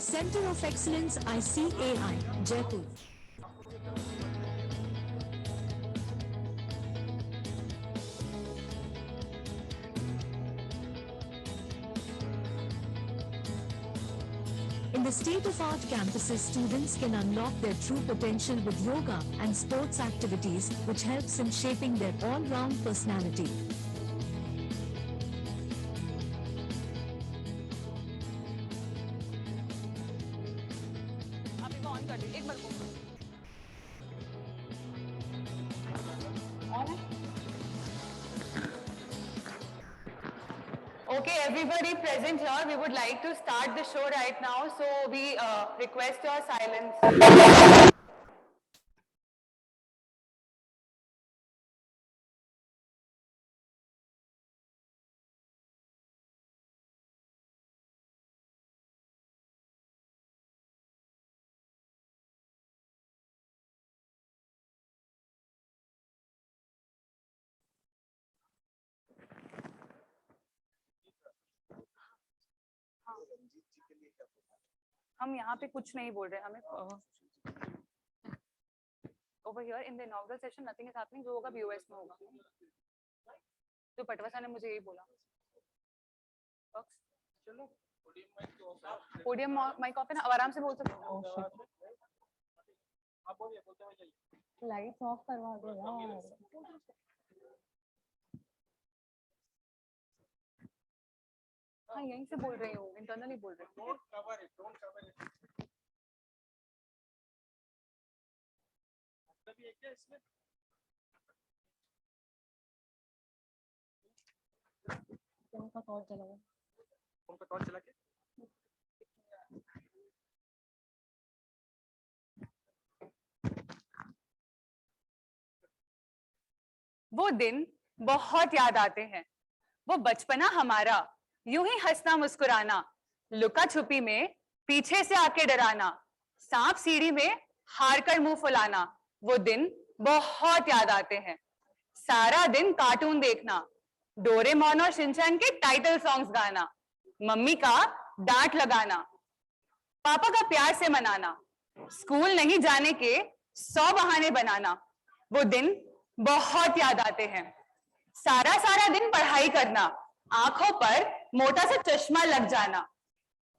Center of Excellence ICAI, Jaipur. In the state-of-art campuses, students can unlock their true potential with yoga and sports activities, which helps in shaping their all-round personality. Okay, everybody present here, we would like to start the show right now, so we request your silence. हम यहाँ पे कुछ नहीं बोल रहे, हमें over here in the inaugural session nothing is happening, जो होगा BOS में होगा. तो पटवासा ने मुझे यही बोला. चलो पोडियम माइक ऑफ है ना, अब आराम से बोल सकते हो. लाइट्स ऑफ करवा दो यार. हाँ यहीं से बोल रही हूँ, इंटरनली बोल रही हूँ. उनका टॉर्च चला के वो दिन बहुत याद आते हैं. वो बचपना हमारा, यूं ही हंसना मुस्कुराना, लुका छुपी में पीछे से आके डराना, सांप सीढ़ी में हार कर मुंह फुलाना. वो दिन बहुत याद आते हैं. सारा दिन कार्टून देखना, डोरेमोन और शिनचैन के टाइटल सॉन्ग्स गाना, मम्मी का डांट लगाना, पापा का प्यार से मनाना, स्कूल नहीं जाने के 100 बहाने बनाना. वो दिन बहुत याद आते हैं. सारा दिन पढ़ाई करना, आंखों पर मोटा सा चश्मा लग जाना,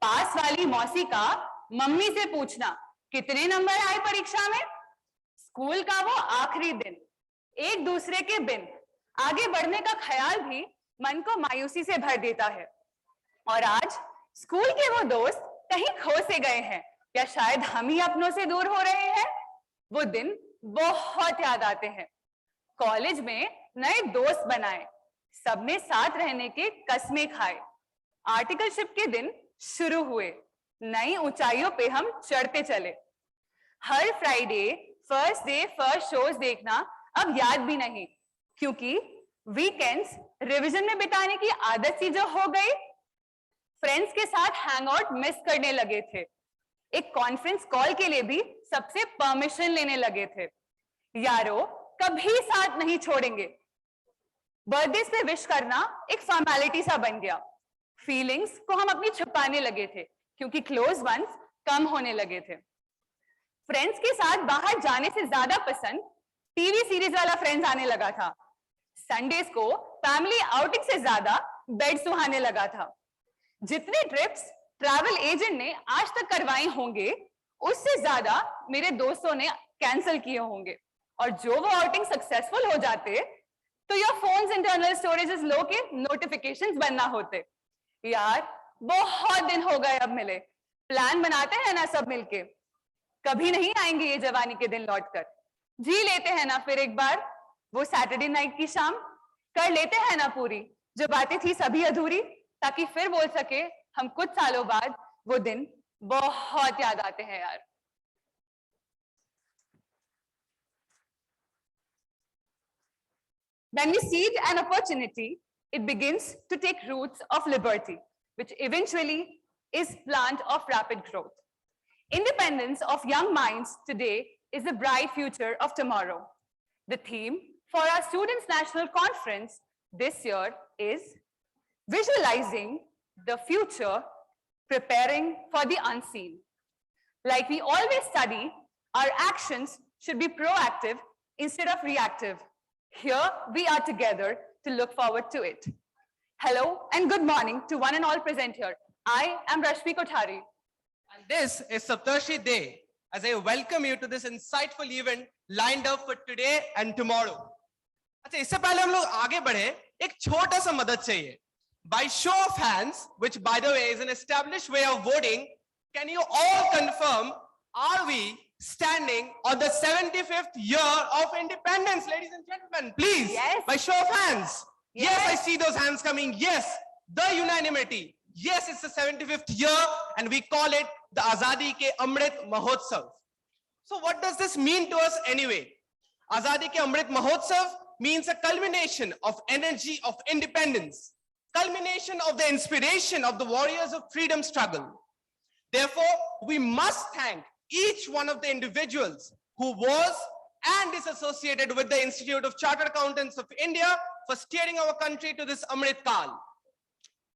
पास वाली मौसी का मम्मी से पूछना कितने नंबर आए परीक्षा में. स्कूल का वो आखिरी दिन, एक दूसरे के बिन आगे बढ़ने का ख्याल भी मन को मायूसी से भर देता है. और आज स्कूल के वो दोस्त कहीं खो से गए हैं, या शायद हम ही अपनों से दूर हो रहे हैं. वो दिन बहुत याद आते हैं. कॉलेज में नए दोस्त बनाए, सबने साथ रहने के कस्में खाए. आर्टिकलशिप के दिन शुरू हुए, नई ऊंचाइयों पे हम चढ़ते चले. हर Friday first day first shows देखना अब याद भी नहीं, क्योंकि वीकेंड्स रिवीजन में बिताने की आदत सी जो हो गई. फ्रेंड्स के साथ हैंगआउट मिस करने लगे थे. एक कॉन्फ्रेंस कॉल के लिए भी सबसे परमिशन लेने लगे थे. यारो कभी साथ नहीं छोड़ेंगे. बर्थडे पे विश करना एक फॉर्मेलिटी सा बन गया. फीलिंग्स को हम अपनी छुपाने लगे थे, क्योंकि क्लोज वंस कम होने लगे थे. फ्रेंड्स के साथ बाहर जाने से ज्यादा पसंद टीवी सीरीज वाला फ्रेंड्स आने लगा था. संडेज को फैमिली आउटिंग से ज्यादा बेड सुहाने लगा था. जितने ट्रिप्स ट्रैवल एजेंट ने आज तक करवाए होंगे, उससे ज्यादा मेरे दोस्तों ने कैंसिल किए होंगे. और जो वो आउटिंग सक्सेसफुल हो जाते, तो your phones internal storage is low के नोटिफिकेशंस बनना होते. यार बहुत दिन हो गए अब मिले. प्लान बनाते हैं ना सब मिलके. कभी नहीं आएंगे ये जवानी के दिन लौटकर. जी लेते हैं ना फिर एक बार वो सैटरडे नाइट की शाम. कर लेते हैं ना पूरी जो बातें थी सभी अधूरी, ताकि फिर बोल सके हम कुछ सालों बाद. वो दिन बहुत याद आते हैं यार. When we seize an opportunity, it begins to take roots of liberty, which eventually is plant of rapid growth. Independence of young minds today is the bright future of tomorrow. The theme for our Students' National Conference this year is Visualizing the Future preparing for the unseen. Like we always study, our actions should be proactive instead of reactive. Here we are together to look forward to it. Hello and good morning to one and all present here. I am Rashmi Kothari. And this is Saptarshi Day, as I welcome you to this insightful event lined up for today and tomorrow. अच्छा, इससे पहले हम लोग आगे बढ़े, एक छोटा सा मदद चाहिए. By show of hands, which by the way is an established way of voting, can you all confirm, are we standing on the 75th year of independence, ladies and gentlemen? Please, yes. By show of hands. Yes. Yes, I see those hands coming. Yes, the unanimity. Yes, it's the 75th year and we call it the Azadi Ke Amrit Mahotsav. So what does this mean to us anyway? Azadi Ke Amrit Mahotsav means a culmination of energy of independence, culmination of the inspiration of the warriors of freedom struggle. Therefore, we must thank each one of the individuals who was and is associated with the Institute of Chartered Accountants of India for steering our country to this Amrit Kal.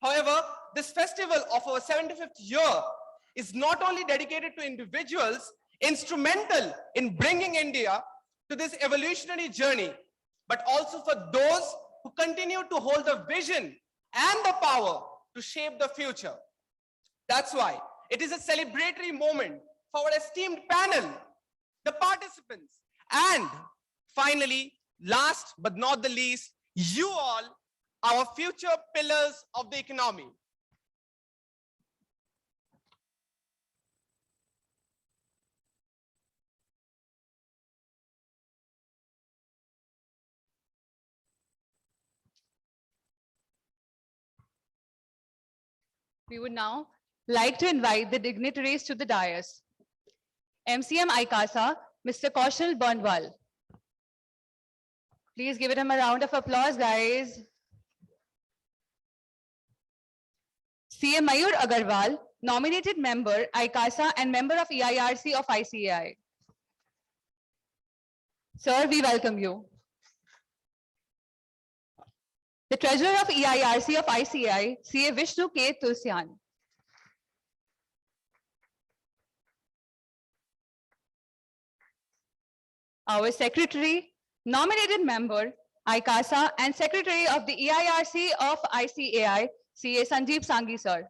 However, this festival of our 75th year is not only dedicated to individuals instrumental in bringing India to this evolutionary journey, but also for those who continue to hold the vision and the power to shape the future. That's why it is a celebratory moment for our esteemed panel, the participants, and finally, last but not the least, you all, our future pillars of the economy. We would now like to invite the dignitaries to the dais. MCM ICASA, Mr. Kaushal Bandwal. Please give him a round of applause, guys. CA Mayur Agarwal, nominated member, ICASA and member of EIRC of ICAI. Sir, we welcome you. The Treasurer of EIRC of ICAI, CA Vishnu K. Tulsian. Our Secretary, nominated member, ICASA and Secretary of the EIRC of ICAI, CA Sanjeev Sanghi, sir.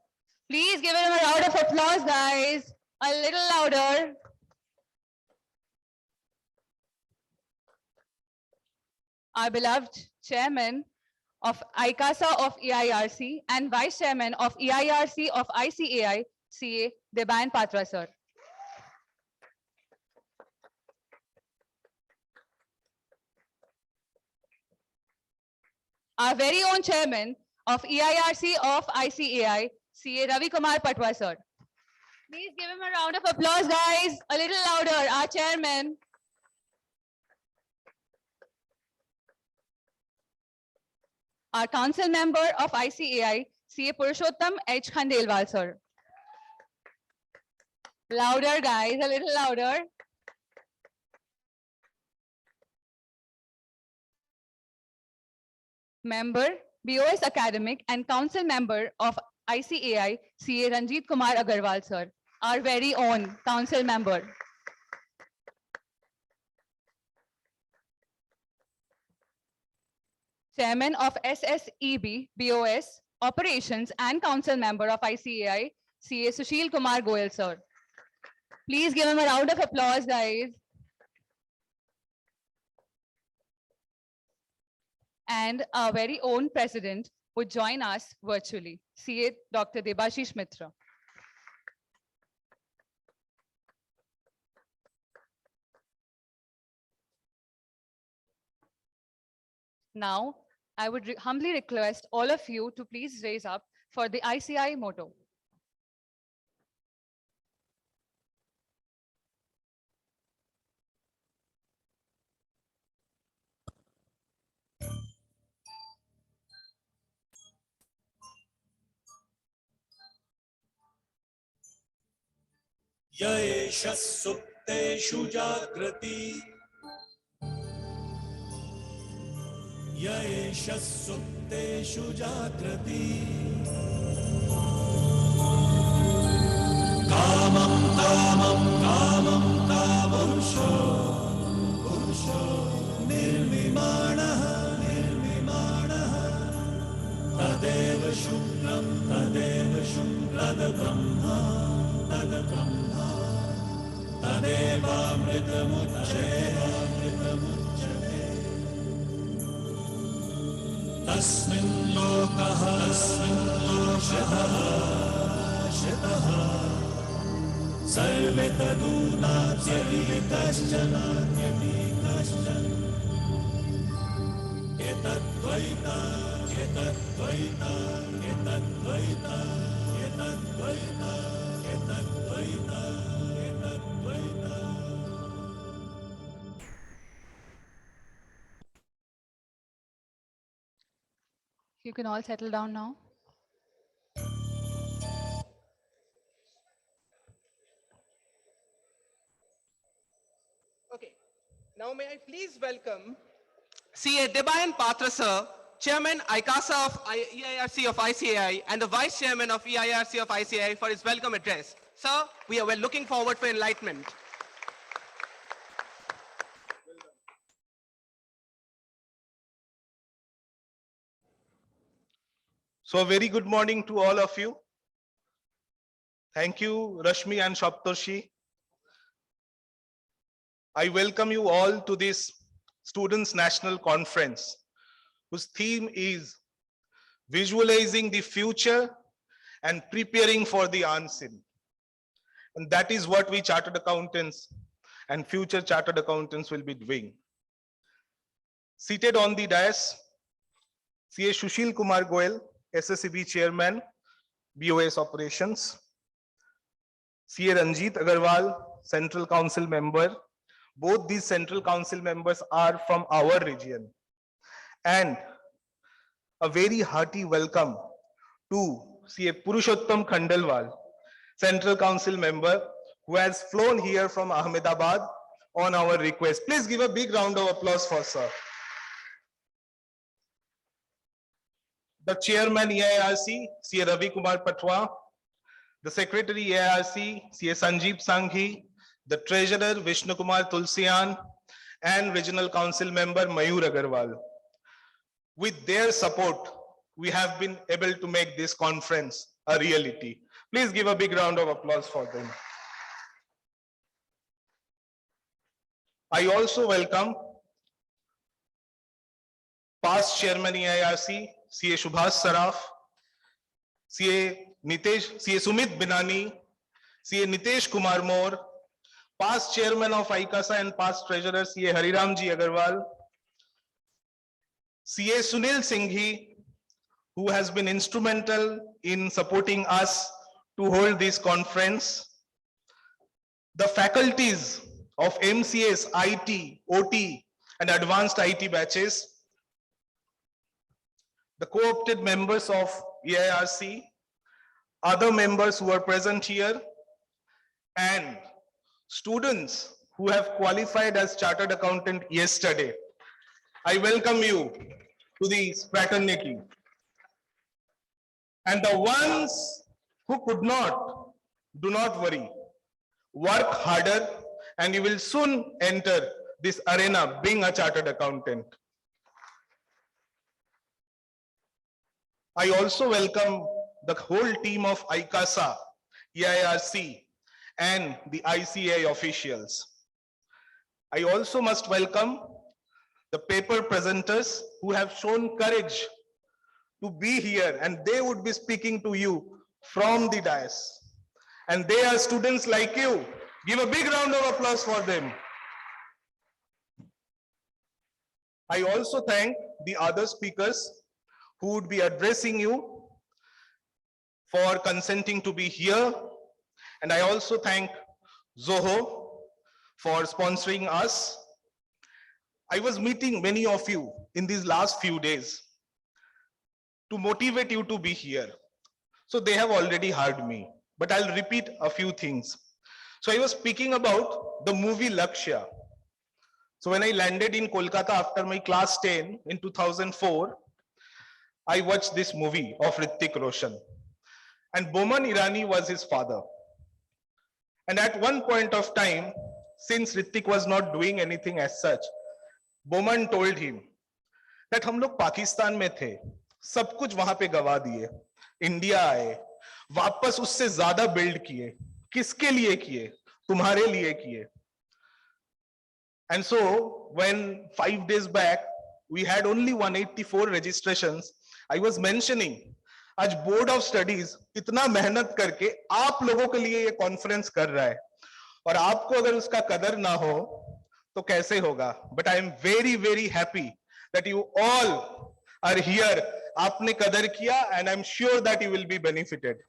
Please give him a round of applause, guys. A little louder. Our beloved Chairman of ICASA of EIRC and Vice Chairman of EIRC of ICAI, CA Debayan Patra, sir. Our very own Chairman of EIRC of ICAI, CA Ravi Kumar Patwa, sir. Please give him a round of applause, guys. A little louder, our Chairman. Our Council Member of ICAI, CA Purushottam H. Khandelwal, sir. Louder, guys, a little louder. Member, BOS Academic and Council Member of ICAI, CA Ranjit Kumar Agarwal, sir. Our very own Council Member. Chairman of SSEB, BOS, Operations and Council Member of ICAI, CA Sushil Kumar Goyal, sir. Please give him a round of applause, guys. And our very own President would join us virtually, CA Dr. Debashish Mitra. Now, I would humbly request all of you to please raise up for the ICAI motto. येष सुप्तेषु जागृति येष सुप्तेषु जागृति निर्विमाणः तदेव शुक्लं तद्ब्रह्मा तदेवामृतमुच्यते तस्मिन् लोकः शितः सर्वे तदूनात्यपि कश्चन एतद्वैता एतद्वैता एतद्वैता एतद्वैता एतद्वैता एतद्वैता. You can all settle down now. Okay, now may I please welcome CA Debayan Patra sir, Chairman ICASA of EIRC of ICAI and the Vice Chairman of EIRC of ICAI for his welcome address. Sir, we are looking forward for enlightenment. So a very good morning to all of you. Thank you, Rashmi and Shaptarshi. I welcome you all to this Students' National Conference, whose theme is visualizing the future and preparing for the unseen. And that is what we chartered accountants and future chartered accountants will be doing. Seated on the dais, CA Sushil Kumar Goel, SSCB Chairman, BOS Operations. CA Ranjit Agarwal, Central Council Member. Both these Central Council members are from our region. And a very hearty welcome to CA Purushottam Khandalwal, Central Council Member, who has flown here from Ahmedabad on our request. Please give a big round of applause for sir. The Chairman EIRC, CA Ravi Kumar Patwa, the Secretary EIRC, CA Sanjeev Sanghi, the Treasurer Vishnu Kumar Tulsian, and Regional Council Member Mayur Agarwal. With their support, we have been able to make this conference a reality. Please give a big round of applause for them. I also welcome past Chairman EIRC, CA Subhash Saraf, CA Sumit Binani, CA Nitesh Kumar Moore, past Chairman of ICASA and past Treasurer CA Hariramji Agarwal, CA Sunil Singhi, who has been instrumental in supporting us to hold this conference, the faculties of MCS, IT, OT, and advanced IT batches, the co-opted members of EIRC, other members who are present here, and students who have qualified as chartered accountant yesterday. I welcome you to this fraternity. And the ones who could not, do not worry. Work harder and you will soon enter this arena being a chartered accountant. I also welcome the whole team of ICASA, EIRC, and the ICAI officials. I also must welcome the paper presenters who have shown courage to be here, and they would be speaking to you from the dais. And they are students like you. Give a big round of applause for them. I also thank the other speakers who would be addressing you for consenting to be here. And I also thank Zoho for sponsoring us. I was meeting many of you in these last few days to motivate you to be here. So they have already heard me, but I'll repeat a few things. So I was speaking about the movie Lakshya. So when I landed in Kolkata after my class 10 in 2004, I watched this movie of Hrithik Roshan. And Boman Irani was his father. And at one point of time, since Ritik was not doing anything as such, Bowman told him that हम लोग पाकिस्तान में थे, सब कुछ वहां पे गवा दिए, इंडिया आए, वापस उससे ज्यादा बिल्ड किए. किसके लिए किए? तुम्हारे लिए किए. And so when 5 days back we had only 184 registrations, I was mentioning आज बोर्ड ऑफ स्टडीज इतना मेहनत करके आप लोगों के लिए ये कॉन्फ्रेंस कर रहा है, और आपको अगर उसका कदर ना हो तो कैसे होगा. But I am very very happy that you all are here. आपने कदर किया and I am sure that you will be benefited.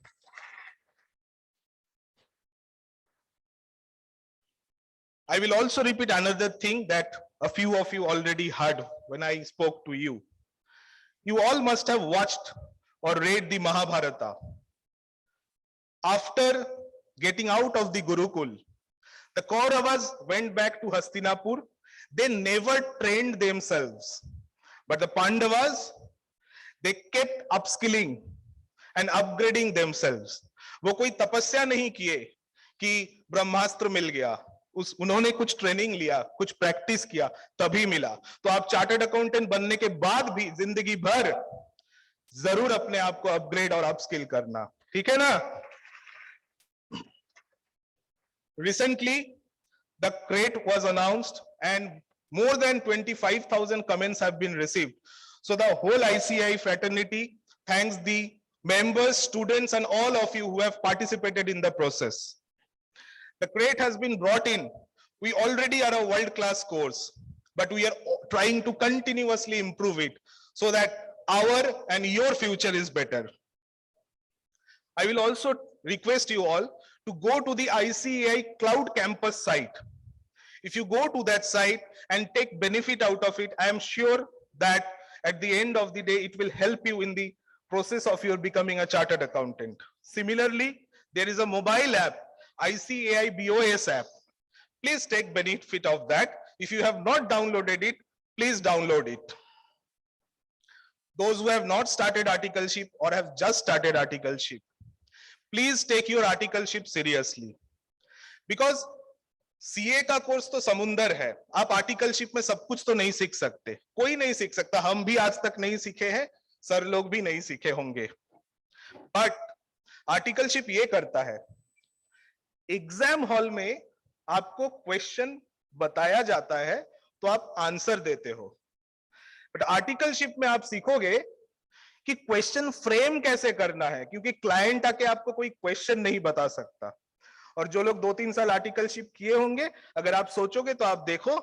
I will also repeat another thing that a few of you already heard when I spoke to you. You all must have watched or read the Mahabharata. After getting out of the Gurukul, the Kauravas went back to Hastinapur. They never trained themselves. But the Pandavas, they kept upskilling and upgrading themselves. वो कोई तपस्या नहीं किए कि ब्रह्मास्त्र मिल गया. उन्होंने कुछ training लिया, कुछ प्रैक्टिस किया, तभी मिला. तो आप चार्टर्ड अकाउंटेंट बनने के बाद भी जिंदगी भर जरूर अपने आप को अपग्रेड और अपस्किल करना. ठीक है ना? Recently, the crate was announced and more than 25,000 comments have been received. So the whole ICAI fraternity thanks the members, students, and all of you who have participated in the process. The crate has been brought in. We already are a world-class course, but we are trying to continuously improve it so that our and your future is better. I will also request you all to go to the ICAI Cloud Campus site. If you go to that site and take benefit out of it, I am sure that at the end of the day, it will help you in the process of your becoming a chartered accountant. Similarly, there is a mobile app, ICAI BOS app. Please take benefit of that. If you have not downloaded it, please download it. Those who have not started articleship or have just started articleship, please take your articleship seriously. Because CA का course तो समुंदर है. आप articleship में सब कुछ तो नहीं सीख सकते. कोई नहीं सीख सकता. हम भी आज तक नहीं सीखे हैं, सर लोग भी नहीं सीखे होंगे. बट आर्टिकलशिप ये करता है, एग्जाम हॉल में आपको क्वेश्चन बताया जाता है तो आप आंसर देते हो. बट आर्टिकलशिप में आप सीखोगे कि क्वेश्चन फ्रेम कैसे करना है, क्योंकि क्लाइंट आके आपको कोई क्वेश्चन नहीं बता सकता. और जो लोग 2-3 साल आर्टिकलशिप किए होंगे, अगर आप सोचोगे तो आप देखो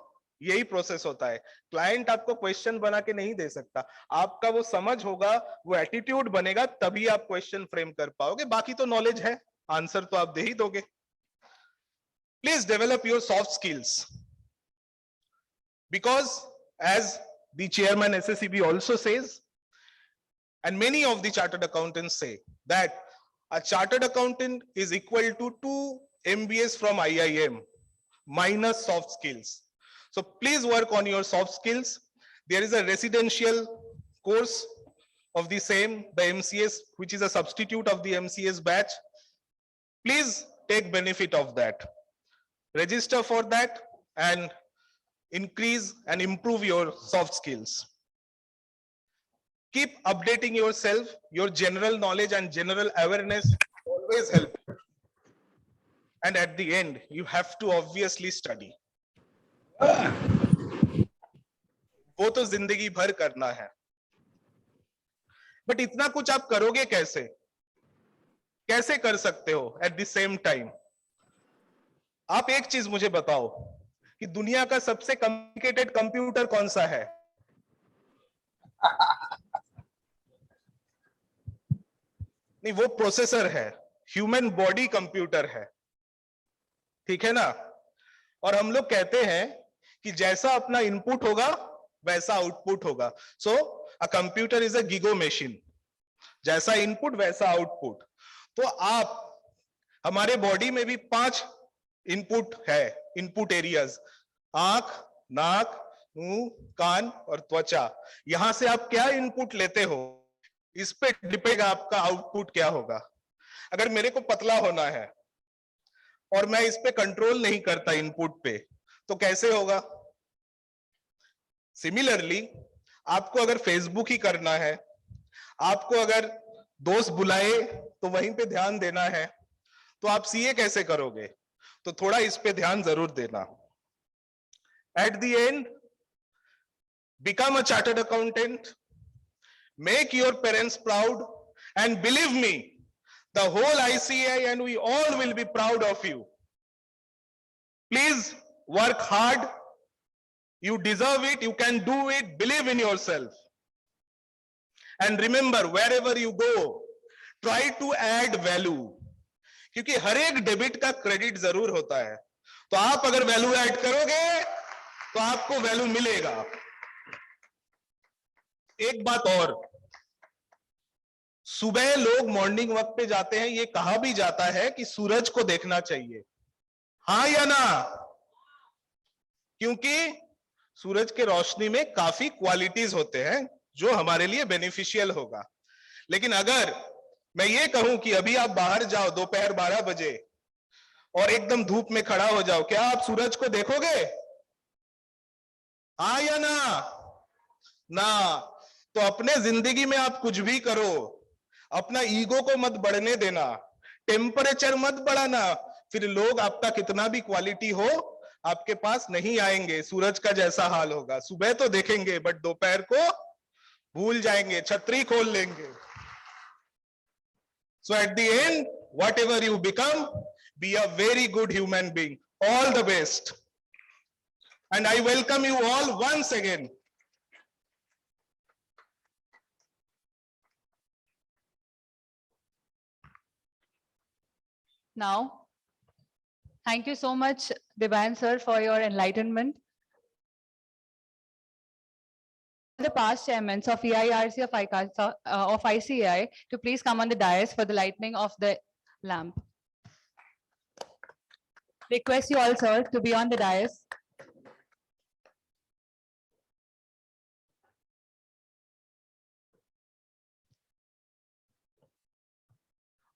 यही प्रोसेस होता है. क्लाइंट आपको क्वेश्चन बना के नहीं दे सकता. आपका वो समझ होगा, वो एटीट्यूड बनेगा, तभी आप क्वेश्चन फ्रेम कर पाओगे. बाकी तो नॉलेज है, आंसर तो आप दे ही दोगे. Please develop your soft skills, because as the chairman SSCB also says, and many of the chartered accountants say, that a chartered accountant is equal to 2 MBAs from IIM minus soft skills. So please work on your soft skills. There is a residential course of the same, the MCS, which is a substitute of the MCS batch. Please take benefit of that. Register for that and increase and improve your soft skills. Keep updating yourself. Your general knowledge and general awareness always help. And at the end, you have to obviously study. वो तो जिंदगी भर करना है. But इतना कुछ आप करोगे कैसे? कैसे कर सकते हो at the same time? आप एक चीज मुझे बताओ कि दुनिया का सबसे कॉम्प्लिकेटेड कंप्यूटर कौन सा है? नहीं, वो प्रोसेसर है. ह्यूमन बॉडी कंप्यूटर है. ठीक है ना? और हम लोग कहते हैं कि जैसा अपना इनपुट होगा वैसा आउटपुट होगा. So a computer is a GIGO machine. जैसा इनपुट वैसा आउटपुट. तो आप, हमारे बॉडी में भी 5 इनपुट है, इनपुट एरियाज. आंख, नाक, मुंह, कान और त्वचा. यहां से आप क्या इनपुट लेते हो, इस पे डिपेंड आपका आउटपुट क्या होगा. अगर मेरे को पतला होना है और मैं इस पे कंट्रोल नहीं करता इनपुट पे, तो कैसे होगा? सिमिलरली आपको अगर फेसबुक ही करना है, आपको अगर दोस्त बुलाए तो वहीं पे ध्यान देना है, तो आप सीए कैसे करोगे? तो थोड़ा इस पे ध्यान जरूर देना. At the end, become a chartered accountant, make your parents proud, and believe me, the whole ICAI and we all will be proud of you. Please work hard. You deserve it. You can do it. Believe in yourself. And remember, wherever you go, try to add value. क्योंकि हर एक debit का credit जरूर होता है, तो आप अगर value add करोगे तो आपको वैल्यू मिलेगा. एक बात और, सुबह लोग मॉर्निंग वॉक पे जाते हैं, ये कहा भी जाता है कि सूरज को देखना चाहिए, हाँ या ना? क्योंकि सूरज के रोशनी में काफी क्वालिटीज होते हैं जो हमारे लिए बेनिफिशियल होगा. लेकिन अगर मैं ये कहूं कि अभी आप बाहर जाओ दोपहर 12 बजे और एकदम धूप में खड़ा हो जाओ, क्या आप सूरज को देखोगे? हाँ या ना? ना. तो अपने जिंदगी में आप कुछ भी करो, अपना ईगो को मत बढ़ने देना, टेम्परेचर मत बढ़ाना, फिर लोग आपका कितना भी क्वालिटी हो आपके पास नहीं आएंगे. सूरज का जैसा हाल होगा, सुबह तो देखेंगे बट दोपहर को भूल जाएंगे, छतरी खोल लेंगे. So at the end, whatever you become, be a very good human being. All the best. And I welcome you all once again. Now, thank you so much, Divan sir, for your enlightenment. The past chairmen of EIRC of ICAI to please come on the dais for the lighting of the lamp. Request you all, sir, to be on the dais.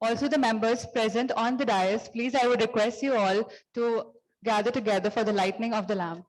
Also, the members present on the dais, please, I would request you all to gather together for the lighting of the lamp.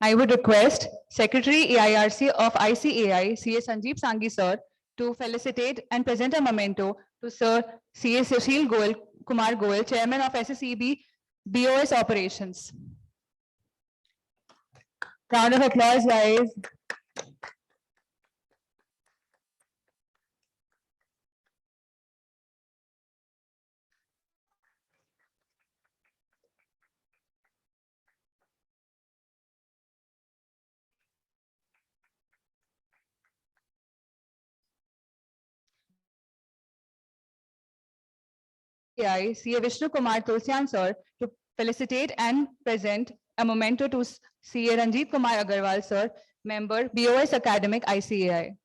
I would request Secretary EIRC of ICAI, CA Sanjeev Sanghi sir, to felicitate and present a memento to Sir CA Sushil Kumar Goel, Chairman of SSEB BOS Operations. Round of applause, guys. CA Vishnu Kumar Tulsian sir to felicitate and present a memento to CA Ranjit Kumar Agarwal sir, member BOS Academic ICAI.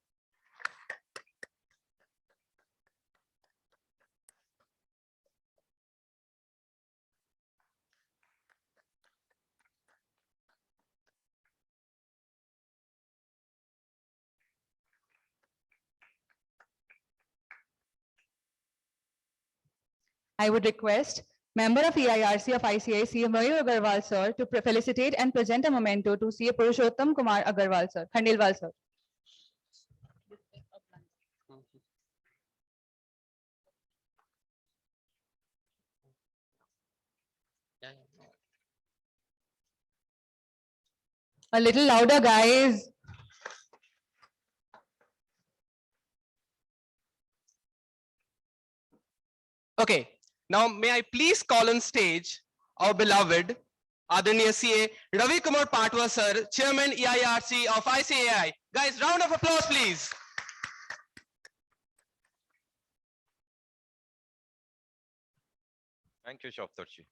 I would request Member of EIRC of ICAI, CA Mayur Agarwal, sir, to felicitate and present a memento to CA Purushottam Kumar Agarwal, sir, Khandelwal, sir. A little louder, guys. Okay, now may I please call on stage our beloved Adaniya CA Ravi Kumar Patwa sir, Chairman EIRC of ICAI. Guys, round of applause, please. Thank you, Shaftarji.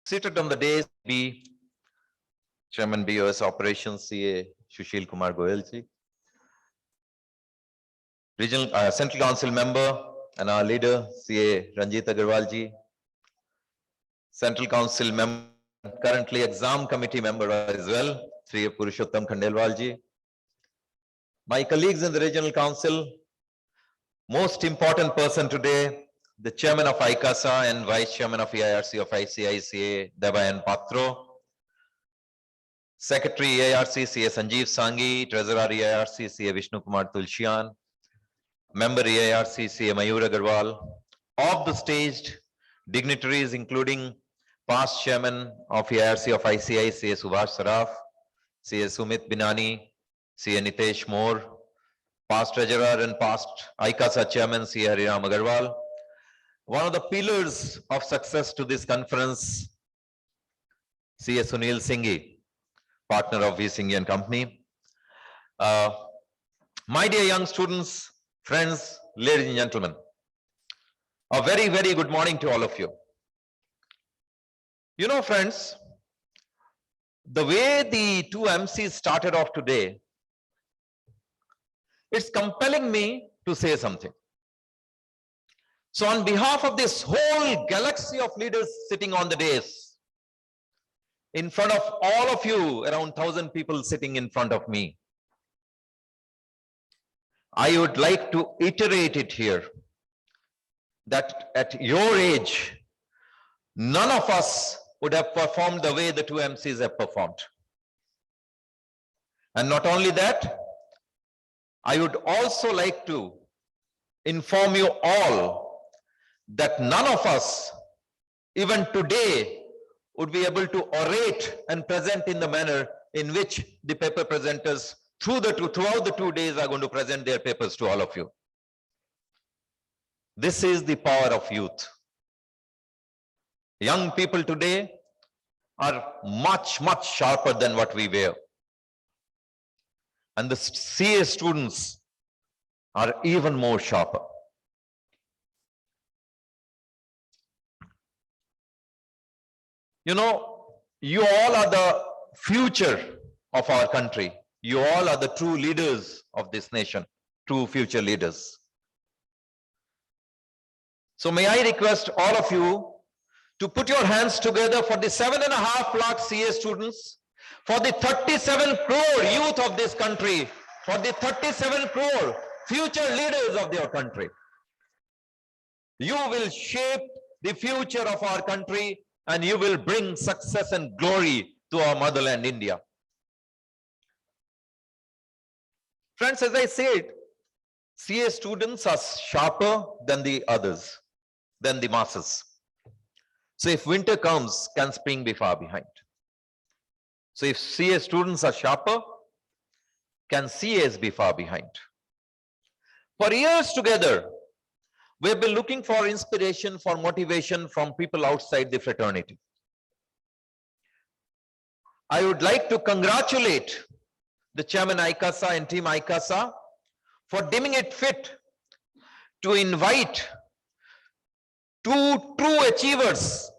Seated on the dais be Chairman BOS Operations CA Sushil Kumar Goyal ji, Regional Central Council member and our leader CA Ranjit Agarwal ji, Central Council member, currently exam committee member as well, CA Purushottam Khandelwal ji, my colleagues in the Regional Council, most important person today, the Chairman of ICASA and Vice Chairman of EIRC of ICAI, CA Debayan Patro, Secretary EIRC, CA Sanjeev Sanghi, Treasurer EIRC, CA Vishnu Kumar Tulshian, Member EIRC, CA Mayur Agarwal, of the staged dignitaries including past Chairman of EIRC of ICAI, CA Subhash Saraf, CA Sumit Binani, CA Nitesh Moore, past Treasurer and past ICASA Chairman, CA Hariram Agarwal. One of the pillars of success to this conference, CA Sunil Singhi, partner of V. Singhi and Company. My dear young students, friends, ladies and gentlemen, a very, very good morning to all of you. You know, friends, the way the two MCs started off today, it's compelling me to say something. So on behalf of this whole galaxy of leaders sitting on the dais, in front of all of you, around 1,000 people sitting in front of me, I would like to iterate it here that at your age, none of us would have performed the way the two MCs have performed. And not only that, I would also like to inform you all that none of us, even today, would be able to orate and present in the manner in which the paper presenters throughout the 2 days are going to present their papers to all of you. This is the power of youth. Young people today are much, much sharper than what we were. And the CA students are even more sharper. You know, you all are the future of our country. You all are the true leaders of this nation, true future leaders. So may I request all of you to put your hands together for the 7.5 lakh CA students, for the 37 crore youth of this country, for the 37 crore future leaders of your country. You will shape the future of our country and you will bring success and glory to our motherland, India. Friends, as I said, CA students are sharper than the others, than the masses. So if winter comes, can spring be far behind? So if CA students are sharper, can CAs be far behind? For years together, we've been looking for inspiration, for motivation from people outside the fraternity. I would like to congratulate the Chairman ICASA and Team ICASA for deeming it fit to invite two true achievers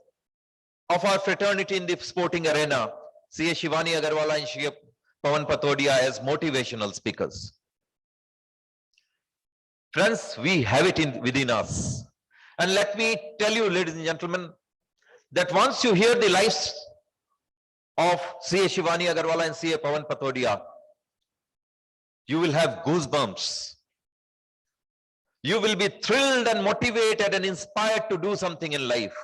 of our fraternity in the sporting arena, CA Shivani Agarwala and CA Pawan Patodia, as motivational speakers. Friends, we have it within us. And let me tell you, ladies and gentlemen, that once you hear the lives of CA Shivani Agarwala and CA Pawan Patodia, you will have goosebumps. You will be thrilled and motivated and inspired to do something in life.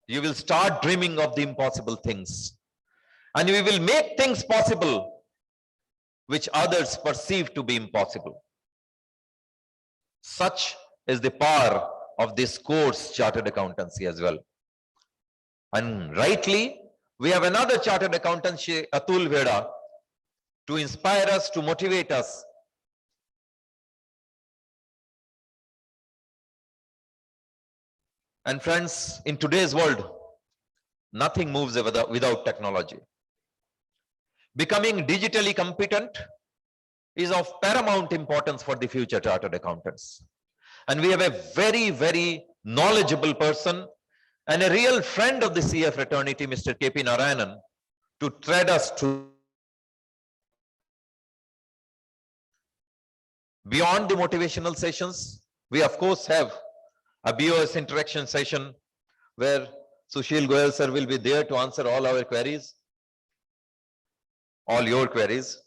You will start dreaming of the impossible things. And you will make things possible which others perceive to be impossible. Such is the power of this course, Chartered Accountancy, as well. And rightly, we have another Chartered Accountancy, Atul Veda, to inspire us, to motivate us. And friends, in today's world, nothing moves without technology. Becoming digitally competent is of paramount importance for the future chartered accountants. And we have a very, very knowledgeable person and a real friend of the CF fraternity, Mr. KP Narayanan, to tread us through. Beyond the motivational sessions, we of course have a BOS interaction session where Sushil Goyal sir will be there to answer all our queries, all your queries.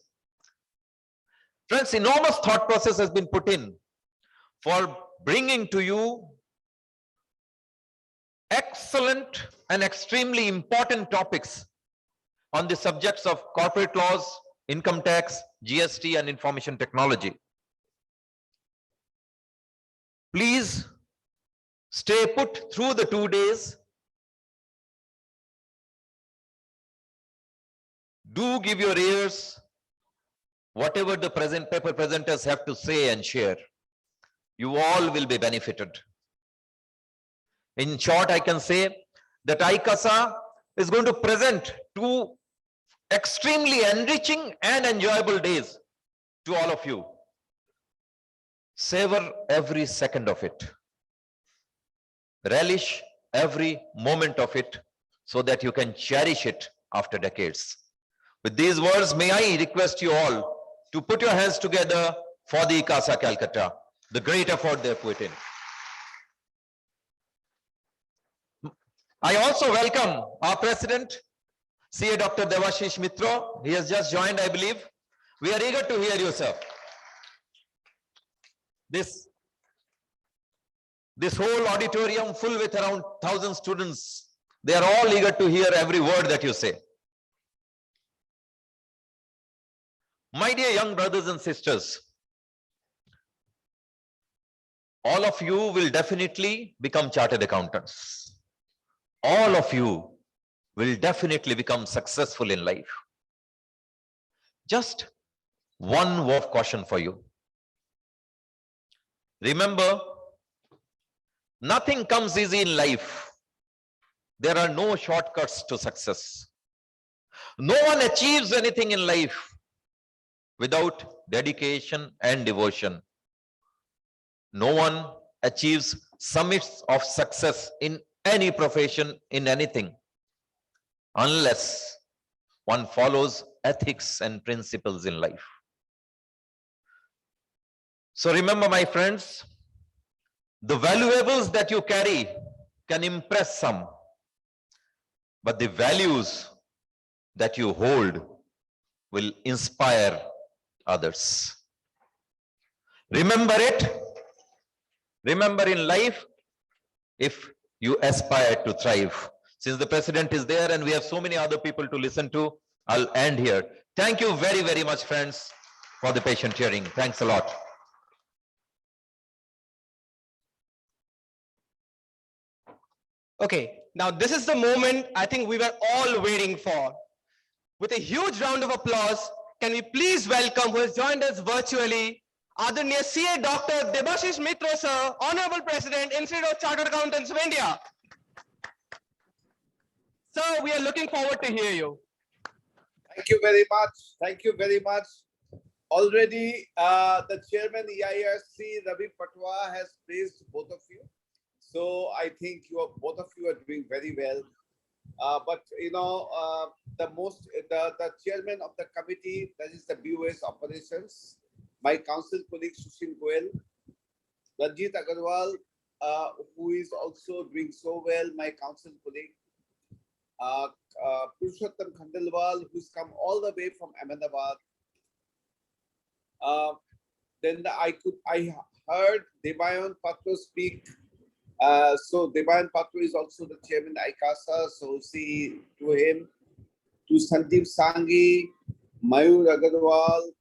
Friends, enormous thought process has been put in for bringing to you excellent and extremely important topics on the subjects of corporate laws, income tax, GST, and information technology. Please stay put through the 2 days. Do give your ears whatever the paper presenters have to say and share. You all will be benefited. In short, I can say that ICASA is going to present 2 extremely enriching and enjoyable days to all of you. Savor every second of it. Relish every moment of it so that you can cherish it after decades. With these words, may I request you all to put your hands together for the ICASA Calcutta, the great effort they put in. I also welcome our president, CA Dr. Devashish Mitra. He has just joined, I believe. We are eager to hear you, sir. This whole auditorium full with around 1,000 students, they are all eager to hear every word that you say. My dear young brothers and sisters, all of you will definitely become chartered accountants. All of you will definitely become successful in life. Just one word of caution for you. Remember, nothing comes easy in life. There are no shortcuts to success. No one achieves anything in life without dedication and devotion. No one achieves summits of success in any profession, in anything, unless one follows ethics and principles in life. So remember, my friends, the valuables that you carry can impress some, but the values that you hold will inspire others. Remember it. Remember in life, if you aspire to thrive. Since the president is there and we have so many other people to listen to, I'll end here. Thank you very, very much, friends, for the patient hearing. Thanks a lot. Okay, now this is the moment I think we were all waiting for. With a huge round of applause, can we please welcome who has joined us virtually, Adharaniya CA Dr. Devashish Mitra, sir, Honorable President, Institute of Chartered Accountants of India. Sir, we are looking forward to hear you. Thank you very much. Thank you very much. Already, the chairman EIRC, Ravi Patwa, has praised both of you. So I think both of you are doing very well. But you know, the chairman of the committee, that is the BOS operations, my council colleague Sushil Goyal, Ranjit Agarwal, who is also doing so well, my council colleague, Purushottam Khandelwal, who's come all the way from Ahmedabad, then I heard Debayan Patro speak. So Debayan Patro is also the chairman ICASA. So see to him, to Sanjeev Sanghi, Mayur Agarwal,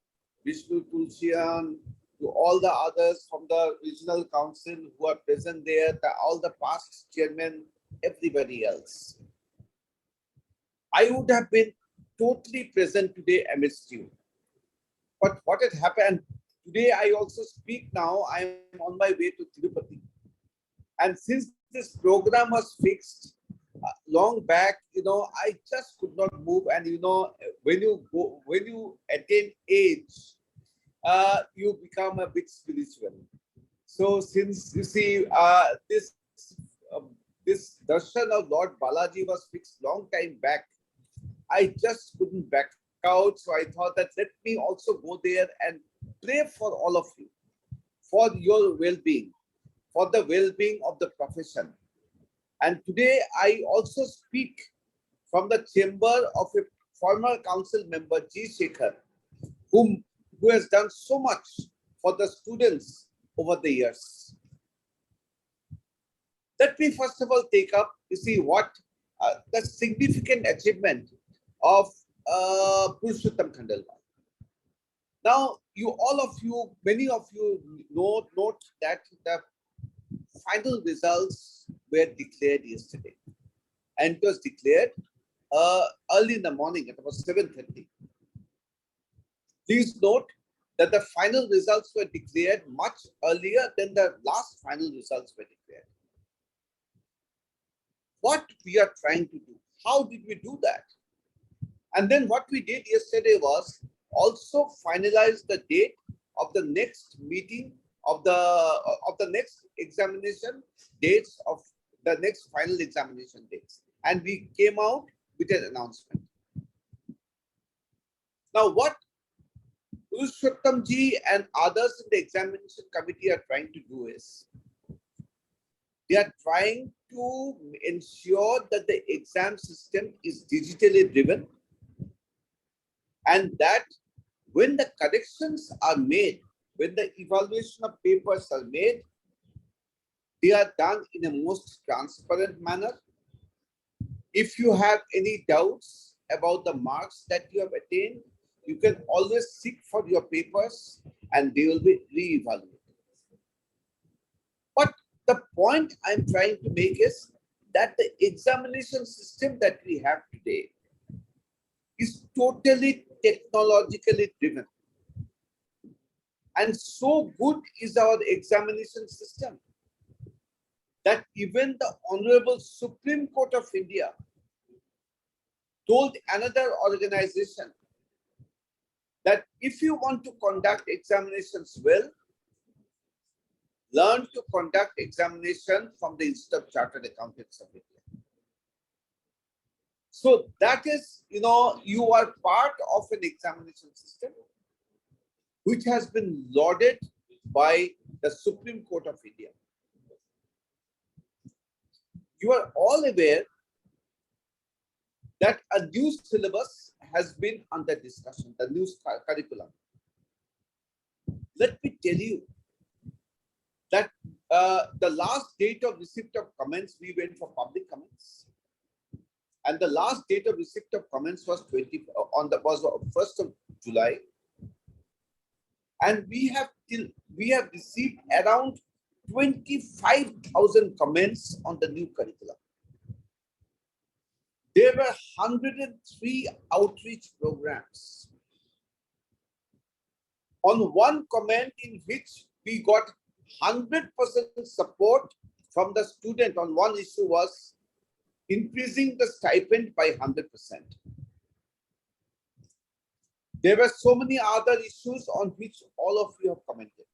Vishnu Tulsian, to all the others from the regional council who are present there, all the past chairmen, everybody else. I would have been totally present today amidst you. But what had happened, today I also speak now, I am on my way to Tirupati. And since this program was fixed long back, I just could not move. And when you attain age, you become a bit spiritual. So since you see this darshan of Lord Balaji was fixed long time back, I just couldn't back out. So I thought that let me also go there and pray for all of you, for your well-being, for the well-being of the profession. And today I also speak from the chamber of a former council member, G. Shekhar, who has done so much for the students over the years. Let me first of all take up, you see, what the significant achievement of Purushottam Khandelwal. Now, many of you note that the final results were declared yesterday. And it was declared early in the morning, at about 7:30. Please note that the final results were declared much earlier than the last final results were declared. What we are trying to do, how did we do that? And then what we did yesterday was also finalize the date of the next meeting of the next examination dates, of the next final examination dates. And we came out with an announcement. Now what Purushottam ji and others in the examination committee are trying to do is, they are trying to ensure that the exam system is digitally driven, and that when the corrections are made, when the evaluation of papers are made, they are done in a most transparent manner. If you have any doubts about the marks that you have attained, you can always seek for your papers and they will be re-evaluated. But the point I'm trying to make is that the examination system that we have today is totally technologically driven. And so good is our examination system that even the Honorable Supreme Court of India told another organization that if you want to conduct examinations well, learn to conduct examination from the Institute of Chartered Accountants of India. So that is, you are part of an examination system which has been lauded by the Supreme Court of India. You are all aware that a new syllabus has been under discussion, the new curriculum. Let me tell you that the last date of receipt of comments, we went for public comments. And the last date of receipt of comments was 1st of July. And we have received around 25,000 comments on the new curriculum. There were 103 outreach programs. On one comment in which we got 100% support from the student on one issue was increasing the stipend by 100%. There were so many other issues on which all of you have commented.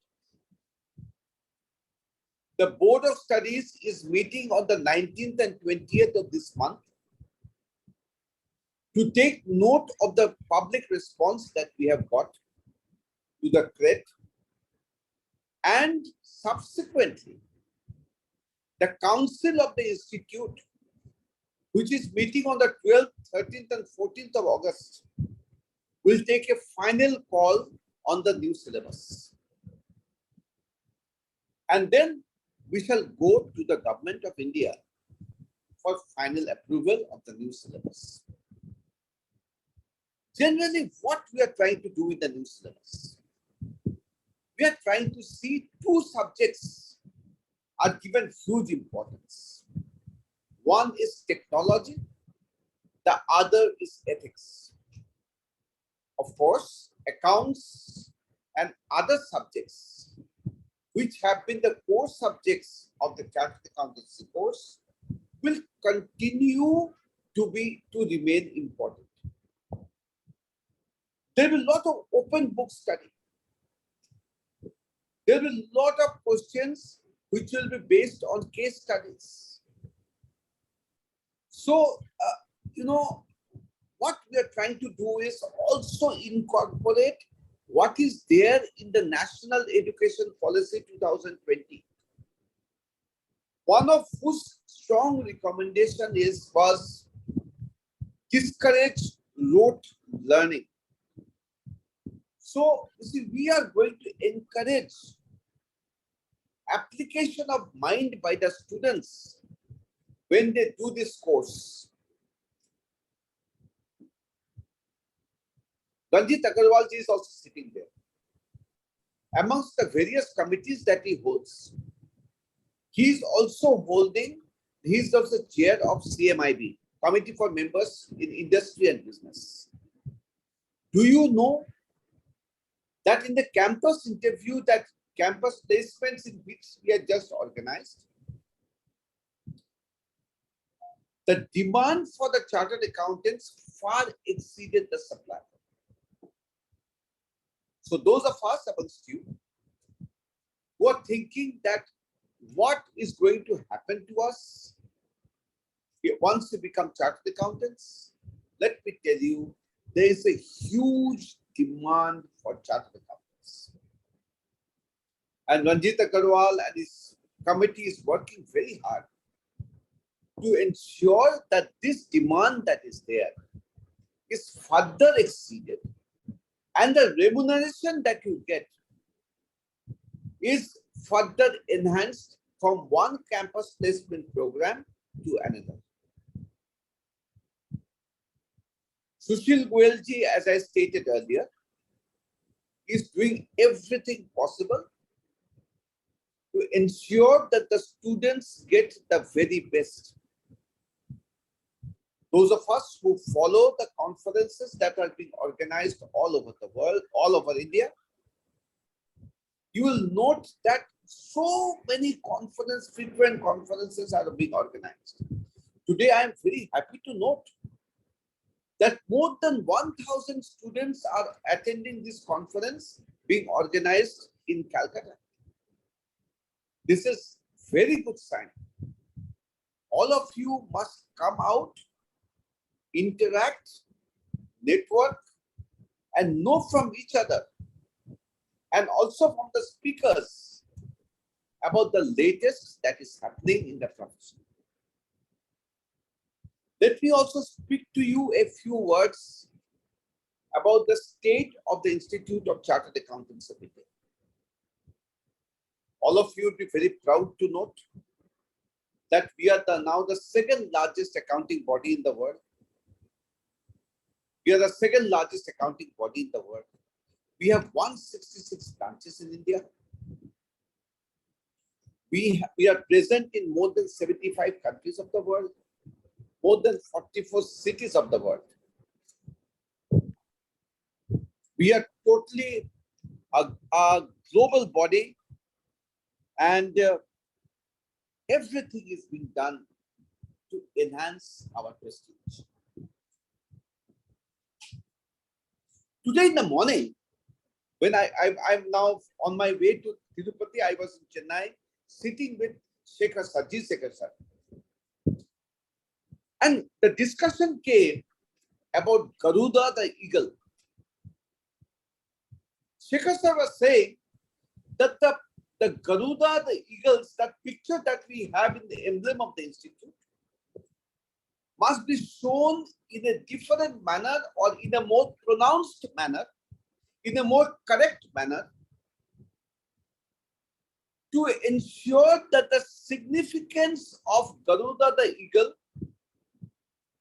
The Board of Studies is meeting on the 19th and 20th of this month to take note of the public response that we have got to the CRET, and subsequently the Council of the Institute, which is meeting on the 12th, 13th and 14th of August, will take a final call on the new syllabus. And then we shall go to the Government of India for final approval of the new syllabus. Generally, what we are trying to do in the new syllabus, we are trying to see two subjects are given huge importance. One is technology, the other is ethics. Of course, accounts and other subjects, which have been the core subjects of the chartered accountancy course, will continue to remain important. There will be a lot of open book study. There will be a lot of questions which will be based on case studies. So, what we are trying to do is also incorporate what is there in the National Education Policy 2020. One of whose strong recommendation was discourage rote learning. So, you see, we are going to encourage application of mind by the students when they do this course. Ranjit Agarwal ji is also sitting there. Amongst the various committees that he holds, he is also chair of CMIB, Committee for Members in Industry and Business. Do you know that in the campus interview, that campus placements in which we have just organized, the demand for the chartered accountants far exceeded the supply. So those of us amongst you who are thinking that what is going to happen to us once we become chartered accountants, let me tell you, there is a huge demand for chartered accountants. And Ranjit Agarwal and his committee is working very hard to ensure that this demand that is there is further exceeded, and the remuneration that you get is further enhanced from one campus placement program to another. Sushil Goyalji, as I stated earlier, is doing everything possible to ensure that the students get the very best. Those of us who follow the conferences that are being organized all over the world, all over India, you will note that so many frequent conferences are being organized. Today, I am very happy to note that more than 1,000 students are attending this conference being organized in Calcutta. This is very good sign. All of you must come out, interact, network, and know from each other, and also from the speakers about the latest that is happening in the profession. Let me also speak to you a few words about the state of the Institute of Chartered Accountants of India. All of you would be very proud to note that we are now the second largest accounting body in the world. We are the second largest accounting body in the world. We have 166 branches in India. We are present in more than 75 countries of the world, more than 44 cities of the world. We are totally a global body, and everything is being done to enhance our prestige. Today in the morning, when I'm now on my way to Tirupati, I was in Chennai, sitting with Shekhar sir. And the discussion came about Garuda the eagle. Shekhar sir was saying that the Garuda the eagles, that picture that we have in the emblem of the institute, must be shown in a different manner, or in a more pronounced manner, in a more correct manner, to ensure that the significance of Garuda the eagle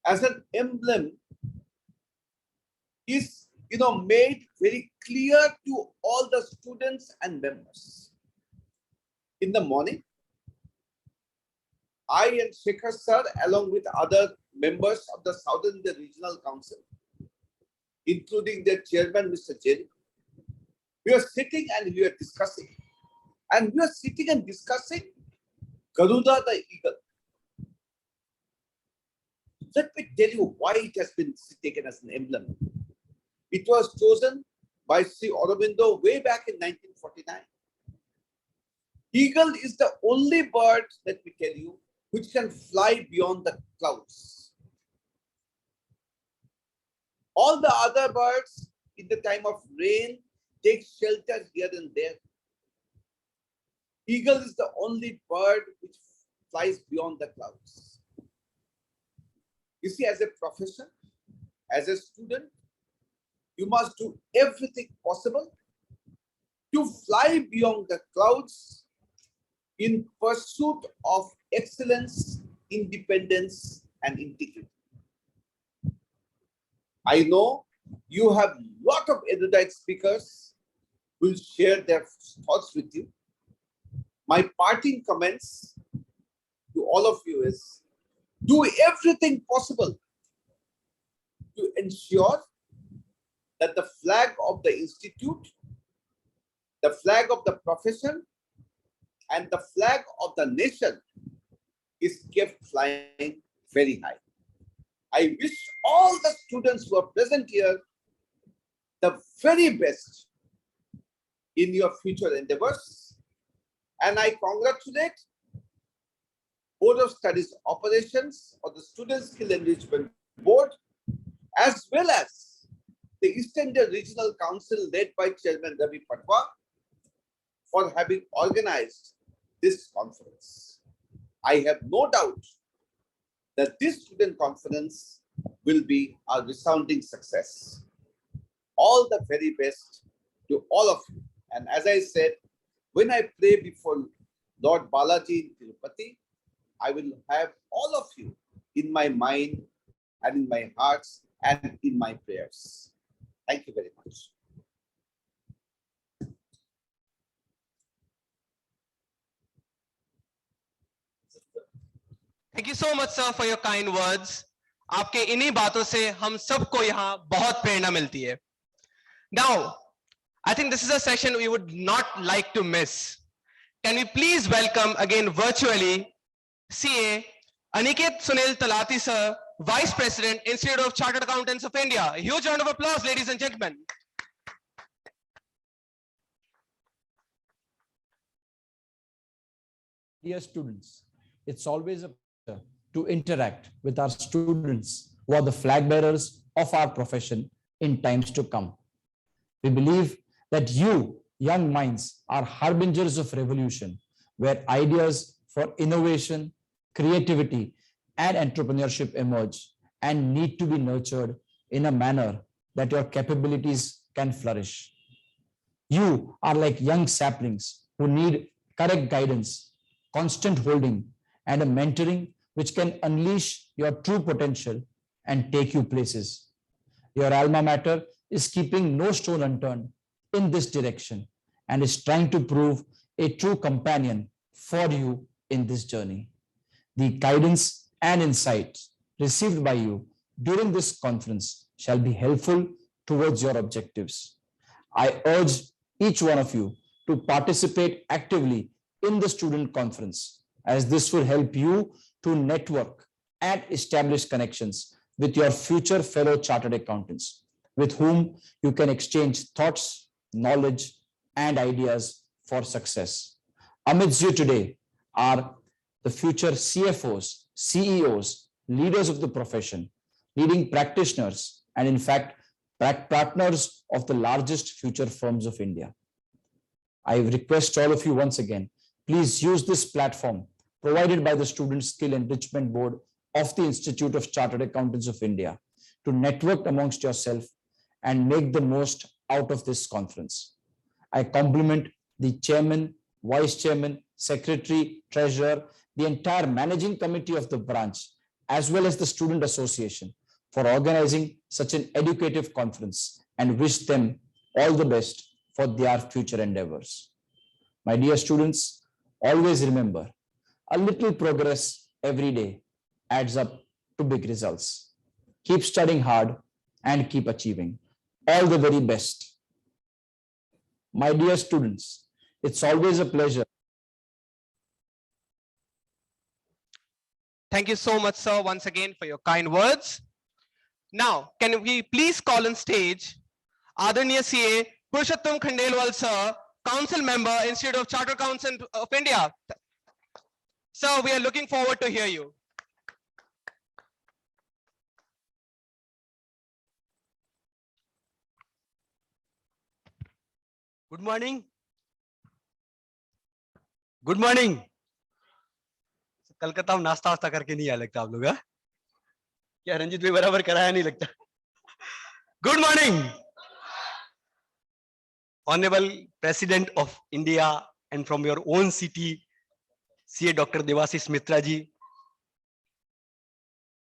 as an emblem is made very clear to all the students and members. In the morning, I and Shekhar sir, along with other members of the Southern India Regional Council, including their chairman, Mr. Jain, we are sitting and we are discussing. And we are sitting and discussing Garuda the eagle. Let me tell you why it has been taken as an emblem. It was chosen by Sri Aurobindo way back in 1949. Eagle is the only bird, let me tell you, which can fly beyond the clouds. All the other birds in the time of rain take shelter here and there. Eagle is the only bird which flies beyond the clouds. You see, as a profession, as a student, you must do everything possible to fly beyond the clouds in pursuit of excellence, independence, and integrity. I know you have a lot of erudite speakers who will share their thoughts with you. My parting comments to all of you is, do everything possible to ensure that the flag of the institute, the flag of the profession, and the flag of the nation is kept flying very high. I wish all the students who are present here the very best in your future endeavors. And I congratulate Board of Studies Operations or the Student Skill Enrichment Board, as well as the East India Regional Council led by Chairman Ravi Patwa for having organized this conference. I have no doubt that this student conference will be a resounding success. All the very best to all of you. And as I said, when I pray before Lord Balaji in Tirupati, I will have all of you in my mind and in my hearts and in my prayers. Thank you very much. Thank you so much, sir, for your kind words. आपके इन्हीं बातों से हम सबको यहाँ बहुत प्रेरणा मिलती है. Now, I think this is a session we would not like to miss. Can we please welcome again virtually CA Aniket Sunil Talati sir, Vice President, Institute of Chartered Accountants of India. A huge round of applause, ladies and gentlemen. Dear students, it's always a pleasure to interact with our students who are the flag bearers of our profession in times to come. We believe that you, young minds, are harbingers of revolution, where ideas for innovation, creativity, and entrepreneurship emerge and need to be nurtured in a manner that your capabilities can flourish. You are like young saplings who need correct guidance, constant holding, and a mentoring which can unleash your true potential and take you places. Your alma mater is keeping no stone unturned in this direction and is trying to prove a true companion for you in this journey. The guidance and insights received by you during this conference shall be helpful towards your objectives. I urge each one of you to participate actively in the student conference, as this will help you to network and establish connections with your future fellow chartered accountants, with whom you can exchange thoughts, knowledge, and ideas for success. Amidst you today are the future CFOs, CEOs, leaders of the profession, leading practitioners, and in fact, partners of the largest future firms of India. I request all of you once again, please use this platform provided by the Student Skill Enrichment Board of the Institute of Chartered Accountants of India to network amongst yourself and make the most out of this conference. I compliment the chairman Vice Chairman, Secretary, Treasurer, the entire managing committee of the branch, as well as the Student Association for organizing such an educative conference, and wish them all the best for their future endeavors. My dear students, always remember, a little progress every day adds up to big results. Keep studying hard and keep achieving. All the very best. My dear students, it's always a pleasure. Thank you so much, sir, once again for your kind words. Now, can we please call on stage Adharaniya CA Purushottam Khandelwal, sir, Council Member, Institute of Chartered Accountants of India. Sir, we are looking forward to hear you. Good morning. Good morning. Calcutta में नाश्ता वास्ता करके नहीं आया लगता आप लोग. क्या रंजीत भाई बराबर कराया नहीं लगता. Good morning. Honourable president of India and from your own city CA doctor Devashish Mitra ji,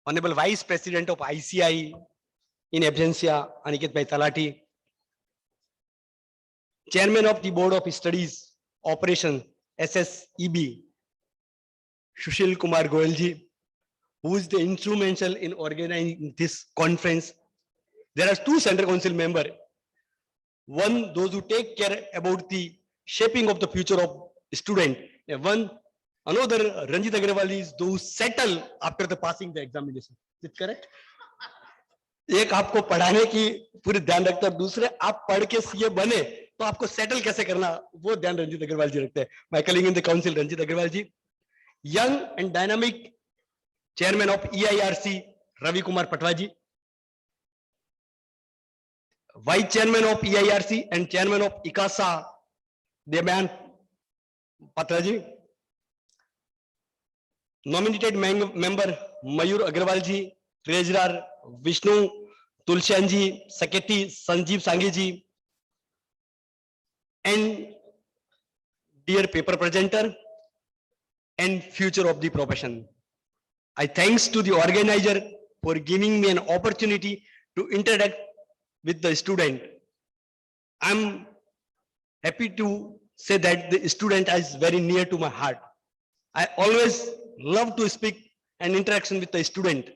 honourable vice president of ICAI in absentia Aniket bhai Talati, Chairman of the Board of Studies Operation SSEB Sushil Kumar Goyal ji, who is the instrumental in organizing this conference. There are two Central Council members. One, those who take care about the shaping of the future of student. And one, another, Ranjit Agrawal is those settle after the passing the examination. Is it correct? एक आपको पढ़ाने की पूरी ध्यान रखता है, दूसरे आप पढ़ के सीए बने तो आपको सेटल कैसे करना वो ध्यान रंजीत अग्रवाल जी रखते हैं. My colleague in the council Ranjit Agarwal ji, young and dynamic chairman of EIRC Ravi Kumar Patwa ji, vice chairman of EIRC and chairman of ICASA Devayan Patra ji, nominated member Mayur Agarwal ji, treasurer Vishnu Tulsian ji, secretary Sanjeev Sanghi ji, and dear paper presenter and future of the profession. I thanks to the organizer for giving me an opportunity to interact with the student. I'm happy to say that the student is very near to my heart. I always love to speak and interaction with the student.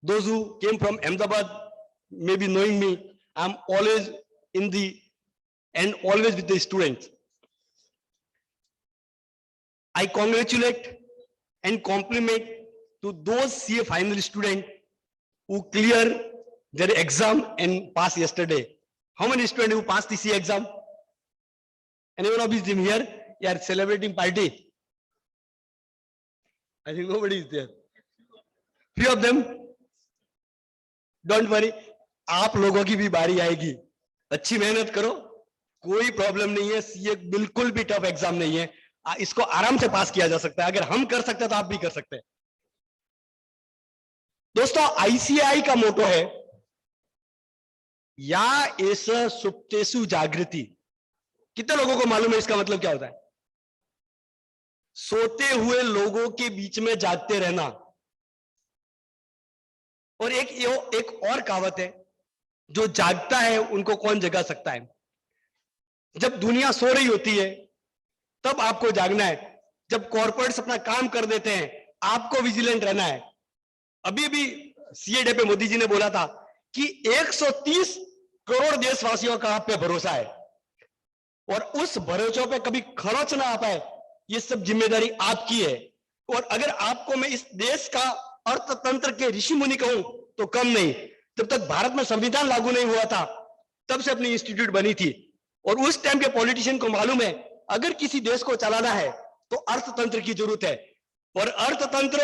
Those who came from Ahmedabad may be knowing me. I'm always in the and always with the students. I congratulate and compliment to those CA final students who clear their exam and pass yesterday. How many students who passed the CA exam? Anyone of them here? You are celebrating party. I think nobody is there. Few of them. Don't worry. आप लोगों की भी बारी आएगी. अच्छी मेहनत करो. कोई प्रॉब्लम नहीं है. सीए बिल्कुल भी टफ एग्जाम नहीं है. इसको आराम से पास किया जा सकता है. अगर हम कर सकते हैं तो आप भी कर सकते हैं. दोस्तों, ICAI का मोटो है या एस सुप्तेषु जागृति. कितने लोगों को मालूम है इसका मतलब क्या होता है? सोते हुए लोगों के बीच में जागते रहना. और एक और कहावत है, जो जागता है उनको कौन जगा सकता है. जब दुनिया सो रही होती है तब आपको जागना है. जब कॉर्पोरेट्स अपना काम कर देते हैं आपको विजिलेंट रहना है. अभी भी सीए डे पे मोदी जी ने बोला था कि 130 करोड़ देशवासियों का आप पे भरोसा है और उस भरोसे पे कभी खरोच ना आ पाए, ये सब जिम्मेदारी आपकी है. और अगर आपको मैं इस देश का अर्थतंत्र के ऋषि मुनि कहूं तो कम नहीं. जब तक भारत में संविधान लागू नहीं हुआ था तब से अपनी इंस्टीट्यूट बनी थी. और उस टाइम के पॉलिटिशियन को मालूम है अगर किसी देश को चलाना है तो अर्थतंत्र की जरूरत है. और अर्थतंत्र,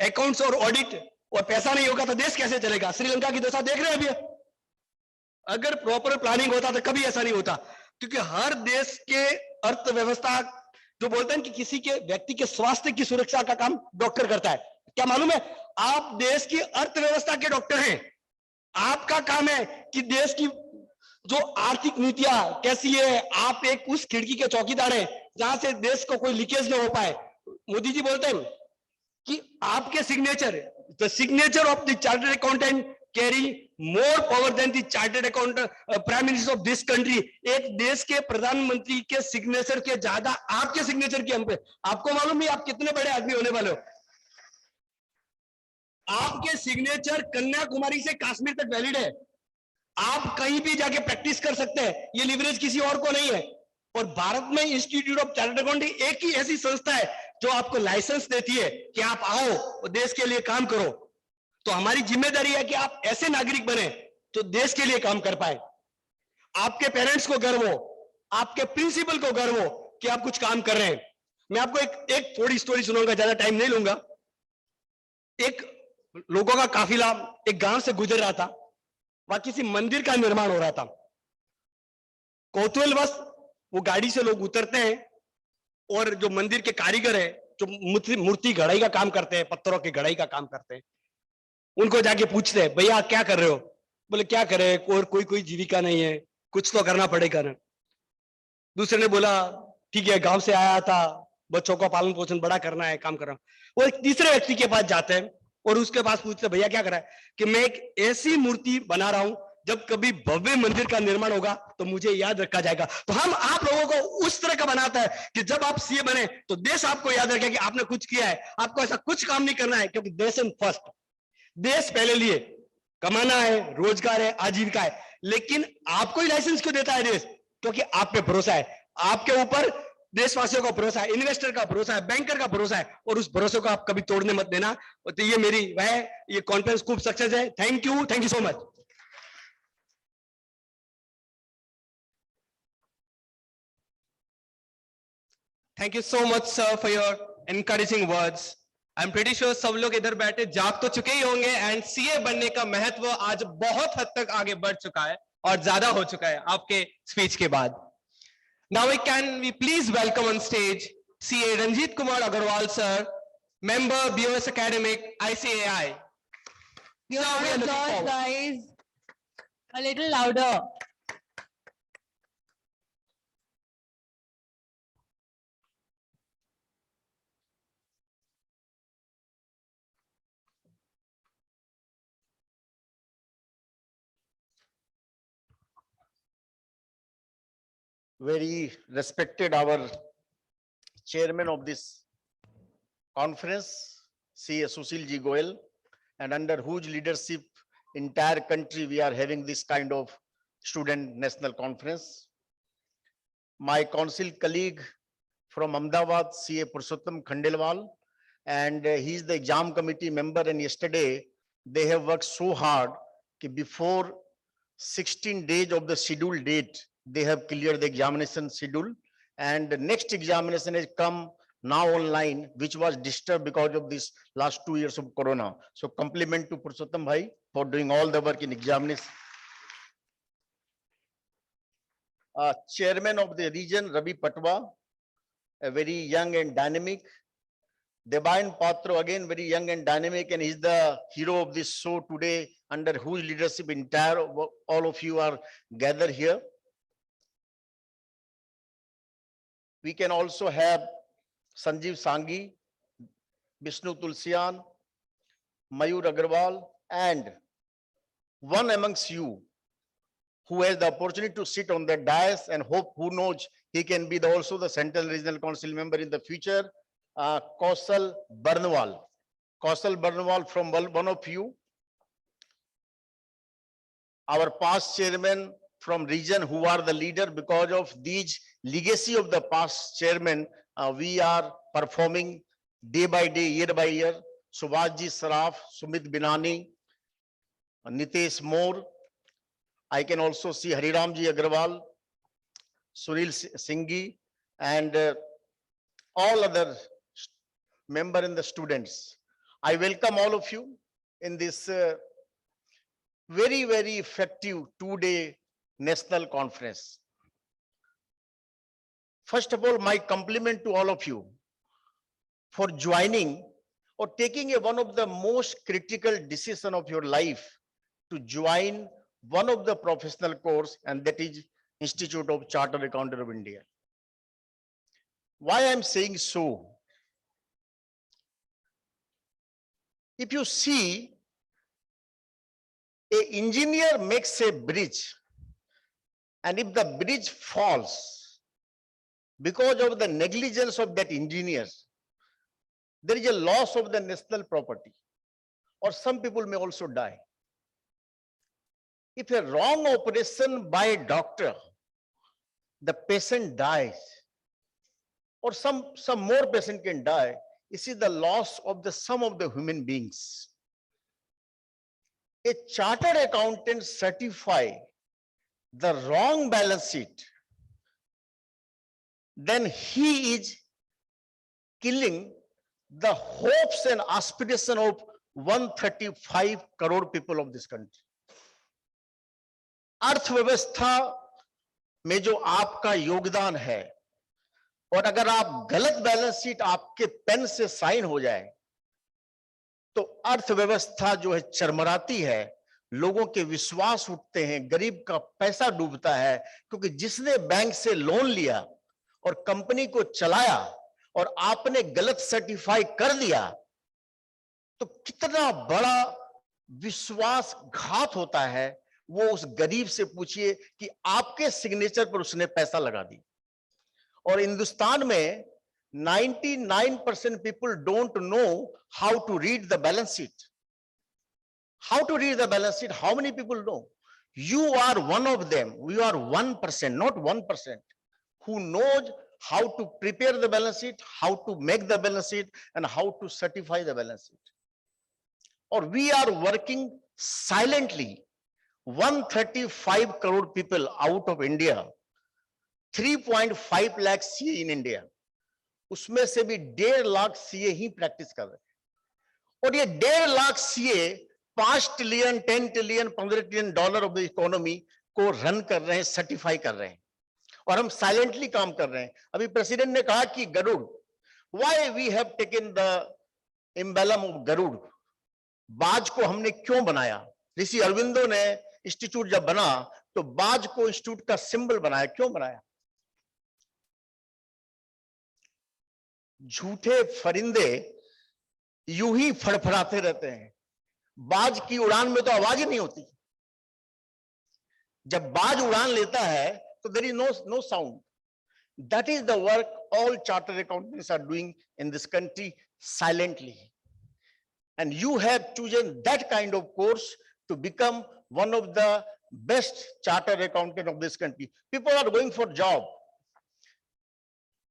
अकाउंट्स और ऑडिट और पैसा नहीं होगा तो देश कैसे चलेगा? श्रीलंका की दशा देख रहे हैं अभी. अगर प्रॉपर प्लानिंग होता तो कभी ऐसा नहीं होता. क्योंकि हर देश के अर्थव्यवस्था, जो बोलते हैं कि किसी के व्यक्ति के स्वास्थ्य की सुरक्षा का काम डॉक्टर करता है. क्या मालूम है? आप देश की अर्थव्यवस्था के डॉक्टर हैं. आपका काम है कि देश की जो आर्थिक नीतियां कैसी है, आप एक उस खिड़की के चौकीदार हैं जहां से देश को कोई लीकेज न हो पाए। मोदी जी बोलते हैं कि आपके signature, the signature of the chartered accountant carry more power than the chartered accountant prime minister of this country. एक देश के प्रधानमंत्री के सिग्नेचर के ज्यादा आपके सिग्नेचर की हम पे। आपको मालूम नहीं आप कितने बड़े आदमी होने वाले हो। आपके सिग्नेचर कन्याकुमारी से कश्मीर तक वैलिड है। आप कहीं भी जाके प्रैक्टिस कर सकते हैं, ये लिवरेज किसी और को नहीं है। और भारत में इंस्टीट्यूट ऑफ चार्टर्ड अकाउंटेंट एक ही ऐसी संस्था है जो आपको लाइसेंस देती है कि आप आओ और देश के लिए काम करो। तो हमारी जिम्मेदारी है कि आप ऐसे नागरिक बने जो देश के लिए काम कर पाए। आपके पेरेंट्स को गर्व हो, आपके प्रिंसिपल को गर्व हो कि आप कुछ काम कर रहे हैं। मैं आपको एक थोड़ी स्टोरी सुनाऊंगा, ज्यादा टाइम नहीं लूंगा। एक लोगों का काफिला एक गांव से गुजर रहा था, वहां किसी मंदिर का निर्माण हो रहा था। कौतूहलवश वो गाड़ी से लोग उतरते हैं और जो मंदिर के कारीगर है, जो मूर्ति घड़ाई का काम करते हैं, पत्थरों की घड़ाई का काम करते हैं, उनको जाके पूछते हैं, भैया क्या कर रहे हो? बोले क्या करे, और कोई जीविका नहीं है, कुछ तो करना पड़ेगा ना। दूसरे ने बोला ठीक है, गांव से आया था, बच्चों का पालन पोषण बड़ा करना है, काम कर रहा हूं। वो एक तीसरे व्यक्ति के पास जाते हैं और उसके पास पूछते, भैया क्या कर रहा है? कि मैं एक ऐसी मूर्ति बना रहा हूं, जब कभी भव्य मंदिर का निर्माण होगा तो मुझे याद रखा जाएगा। तो हम आप लोगों को उस तरह का बनाता है कि जब आप सीए बने तो देश आपको याद रखे कि आपने कुछ किया है। आपको ऐसा कुछ काम नहीं करना है, क्योंकि देश इन फर्स्ट, देश पहले लिए, कमाना है, रोजगार है, आजीविका है। लेकिन आपको ही लाइसेंस क्यों देता है देश? क्योंकि आप पे भरोसा है, आपके ऊपर देशवासियों का भरोसा है, इन्वेस्टर का भरोसा है, बैंकर का भरोसा है, और उस भरोसे को आप कभी तोड़ने मत देना। तो ये मेरी ये कॉन्फ्रेंस खूब सक्सेस है। Thank you so much. Thank you so much, sir, for your encouraging words. I'm pretty sure सब लोग इधर बैठे जाग तो चुके ही होंगे, एंड सीए बनने का महत्व आज बहुत हद तक आगे बढ़ चुका है और ज्यादा हो चुका है आपके स्पीच के बाद। Now we please welcome on stage CA Ranjit Kumar Agarwal, sir, member BOS Academic, ICAI. Your Sir, we are looking applause, forward. guys. A little louder. Very respected our chairman of this conference, CA Sushil Ji Goel, and under whose leadership entire country we are having this kind of student national conference. My council colleague from Ahmedabad, CA Purushottam Khandelwal, and he is the exam committee member, and yesterday they have worked so hard that before 16 days of the scheduled date, they have cleared the examination schedule, and the next examination has come now online, which was disturbed because of this last 2 years of corona. So compliment to Purushottam Bhai for doing all the work in examination. Chairman of the region, Ravi Patwa, a very young and dynamic. Debayan Patro, again very young and dynamic, and he's the hero of this show today, under whose leadership entire all of you are gathered here. We can also have Sanjeev Sanghi, Vishnu Tulsian, Mayur Agarwal, and one amongst you who has the opportunity to sit on the dais, and hope, who knows, he can be also the Central Regional Council member in the future, Kausal Barnwal. Kausal Barnwal, from one of you, our past chairman from region who are the leader. Because of these legacy of the past chairman, we are performing day by day, year by year. Subhashji Saraf, Sumit Binani, Nitesh Moore. I can also see Hariramji Agarwal, Sunil Singhi, and all other member and the students. I welcome all of you in this very, very effective 2-day national conference. First of all, my compliment to all of you for joining or taking one of the most critical decisions of your life, to join one of the professional course, and that is Institute of Chartered Accountant of India. Why I'm saying so? If you see, an engineer makes a bridge, and if the bridge falls because of the negligence of that engineer, there is a loss of the national property, or some people may also die. If a wrong operation by a doctor, the patient dies, or some more patient can die, this is the loss of the sum of the human beings. A chartered accountant certify the wrong balance sheet, then he is killing the hopes and aspiration of 135 crore people of this country. अर्थव्यवस्था में जो आपका योगदान है, और अगर आप गलत बैलेंस शीट आपके पेन से साइन हो जाए, तो अर्थव्यवस्था जो है चरमराती है, लोगों के विश्वास उठते हैं, गरीब का पैसा डूबता है, क्योंकि जिसने बैंक से लोन लिया और कंपनी को चलाया और आपने गलत सर्टिफाई कर दिया, तो कितना बड़ा विश्वासघात होता है। वो उस गरीब से पूछिए कि आपके सिग्नेचर पर उसने पैसा लगा दी। और हिंदुस्तान में 99% people don't know how to read the balance sheet. How to read the balance sheet? How many people know? You are one of them. You are 1%, not 1%, who knows how to prepare the balance sheet, how to make the balance sheet, and how to certify the balance sheet. Or we are working silently. 135 crore people out of India, 3.5 lakh CA in India, उसमें से भी 1.5 lakh CA ही practice कर रहे हैं। और ये 1.5 lakh CA 5 trillion, 10 trillion, 15 trillion dollar of the economy को run कर रहे हैं, सर्टिफाई कर रहे हैं, और हम साइलेंटली काम कर रहे हैं। अभी प्रेसिडेंट ने कहा कि Garuda, why we have taken the emblem of Garuda, बाज को हमने क्यों बनाया? ऋषि अरविंदो ने इंस्टीट्यूट जब बना तो बाज को इंस्टीट्यूट का सिंबल बनाया। क्यों बनाया? झूठे फरिंदे यूं ही फड़फड़ाते रहते हैं, बाज की उड़ान में तो आवाज ही नहीं होती। जब बाज उड़ान लेता है तो there is no sound. That is the work all chartered accountants are doing in this country silently, and you have chosen that kind of course to become one of the best chartered accountant of this country. People are going for job,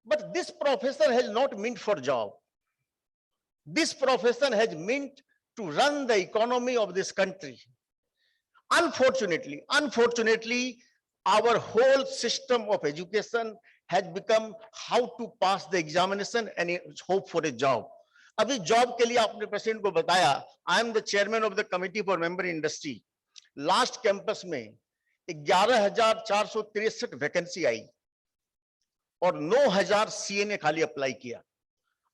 but this profession has not meant for job. This profession has meant to run the economy of this country. Unfortunately, our whole system of education has become how to pass the examination and hope for a job. अभी job के लिए आपने president को बताया, I am the chairman of the committee for member industry. Last campus में 11,463 vacancy आई और 9,000 CA ने खाली अप्लाई किया,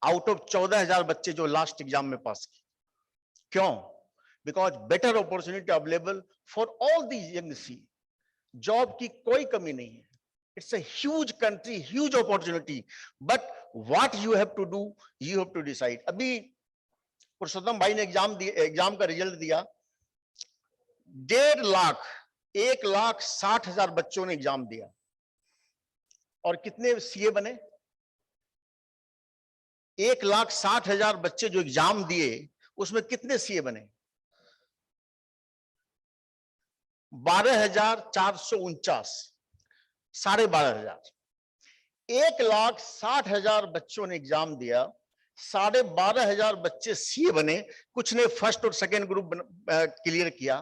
आउट ऑफ 14,000 बच्चे जो लास्ट एग्जाम में पास किए। क्यों? Because better opportunity available for all the young सी। जॉब की कोई कमी नहीं है। It's a huge country, huge opportunity, but what you have to do, you have to decide. अभी पुरुषोत्तम भाई ने एग्जाम का रिजल्ट दिया, 1.5 लाख 1,60,000 बच्चों ने एग्जाम दिया, और कितने सीए बने? 1,60,000 बच्चे जो एग्जाम दिए, उसमें कितने सीए बने? 12,449, 12,500। 1,60,000 बच्चों ने एग्जाम दिया, 12,500 बच्चे सीए बने, कुछ ने फर्स्ट और सेकंड ग्रुप क्लियर किया।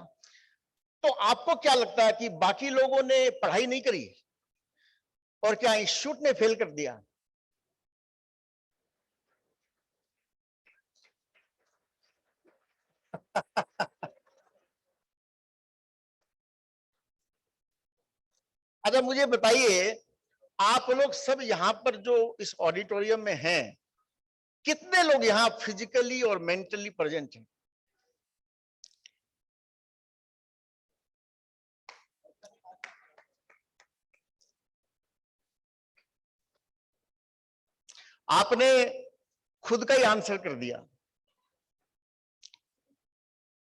तो आपको क्या लगता है कि बाकी लोगों ने पढ़ाई नहीं करी और क्या इंस्टीट्यूट ने फेल कर दिया? अच्छा मुझे बताइए, आप लोग सब यहां पर जो इस ऑडिटोरियम में हैं, कितने लोग यहां फिजिकली और मेंटली प्रेजेंट हैं? आपने खुद का ही आंसर कर दिया।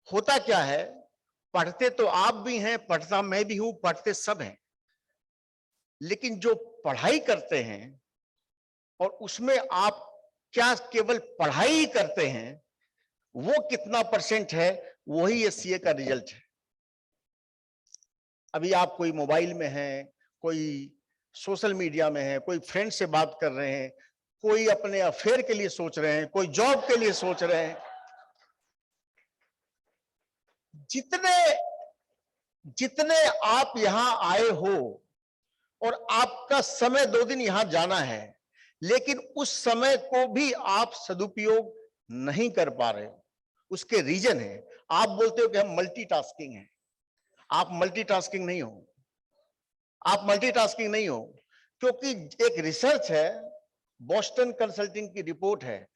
होता क्या है, पढ़ते तो आप भी हैं, पढ़ता मैं भी हूं, पढ़ते सब हैं, लेकिन जो पढ़ाई करते हैं और उसमें आप क्या केवल पढ़ाई ही करते हैं, वो कितना परसेंट है, वही ये सीए का रिजल्ट है। अभी आप कोई मोबाइल में हैं, कोई सोशल मीडिया में है, कोई फ्रेंड से बात कर रहे हैं, कोई अपने अफेयर के लिए सोच रहे हैं, कोई जॉब के लिए सोच रहे हैं। जितने आप यहां आए हो और आपका समय 2 दिन यहां जाना है, लेकिन उस समय को भी आप सदुपयोग नहीं कर पा रहे हो। उसके रीजन है, आप बोलते हो कि हम मल्टीटास्किंग हैं। आप मल्टीटास्किंग नहीं हो, आप मल्टीटास्किंग नहीं हो, क्योंकि एक रिसर्च है, बोस्टन कंसल्टिंग की रिपोर्ट है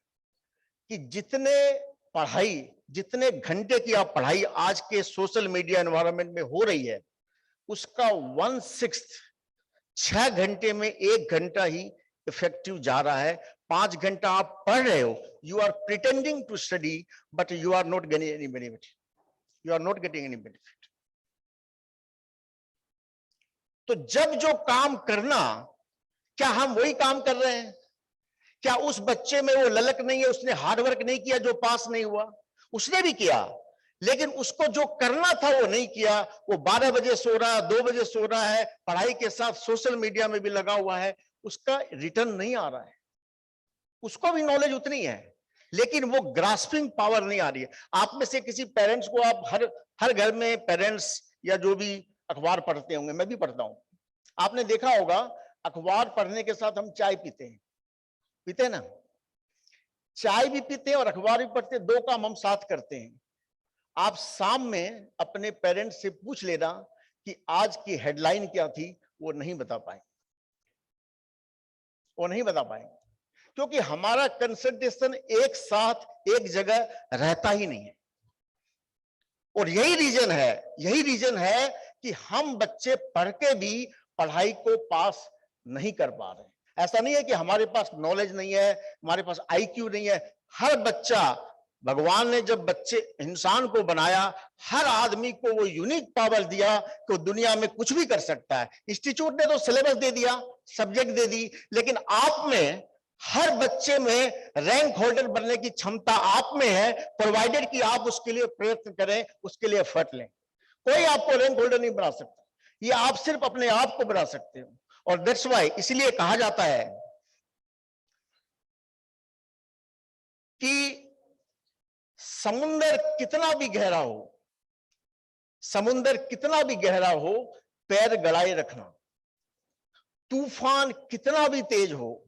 कि जितने घंटे की आप पढ़ाई आज के सोशल मीडिया एनवायरनमेंट में हो रही है, उसका 1/6 6 घंटे में 1 घंटा ही इफेक्टिव जा रहा है। 5 घंटा आप पढ़ रहे हो, you are pretending to study, but you are not getting any benefit, you are not getting any benefit. तो जब जो काम करना, क्या हम वही काम कर रहे हैं? क्या उस बच्चे में वो ललक नहीं है, उसने हार्डवर्क नहीं किया जो पास नहीं हुआ? उसने भी किया, लेकिन उसको जो करना था वो नहीं किया। वो 12 बजे सो रहा है, 2 बजे सो रहा है, पढ़ाई के साथ सोशल मीडिया में भी लगा हुआ है, उसका रिटर्न नहीं आ रहा है। उसको भी नॉलेज उतनी है, लेकिन वो ग्रास्पिंग पावर नहीं आ रही है। आप में से किसी पेरेंट्स को, आप हर घर में पेरेंट्स या जो भी अखबार पढ़ते होंगे, मैं भी पढ़ता हूं, आपने देखा होगा अखबार पढ़ने के साथ हम चाय पीते हैं ना? चाय भी पीते हैं और अखबार भी पढ़ते हैं, 2 काम हम साथ करते हैं। आप शाम में अपने पेरेंट्स से पूछ लेना कि आज की हेडलाइन क्या थी, वो नहीं बता पाए, क्योंकि हमारा कंसंट्रेशन एक साथ एक जगह रहता ही नहीं है। और यही रीजन है कि हम बच्चे पढ़ के भी पढ़ाई को पास नहीं कर पा रहे। ऐसा नहीं है कि हमारे पास नॉलेज नहीं है, हमारे पास आईक्यू नहीं है। हर बच्चा, भगवान ने जब बच्चे इंसान को बनाया, हर आदमी को वो यूनिक पावर दिया कि दुनिया में कुछ भी कर सकता है। इंस्टीट्यूट ने तो सिलेबस दे दिया, सब्जेक्ट दे दी, लेकिन आप में, हर बच्चे में रैंक होल्डर बनने की क्षमता आप में है, प्रोवाइडेड कि आप उसके लिए प्रयत्न करें, उसके लिए एफर्ट लें। कोई आपको रैंक होल्डर नहीं बना सकता, ये आप सिर्फ अपने आप को बना सकते हो। और दैट्स व्हाई, इसलिए कहा जाता है कि समुंदर कितना भी गहरा हो, पैर गड़ाए रखना। तूफान कितना भी तेज हो,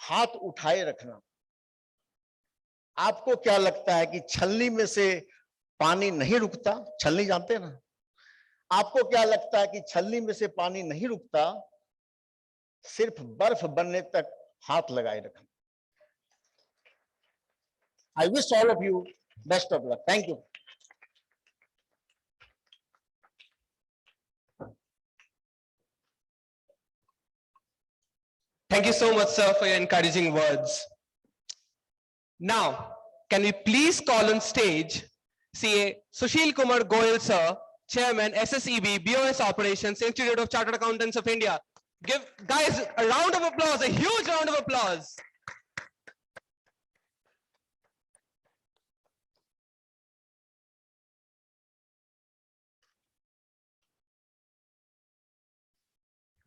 हाथ उठाए रखना। आपको क्या लगता है कि छलनी में से पानी नहीं रुकता? छलनी जानते हैं ना? आपको क्या लगता है कि छलनी में से पानी नहीं रुकता? सिर्फ बर्फ बनने तक हाथ लगाए रखना। I wish all of you best of luck. Thank you. Thank you so much, sir, for your encouraging words. Now, can we please call on stage CA Sushil Kumar Goyal, sir, Chairman, SSEB, BOS Operations, Institute of Chartered Accountants of India. Give guys a round of applause, a huge round of applause.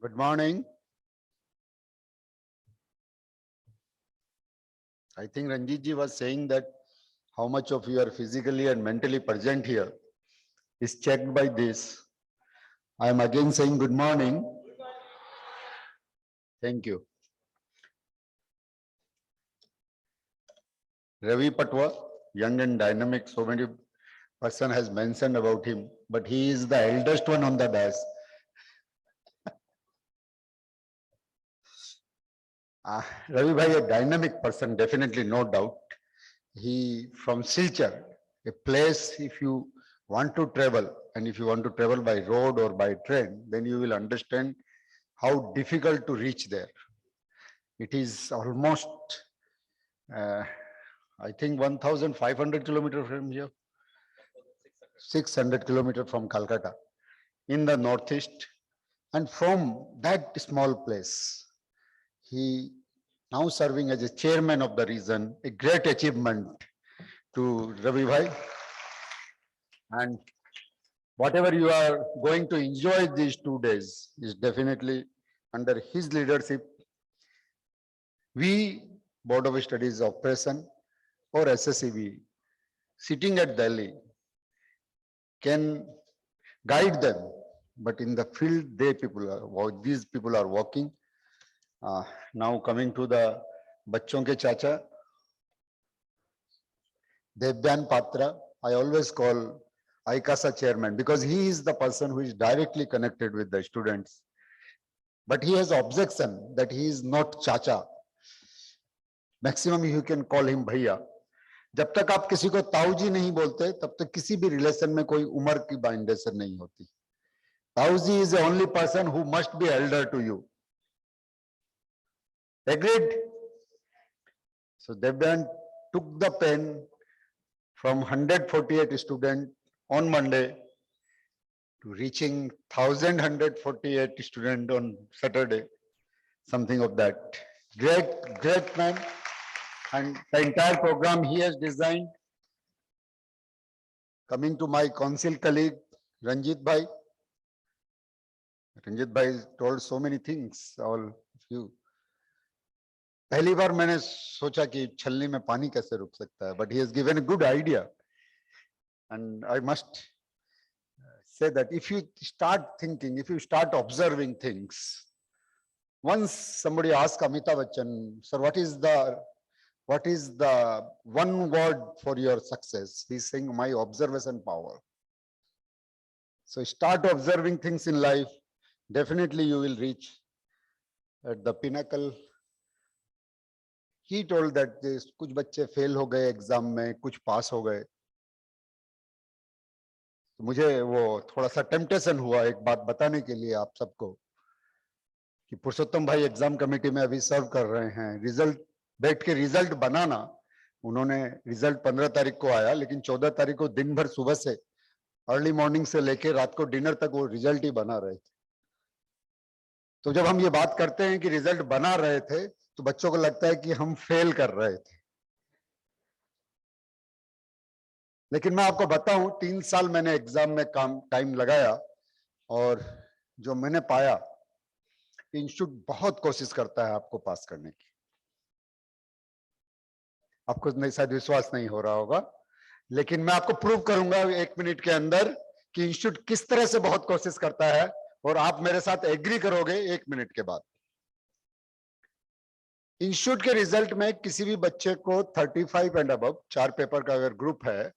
Good morning. I think Ranjit ji was saying that how much of you are physically and mentally present here is checked by this. I am again saying good morning. Thank you. Ravi Patwa, young and dynamic, so many person has mentioned about him, but he is the eldest one on the dais. Ravi bhai, a dynamic person, definitely, no doubt. He from Silchar, a place, if you want to travel, and if you want to travel by road or by train, then you will understand how difficult to reach there. It is almost, I think 1,500 kilometers from here. 600 kilometers from Kolkata in the northeast. And from that small place, he now serving as a chairman of the region, a great achievement to Ravi Bhai. And whatever you are going to enjoy these 2 days is definitely under his leadership. We, Board of Studies Operation or SSCB, sitting at Delhi, can guide them, but in the field, these people are working. Now coming to the bachon ke chacha, Devyan Patra, I always call ICASA chairman because he is the person who is directly connected with the students. But he has objection that he is not chacha. Maximum you can call him bhaiya. जब तक आप किसी को ताऊजी नहीं बोलते तब तक किसी भी रिलेशन में कोई उम्र की बाइंडेशन नहीं होती. ताऊजी is the only person who must be elder to you. Agreed? So Devyan took the pen from 148 students on Monday to reaching 1,148 students on Saturday, something of that. Great man. And the entire program he has designed. Coming to my council colleague, Ranjit Bhai. Ranjit Bhai told so many things, all of you. पहली बार मैंने सोचा कि छलनी में पानी कैसे रुक सकता है, but he has given a good idea. And I must say that if you start thinking, if you start observing things, once somebody asked Amitabh Bachchan, sir, what is the one word for your success? He's saying my observation power. So start observing things in life. Definitely you will reach at the pinnacle. He told that कुछ बच्चे fail हो गए exam में, कुछ पास हो गए. मुझे वो थोड़ा सा टेम्पटेशन हुआ एक बात बताने के लिए आप सबको कि पुरुषोत्तम भाई एग्जाम कमेटी में अभी सर्व कर रहे हैं. रिजल्ट बैठ के रिजल्ट बनाना, उन्होंने रिजल्ट 15 तारीख को आया, लेकिन 14 तारीख को दिन भर सुबह से अर्ली मॉर्निंग से लेके रात को डिनर तक वो रिजल्ट ही बना रहे थे. तो जब हम ये बात करते हैं कि रिजल्ट बना रहे थे तो बच्चों को लगता है कि हम फेल कर रहे थे. लेकिन मैं आपको बताऊं, 3 साल मैंने एग्जाम में टाइम लगाया और जो मैंने पाया, इंस्टीट्यूट बहुत कोशिश करता है आपको पास करने की. आपको नहीं, शायद विश्वास नहीं हो रहा होगा, लेकिन मैं आपको प्रूव करूंगा 1 मिनट के अंदर कि इंस्टीट्यूट किस तरह से बहुत कोशिश करता है, और आप मेरे साथ एग्री करोगे 1 मिनट के बाद. इंस्टीट्यूट के रिजल्ट में किसी भी बच्चे को 35 एंड अबव, 4 पेपर का अगर ग्रुप है,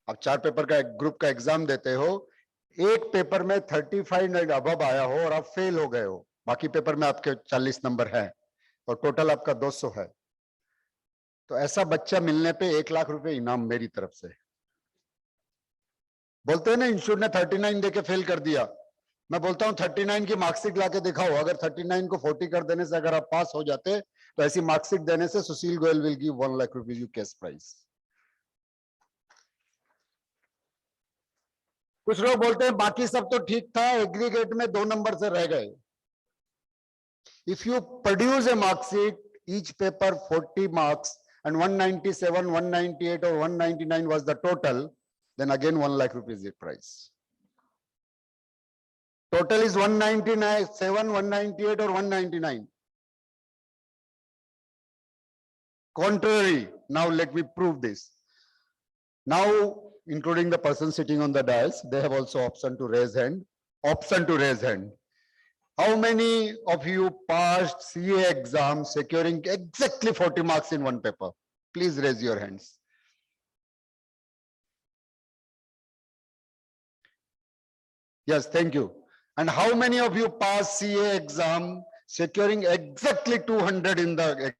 आप 4 पेपर का एक ग्रुप का एग्जाम देते हो, एक पेपर में 35 एंड अबव आया हो और आप फेल हो गए हो, बाकी पेपर में आपके 40 नंबर है और टोटल आपका 200 है, तो ऐसा बच्चा मिलने पे 1 लाख रुपए इनाम मेरी तरफ से. बोलते हैं ना इंस्टीट्यूट ने 39 देके फेल कर दिया, मैं बोलता हूं 39 की मार्कशीट लाके दिखाओ. अगर 39 को 40 कर देने से अगर आप पास हो जाते तो ऐसी मार्कशीट देने से Sushil Goyal will give 1 lakh rupees you cash prize. कुछ लोग बोलते हैं बाकी सब तो ठीक था, एग्रीगेट में 2 नंबर से रह गए. If you produce a marksheet, each paper 40 marks and 197, 198 or 199 was the total, then again 1 lakh rupees is prize. Total is 197, 198 or 199. Contrary. Now let me prove this. Now, including the person sitting on the dais, they have also option to raise hand. Option to raise hand. How many of you passed CA exam securing exactly 40 marks in one paper? Please raise your hands. Yes, thank you. And how many of you passed CA exam securing exactly 200 in the...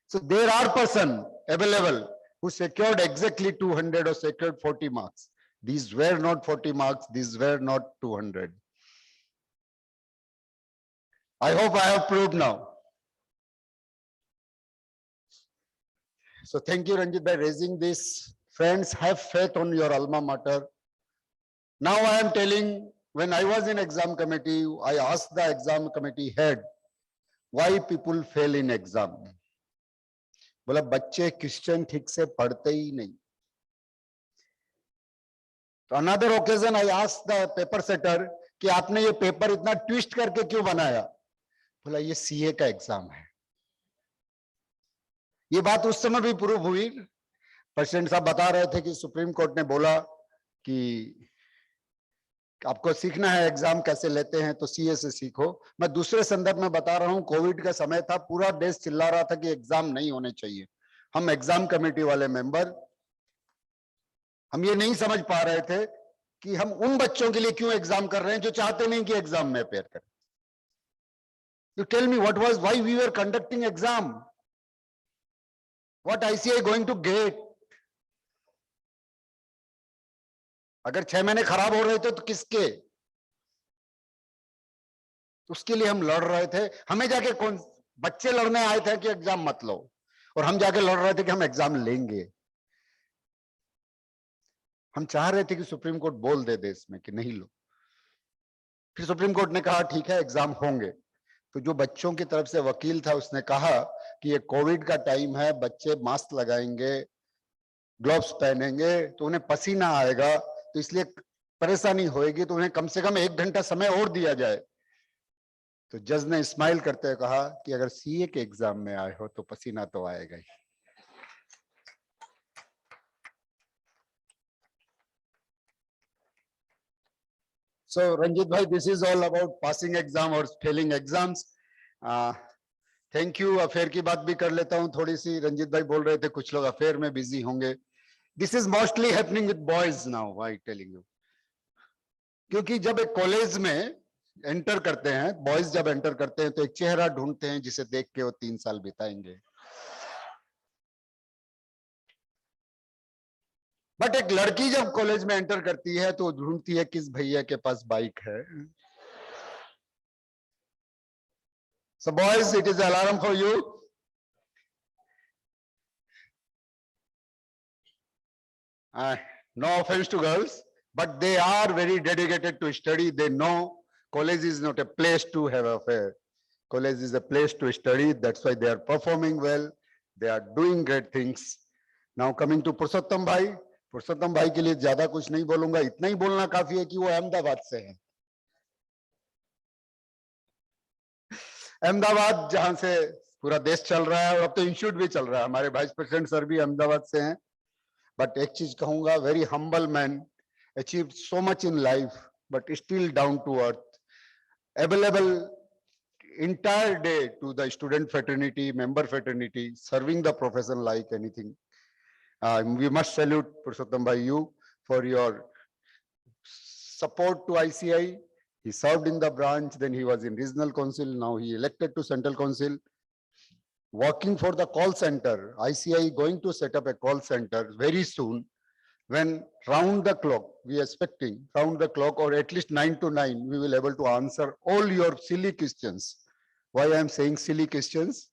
So there are person available who secured exactly 200 or secured 40 marks. These were not 40 marks, these were not 200. I hope I have proved now. So thank you, Ranjit, by raising this. Friends, have faith on your alma mater. Now I am telling, when I was in exam committee, I asked the exam committee head, why people fail in exam? बोला बच्चे question ठीक से पढ़ते ही नहीं. तो another occasion I asked the paper setter कि आपने ये पेपर इतना ट्विस्ट करके क्यों बनाया? बोला ये सीए का एग्जाम है. ये बात उस समय भी प्रूव हुई. प्रेसिडेंट साहब बता रहे थे कि सुप्रीम कोर्ट ने बोला कि आपको सीखना है एग्जाम कैसे लेते हैं तो सीए से सीखो. मैं दूसरे संदर्भ में बता रहा हूं, कोविड का समय था, पूरा देश चिल्ला रहा था कि एग्जाम नहीं होने चाहिए. हम एग्जाम कमेटी वाले मेंबर हम ये नहीं समझ पा रहे थे कि हम उन बच्चों के लिए क्यों एग्जाम कर रहे हैं जो चाहते नहीं कि एग्जाम में अपेयर करें. You tell me what was why we were conducting exam, what ICAI going to get. अगर 6 महीने खराब हो रहे थे तो किसके? उसके लिए हम लड़ रहे थे. हमें जाके कौन बच्चे लड़ने आए थे कि एग्जाम मत लो, और हम जाके लड़ रहे थे कि हम एग्जाम लेंगे. हम चाह रहे थे कि सुप्रीम कोर्ट बोल दे देश में कि नहीं लो. फिर सुप्रीम कोर्ट ने कहा ठीक है एग्जाम होंगे. तो जो बच्चों की तरफ से वकील था उसने कहा कि ये कोविड का टाइम है, बच्चे मास्क लगाएंगे, ग्लव्स पहनेंगे तो उन्हें पसीना आएगा, तो इसलिए परेशानी होएगी, तो उन्हें कम से कम 1 घंटा समय और दिया जाए. तो जज ने स्माइल करते हुए कहा कि अगर सीए के एग्जाम में आए हो तो पसीना तो आएगा ही. So Ranjit bhai, this is all about passing exam or failing exams. Thank you. Affair की बात भी कर लेता हूँ थोड़ी सी. रंजीत भाई बोल रहे थे कुछ लोग अफेयर में बिजी होंगे. This is mostly happening with boys now, I telling you. क्योंकि जब एक कॉलेज में एंटर करते हैं, बॉयज जब एंटर करते हैं तो एक चेहरा ढूंढते हैं जिसे देख के वो 3 साल बिताएंगे. बट एक लड़की जब कॉलेज में एंटर करती है तो ढूंढती है किस भैया के पास बाइक है. So boys, it is alarm for you. No offense to girls, but they are very dedicated to study. They know college is not a place to have affair. College is a place to study. That's why they are performing well. They are doing great things. Now coming to पुरुषोत्तम भाई. पुरुषोत्तम भाई के लिए ज्यादा कुछ नहीं बोलूंगा. इतना ही बोलना काफी है कि वो अहमदाबाद से हैं. अहमदाबाद जहां से पूरा देश चल रहा है और अब तो इंस्टीट्यूट भी चल रहा है. हमारे वाइस प्रेसिडेंट सर भी अहमदाबाद से हैं. बट एक चीज कहूंगा, very humble man, achieved so much in life but still down to earth, available entire day to the student fraternity, member fraternity, serving the profession like anything. We must salute Purushottam Bhai you for your support to ICAI. He served in the branch, then he was in regional council, now he elected to central council. Working for the call center, ICAI going to set up a call center very soon, when round the clock, we are expecting round the clock or at least 9 to 9, we will able to answer all your silly questions. Why I am saying silly questions?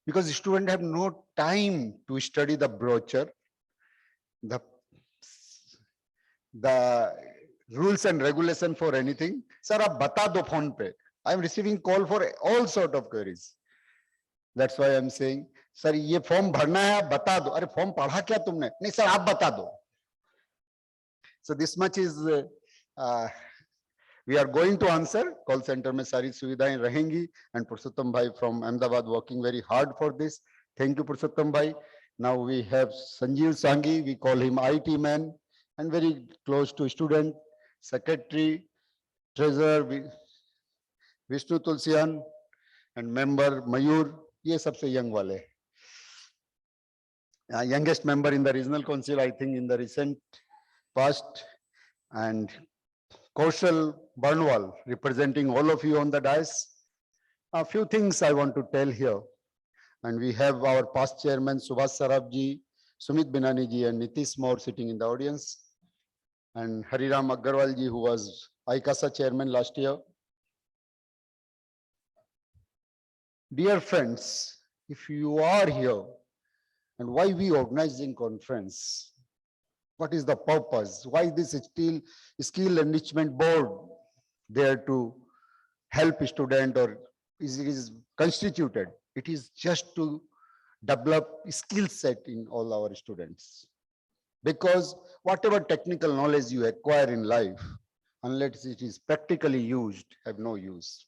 Because students have no time to study the brochure, the rules and regulation for anything. Sir, आप बता दो phone पे. I am receiving call for all sort of queries. That's why I am saying, sir, ये form भरना है, बता दो. अरे फॉर्म पढ़ा क्या तुमने? नहीं सर, आप बता दो. So this much is we are going to answer. Call center में सारी सुविधाएं रहेंगी, and Purushottam Bhai from Ahmedabad working very hard for this. Thank you, Purushottam Bhai. Now we have Sanjeev Sanghi. We call him IT man and very close to student, secretary, treasurer Vishnu Tulsian, and member Mayur. ये सबसे young वाले. Youngest member in the regional council, I think, in the recent past, and Kaushal Barnwal representing all of you on the dais. A few things I want to tell here, and we have our past chairman Subhash Saraf ji, Sumit Binani ji, and Nitish Moore sitting in the audience, and Hariram Agarwal ji, who was ICASA chairman last year. Dear friends, if you are here, and why we organizing conference? What is the purpose? Why this skill enrichment board there to help student, or is constituted? It is just to develop skill set in all our students. Because whatever technical knowledge you acquire in life, unless it is practically used, have no use.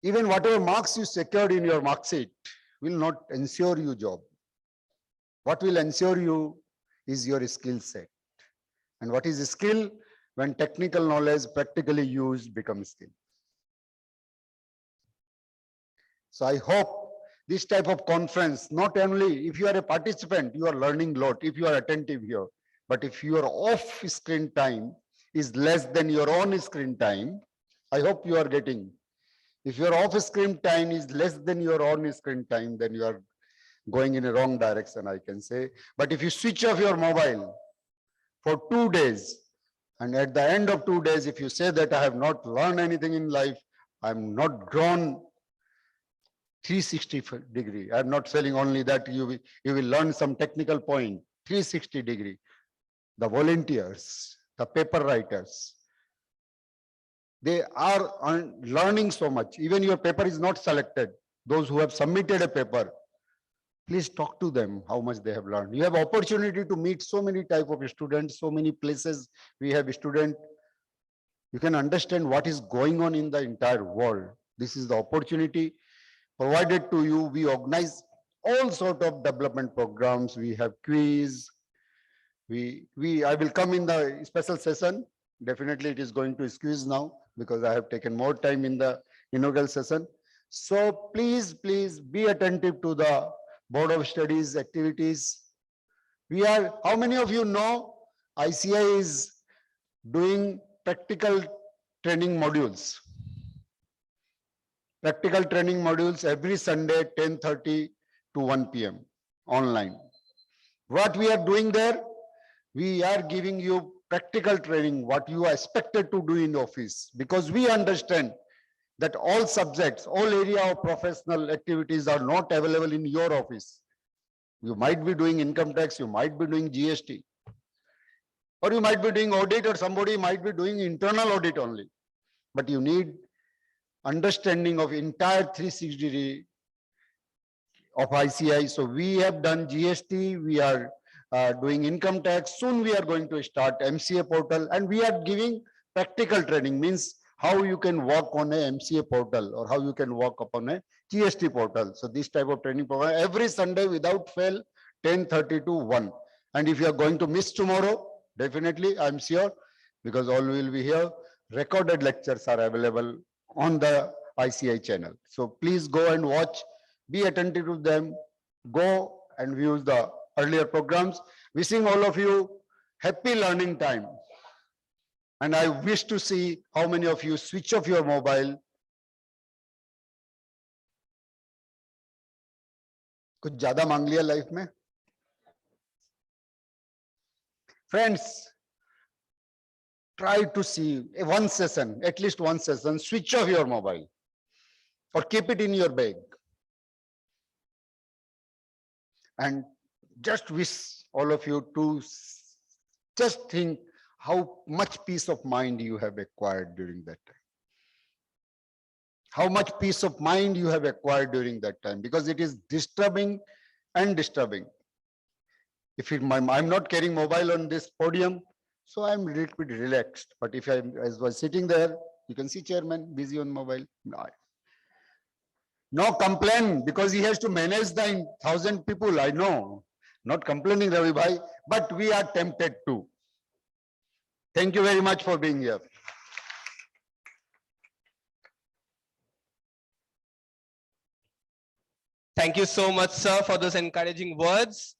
Even whatever marks you secured in your mark sheet will not ensure you job. What will ensure you is your skill set. And what is a skill? When technical knowledge practically used becomes skill. So I hope this type of conference, not only if you are a participant, you are learning a lot, if you are attentive here, but if your off screen time is less than your on screen time, I hope you are getting. If your off screen time is less than your on screen time, then you are going in a wrong direction, I can say. But if you switch off your mobile for 2 days, and at the end of 2 days, if you say that I have not learned anything in life, I'm not grown 360 degree. I'm not saying only that you will learn some technical point, 360 degree. The volunteers, the paper writers, they are learning so much. Even your paper is not selected. Those who have submitted a paper, please talk to them how much they have learned. You have opportunity to meet so many type of students, so many places we have student. You can understand what is going on in the entire world. This is the opportunity provided to you. We organize all sort of development programs. We have quiz. I will come in the special session. Definitely it is going to squeeze now because I have taken more time in the inaugural session. So please be attentive to the Board of Studies activities. How many of you know ICAI is doing practical training modules? Practical training modules every Sunday, 10:30 to 1 p.m. online. What we are doing there? We are giving you practical training, what you are expected to do in the office, because we understand that all subjects, all area of professional activities are not available in your office. You might be doing income tax, you might be doing GST, or you might be doing audit, or somebody might be doing internal audit only. But you need understanding of entire 360 degree of ICAI. So we have done GST, we are doing income tax. Soon we are going to start MCA portal, and we are giving practical training, means how you can work on a MCA portal or how you can work upon a GST portal. So this type of training program every Sunday without fail, 10:30 to 1. And if you are going to miss tomorrow, definitely I'm sure, because all will be here, recorded lectures are available on the ICAI channel. So please go and watch, be attentive to them, go and view the earlier programs. Wishing all of you happy learning time. And I wish to see how many of you switch off your mobile. कुछ ज्यादा मांग लिया life में? Friends, try to see one session, at least one session, switch off your mobile or keep it in your bag. And just wish all of you to just think how much peace of mind you have acquired during that time. How much peace of mind you have acquired during that time, because it is disturbing and disturbing. If I'm not carrying mobile on this podium, so I'm a little bit relaxed. But if I was sitting there, you can see chairman busy on mobile. No complain, because he has to manage the 1,000 people. I know, not complaining, Ravi Bhai, but we are tempted to. Thank you very much for being here. Thank you so much, sir, for those encouraging words.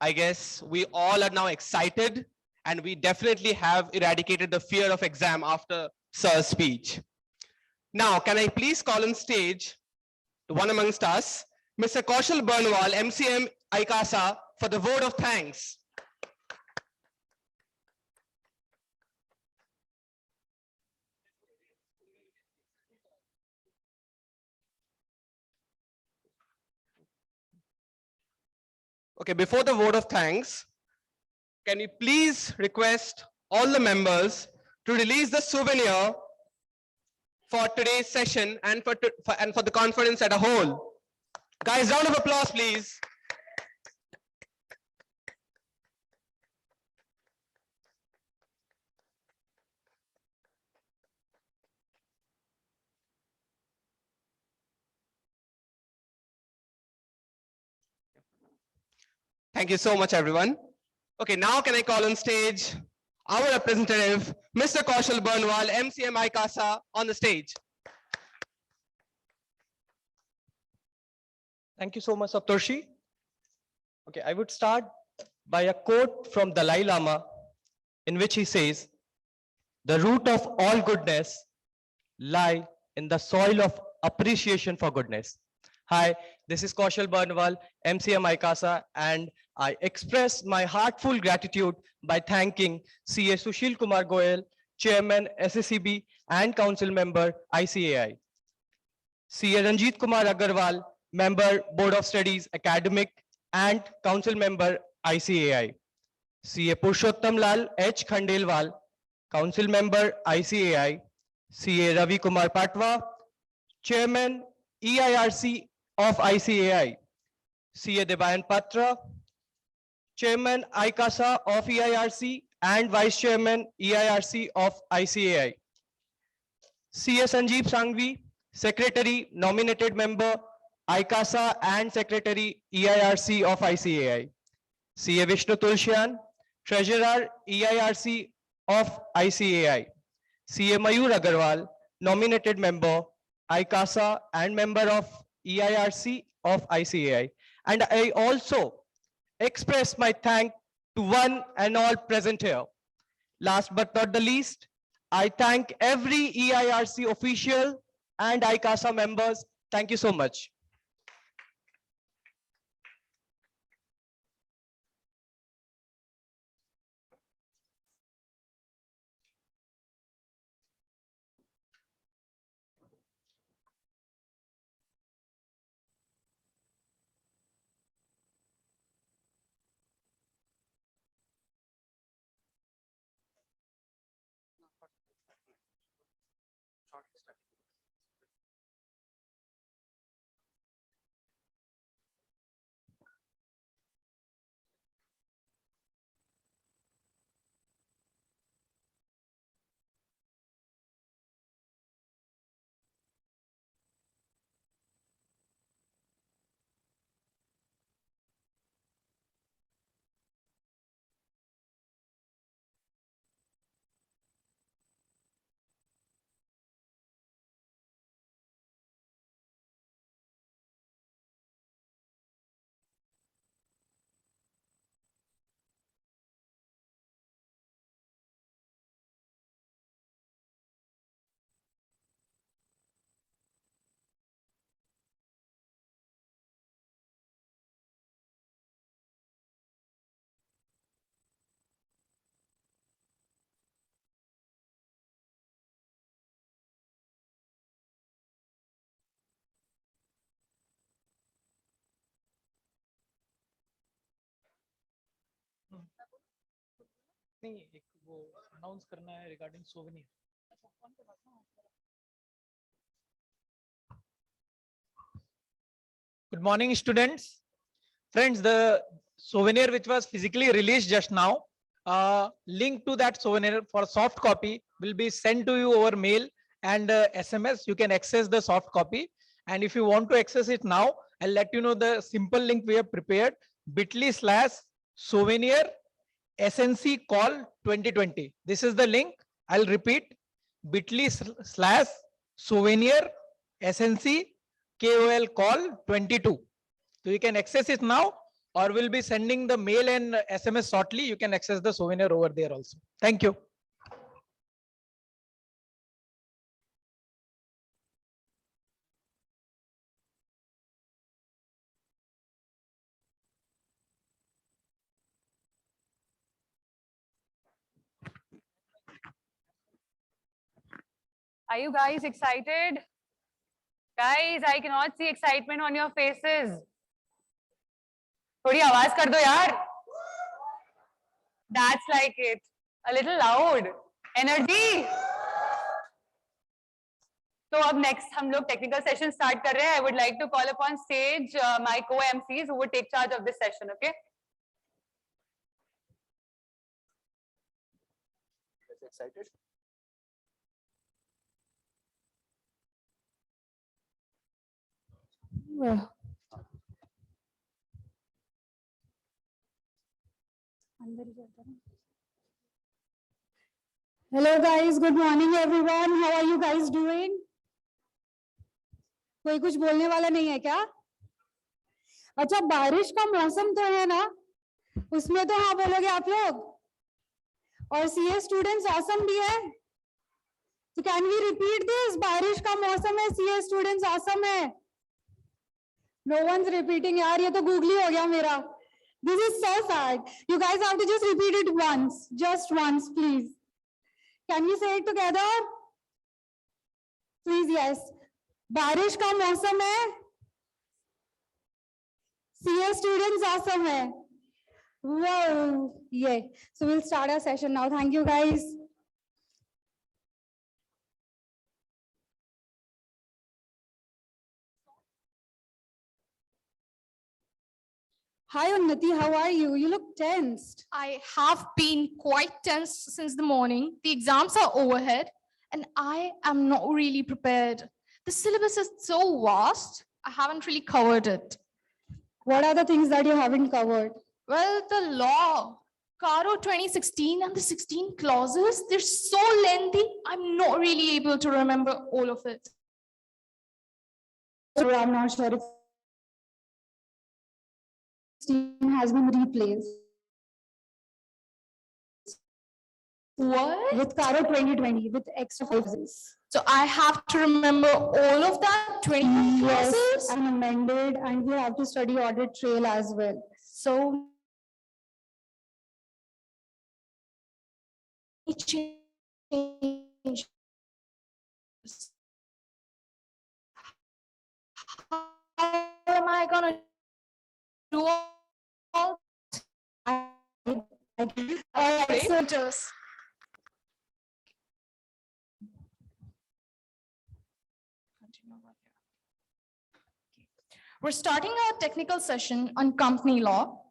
I guess we all are now excited, and we definitely have eradicated the fear of exam after sir's speech. Now, can I please call on stage the one amongst us, Mr. Kaushal Bernwal, MCM ICASA, for the vote of thanks. Okay, before the vote of thanks, can we please request all the members to release the souvenir for today's session and for the conference as a whole. Guys, round of applause, please. Thank you so much, everyone. Okay, now can I call on stage our representative, Mr. Kaushal Burnwal, MCM ICASA, on the stage. Thank you so much, Saptarshi. Okay, I would start by a quote from Dalai Lama, in which he says, "The root of all goodness lie in the soil of appreciation for goodness." Hi, this is Kaushal Burnwal, MCM ICASA, and I express my heartfelt gratitude by thanking CA Sushil Kumar Goyal, Chairman SSCB and Council Member ICAI, CA Ranjit Kumar Agarwal, Member Board of Studies Academic and Council Member ICAI, CA Purushottam Lal H. Khandelwal, Council Member ICAI, CA Ravi Kumar Patwa, Chairman EIRC of ICAI, CA Devayan Patra, Chairman ICASA of EIRC and Vice Chairman EIRC of ICAI, CA Sanjeev Sangvi, Secretary Nominated Member ICASA and Secretary EIRC of ICAI, CA Vishnu Tulsyan, Treasurer EIRC of ICAI, CA Mayur Agarwal, Nominated Member ICASA and Member of EIRC of ICAI. And I also express my thanks to one and all present here. Last but not the least, I thank every EIRC official and ICASA members. Thank you so much. नहीं एक वो announce करना है regarding souvenir. Good morning, students. Friends, the souvenir which was physically released just now, link to that souvenir for soft copy will be sent to you over mail and SMS. You can access the soft copy. And if you want to access it now, I'll let you know the simple link we have prepared: bit.ly/souvenir SNC call 2020. This is the link. I'll repeat: bit.ly/souvenir SNC KOL call 22. So you can access it now, or we'll be sending the mail and SMS shortly. You can access the souvenir over there also. Thank you. Are you guys excited? Guys, I cannot see excitement on your faces. थोड़ी आवाज कर दो यार. That's like it. A little loud. Energy. तो अब next हम लोग technical session start कर रहे हैं. I would like to call upon stage my co-MCs who would take charge of this session. Okay. Excited? Hello guys, good morning everyone. How are you guys doing? कोई कुछ बोलने वाला नहीं है क्या? अच्छा, बारिश का मौसम तो है ना, उसमें तो हाँ बोलोगे आप लोग, और सीए स्टूडेंट्स ऑसम भी है, तो कैन वी रिपीट दिस? बारिश का मौसम है, सीए स्टूडेंट्स ऑसम है. नो वंस रिपीटिंग यार, ये तो गूगली हो गया मेरा. This is so sad. You guys have to just repeat it once, just once please. Can we say it together? Please, yes. बारिश का मौसम है, CA students awesome है. Wow, yeah. So we'll start our session now. Thank you, guys. Hi, Unnati, how are you? You look tensed. I have been quite tense since the morning. The exams are overhead and I am not really prepared. The syllabus is so vast, I haven't really covered it. What are the things that you haven't covered? Well, the law, Caro 2016 and the 16 clauses, they're so lengthy, I'm not really able to remember all of it. So I'm not sure if has been replaced. What? With Caro 2020, with extra clauses. So I have to remember all of that, 20 Yes, clauses? and amended, and we have to study audit trail as well. So change. How am I gonna do all? Just. We're starting our technical session on company law.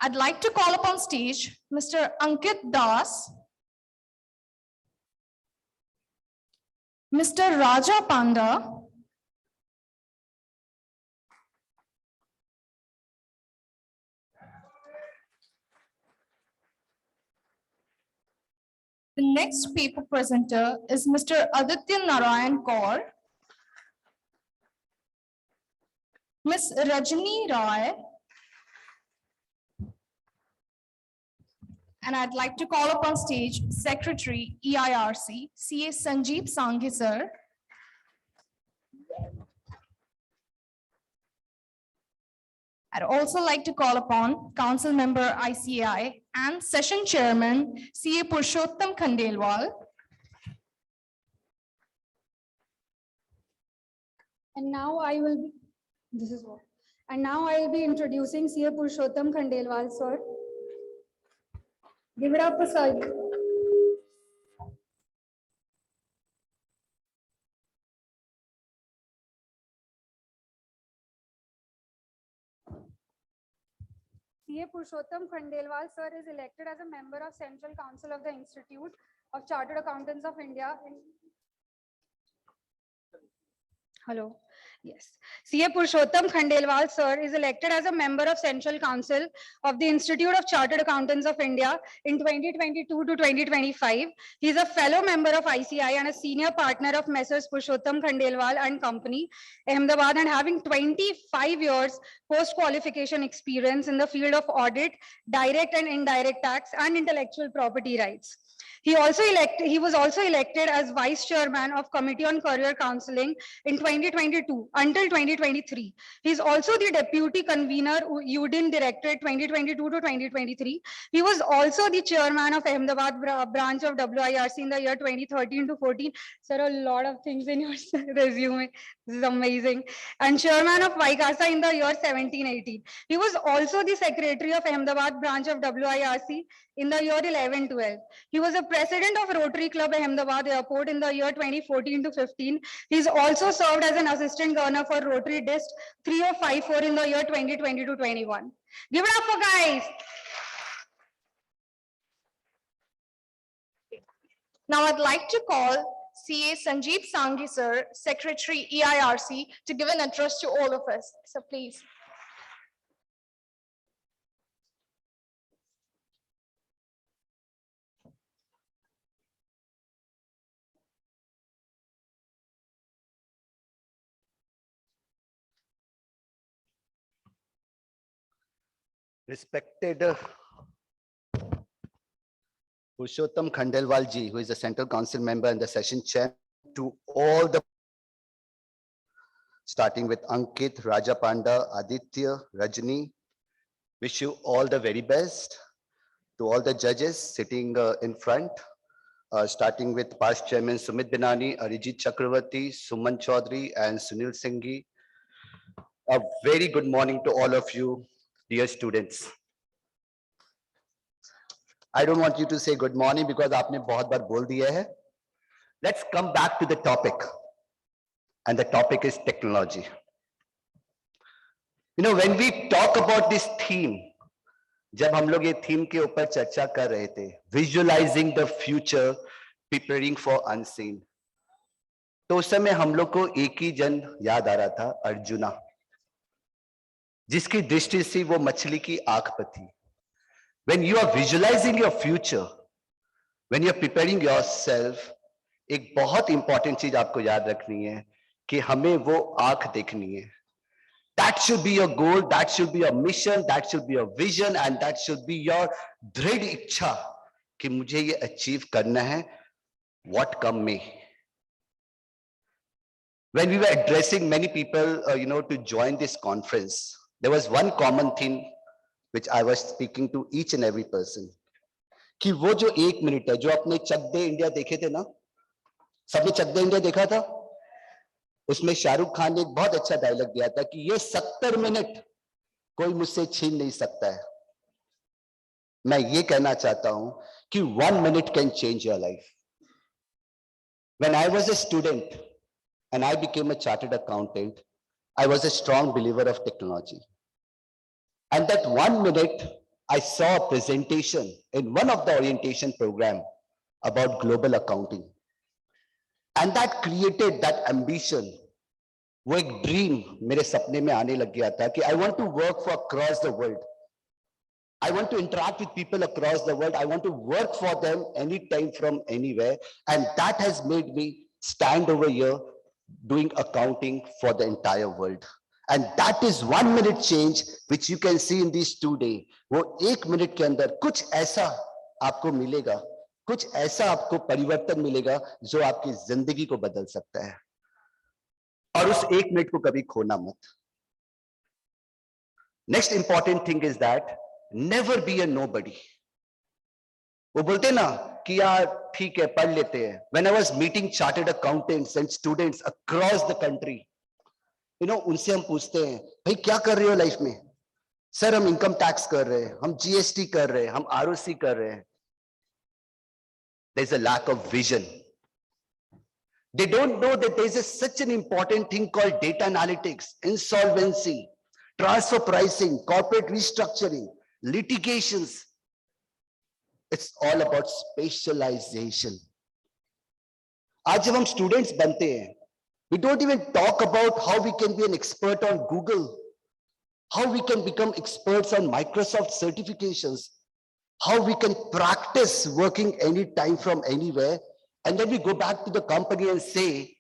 I'd like to call upon stage Mr. Ankit Das, Mr. Raja Panda, the next paper presenter is Mr. Aditya Narayan Kaur, Ms. Rajni Rai, and I'd like to call upon stage Secretary EIRC, CA Sanjeev Sanghi sir. I'd also like to call upon Council Member ICAI and Session Chairman CA Purushottam Khandelwal. And now I will be, this is what, and now I will be introducing CA Purushottam Khandelwal, sir. Give it up for sir. CA Purushottam Khandelwal, sir, is elected as a member of Central Council of the Institute of Chartered Accountants of India. Hello. Yes. CA Purushottam Khandelwal, sir, is elected as a member of Central Council of the Institute of Chartered Accountants of India in 2022 to 2025. He is a fellow member of ICAI and a senior partner of Messrs. Purushottam Khandelwal and Company, Ahmedabad, and having 25 years post-qualification experience in the field of audit, direct and indirect tax, and intellectual property rights. He was also elected as vice chairman of Committee on Career Counseling in 2022 until 2023. He is also the deputy convener Udin Directorate 2022 to 2023. He was also the chairman of Ahmedabad branch of WIRC in the year 2013 to 14. Sir, a lot of things in your resume. This is amazing. And chairman of Vaikasa in the year 17-18. He was also the secretary of Ahmedabad branch of WIRC in the year 11-12. He was a president of Rotary Club Ahmedabad Airport in the year 2014 to 15. He's also served as an assistant governor for Rotary Dist 3054 in the year 2020 to 21. Give it up for guys. Now I'd like to call CA Sanjeev Sanghi sir, Secretary EIRC, to give an address to all of us. So please. Respected Purushottam Khandelwal ji, who is the Central Council member and the session chair, to all the, starting with Ankit, Rajapanda, Aditya, Rajni, wish you all the very best. To all the judges sitting in front, starting with past chairman Sumit Binani, Arijit Chakravarti, Suman Chaudhary, and Sunil Singhi. A very good morning to all of you, dear students. I don't want you to say good morning because आपने बहुत बार बोल दिया है. Let's come back to the topic, and the topic is technology. You know, when we talk about this theme, जब हम लोग ये theme के ऊपर चर्चा कर रहे थे, visualizing the future, preparing for unseen, तो उस समय हम लोग को एक ही जन याद आ रहा था, अर्जुना, जिसकी दृष्टि से वो मछली की आंख पर थी. When you are visualizing your future, when you are preparing yourself, एक बहुत important चीज आपको याद रखनी है कि हमें वो आंख देखनी है. That should be your goal, that should be your mission, that should be your vision, and that should be your दृढ़ इच्छा कि मुझे ये achieve करना है, what come may. When we were addressing many people, to join this conference, there was one common thing which I was speaking to each and every person. कि वो जो 1 मिनट है, जो अपने चक दे इंडिया देखे थे ना, सबने चक दे इंडिया देखा था, उसमें शाहरुख खान ने एक बहुत अच्छा डायलॉग दिया था कि ये 70 मिनट कोई मुझसे छीन नहीं सकता है. मैं ये कहना चाहता हूं कि 1 minute can change your life. When I was a student and I became a chartered accountant, I was a strong believer of technology. And that 1 minute, I saw a presentation in one of the orientation program about global accounting. And that created that ambition. वो एक dream मेरे सपने में आने लग गया था कि I want to work for across the world. I want to interact with people across the world. I want to work for them anytime from anywhere. And that has made me stand over here doing accounting for the entire world. And that is 1 minute change which you can see in these 2 days. वो 1 minute के अंदर कुछ ऐसा आपको मिलेगा, कुछ ऐसा आपको परिवर्तन मिलेगा जो आपकी जिंदगी को बदल सकता है. और उस 1 मिनट को कभी खोना मत. Next important thing is that never be a nobody. वो बोलते ना कि यार ठीक है पढ़ लेते हैं. When I was meeting chartered accountants and students across the country, उनसे हम पूछते हैं भाई क्या कर रहे हो लाइफ में? सर हम इनकम टैक्स कर रहे हैं, हम जीएसटी कर रहे हैं, हम आरओसी कर रहे हैं. There is a lack of vision. They don't know that there is such an important thing called data analytics, insolvency, transfer pricing, corporate restructuring, litigations. It's all about specialization. आज जब हम स्टूडेंट्स बनते हैं, we don't even talk about how we can be an expert on Google, how we can become experts on Microsoft certifications, how we can practice working anytime from anywhere, and then we go back to the company and say,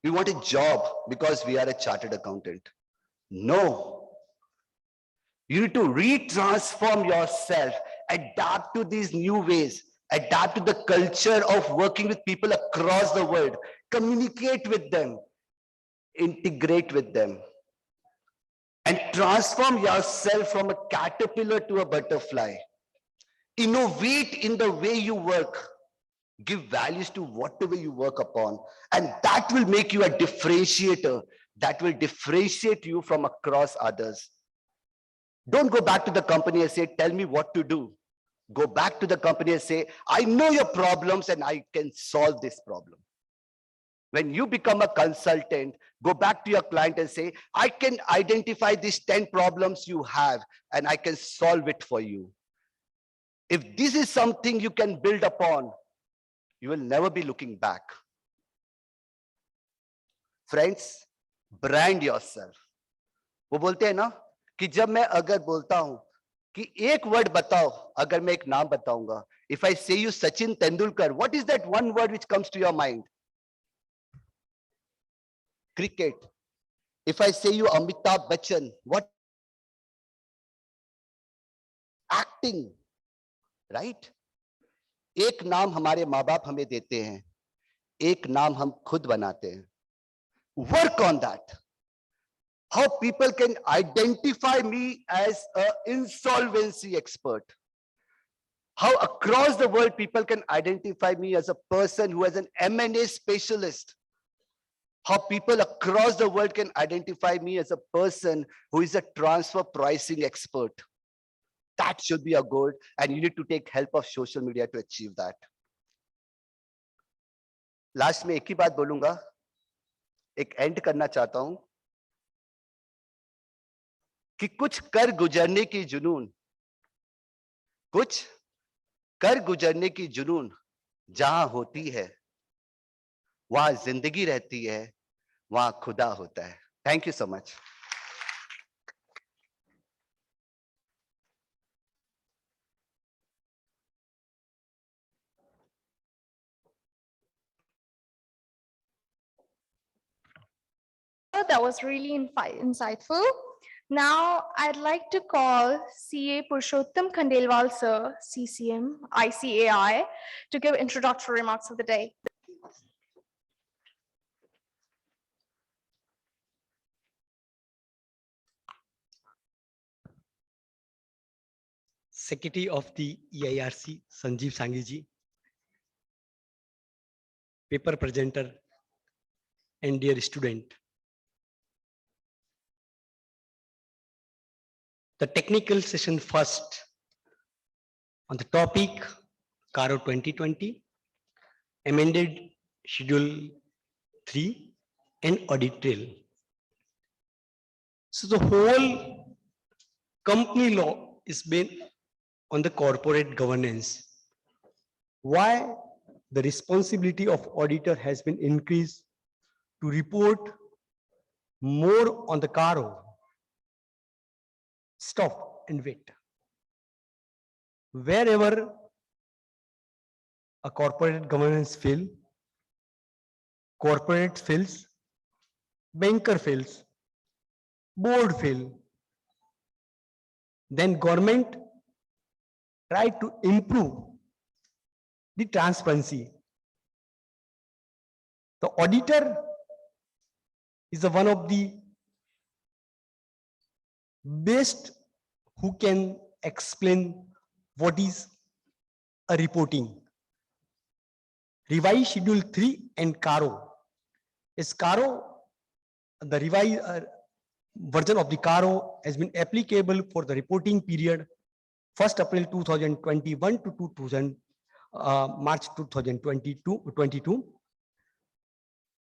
we want a job because we are a chartered accountant. No. You need to retransform yourself, adapt to these new ways, adapt to the culture of working with people across the world, communicate with them, integrate with them, and transform yourself from a caterpillar to a butterfly. Innovate in the way you work. Give values to whatever you work upon, and that will make you a differentiator. That will differentiate you from across others. Don't go back to the company and say, tell me what to do. Go back to the company and say, I know your problems and I can solve this problem. When you become a consultant, go back to your client and say, I can identify these 10 problems you have and I can solve it for you. If this is something you can build upon, you will never be looking back. Friends, brand yourself. वो बोलते हैं ना कि जब मैं अगर बोलता हूं कि एक वर्ड बताओ, अगर मैं एक नाम बताऊंगा, if I say you Sachin Tendulkar, what is that one word which comes to your mind? Cricket. If I say you Amitabh Bachchan, what? Acting, right? एक नाम हमारे माँ बाप हमें देते हैं, एक नाम हम खुद बनाते हैं. Work on that. How people can identify me as an insolvency expert. How across the world people can identify me as a person who is an M&A specialist. How people across the world can identify me as a person who is a transfer pricing expert. That should be a goal, and you need to take help of social media to achieve that. Last में एक ही बात बोलूंगा, एक and करना चाहता हूं कि कुछ कर गुजरने की जुनून, कुछ कर गुजरने की जुनून जहां होती है, वहां जिंदगी रहती है, वहां खुदा होता है. Thank you so much. That was really insightful. Now, I'd like to call CA Purushottam Khandelwal sir, CCM, ICAI, to give introductory remarks of the day. Secretary of the EIRC, Sanjeev Sanghi ji, paper presenter, and dear student. The technical session first on the topic CARO 2020, amended schedule 3 and audit trail. So the whole company law is based on the corporate governance. Why the responsibility of auditor has been increased to report more on the CARO. Stop and wait. Wherever a corporate governance fails, corporate fails, banker fails, board fails, then government try to improve the transparency. The auditor is one of the best who can explain what is a reporting. Revised Schedule 3 and CARO. Is CARO, the revised version of the CARO has been applicable for the reporting period 1st April 2021 to March 2022.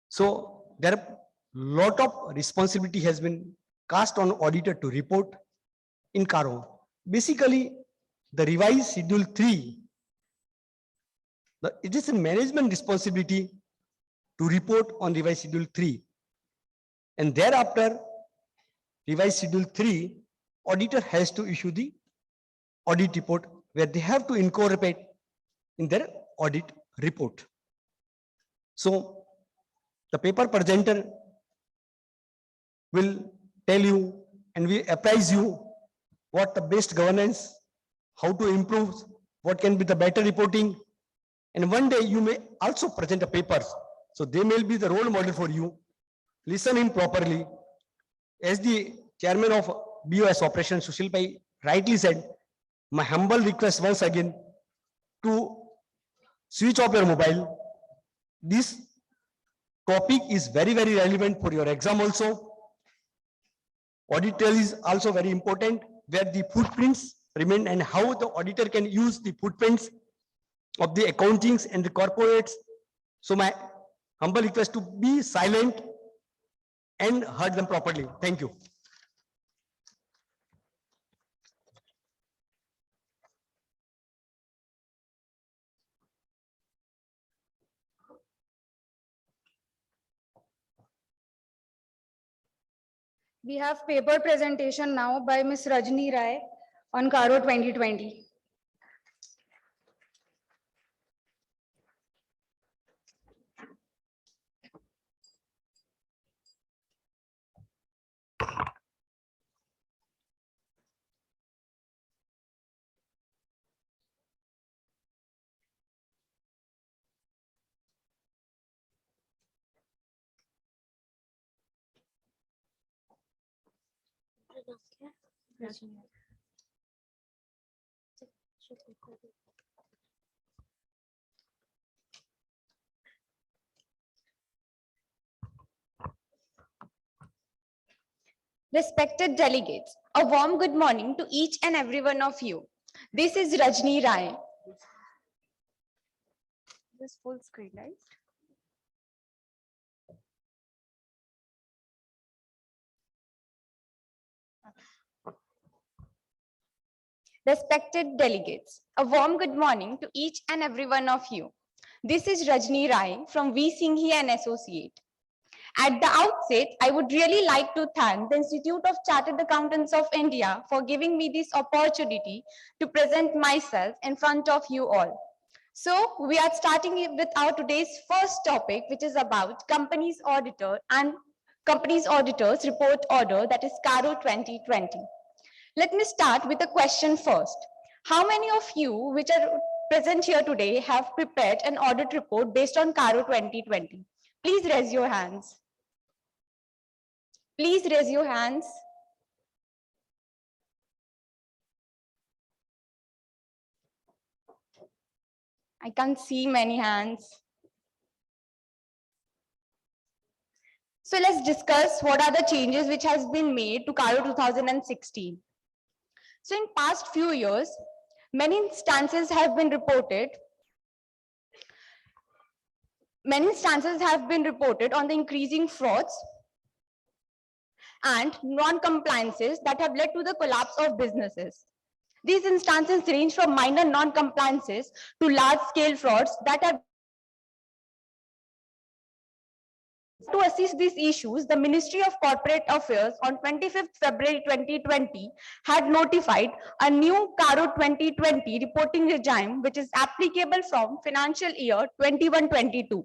So there are lot of responsibility has been cast on auditor to report in CARO. Basically, the revised Schedule 3, it is a management responsibility to report on revised Schedule 3. And thereafter, revised Schedule 3, auditor has to issue the audit report where they have to incorporate in their audit report. So the paper presenter will tell you and we apprise you what the best governance, how to improve, what can be the better reporting, And one day you may also present a papers. So they may be the role model for you. Listen in properly. As the chairman of BOS Operations, Sushil Bhai rightly said, my humble request once again to switch off your mobile. This topic is very, very relevant for your exam also. Audit trail is also very important, where the footprints remain and how the auditor can use the footprints of the accountings and the corporates. So my humble request to be silent and heard them properly. Thank you. We have paper presentation now by Ms. Rajni Rai on Caro 2020. Respected delegates, a warm good morning to each and every one of you. This is Rajni Rai. This full screen, right? Respected delegates, a warm good morning to each and every one of you. This is Rajni Rai from V. Singhi and Associate. At the outset, I would really like to thank the Institute of Chartered Accountants of India for giving me this opportunity to present myself in front of you all. So we are starting with our today's first topic, which is about Companies Auditor and Companies Auditors Report Order, that is Caro 2020. Let me start with a question first. How many of you which are present here today have prepared an audit report based on Caro 2020? Please raise your hands. Please raise your hands. I can't see many hands. So let's discuss what are the changes which has been made to Caro 2016. So in past few years, many instances have been reported. Many instances have been reported on the increasing frauds and non-compliances that have led to the collapse of businesses. These instances range from minor non-compliances to large-scale frauds that have. To assist these issues, the Ministry of Corporate Affairs on 25th February 2020 had notified a new Caro 2020 reporting regime, which is applicable from financial year 21-22.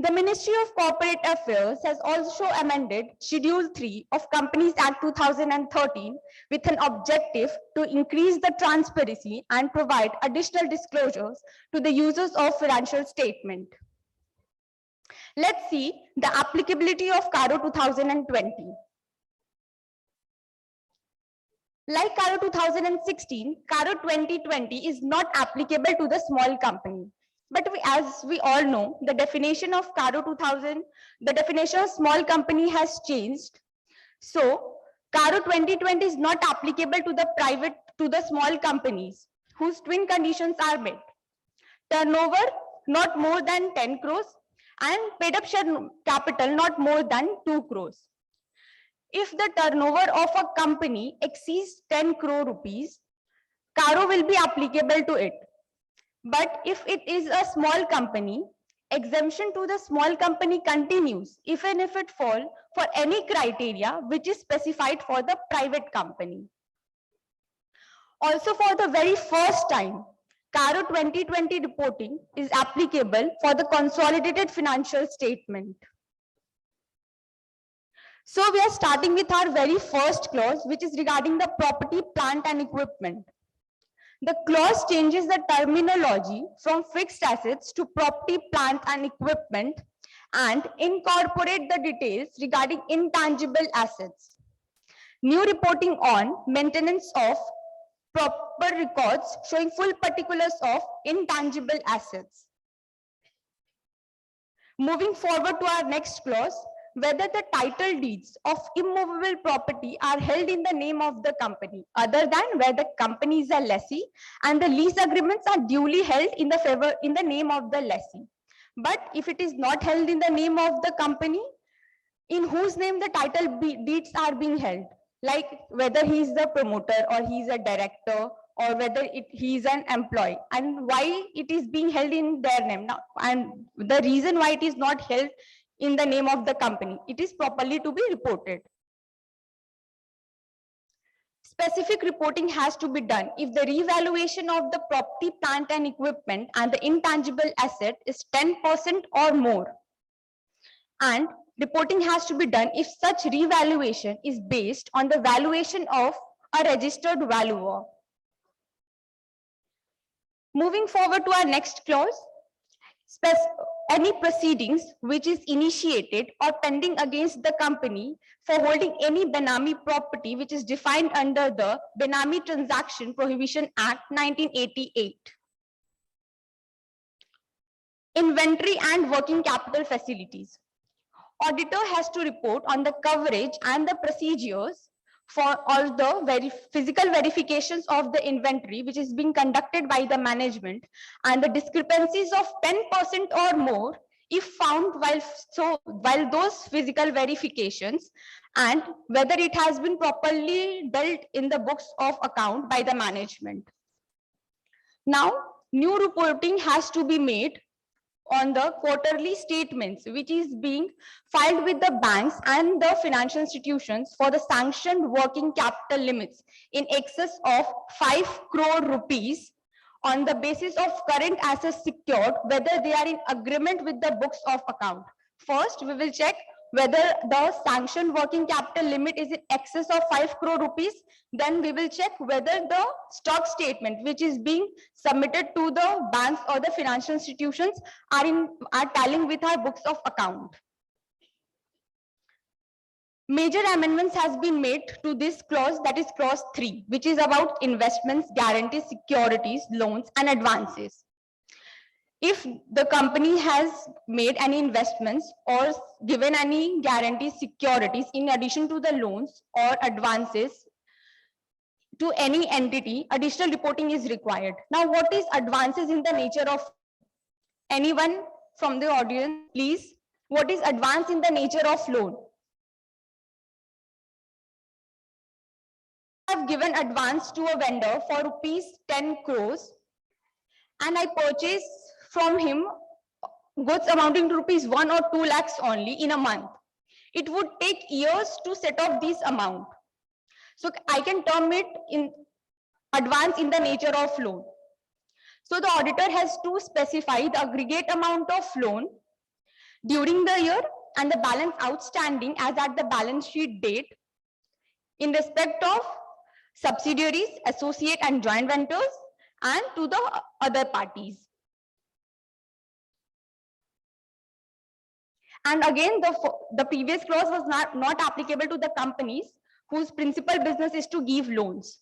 The Ministry of Corporate Affairs has also amended Schedule 3 of Companies Act 2013 with an objective to increase the transparency and provide additional disclosures to the users of financial statement. Let's see the applicability of Caro 2020. Like Caro 2016, Caro 2020 is not applicable to the small company. But as we all know, the definition of Caro 2000, the definition of small company has changed. So Caro 2020 is not applicable to the small companies whose twin conditions are met. Turnover not more than 10 crores and paid up share capital not more than 2 crores. If the turnover of a company exceeds 10 crore rupees, Caro will be applicable to it. But if it is a small company, exemption to the small company continues, even if it falls for any criteria which is specified for the private company. Also, for the very first time, Caro 2020 reporting is applicable for the consolidated financial statement. So we are starting with our very first clause, which is regarding the property, plant and equipment. The clause changes the terminology from fixed assets to property, plant and equipment and incorporate the details regarding intangible assets. New reporting on maintenance of proper records showing full particulars of intangible assets. Moving forward to our next clause, whether the title deeds of immovable property are held in the name of the company other than where the company is a lessee and the lease agreements are duly held in the name of the lessee. But if it is not held in the name of the company, in whose name the title deeds are being held, like whether he is the promoter or he is a director or whether he is an employee, and why it is being held in their name now, and the reason why it is not held in the name of the company, it is properly to be reported. Specific reporting has to be done if the revaluation of the property, plant and equipment and the intangible asset is 10% or more, and reporting has to be done if such revaluation is based on the valuation of a registered valuer. Moving forward to our next clause, any proceedings which is initiated or pending against the company for holding any Benami property which is defined under the Benami Transaction Prohibition Act 1988. Inventory and working capital facilities. Auditor has to report on the coverage and the procedures for all the physical verifications of the inventory which is being conducted by the management and the discrepancies of 10% or more if found while those physical verifications, and whether it has been properly dealt in the books of account by the management. Now, new reporting has to be made on the quarterly statements which is being filed with the banks and the financial institutions for the sanctioned working capital limits in excess of 5 crore rupees on the basis of current assets secured, whether they are in agreement with the books of account. First, we will check whether the sanctioned working capital limit is in excess of 5 crore rupees. Then we will check whether the stock statement which is being submitted to the banks or the financial institutions are tallying with our books of account. Major amendments has been made to this clause, that is clause 3, which is about investments, guarantees, securities, loans and advances. If the company has made any investments or given any guarantees, securities in addition to the loans or advances to any entity, additional reporting is required. Now, what is advances in the nature of anyone from the audience, please? What is advance in the nature of loan? I have given advance to a vendor for rupees 10 crores and I purchase from him goods amounting to rupees 1 or 2 lakhs only in a month. It would take years to set off this amount. So I can term it in advance in the nature of loan. So the auditor has to specify the aggregate amount of loan during the year and the balance outstanding as at the balance sheet date in respect of subsidiaries, associate and joint ventures and to the other parties. And again, the previous clause was not applicable to the companies whose principal business is to give loans.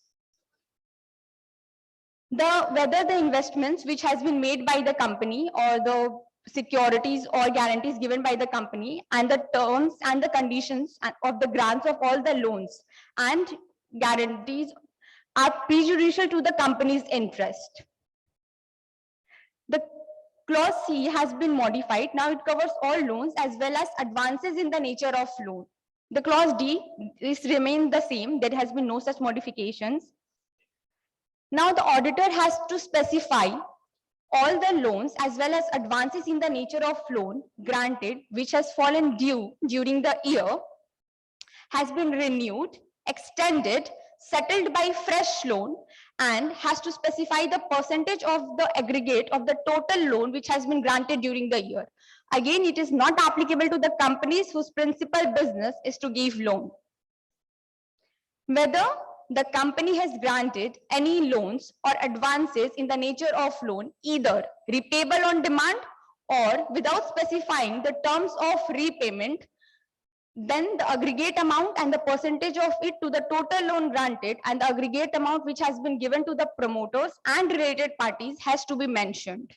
Whether the investments which has been made by the company or the securities or guarantees given by the company and the terms and the conditions of the grants of all the loans and guarantees are prejudicial to the company's interest. The clause C has been modified. Now it covers all loans as well as advances in the nature of loan. The clause D is remained the same. There has been no such modifications. Now the auditor has to specify all the loans as well as advances in the nature of loan granted which has fallen due during the year, has been renewed, extended, settled by fresh loan, and has to specify the percentage of the aggregate of the total loan which has been granted during the year. Again, it is not applicable to the companies whose principal business is to give loan. Whether the company has granted any loans or advances in the nature of loan, either repayable on demand or without specifying the terms of repayment, then the aggregate amount and the percentage of it to the total loan granted and the aggregate amount which has been given to the promoters and related parties has to be mentioned.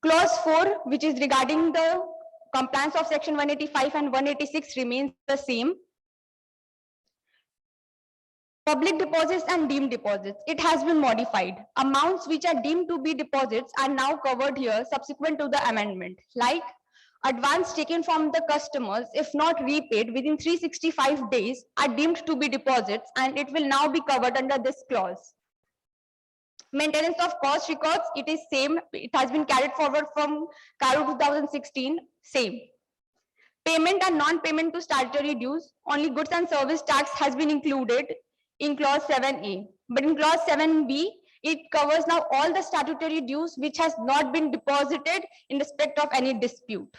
Clause 4, which is regarding the compliance of section 185 and 186, remains the same. Public deposits and deemed deposits, it has been modified. Amounts which are deemed to be deposits are now covered here subsequent to the amendment, like advance taken from the customers, if not repaid within 365 days, are deemed to be deposits, and it will now be covered under this clause. Maintenance of cost records, it is same. It has been carried forward from CARO 2016, same. Payment and non-payment to statutory dues, only goods and service tax has been included in clause 7A. But in clause 7B, it covers now all the statutory dues which has not been deposited in respect of any dispute.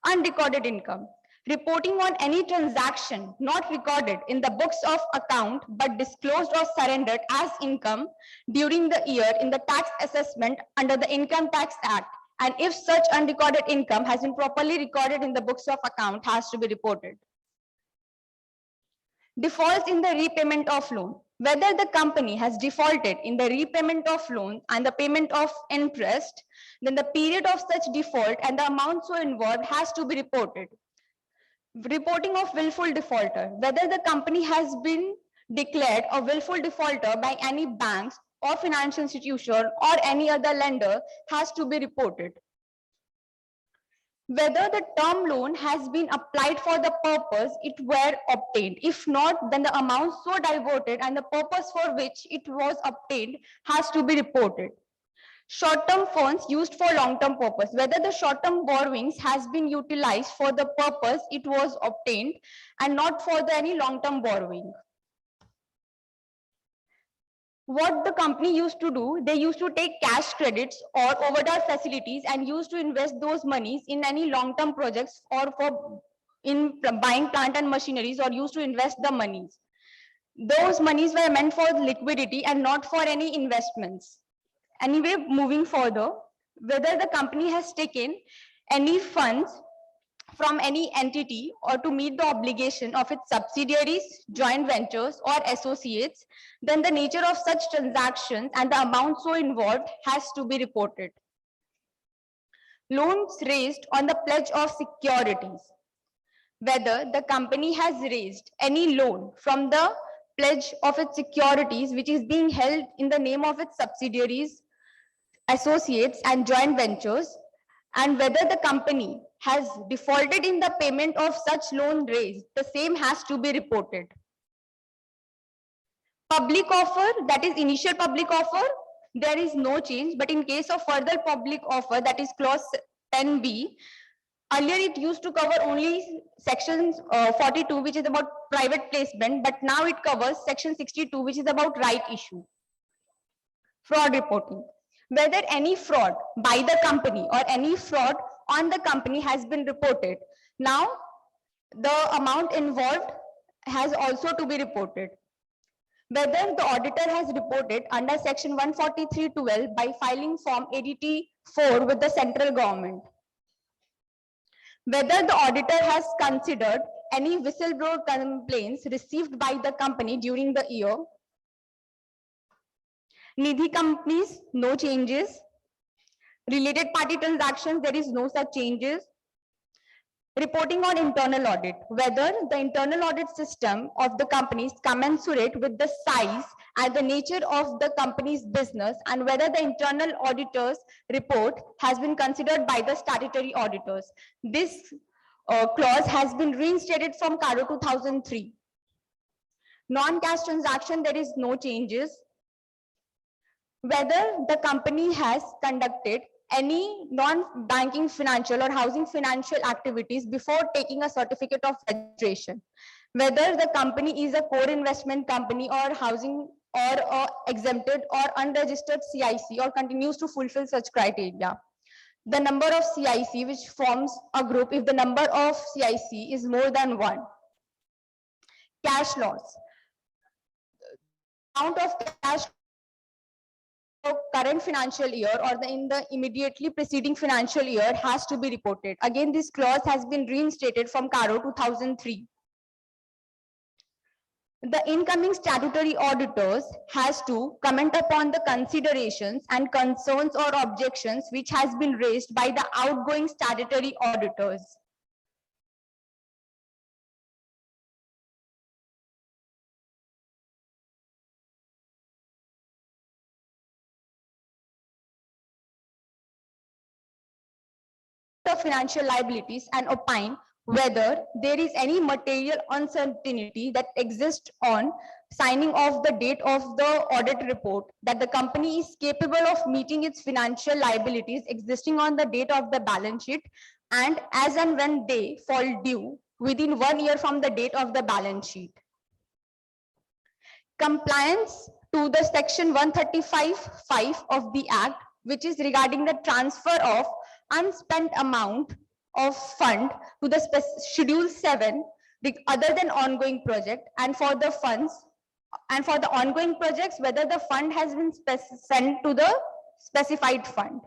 Unrecorded income, reporting on any transaction not recorded in the books of account but disclosed or surrendered as income during the year in the tax assessment under the Income Tax Act, and if such unrecorded income has been properly recorded in the books of account, has to be reported. Defaults in the repayment of loan, whether the company has defaulted in the repayment of loan and the payment of interest, then the period of such default and the amount so involved has to be reported. Reporting of willful defaulter, whether the company has been declared a willful defaulter by any banks or financial institution or any other lender, has to be reported. Whether the term loan has been applied for the purpose it were obtained. If not, then the amount so diverted and the purpose for which it was obtained has to be reported. Short-term funds used for long-term purpose, whether the short-term borrowings has been utilized for the purpose it was obtained and not for any long-term borrowing. What the company used to do, they used to take cash credits or overdraft facilities and used to invest those monies in any long-term projects or for in buying plant and machineries, or used to invest the monies. Those monies were meant for liquidity and not for any investments. Anyway, moving further, whether the company has taken any funds from any entity or to meet the obligation of its subsidiaries, joint ventures or associates, then the nature of such transactions and the amount so involved has to be reported. Loans raised on the pledge of securities, whether the company has raised any loan from the pledge of its securities which is being held in the name of its subsidiaries, associates and joint ventures, and whether the company has defaulted in the payment of such loan raised, the same has to be reported. Public offer, that is initial public offer, there is no change, but in case of further public offer, that is clause 10B, earlier it used to cover only section 42, which is about private placement, but now it covers section 62, which is about right issue. Fraud reporting, whether any fraud by the company or any fraud on the company has been reported. Now, the amount involved has also to be reported. Whether the auditor has reported under section 143(12) by filing form ADT 4 with the central government. Whether the auditor has considered any whistleblower complaints received by the company during the year. Nidhi companies, no changes. Related party transactions, there is no such changes. Reporting on internal audit, whether the internal audit system of the company is commensurate with the size and the nature of the company's business, and whether the internal auditor's report has been considered by the statutory auditors. This clause has been reinstated from CARO 2003. Non-cash transaction, there is no changes. Whether the company has conducted any non-banking financial or housing financial activities before taking a certificate of registration. Whether the company is a core investment company or housing or exempted or unregistered CIC or continues to fulfill such criteria. The number of CIC which forms a group if the number of CIC is more than 1. Cash loss. amount of cash current financial year or in the immediately preceding financial year has to be reported. Again, this clause has been reinstated from CARO 2003. The incoming statutory auditors has to comment upon the considerations and concerns or objections which has been raised by the outgoing statutory auditors. Of financial liabilities and opine whether there is any material uncertainty that exists on signing off the date of the audit report that the company is capable of meeting its financial liabilities existing on the date of the balance sheet and as and when they fall due within 1 year from the date of the balance sheet. Compliance to the section 135(5) of the Act, which is regarding the transfer of unspent amount of fund to the schedule 7 other than ongoing project, and for the funds and for the ongoing projects whether the fund has been sent to the specified fund.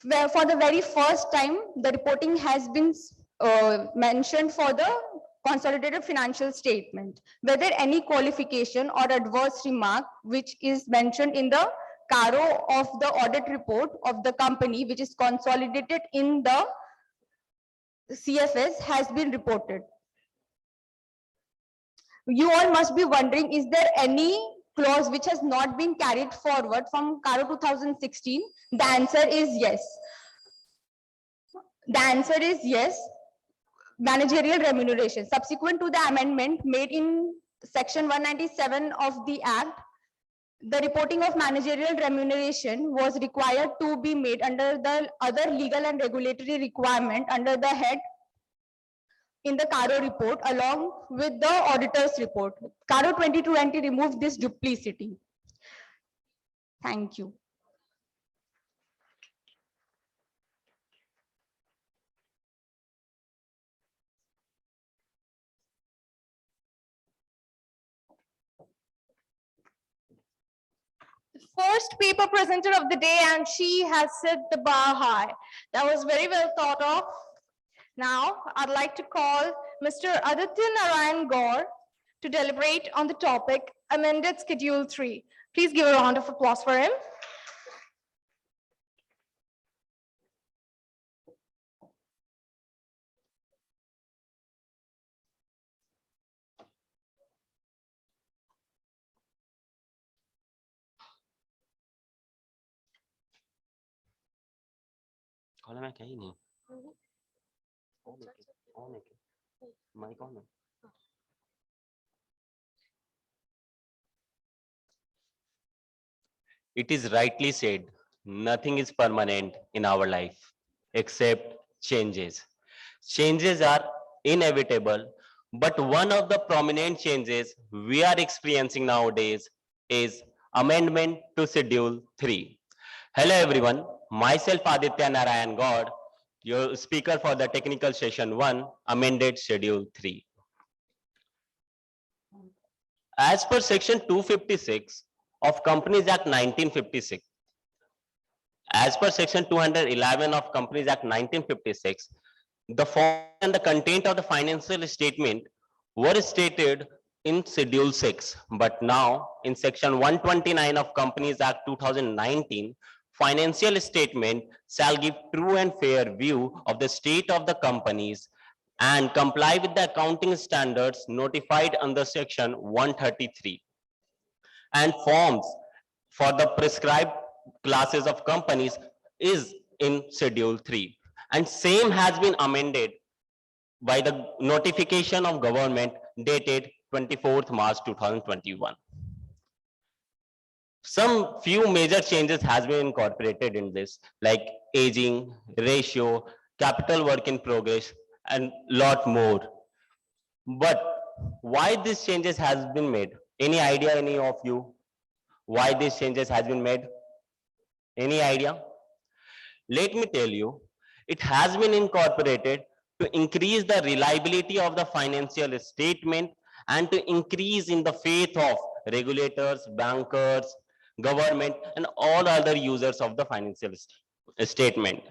Where for the very first time the reporting has been mentioned for the consolidated financial statement, whether any qualification or adverse remark which is mentioned in the CARO of the audit report of the company which is consolidated in the CFS has been reported. You all must be wondering, is there any clause which has not been carried forward from CARO 2016? The answer is yes. The answer is yes. Managerial remuneration. Subsequent to the amendment made in section 197 of the Act, the reporting of managerial remuneration was required to be made under the other legal and regulatory requirement under the head in the CARO report along with the auditor's report. CARO 2020 removed this duplicity. Thank you. First paper presenter of the day, and she has set the bar high. That was very well thought of. Now, I'd like to call Mr. Aditya Narayan Gaur to deliberate on the topic amended Schedule 3. Please give a round of applause for him. Column है क्या ही नहीं on है mic on है It is rightly said, nothing is permanent in our life except changes. Changes are inevitable, but one of the prominent changes we are experiencing nowadays is amendment to Schedule 3. Hello everyone, myself Aditya Narayan Gaur, your speaker for the technical session 1, amended Schedule 3. As per section 256 of Companies Act 1956, as per section 211 of Companies Act 1956, the form and the content of the financial statement were stated in Schedule 6, but now in section 129 of Companies Act 2019, financial statement shall give true and fair view of the state of the companies and comply with the accounting standards notified under section 133. And forms for the prescribed classes of companies is in Schedule 3. And same has been amended by the notification of government dated 24th March 2021. Some few major changes has been incorporated in this, like aging, ratio, capital work in progress, and lot more. But why these changes has been made? Any idea, any of you? Why these changes has been made? Any idea? Let me tell you, it has been incorporated to increase the reliability of the financial statement and to increase in the faith of regulators, bankers, government, and all other users of the financial statement.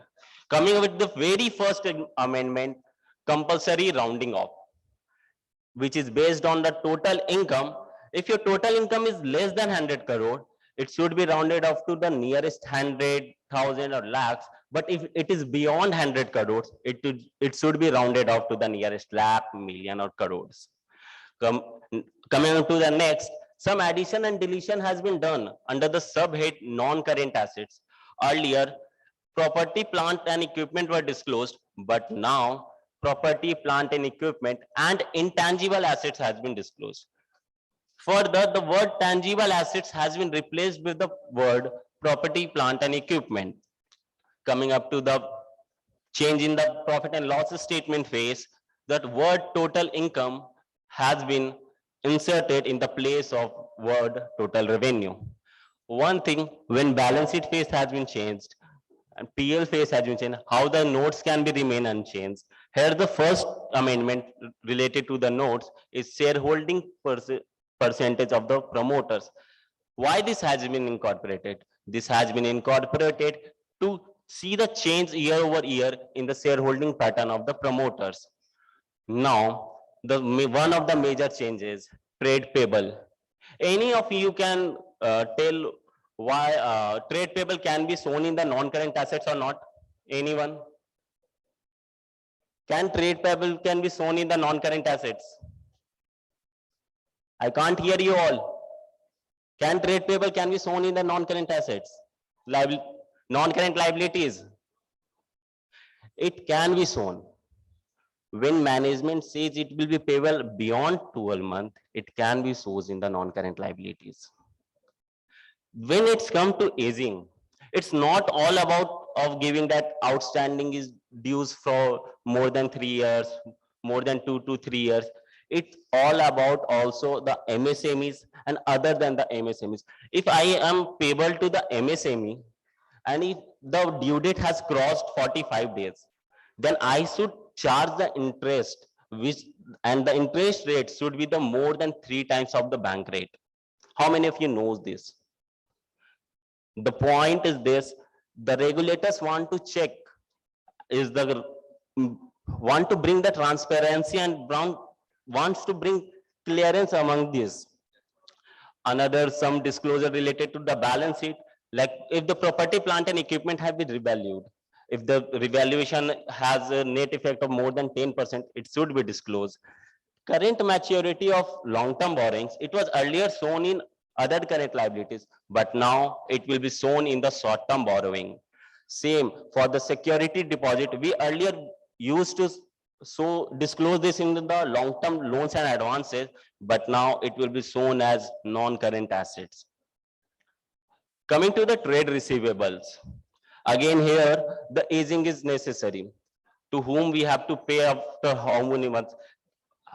Coming with the very first amendment, compulsory rounding off, which is based on the total income. If your total income is less than 100 crore, it should be rounded off to the nearest 100,000 or lakhs. But if it is beyond 100 crores, it should be rounded off to the nearest lakh, million, or crores. Coming on to the next, some addition and deletion has been done under the subhead non-current assets. Earlier, property, plant, and equipment were disclosed, but now property, plant, and equipment and intangible assets has been disclosed. Further, the word tangible assets has been replaced with the word property, plant, and equipment. Coming up to the change in the profit and loss statement phase, that word total income has been inserted in the place of word total revenue. One thing, when balance sheet phase has been changed and PL phase has been changed, how the notes can be remain unchanged. Here the first amendment related to the notes is shareholding percentage of the promoters. Why this has been incorporated? This has been incorporated to see the change year over year in the shareholding pattern of the promoters. Now, one of the major changes, trade payable. Any of you can tell why trade payable can be shown in the non-current assets or not? Anyone? Can trade payable can be shown in the non-current assets? I can't hear you all. Can trade payable can be shown in the non-current assets? Non-current liabilities. It can be shown. When management says it will be payable beyond 12 months, it can be shown in the non-current liabilities. When it's come to aging, it's not all about of giving that outstanding is dues for more than 3 years, more than 2 to 3 years. It's all about also the MSMEs and other than the MSMEs. If I am payable to the MSME and if the due date has crossed 45 days, then I should charge the interest, and the interest rate should be the more than 3 times of the bank rate. How many of you knows this? The point is this: the regulators want to check, want to bring the transparency and wants to bring clearance among these. Another some disclosure related to the balance sheet, like if the property, plant, and equipment have been revalued. If the revaluation has a net effect of more than 10%, it should be disclosed. Current maturity of long-term borrowings, it was earlier shown in other current liabilities, but now it will be shown in the short-term borrowing. Same for the security deposit. We earlier used to disclose this in the long-term loans and advances, but now it will be shown as non-current assets. Coming to the trade receivables. Again here, the aging is necessary. To whom we have to pay after how many months?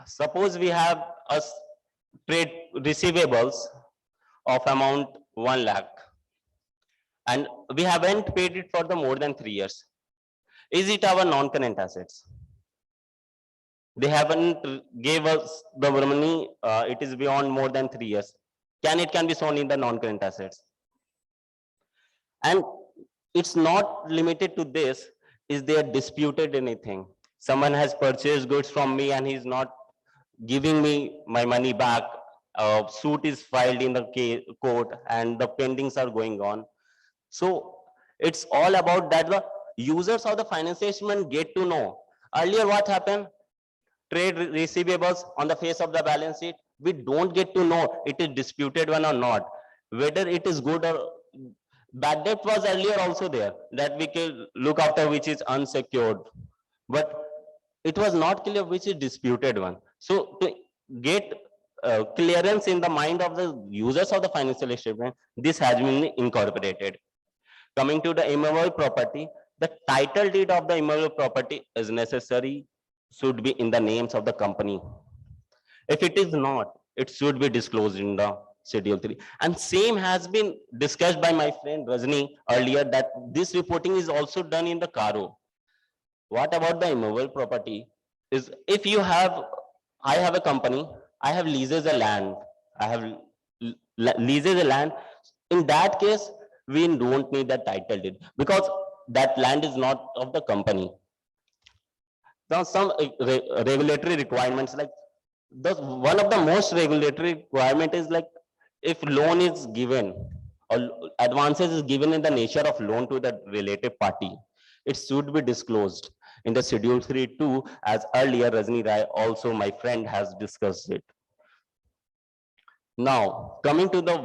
Suppose we have a trade receivables of amount 1 lakh and we haven't paid it for the more than 3 years. Is it our non-current assets? They haven't gave us the money, it is beyond more than 3 years. It can be shown in the non-current assets. And it's not limited to this. Is there disputed anything? Someone has purchased goods from me and he's not giving me my money back. A suit is filed in the court and the pendings are going on. So it's all about that the users of the financial instrument get to know. Earlier what happened? Trade receivables on the face of the balance sheet, we don't get to know it is disputed one or not, whether it is good or bad debt was earlier also there that we can look after, which is unsecured, but it was not clear which is disputed one. So to get clearance in the mind of the users of the financial statement, this has been incorporated. Coming to the immovable property, the title deed of the immovable property is necessary, should be in the names of the company. If it is not, it should be disclosed in the Schedule 3. And same has been discussed by my friend Rajni earlier, that this reporting is also done in the Caro. What about the immovable property? Is if you have, I have a company I have leases a land, I have leases a land. In that case, we don't need the title deed because that land is not of the company. Now, some regulatory requirements, like one of the most regulatory requirement is like if loan is given or advances is given in the nature of loan to the related party, it should be disclosed in the schedule 3.2 as earlier Rajni Rai, also my friend, has discussed it. Now, coming to the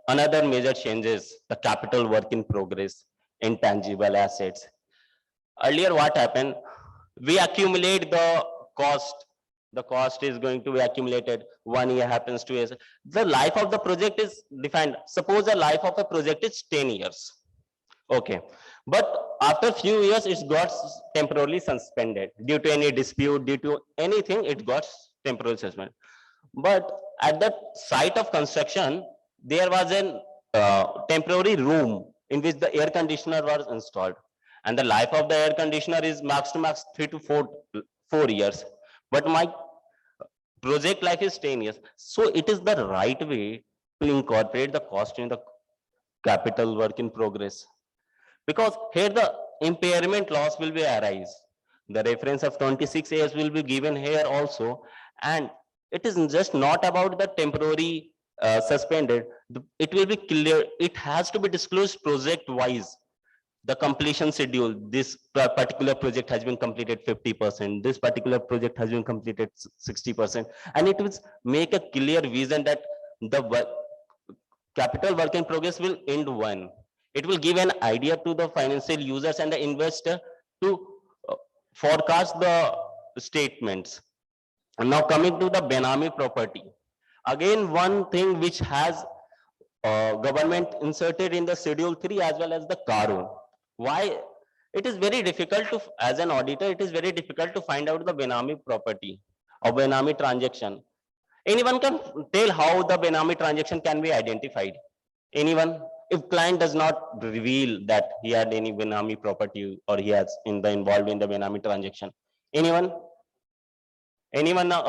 another major changes, the capital work in progress, intangible assets. Earlier, what happened? We accumulate the cost. The cost is going to be accumulated. 1 year happens, 2 years. The life of the project is defined. Suppose the life of a project is 10 years. Okay. But after few years, it got temporarily suspended due to any dispute, due to anything, it got temporarily suspended. But at the site of construction, there was a temporary room in which the air conditioner was installed. And the life of the air conditioner is max to max 3 to 4 years. But my project life is 10 years. So it is the right way to incorporate the cost in the capital work in progress. Because here the impairment loss will be arise. The reference of 26 years will be given here also. And it is just not about the temporary suspended. It will be clear. It has to be disclosed project wise. The completion schedule, this particular project has been completed 50%, this particular project has been completed 60%, and it will make a clear vision that the capital work in progress will end when. It will give an idea to the financial users and the investor to forecast the statements. And now coming to the Benami property. Again, one thing which has government inserted in the schedule 3 as well as the Karo. Why? It is very difficult to, as an auditor, it is very difficult to find out the Benami property or Benami transaction. Anyone can tell how the Benami transaction can be identified? Anyone? If client does not reveal that he had any Benami property or he has involved in the Benami transaction. Anyone? Anyone now?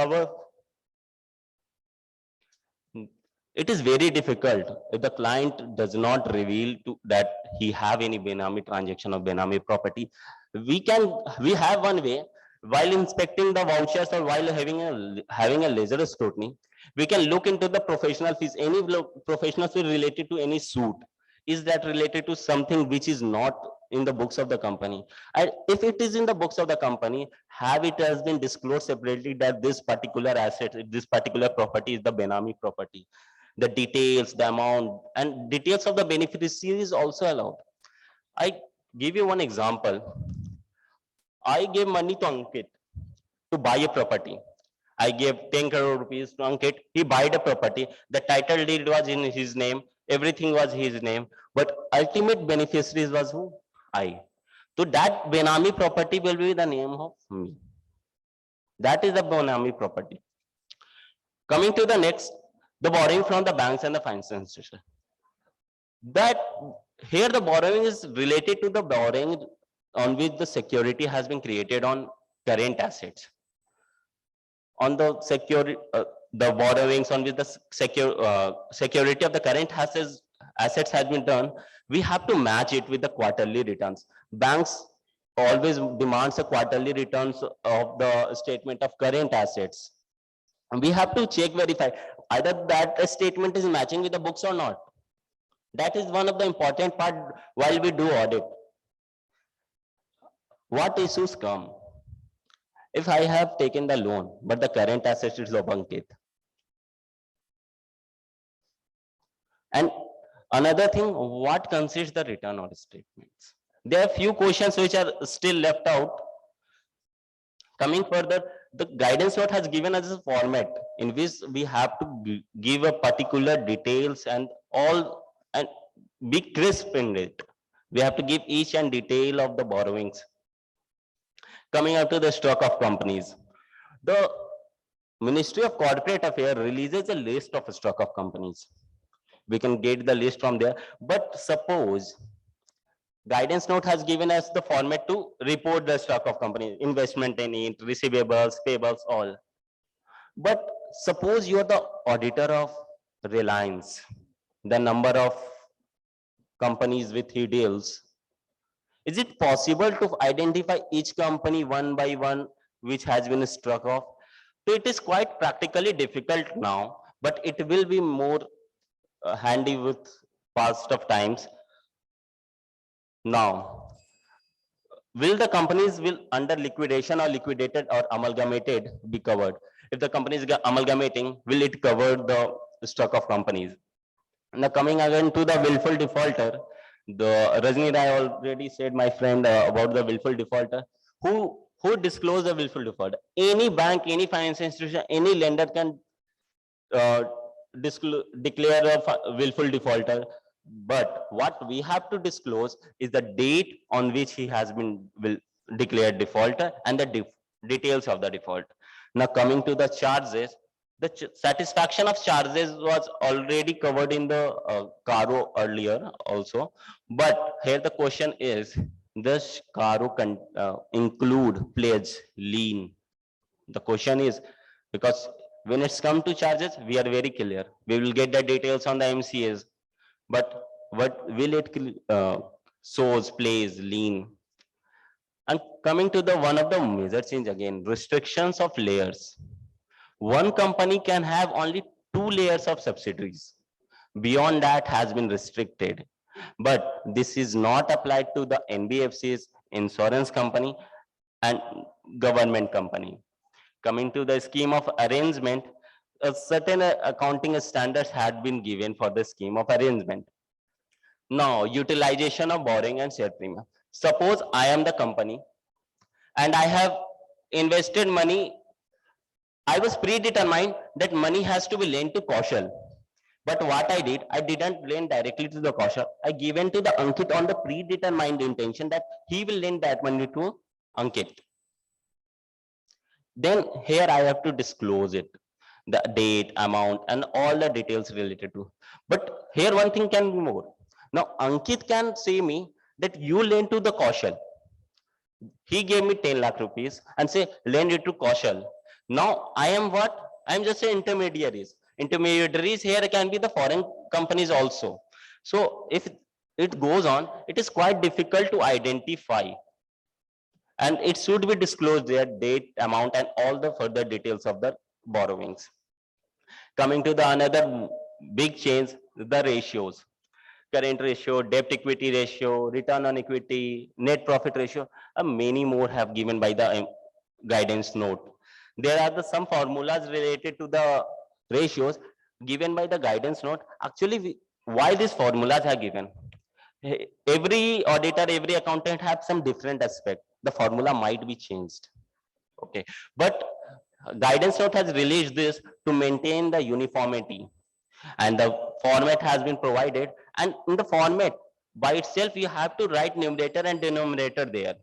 It is very difficult if the client does not reveal that he have any Benami transaction or Benami property. We have one way while inspecting the vouchers or while having a laser scrutiny. We can look into the professional fees. Any professional fee related to any suit, is that related to something which is not in the books of the company? And if it is in the books of the company, have it has been disclosed separately that this particular asset, this particular property is the Benami property. The details, the amount, and details of the beneficiary is also allowed. I give you one example. I gave money to Ankit to buy a property. I gave 10 crore rupees to Ankit. He bought a property. The title deed was in his name. Everything was his name. But ultimate beneficiaries was who? I. So that Benami property will be the name of me. That is the Benami property. Coming to the next, the borrowing from the banks and the financial institution. That here the borrowing is related to the borrowing on which the security has been created on current assets. On the security, the borrowings on which the security of the current assets has been done, we have to match it with the quarterly returns. Banks always demands a quarterly returns of the statement of current assets. And we have to check, verify either that statement is matching with the books or not. That is one of the important part while we do audit. What issues come? If I have taken the loan, but the current asset is of Ankit. And another thing, what consists the return on statements? There are few questions which are still left out. Coming further, the guidance note has given us a format in which we have to give a particular details and all and be crisp in it. We have to give each and detail of the borrowings. Coming up to the stock of companies, the Ministry of Corporate Affairs releases a list of stock of companies. We can get the list from there, but suppose guidance note has given us the format to report the stock of companies, investment in it, receivables, payables, all. But suppose you are the auditor of Reliance, the number of companies with he deals. Is it possible to identify each company one by one which has been struck off? So it is quite practically difficult now, but it will be more handy with past of times. Now, will the companies will under liquidation or liquidated or amalgamated be covered? If the company is amalgamating, will it cover the stock of companies? Now coming again to the willful defaulter, the Rajni Rai already said, my friend, about the willful defaulter. Who disclose the willful defaulter? Any bank, any financial institution, any lender can declare a willful defaulter. But what we have to disclose is the date on which he has been declared defaulter and the details of the default. Now coming to the charges, the satisfaction of charges was already covered in the Caro earlier also. But here the question is, does Caro include pledge, lien? The question is, because when it's come to charges, we are very clear. We will get the details on the MCAs, but what will it shows, plays, lien? And coming to the one of the major change again, restrictions of layers. One company can have only 2 layers of subsidiaries. Beyond that has been restricted. But this is not applied to the NBFCs, insurance company, and government company. Coming to the scheme of arrangement, a certain accounting standards had been given for the scheme of arrangement. Now, utilization of borrowing and share premium. Suppose I am the company and I have invested money. I was predetermined that money has to be lent to Kaushal. But what I did, I didn't lend directly to the Kaushal. I given to the Ankit on the predetermined intention that he will lend that money to Ankit. Then here I have to disclose it, the date, amount, and all the details related to. But here one thing can be more. Now Ankit can say me that you lend to the Kaushal. He gave me 10 lakh rupees and say lend it to Kaushal. Now I am what? I am just an intermediaries. Intermediaries here can be the foreign companies also. So if it goes on, it is quite difficult to identify. And it should be disclosed their date, amount, and all the further details of the borrowings. Coming to the another big change, the ratios. Current ratio, debt equity ratio, return on equity, net profit ratio, and many more have given by the guidance note. There are some formulas related to the ratios given by the guidance note. Actually, why these formulas are given? Every auditor, every accountant have some different aspect. The formula might be changed. Okay, but guidance note has released this to maintain the uniformity, and the format has been provided. And in the format by itself, you have to write numerator and denominator there.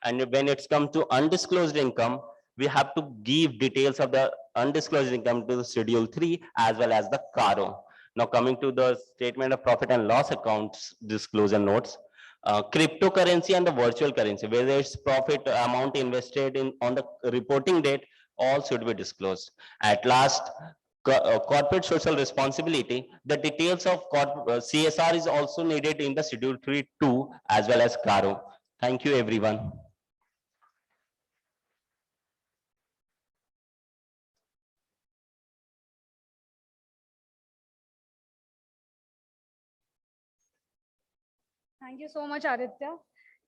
And when it's come to undisclosed income, we have to give details of the undisclosed income to the schedule 3 as well as the Caro. Now coming to the statement of profit and loss accounts disclosure notes, cryptocurrency and the virtual currency, whether it's profit amount invested in on the reporting date, all should be disclosed. At last, corporate social responsibility, the details of CSR is also needed in the schedule 3.2 as well as Caro. Thank you, everyone. Thank you so much, Aditya.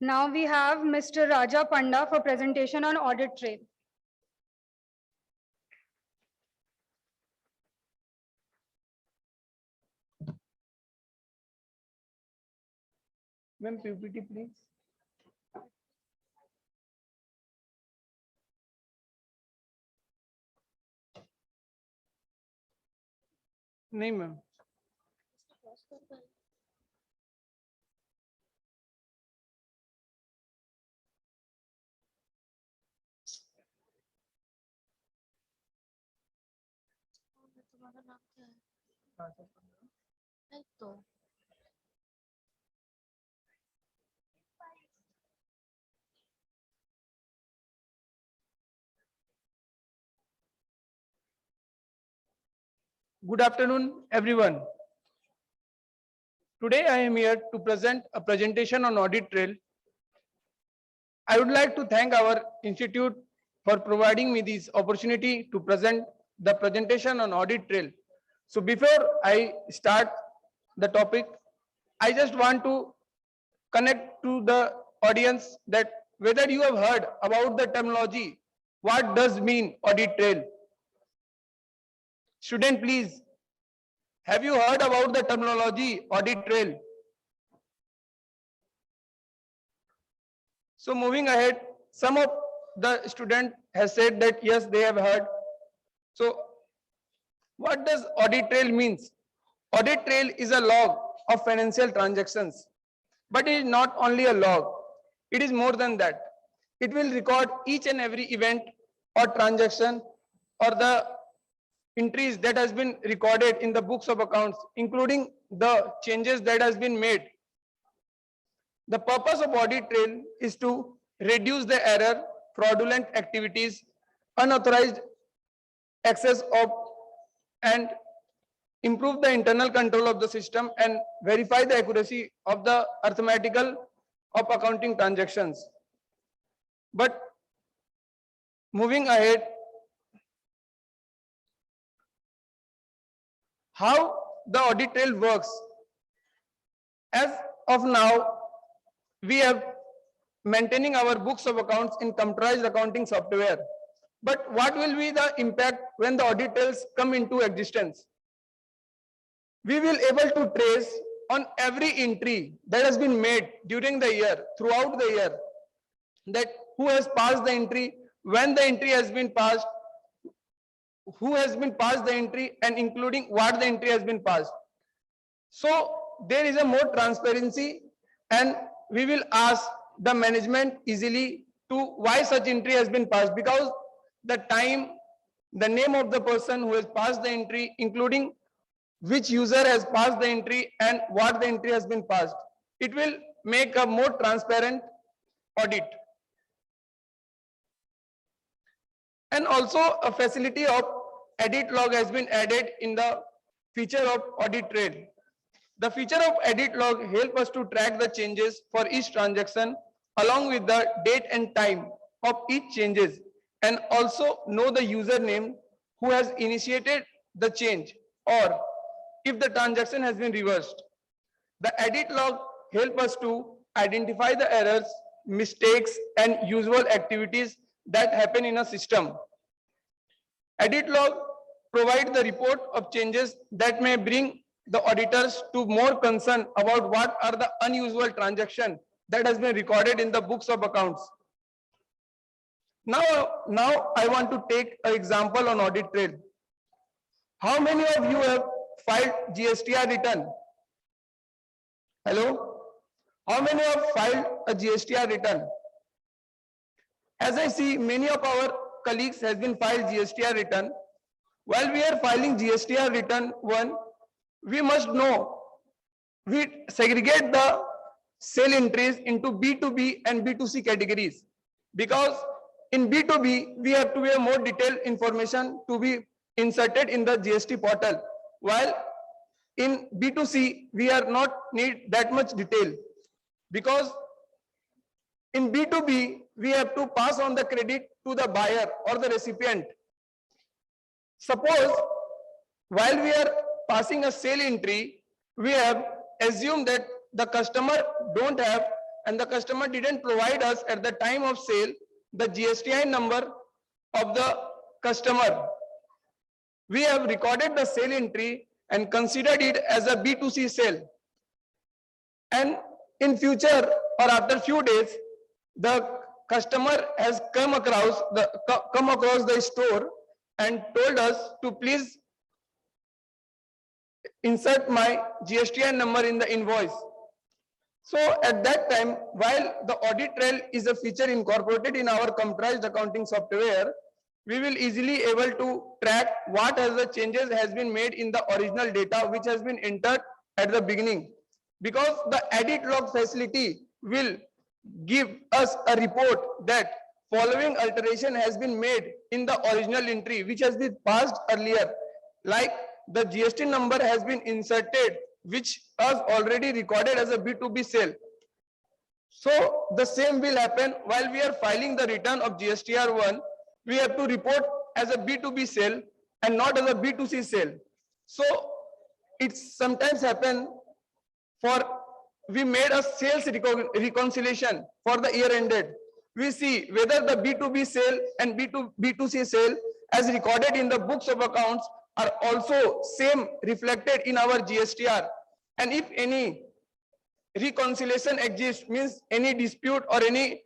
Now we have Mr. Raja Panda for presentation on audit trail. Ma'am, PPT, please. नहीं ma'am. तुम्हारा नाम क्या है? तो Good afternoon, everyone. Today I am here to present a presentation on audit trail. I would like to thank our institute for providing me this opportunity to present the presentation on audit trail. So before I start the topic, I just want to connect to the audience that whether you have heard about the terminology, what does mean audit trail? Student, please, have you heard about the terminology audit trail? So moving ahead, some of the student has said that yes, they have heard. So what does audit trail means? Audit trail is a log of financial transactions, but it is not only a log. It is more than that. It will record each and every event or transaction or the entries that has been recorded in the books of accounts, including the changes that has been made. The purpose of audit trail is to reduce the error, fraudulent activities, unauthorized access of, and improve the internal control of the system and verify the accuracy of the arithmetical of accounting transactions. But moving ahead, how the audit trail works. As of now, we have maintaining our books of accounts in computerized accounting software. But what will be the impact when the audit trails come into existence? We will able to trace on every entry that has been made during the year, throughout the year, that who has passed the entry, when the entry has been passed, who has been passed the entry, and including what the entry has been passed. So there is a more transparency, and we will ask the management easily to why such entry has been passed, because the time, the name of the person who has passed the entry, including which user has passed the entry and what the entry has been passed. It will make a more transparent audit. And also a facility of edit log has been added in the feature of audit trail. The feature of edit log help us to track the changes for each transaction along with the date and time of each changes, and also know the username who has initiated the change or if the transaction has been reversed. The edit log help us to identify the errors, mistakes, and usual activities that happen in a system. Edit log provide the report of changes that may bring the auditors to more concern about what are the unusual transactions that has been recorded in the books of accounts. Now I want to take an example on audit trail. How many of you have filed GSTR return? Hello? How many have filed a GSTR return? As I see, many of our colleagues has been filed GSTR return. While we are filing GSTR return one, we must know, we segregate the sale entries into B2B and B2C categories, because in B2B, we have to have more detailed information to be inserted in the GST portal, while in B2C, we are not need that much detail, because in B2B, we have to pass on the credit to the buyer or the recipient. Suppose while we are passing a sale entry, we have assumed that the customer don't have and the customer didn't provide us at the time of sale the GSTI number of the customer. We have recorded the sale entry and considered it as a B2C sale. And in future or after few days, the customer has come across the store and told us to please insert my GSTN number in the invoice. So at that time, while the audit trail is a feature incorporated in our computerized accounting software, we will easily able to track what as the changes has been made in the original data which has been entered at the beginning, because the edit log facility will give us a report that following alteration has been made in the original entry which has been passed earlier, like the GST number has been inserted, which was already recorded as a B2B sale. So the same will happen while we are filing the return of GSTR1. We have to report as a B2B sale and not as a B2C sale. So it sometimes happen for we made a sales reconciliation for the year ended. We see whether the B2B sale and B2C sale as recorded in the books of accounts are also same reflected in our GSTR. And if any reconciliation exists, means any dispute or any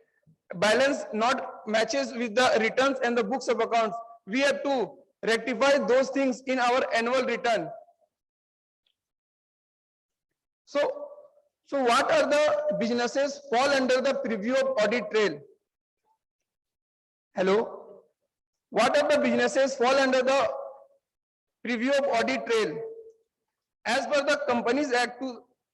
balance not matches with the returns and the books of accounts, we have to rectify those things in our annual return. So what are the businesses fall under the preview of audit trail? Hello? What are the businesses fall under the preview of audit trail? As per the Companies Act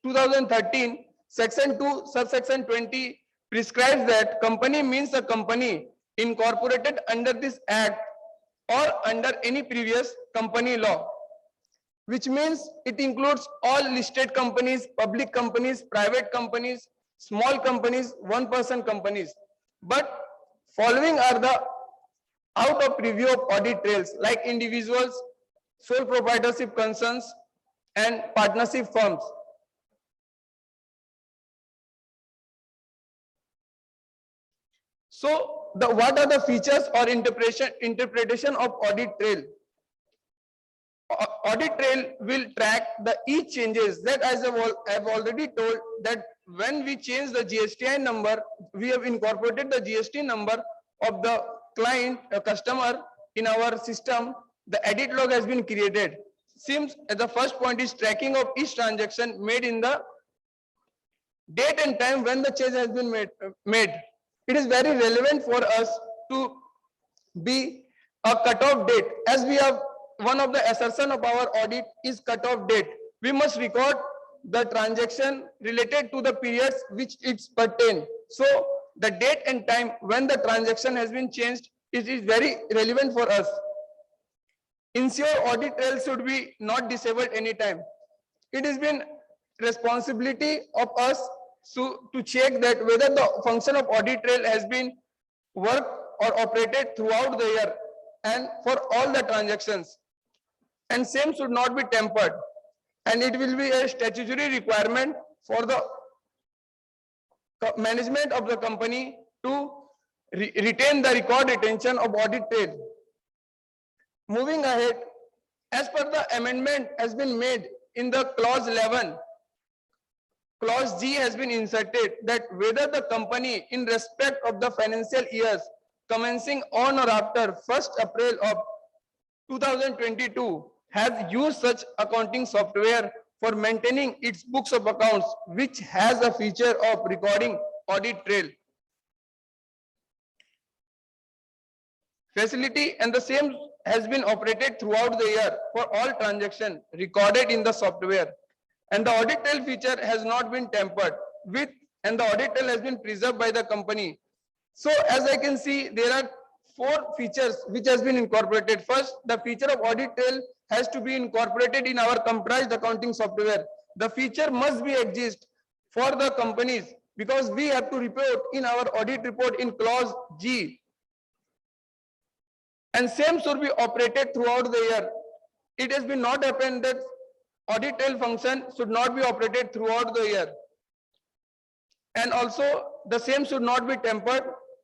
2013, Section 2, subsection 20 prescribes that company means a company incorporated under this act or under any previous company law, which means it includes all listed companies, public companies, private companies, small companies, one-person companies. But following are the out of preview of audit trails, like individuals, sole proprietorship concerns, and partnership firms. So what are the features or interpretation of audit trail? Audit trail will track the each changes that, as I have already told, that when we change the GSTI number, we have incorporated the GST number of the client, customer in our system. The edit log has been created. Seems the first point is tracking of each transaction made in the date and time when the change has been made. It is very relevant for us to be a cutoff date, as we have one of the assertion of our audit is cutoff date. We must record the transaction related to the periods which it's pertain. So the date and time when the transaction has been changed is very relevant for us. Ensure audit trail should be not disabled anytime. It has been responsibility of us to check that whether the function of audit trail has been worked or operated throughout the year and for all the transactions. And same should not be tempered. And it will be a statutory requirement for the management of the company to retain the record retention of audit trail. Moving ahead, as per the amendment has been made in the clause 11, clause G has been inserted that whether the company in respect of the financial years commencing on or after 1st April of 2022 has used such accounting software for maintaining its books of accounts, which has a feature of recording audit trail facility, and the same has been operated throughout the year for all transactions recorded in the software, and the audit trail feature has not been tampered with, and the audit trail has been preserved by the company. So as I can see, there are 4 features which has been incorporated. First, the feature of audit trail has to be incorporated in our comprised accounting software. The feature must be exist for the companies because we have to report in our audit report in clause G. And same should be operated throughout the year. It has been not happened that audit trail function should not be operated throughout the year. And also the same should not be tempered,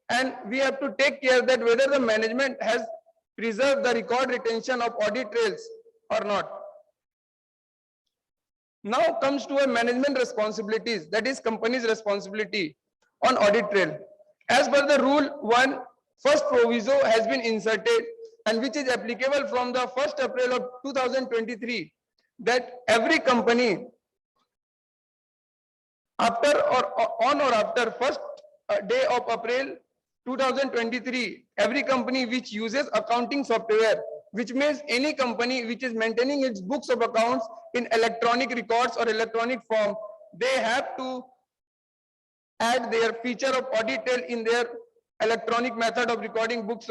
and we have to take care that whether the management has preserved the record retention of audit trails or not. Now comes to a management responsibilities, that is company's responsibility on audit trail. As per the rule 1, first proviso has been inserted, and which is applicable from the 1st April of 2023, that every company after or on or after 1st day of April 2023, every company which uses accounting software, which means any company which is maintaining its books of accounts in electronic records or electronic form, they have to add their feature of audit trail in their electronic method of recording books,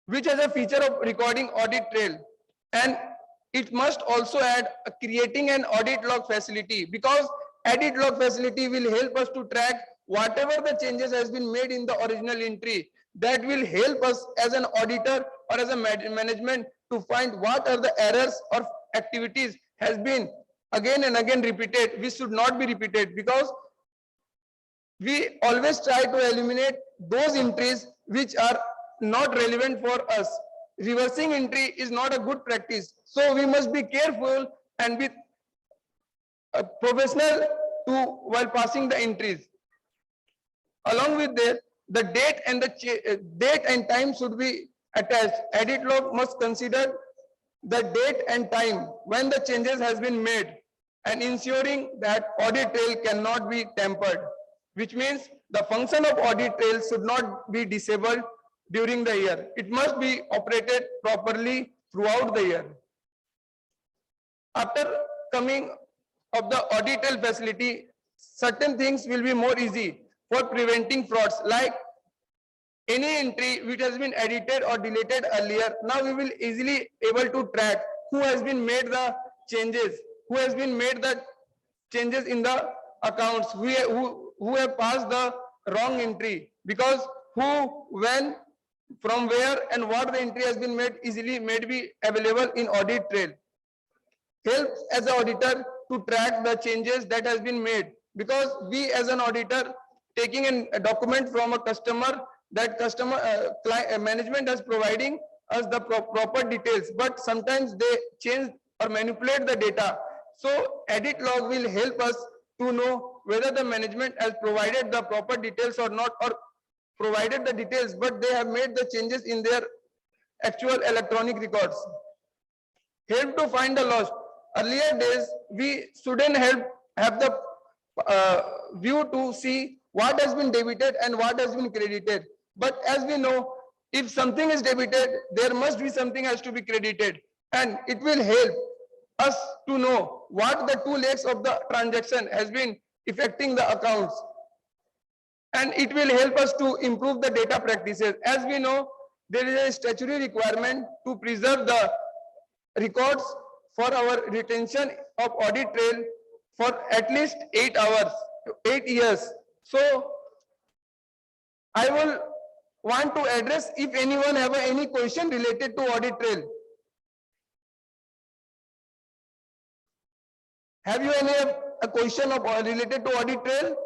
which has a feature of recording audit trail. And it must also add creating an audit log facility, because audit log facility will help us to track whatever the changes has been made in the original entry. That will help us as an auditor or as a management to find what are the errors or activities has been again and again repeated, which should not be repeated, because we always try to eliminate those entries which are not relevant for us. Reversing entry is not a good practice. So we must be careful and be professional while passing the entries. Along with that, the date and date and time should be attached. Audit log must consider the date and time when the changes has been made, and ensuring that audit trail cannot be tampered, which means the function of audit trail should not be disabled during the year. It must be operated properly throughout the year. After coming of the audit trail facility, certain things will be more easy for preventing frauds, like any entry which has been edited or deleted earlier. Now we will easily able to track who has been made the changes, who has been made the changes in the accounts, who have passed the wrong entry, because who, when, from where and what the entry has been made easily may be available in audit trail. Helps as an auditor to track the changes that has been made, because we as an auditor taking a document from a customer, that customer management is providing us the proper details, but sometimes they change or manipulate the data. So audit log will help us to know whether the management has provided the proper details or not, or provided the details but they have made the changes in their actual electronic records. Help to find the lost. Earlier days we shouldn't have the view to see what has been debited and what has been credited. But as we know, if something is debited, there must be something has to be credited, and it will help us to know what the two legs of the transaction has been affecting the accounts, and it will help us to improve the data practices. As we know, there is a statutory requirement to preserve the records for our retention of audit trail for at least 8 years. So I will want to address if anyone have any question related to audit trail. Have you any a question of related to audit trail?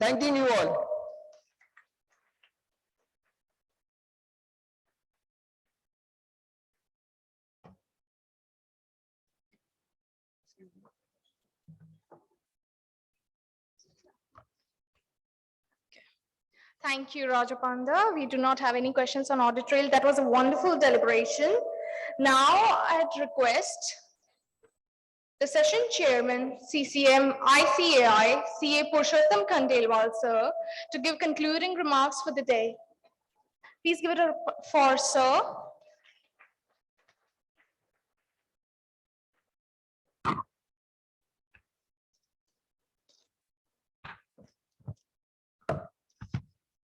Thanking you all. Thank you, Rajapanda. We do not have any questions on audit trail. That was a wonderful deliberation. Now, I'd request the session chairman, CCM, ICAI, CA Purushottam Khandelwal, sir, to give concluding remarks for the day. Please give it a for sir.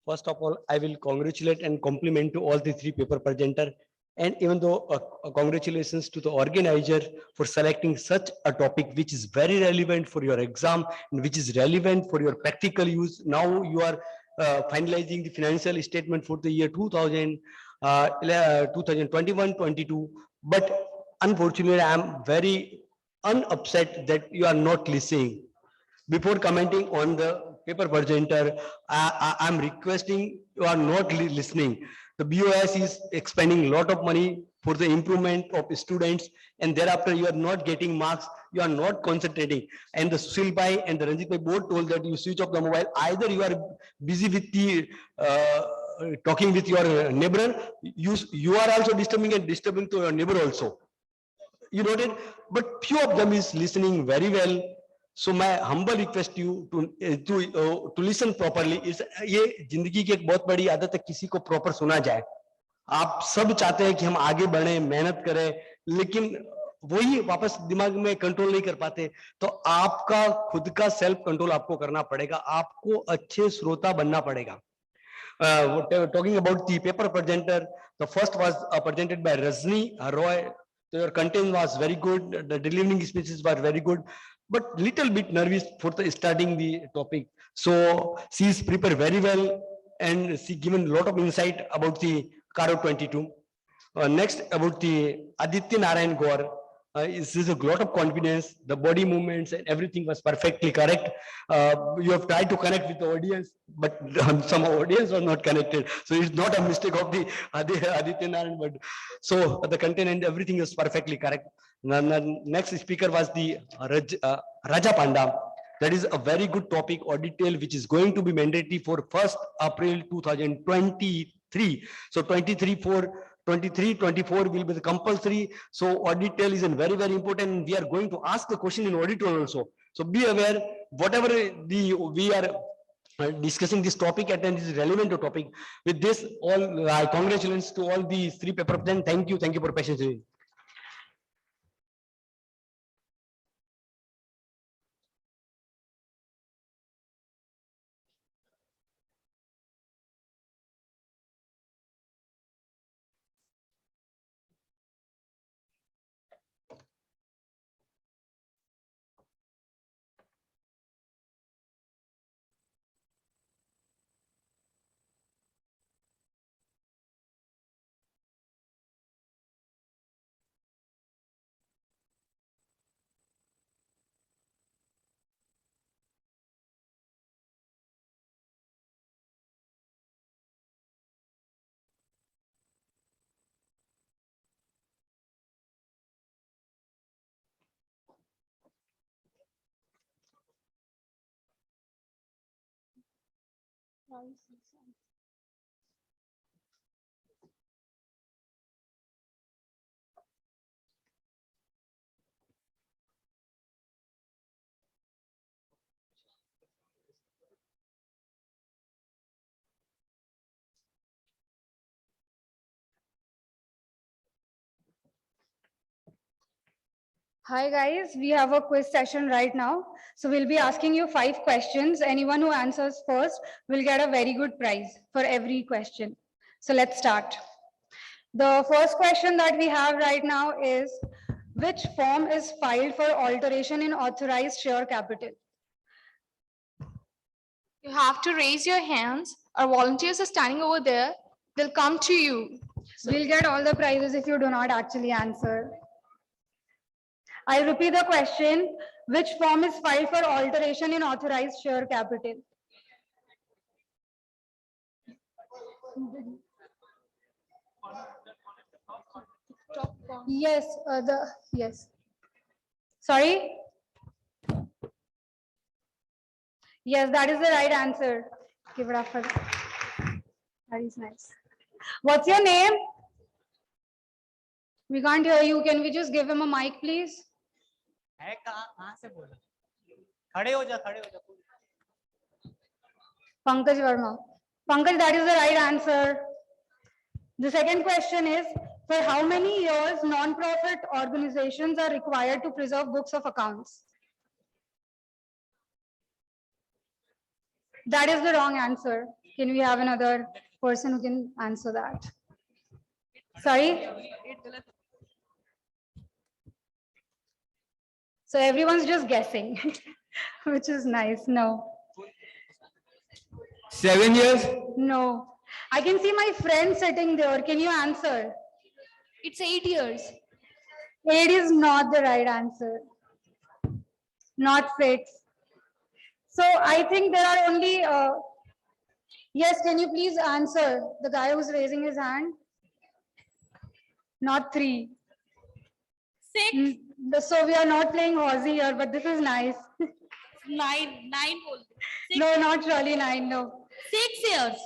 First of all, I will congratulate and compliment to all the three paper presenter, and even though congratulations to the organizer for selecting such a topic which is very relevant for your exam and which is relevant for your practical use. Now you are finalizing the financial statement for the year 2021-22, but unfortunately I am very unupset that you are not listening. Before commenting on the paper presenter, I am requesting you are not listening. The BOS is expending a lot of money for the improvement of students, and thereafter you are not getting marks, you are not concentrating. And the Sushil Bhai and the Ranjit Bhai both told that you switch off the mobile. Either you are busy with the talking with your neighbor, you are also disturbing and disturbing to your neighbor also. You noted, but few of them is listening very well. So my humble request you to listen properly. ये जिंदगी की एक बहुत बड़ी आदत है किसी को proper सुना जाए. आप सब चाहते हैं कि हम आगे बढ़े, मेहनत करें, लेकिन वही वापस दिमाग में कंट्रोल नहीं कर पाते. तो आपका खुद का सेल्फ कंट्रोल आपको करना पड़ेगा. आपको अच्छे श्रोता बनना पड़ेगा. Talking about the paper presenter, The first was presented by Rajni Roy. Your content was very good. The delivering speeches were very good, but little bit nervous for starting the topic. So she is prepared very well, and she given a lot of insight about the Karo 22. Next, about the Aditya Narayan Gaur. This is a lot of confidence. The body movements and everything was perfectly correct. You have tried to connect with the audience, but some audience was not connected. So it's not a mistake of the Aditya Narayan, but so the content and everything is perfectly correct. Next speaker was the Raja Panda. That is a very good topic or detail, which is going to be mandatory for 1st April 2023. So 23-24 will be the compulsory. So audit tail is very, very important. We are going to ask the question in audit also. So be aware, whatever we are discussing this topic and is relevant to topic. With this, all congratulations to all the 3 paper. Then thank you for patience. Hi guys, we have a quiz session right now. So we'll be asking you 5 questions. Anyone who answers first will get a very good prize for every question. So let's start. The first question that we have right now is, which form is filed for alteration in authorized share capital? You have to raise your hands. Our volunteers are standing over there. They'll come to you. We'll get all the prizes if you do not actually answer. I repeat the question, which form is filed for alteration in authorized share capital? Yes, yes. Sorry? Yes, that is the right answer. Give it up for that. That is nice. What's your name? We can't hear you. Can we just give him a mic, please? Pankaj Verma. Pankaj, that is the right answer. The second question is, for how many years non-profit organizations are required to preserve books of accounts? That is the wrong answer. Can we have another person who can answer that? Sorry? So everyone's just guessing, which is nice. No. 7 years? No. I can see my friend sitting there. Can you answer? It's 8 years. 8 is not the right answer. Not 6. So I think there are only, yes, can you please answer? The guy who's raising his hand? Not 3. 6. So we are not playing Aussie here, but this is nice. 9. 9. No, not really 9, no. 6 years.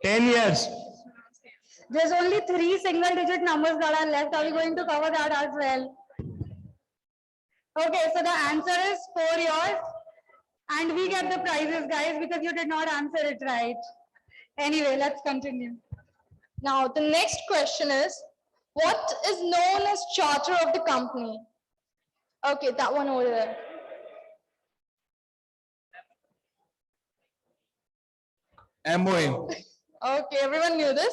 10 years. There's only 3 single-digit numbers that are left. Are we going to cover that as well? Okay, so the answer is 4 years. And we get the prizes, guys, because you did not answer it right. Anyway, let's continue. Now, the next question is, what is known as charter of the company? Okay, that one over there. MOA. Okay, everyone knew this.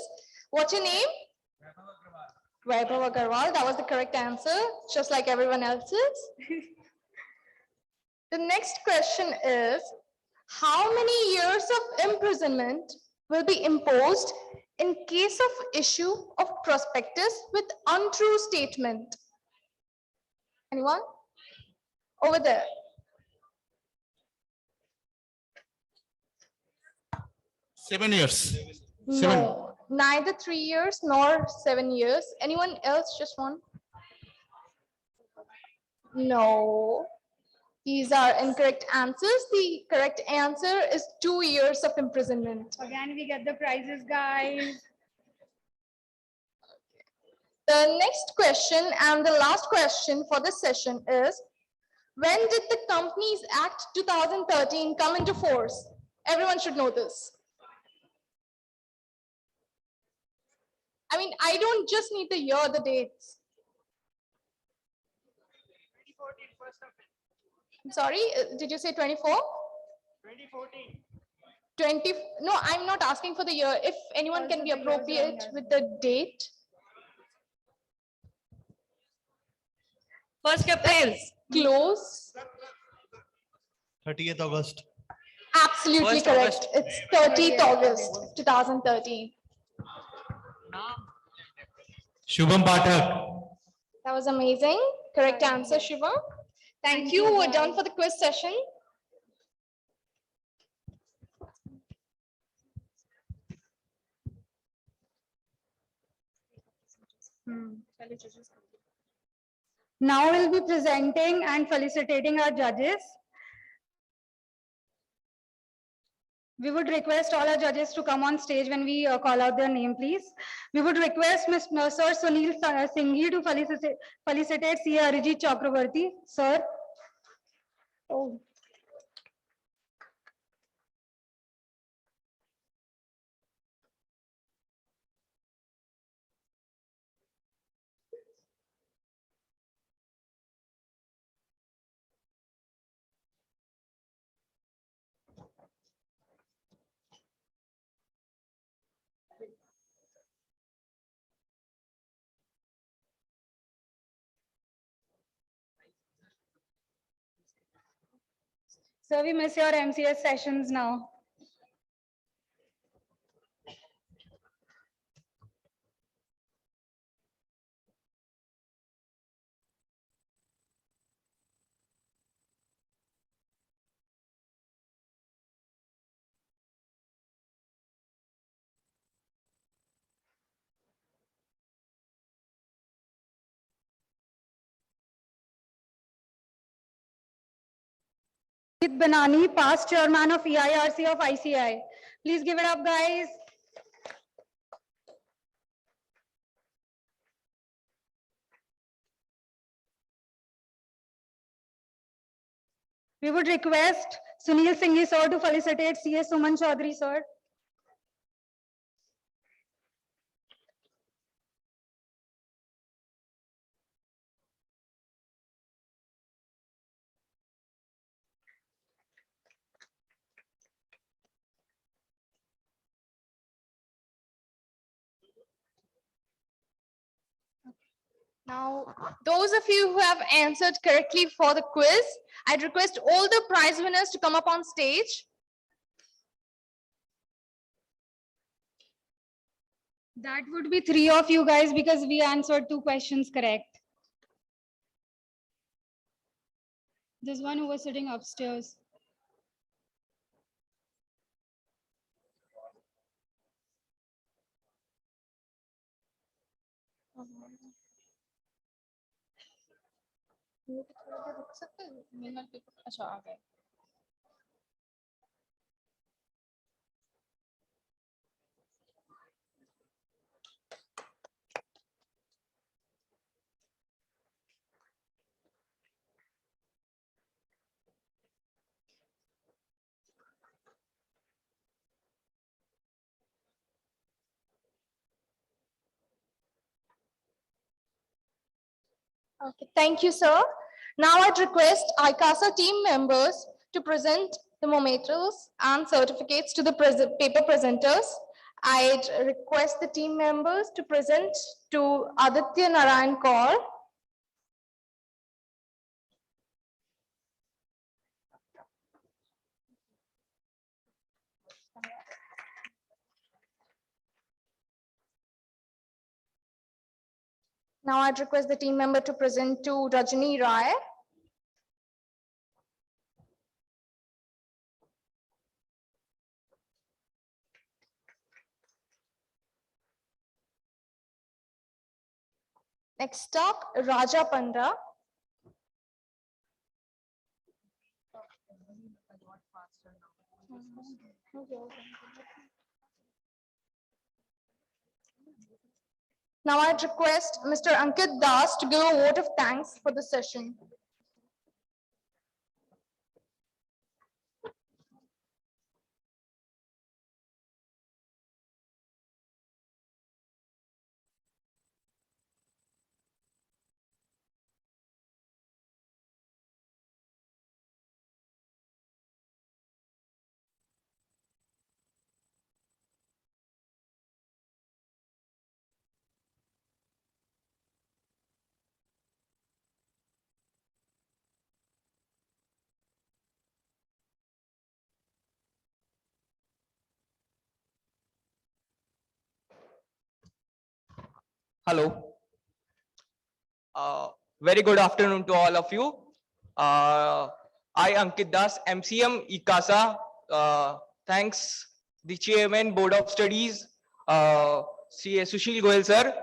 What's your name? Vaibhav Agarwal. That was the correct answer, just like everyone else's. The next question is, how many years of imprisonment will be imposed in case of issue of prospectus with untrue statement? Anyone? Over there. Seven years. No, neither 3 years nor 7 years. Anyone else? Just one? No. These are incorrect answers. The correct answer is 2 years of imprisonment. Again, we get the prizes, guys. The next question and the last question for this session is, when did the Companies Act 2013 come into force? Everyone should know this. I mean, I don't just need the year, the dates. I'm sorry, did you say 24? 2014. 20, no, I'm not asking for the year. If anyone can be appropriate with the date. 1st April. Close. 30th August. Absolutely 1st correct. August. It's 30th August 2013. Shubham Pathak. That was amazing. Correct answer, Shiva. Thank you. We're done for the quiz session. Now we'll be presenting and felicitating our judges. We would request all our judges to come on stage when we call out their name, please. We would request Sir Sunil Singhi to felicitate CA Arijit Chakravarti. Sir. Oh. Sir, we miss your MCS sessions now. Banani, past chairman of EIRC of ICAI. Please give it up, guys. We would request Sunil Singhi sir to felicitate CA Suman Chaudhary sir. Now, those of you who have answered correctly for the quiz, I'd request all the prize winners to come up on stage. That would be 3 of you guys because we answered 2 questions correct. There's one who was sitting upstairs. Okay, thank you, sir. Now I'd request ICASA team members to present the mementos and certificates to the paper presenters. I'd request the team members to present to Aditya Narayan Kaur. Now I'd request the team member to present to Rajni Rai. Next up, Raja Panda. Now I'd request Mr. Ankit Das to give a vote of thanks for the session. Hello. Very good afternoon to all of you. I, Ankit Das, MCM ICASA, thanks the Chairman, Board of Studies, CA Sushil Goyal sir,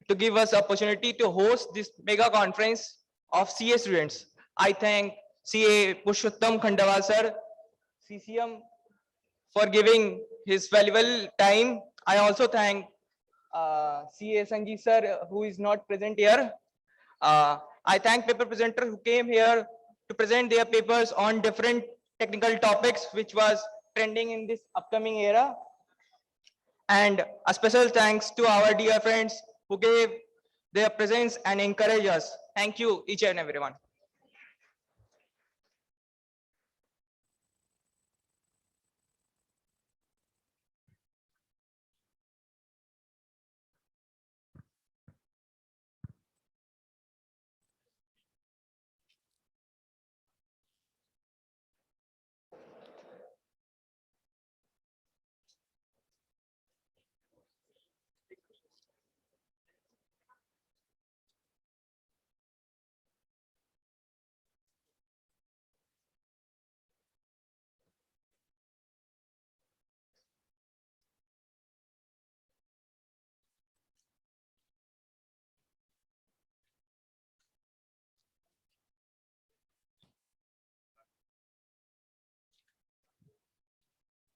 to give us opportunity to host this mega conference of CA students. I thank CA Purushottam Khandawal sir, CCM, for giving his valuable time. I also thank CA Sanjeev sir, who is not present here. I thank paper presenter who came here to present their papers on different technical topics which was trending in this upcoming era. And a special thanks to our dear friends who gave their presence and encouraged us. Thank you, each and everyone.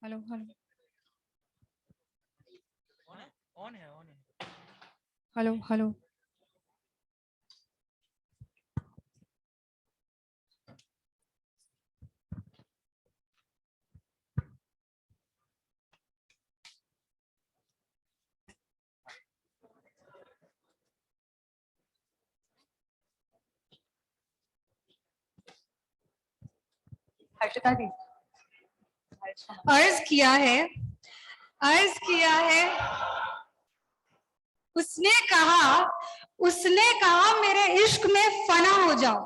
Hello hello on है hello hello Harshita जी, अर्ज किया है उसने कहा मेरे इश्क में फना हो जाओ,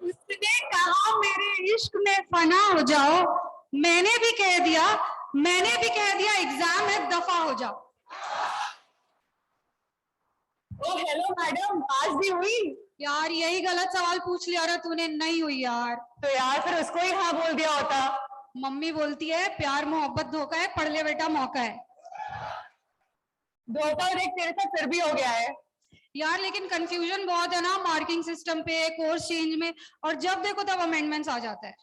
उसने कहा मेरे इश्क में फना हो जाओ, मैंने भी कह दिया एग्जाम है दफा हो जाओ। ओ हेलो मैडम, पास भी हुई? यार यही गलत सवाल पूछ लिया रहा तूने, नहीं हुई यार। तो यार फिर उसको ही हाँ बोल दिया होता। मम्मी बोलती है प्यार मोहब्बत धोखा है, पढ़ ले बेटा मौका है। धोखा देख तेरे साथ फिर भी हो गया है यार, लेकिन कंफ्यूजन बहुत है ना मार्किंग सिस्टम पे, कोर्स चेंज में, और जब देखो तब अमेंडमेंट्स आ जाता है।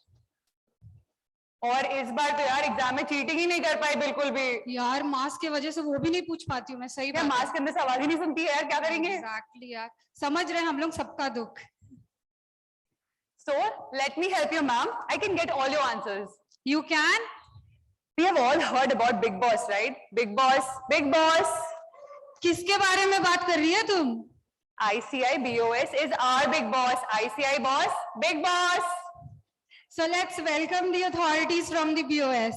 और इस बार तो यार एग्जाम में चीटिंग ही नहीं कर पाई बिल्कुल भी। यार मार्क्स की वजह से वो भी नहीं पूछ पाती हूँ मैं, सही बात है। मार्क्स के अंदर से आवाज ही नहीं सुनती है यार, क्या करेंगे? एग्जैक्टली यार, समझ रहे हैं हम लोग सबका दुख। So let me help you, ma'am. I can get all your answers. You can? We have all heard about Big Boss, right? Big Boss, Big Boss. किसके बारे में बात कर रही है तुम? ICAI BOS is our Big Boss. ICAI boss, Big Boss. So let's welcome the authorities from the BOS.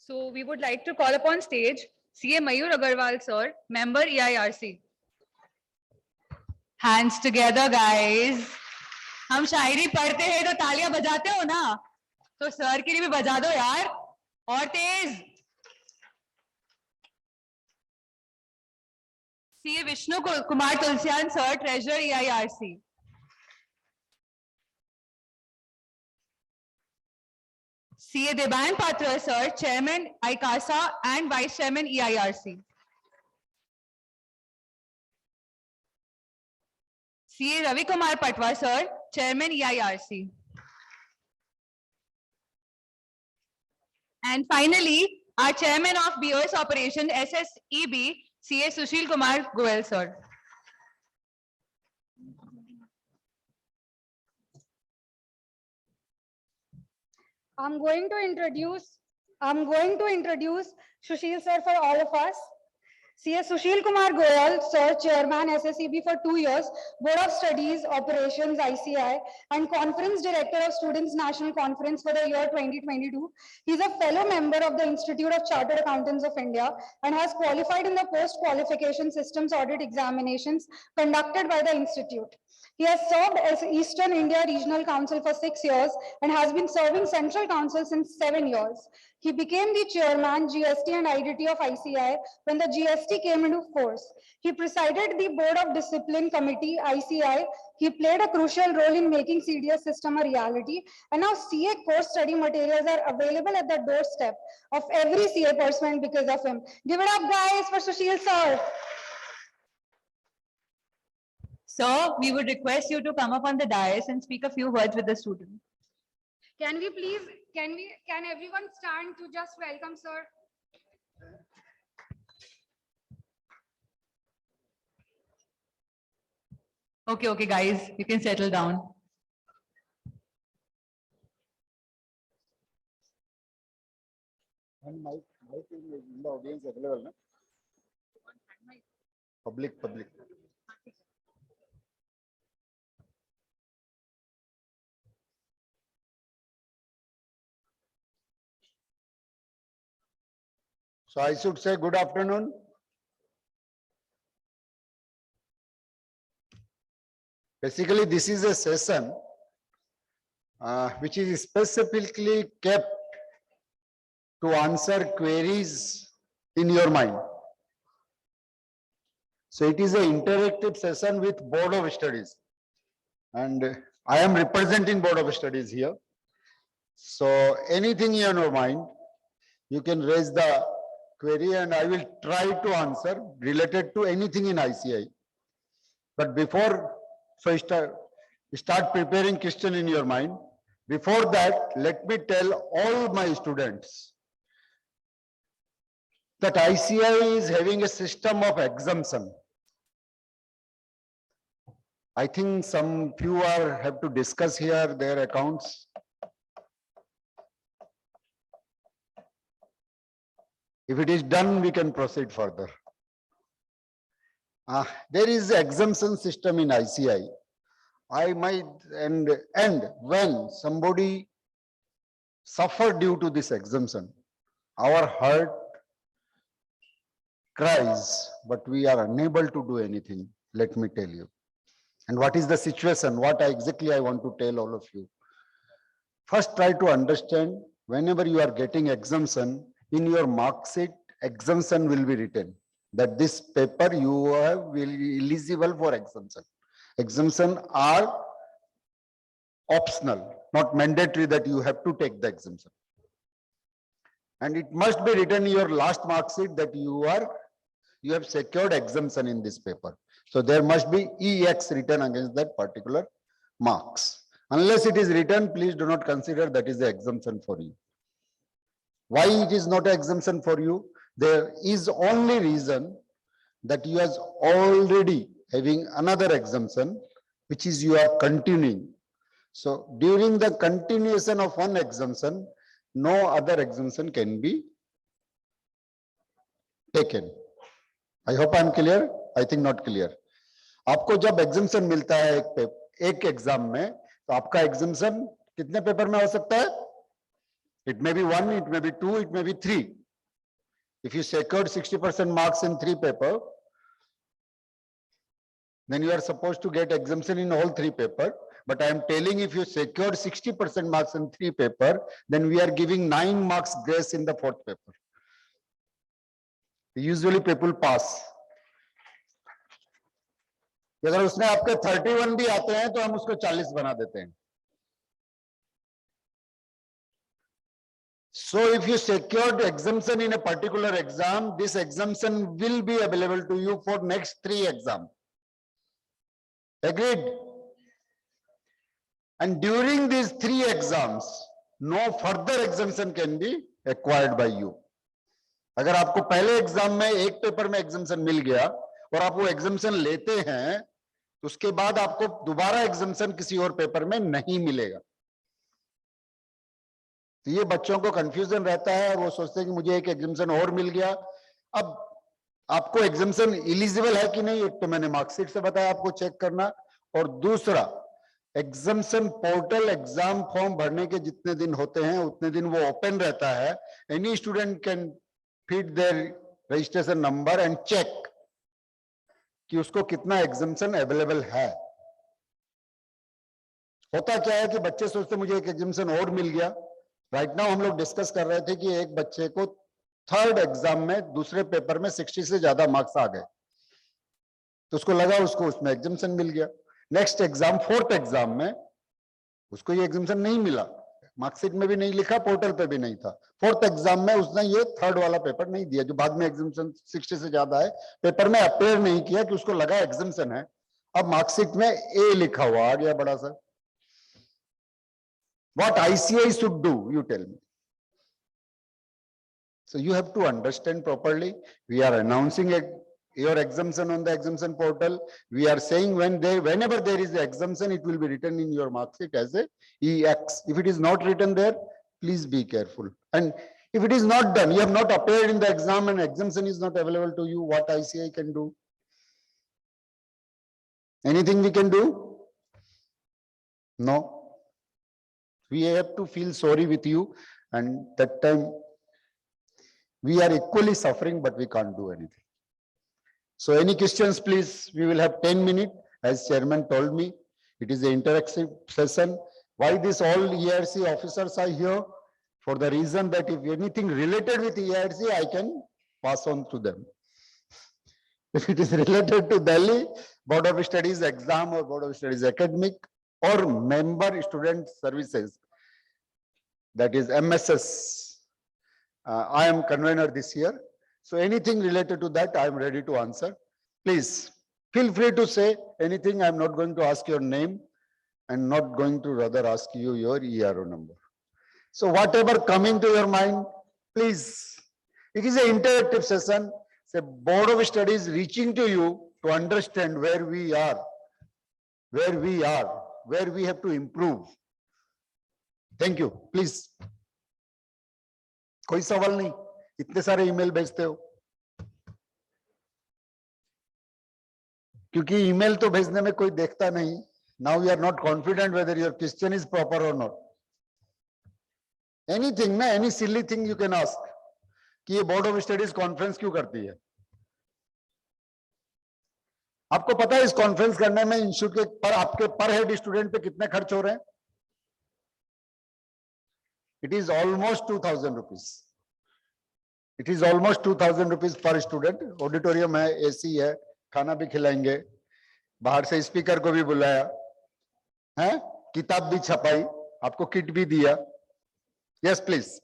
So we would like to call upon stage CA Mayur Agarwal sir, member EIRC. Hands together, guys. हम शायरी पढ़ते हैं तो तालियां बजाते हो ना, तो sir के लिए भी बजा दो यार, और तेज. CA Vishnu Kumar Tulsian sir, treasurer EIRC. CA Deban Patra sir, chairman ICASA and vice chairman EIRC. CA Ravi Kumar Patwa sir, chairman EIRC. And finally, our chairman of BOS operation SSEB, CA Sushil Kumar Goel sir. I'm going to introduce Sushil sir for all of us. CA Sushil Kumar Goyal, sir, chairman SSEB for 2 years, Board of Studies, Operations, ICAI, and Conference Director of Students National Conference for the year 2022. He's a fellow member of the Institute of Chartered Accountants of India and has qualified in the post-qualification systems audit examinations conducted by the Institute. He has served as Eastern India Regional Council for 6 years and has been serving Central Council since 7 years. He became the chairman, GST and IDT of ICAI when the GST came into force. He presided the Board of Discipline Committee, ICAI. He played a crucial role in making CDS system a reality. And now CA course study materials are available at the doorstep of every CA person because of him. Give it up, guys, for Sushil sir. Sir, we would request you to come up on the dais and speak a few words with the student. Can we please, can everyone stand to just welcome sir? Okay, guys, you can settle down. And mic in the audience available, na? Public. So I should say good afternoon. Basically, this is a session which is specifically kept to answer queries in your mind. So it is an interactive session with Board of Studies. And I am representing Board of Studies here. So anything in your mind, you can raise the query and I will try to answer related to anything in ICAI. But before, so start preparing question in your mind. Before that, let me tell all my students that ICAI is having a system of exemption. I think some few have to discuss here their accounts. If it is done, we can proceed further. There is an exemption system in ICAI. And when somebody suffer due to this exemption, our heart cries, but we are unable to do anything. Let me tell you. And what is the situation? What exactly I want to tell all of you. First, try to understand whenever you are getting exemption, in your mark sheet, exemption will be written that this paper you have will be eligible for exemption. Exemption are optional, not mandatory that you have to take the exemption. And it must be written in your last mark sheet that you have secured exemption in this paper. So there must be EX written against that particular marks. Unless it is written, please do not consider that is the exemption for you. Why it is not an exemption for you? There is only reason that you are already having another exemption, which is you are continuing. So during the continuation of one exemption, no other exemption can be taken. I hope I am clear. I think not clear. आपको जब exemption मिलता है एक exam में, तो आपका exemption कितने paper में हो सकता है? It may be 1, it may be 2, it may be 3. If you secured 60% marks in 3 papers, then you are supposed to get exemption in all 3 papers. But I am telling, if you secured 60% marks in 3 papers, then we are giving 9 marks grace in the 4th paper. Usually people pass. अगर उसने आपके 31 भी आते हैं तो हम उसको 40 बना देते हैं. So if you secured exemption in a particular exam, this exemption will be available to you for next 3 exams. Agreed? And during these 3 exams, no further exemption can be acquired by you. अगर आपको पहले exam में एक paper में exemption मिल गया और आप वो एग्जाम्शन लेते हैं, तो उसके बाद आपको दोबारा एग्जाम्शन किसी और पेपर में नहीं मिलेगा. तो ये बच्चों को कंफ्यूजन रहता है और वो सोचते हैं कि मुझे एक एग्जाम्शन और मिल गया. अब आपको एग्जाम्शन एलिजिबल है कि नहीं, एक तो मैंने मार्कशीट से बताया आपको चेक करना, और दूसरा एग्जाम्शन पोर्टल एग्जाम फॉर्म भरने के जितने दिन होते हैं उतने दिन वो ओपन रहता है. Any student can feed their registration number and check कि उसको कितना एग्जाम्शन अवेलेबल है. होता क्या है कि बच्चे सोचते मुझे एक एग्जाम्शन और मिल गया. राइट नाउ हम लोग डिस्कस कर रहे थे कि एक बच्चे को 3rd एग्जाम में दूसरे पेपर में 60 से ज्यादा मार्क्स आ गए, तो उसको लगा उसको उसमें एग्जाम्शन मिल गया. नेक्स्ट एग्जाम 4th एग्जाम में उसको ये एग्जाम्शन नहीं मिला, मार्कशीट में भी नहीं लिखा, पोर्टल पे भी नहीं था. 4th एग्जाम में उसने ये 3rd वाला पेपर नहीं दिया जो बाद में एग्जाम्शन 60 से ज्यादा है, पेपर में अपेयर नहीं किया कि उसको लगा एग्जाम्शन है. अब मार्कशीट में ए लिखा हुआ आ गया बड़ा सा. What ICAI should do, you tell me. So you have to understand properly. We are announcing your exemption on the exemption portal. We are saying whenever there is an exemption, it will be written in your marksheet as a EX. If it is not written there, please be careful. And if it is not done, you have not appeared in the exam and exemption is not available to you, what ICAI can do? Anything we can do? No. We have to feel sorry with you, and that time we are equally suffering, but we can't do anything. So any questions, please? We will have 10 minutes. As chairman told me, it is an interactive session. Why this all EIRC officers are here? For the reason that if anything related with EIRC, I can pass on to them. If it is related to Delhi, Board of Studies exam or Board of Studies academic, or member student services, that is MSS. I am convener this year. So anything related to that, I am ready to answer. Please feel free to say anything. I am not going to ask your name and not going to rather ask you your ERO number. So whatever coming to your mind, please. It is an interactive session. It's a Board of Studies reaching to you to understand where we are, where we have to improve. Thank you. Please. कोई सवाल नहीं, इतने सारे email भेजते हो. क्योंकि email तो भेजने में कोई देखता नहीं. Now you are not confident whether your question is proper or not. Anything, ना, any silly thing you can ask. कि ये बोर्ड ऑफ स्टडीज कॉन्फ्रेंस क्यों करती है? आपको पता है इस कॉन्फ्रेंस करने में इंस्टीट्यूट के पर आपके पर हेड स्टूडेंट पे कितने खर्च हो रहे हैं? It is almost 2,000 rupees. It is almost 2,000 rupees per student. Auditorium है, एसी है, खाना भी खिलाएंगे, बाहर से स्पीकर को भी बुलाया है, किताब भी छपाई, आपको किट भी दिया. Yes please.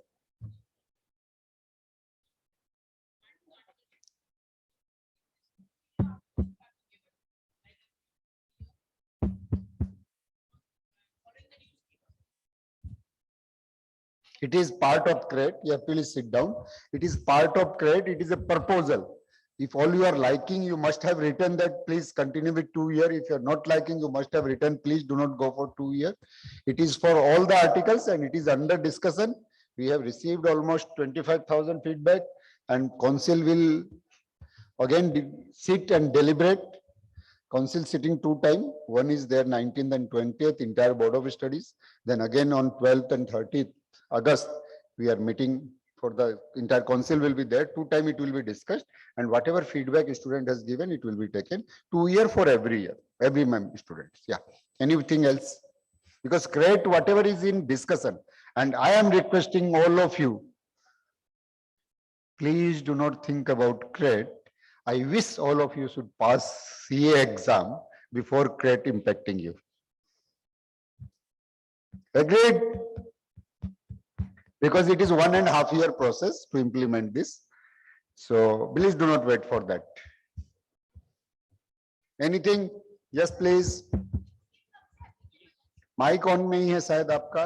It is part of CRED. You have to please sit down. It is part of CRED. It is a proposal. If all you are liking, you must have written that please continue with 2 years. If you are not liking, you must have written please do not go for 2 years. It is for all the articles and it is under discussion. We have received almost 25,000 feedback and council will again sit and deliberate. Council sitting 2 times. One is there 19th and 20th, entire Board of Studies. Then again on 12th and 30th August, we are meeting for the entire council will be there. 2 times it will be discussed, and whatever feedback a student has given, it will be taken 2 year for every year, every students. Yeah. Anything else? Because create whatever is in discussion, and I am requesting all of you, please do not think about CRET. I wish all of you should pass CA exam before CRET impacting you. Agreed? Because it is 1.5 year process to implement this. So please do not wait for that. Anything? Yes, please. Mic on नहीं है शायद आपका.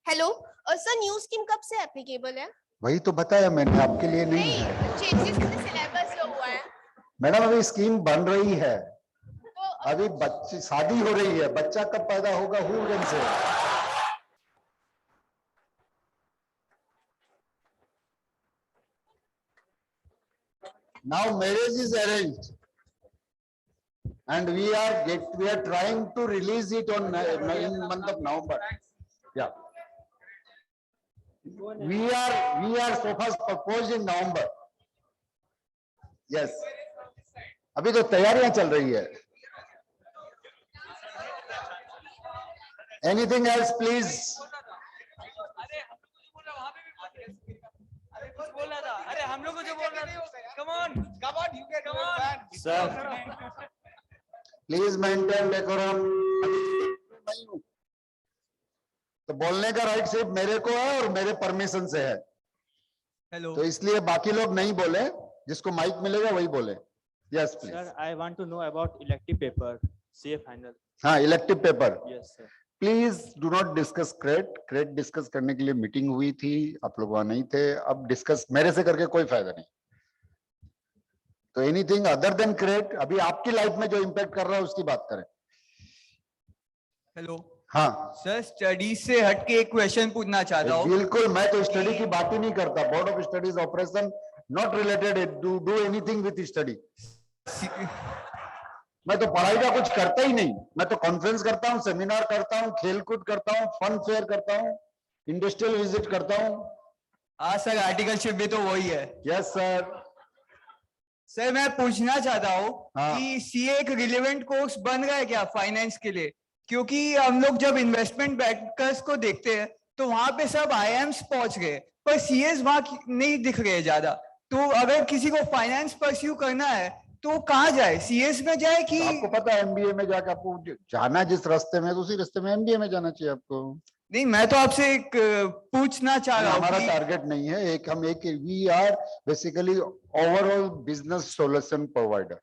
Hello sir, new scheme कब से applicable है? वही तो बताया मैंने, आपके लिए नहीं है. चेंजेस में सिलेबस जो हुआ है मैडम, अभी स्कीम बन रही है, अभी बच्ची शादी हो रही है, बच्चा कब पैदा होगा who can say. Now marriage is arranged, and we are trying to release it on in month of November. Yeah, we are so far proposed in November. Yes, अभी तो तैयारियां चल रही है. Anything else, please? अरे हम लोग को जो बोल रहा था, come on, you can come on. Sir, please maintain decorum. तो बोलने का राइट सिर्फ मेरे को है और मेरे परमिशन से है. Hello. तो इसलिए बाकी लोग नहीं बोले, जिसको माइक मिलेगा वही बोले. Yes, please. Sir, I want to know about elective paper, CA final. हाँ, elective paper. Yes, sir. Please do not discuss crate discuss करने के लिए मीटिंग हुई थी, आप लोग वहां नहीं थे. अब डिस्कस मेरे से करके कोई फायदा नहीं. तो एनीथिंग अदर देन क्रेट, अभी आपकी लाइफ में जो इम्पैक्ट कर रहा है उसकी बात करें. हेलो. हाँ सर, स्टडी से हट के एक क्वेश्चन पूछना चाहता हूँ. बिल्कुल, मैं तो स्टडी की बात ही नहीं करता. Board of studies operation not related to do anything with study. मैं तो पढ़ाई का कुछ करता ही नहीं. मैं तो कॉन्फ्रेंस करता हूँ, सेमिनार करता हूँ, खेलकूद करता हूँ, फन फेयर करता हूँ, इंडस्ट्रियल विजिट करता हूँ. हाँ सर, आर्टिकलशिप भी तो वही है. Yes sir. सर, मैं पूछना चाहता हूँ कि सीए एक रिलेवेंट कोर्स बन रहा है क्या फाइनेंस के लिए? क्योंकि हम लोग जब इन्वेस्टमेंट बैंकर्स को देखते हैं तो वहां पे सब आईएम्स पहुंच गए, पर सीएस वहां नहीं दिख रहे ज्यादा. तो अगर किसी को फाइनेंस परस्यू करना है तो कहाँ जाए? सीएस में जाए कि? आपको पता है एमबीए में जाकर आपको जाना जिस रास्ते में, उसी रास्ते में एमबीए में जाना चाहिए आपको. नहीं, मैं तो आपसे एक पूछना चाह रहा हूँ. हमारा टारगेट नहीं है. We are basically overall business solution provider.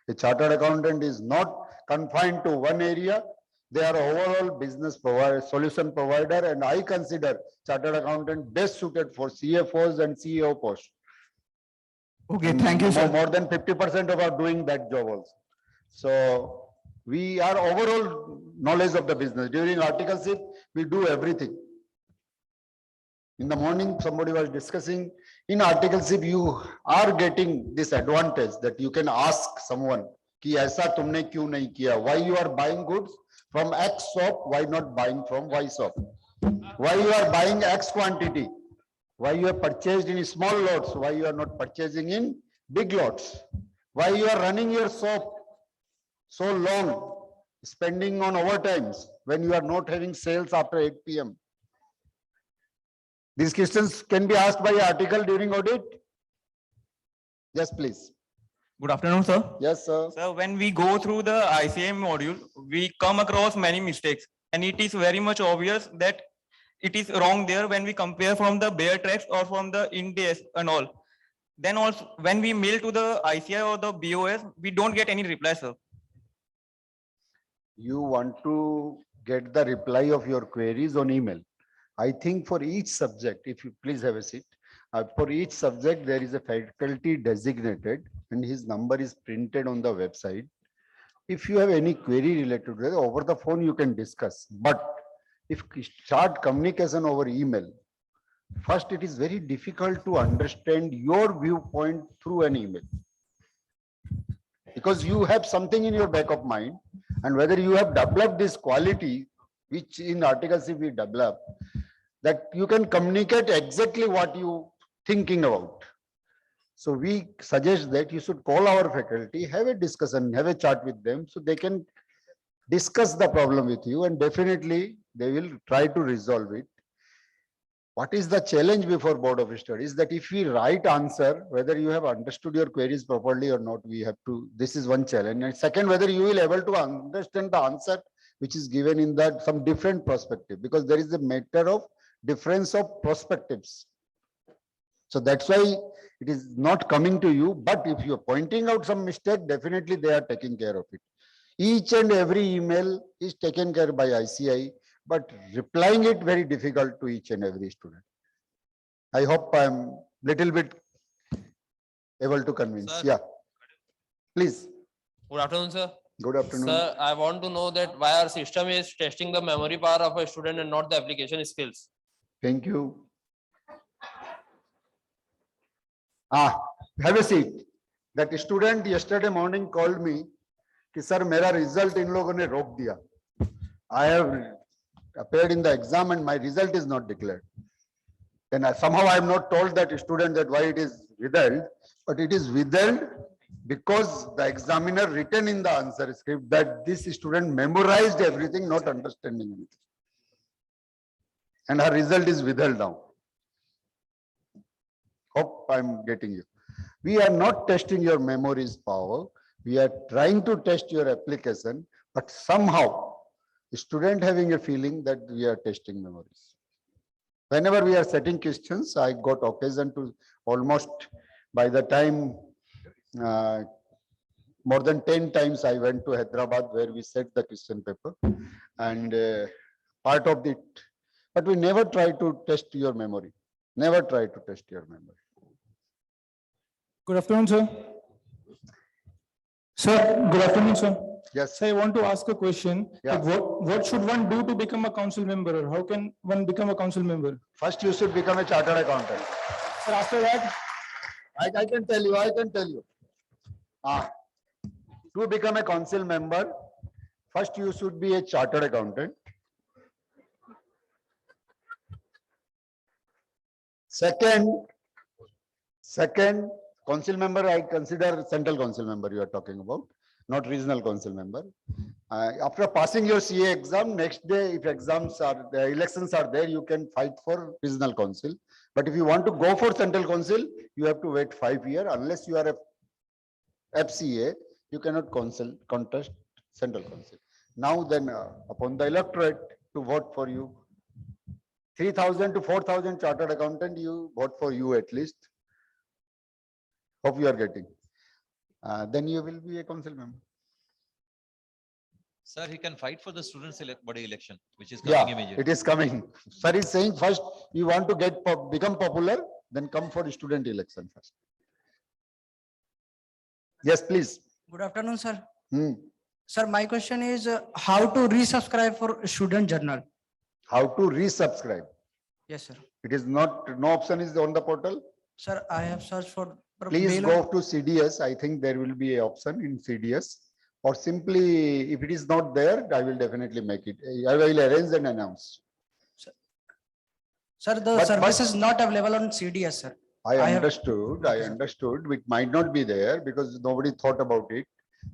A chartered accountant is not confined to one area. They are overall business solution provider, and I consider chartered accountant best suited for CFOs and CEO posts. Okay, thank you, sir. More than 50% of are doing that job also. So we are overall knowledge of the business. During articleship, we do everything. In the morning, somebody was discussing, in articleship, you are getting this advantage that you can ask someone, कि ऐसा तुमने क्यों नहीं किया? Why you are buying goods from X shop? Why not buying from Y shop? Why you are buying X quantity? Why you have purchased in small lots? Why you are not purchasing in big lots? Why you are running your shop so long, spending on overtimes when you are not having sales after 8 p.m.? These questions can be asked by article during audit. Yes, please. Good afternoon, sir. Yes, sir. Sir, when we go through the ICAI module, we come across many mistakes, and it is very much obvious that it is wrong there when we compare from the bare text or from the Ind-AS and all. Then also when we mail to the ICAI or the BOS, we don't get any reply, sir. You want to get the reply of your queries on email. I think for each subject, if you please have a seat, for each subject there is a faculty designated and his number is printed on the website. If you have any query related to that, over the phone you can discuss. But if you start communication over email, first it is very difficult to understand your viewpoint through an email. Because you have something in your back of mind, and whether you have developed this quality, which in articleship we develop, that you can communicate exactly what you thinking about. So we suggest that you should call our faculty, have a discussion, have a chat with them, so they can discuss the problem with you, and definitely they will try to resolve it. What is the challenge before Board of Studies? That if we write answer, whether you have understood your queries properly or not, we have to, this is one challenge. And second, whether you will able to understand the answer which is given in that some different perspective, because there is a matter of difference of perspectives. So that's why it is not coming to you, but if you are pointing out some mistake, definitely they are taking care of it. Each and every email is taken care by ICAI, but replying it very difficult to each and every student. I hope I am little bit able to convince. Sir. Yeah, please. Good afternoon, sir. Good afternoon. Sir, I want to know that why our system is testing the memory power of a student and not the application skills. Thank you. Have a seat. That student yesterday morning called me कि sir मेरा result इन लोगों ने रोक दिया. I have appeared in the exam and my result is not declared. Then somehow I am not told that student that why it is withheld, but it is withheld because the examiner written in the answer script that this student memorized everything, not understanding anything. And her result is withheld now. Hope I'm getting you. We are not testing your memory's power. We are trying to test your application, but somehow the student having a feeling that we are testing memories. Whenever we are setting questions, I got occasion to almost by the time more than 10 times I went to Hyderabad where we set the question paper and part of it, but we never try to test your memory. Never try to test your memory. Good afternoon, sir. Sir, good afternoon, sir. Yes. So I want to ask a question. Yeah. Like what should one do to become a council member, or how can one become a council member? First, you should become a chartered accountant. Sir, after that, I can tell you. To become a council member, first you should be a chartered accountant. Second, council member, I consider central council member you are talking about, not regional council member. After passing your CA exam, next day, if the elections are there, you can fight for regional council. But if you want to go for central council, you have to wait 5 years. Unless you are a FCA, you cannot contest central council. Now then, upon the electorate to vote for you, 3,000 to 4,000 chartered accountant, you vote for you at least. Hope you are getting. Then you will be a council member. Sir, he can fight for the student body election, which is coming immediately. It is coming. Sir is saying first you want to become popular, then come for student election first. Yes, please. Good afternoon, sir. Sir, my question is how to resubscribe for student journal? How to resubscribe? Yes, sir. It is not, no option is on the portal. Sir, I have searched for. Please go to CDS. I think there will be an option in CDS. Or simply, if it is not there, I will definitely make it. I will arrange and announce. Sir, the service is not available on CDS, sir. I understood. It might not be there because nobody thought about it.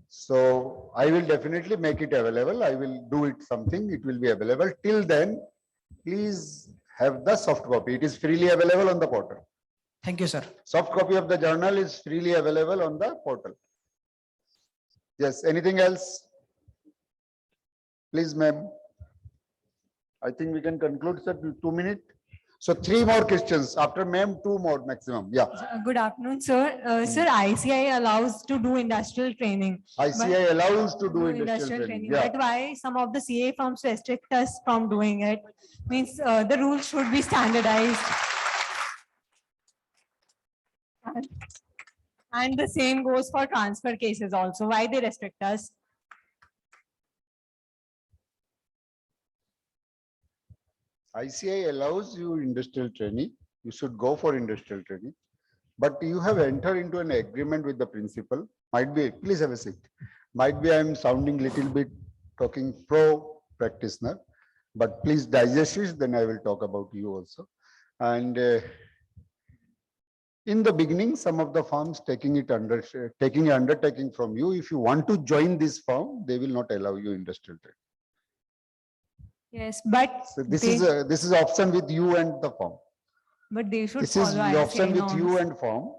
So I will definitely make it available. I will do it something. It will be available. Till then, please have the soft copy. It is freely available on the portal. Thank you, sir. Soft copy of the journal is freely available on the portal. Yes, anything else? Please, ma'am. I think we can conclude, sir, 2 minutes. So 3 more questions. After ma'am, 2 more maximum. Yeah. Good afternoon, sir. Sir, ICAI allows to do industrial training. ICAI allows to do industrial training. Yeah. But why some of the CA firms restrict us from doing it? Means the rules should be standardized. And the same goes for transfer cases also. Why they restrict us? ICAI allows you industrial training. You should go for industrial training. But you have entered into an agreement with the principal. Might be, please have a seat. Might be I am sounding little bit talking pro practitioner. but please digest it, then I will talk about you also. And in the beginning, some of the firms taking an undertaking from you. If you want to join this firm, they will not allow you industrial training. Yes, but So this is option with you and the firm. but they should This is follow the option ICAI with you norms. and firm.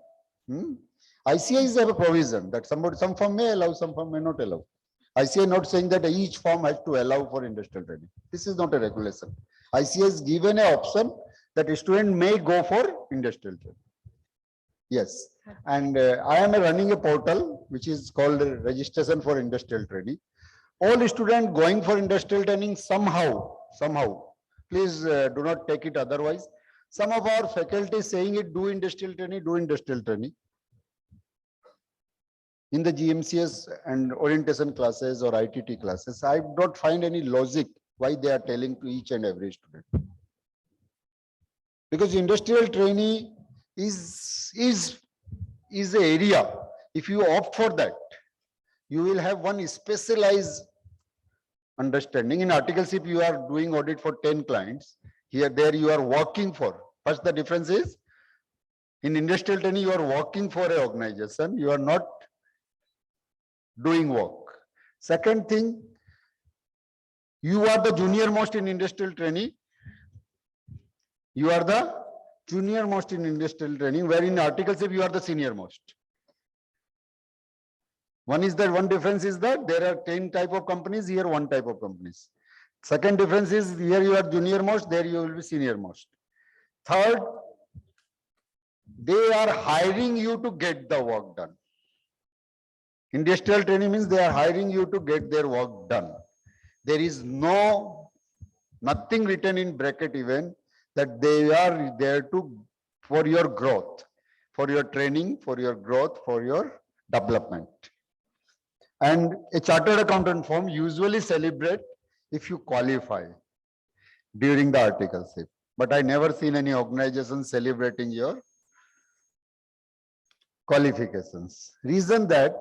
ICAI have a provision that some firm may allow, some firm may not allow. ICAI not saying that each firm has to allow for industrial training. This is not a regulation. ICAI is given an option that a student may go for industrial training. Yes, and I am running a portal which is called Registration for Industrial Training. All students going for industrial training somehow, please do not take it otherwise. Some of our faculty saying it, do industrial training. In the GMCS and orientation classes or ITT classes, I don't find any logic why they are telling to each and every student. Because industrial training is an area. If you opt for that, you will have one specialized understanding. In articleship, you are doing audit for 10 clients. There you are working for. First, the difference is in industrial training, you are working for an organization. You are not doing work. Second thing, you are the junior most in industrial training. You are the junior most in industrial training, where in articleship, you are the senior most. One difference is that there are 10 type of companies, here one type of companies. Second difference is here you are junior most, there you will be senior most. Third, they are hiring you to get the work done. Industrial training means they are hiring you to get their work done. There is nothing written in bracket even that they are there for your growth, for your training, for your growth, for your development. And a chartered accountant firm usually celebrate if you qualify during the articleship. But I never seen any organization celebrating your qualifications. Reason that,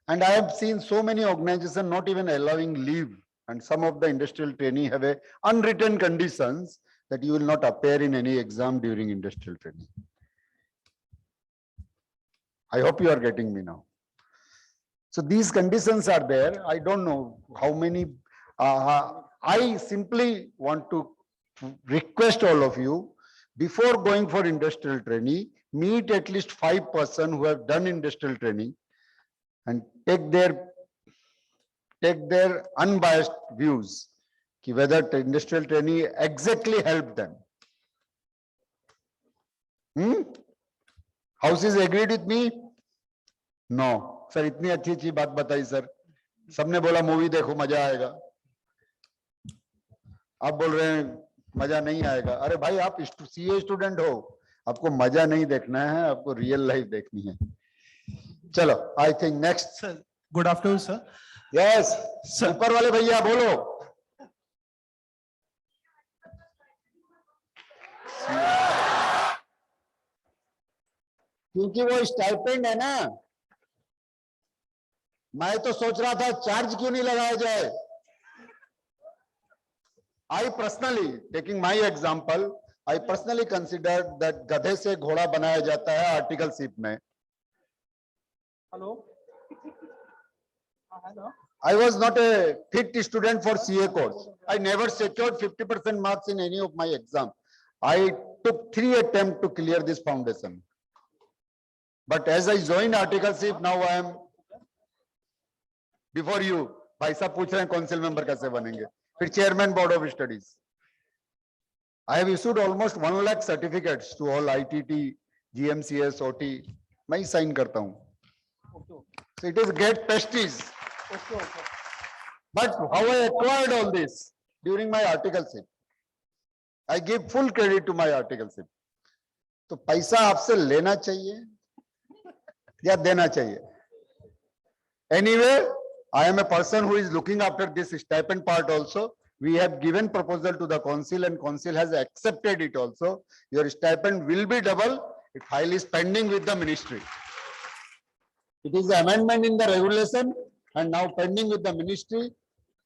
and I have seen so many organizations not even allowing leave, and some of the industrial training have a unwritten conditions that you will not appear in any exam during industrial training. I hope you are getting me now. So these conditions are there. I don't know how many. I simply want to request all of you, before going for industrial training, meet at least 5 persons who have done industrial training and take their unbiased views whether the industrial training exactly helped them. Houses agreed with me? No. Sir इतनी अच्छी अच्छी बात बताई sir, सबने बोला movie देखो मजा आएगा, आप बोल रहे हैं मजा नहीं आएगा। अरे भाई आप सीए स्टूडेंट हो, आपको मजा नहीं देखना है, आपको रियल लाइफ देखनी है। चलो, I think next. Sir good afternoon sir. Yes sir, ऊपर वाले भैया बोलो। क्योंकि वो स्टाइपेंड है ना, मैं तो सोच रहा था चार्ज क्यों नहीं लगाया जाए। I personally, taking my example, I personally considered that गधे से घोड़ा बनाया जाता है आर्टिकलशिप में। Hello, I was not a fit student for CA course. I never secured 50% marks in any of my exam. I took 3 attempts to clear this foundation. But as I joined articleship, now I am before you. भाई साहब पूछ रहे हैं council member कैसे बनेंगे, फिर chairman board of studies. I have issued almost 1 lakh certificates to all ITT, GMCS, OT. मैं ही sign करता हूँ। So it is great prestige. But how I acquired all this during my articleship, I give full credit to my articleship. तो पैसा आपसे लेना चाहिए या देना चाहिए? Anyway, I am a person who is looking after this stipend part also. We have given proposal to the council and council has accepted it also. Your stipend will be double. It file is pending with the ministry. It is the amendment in the regulation and now pending with the ministry.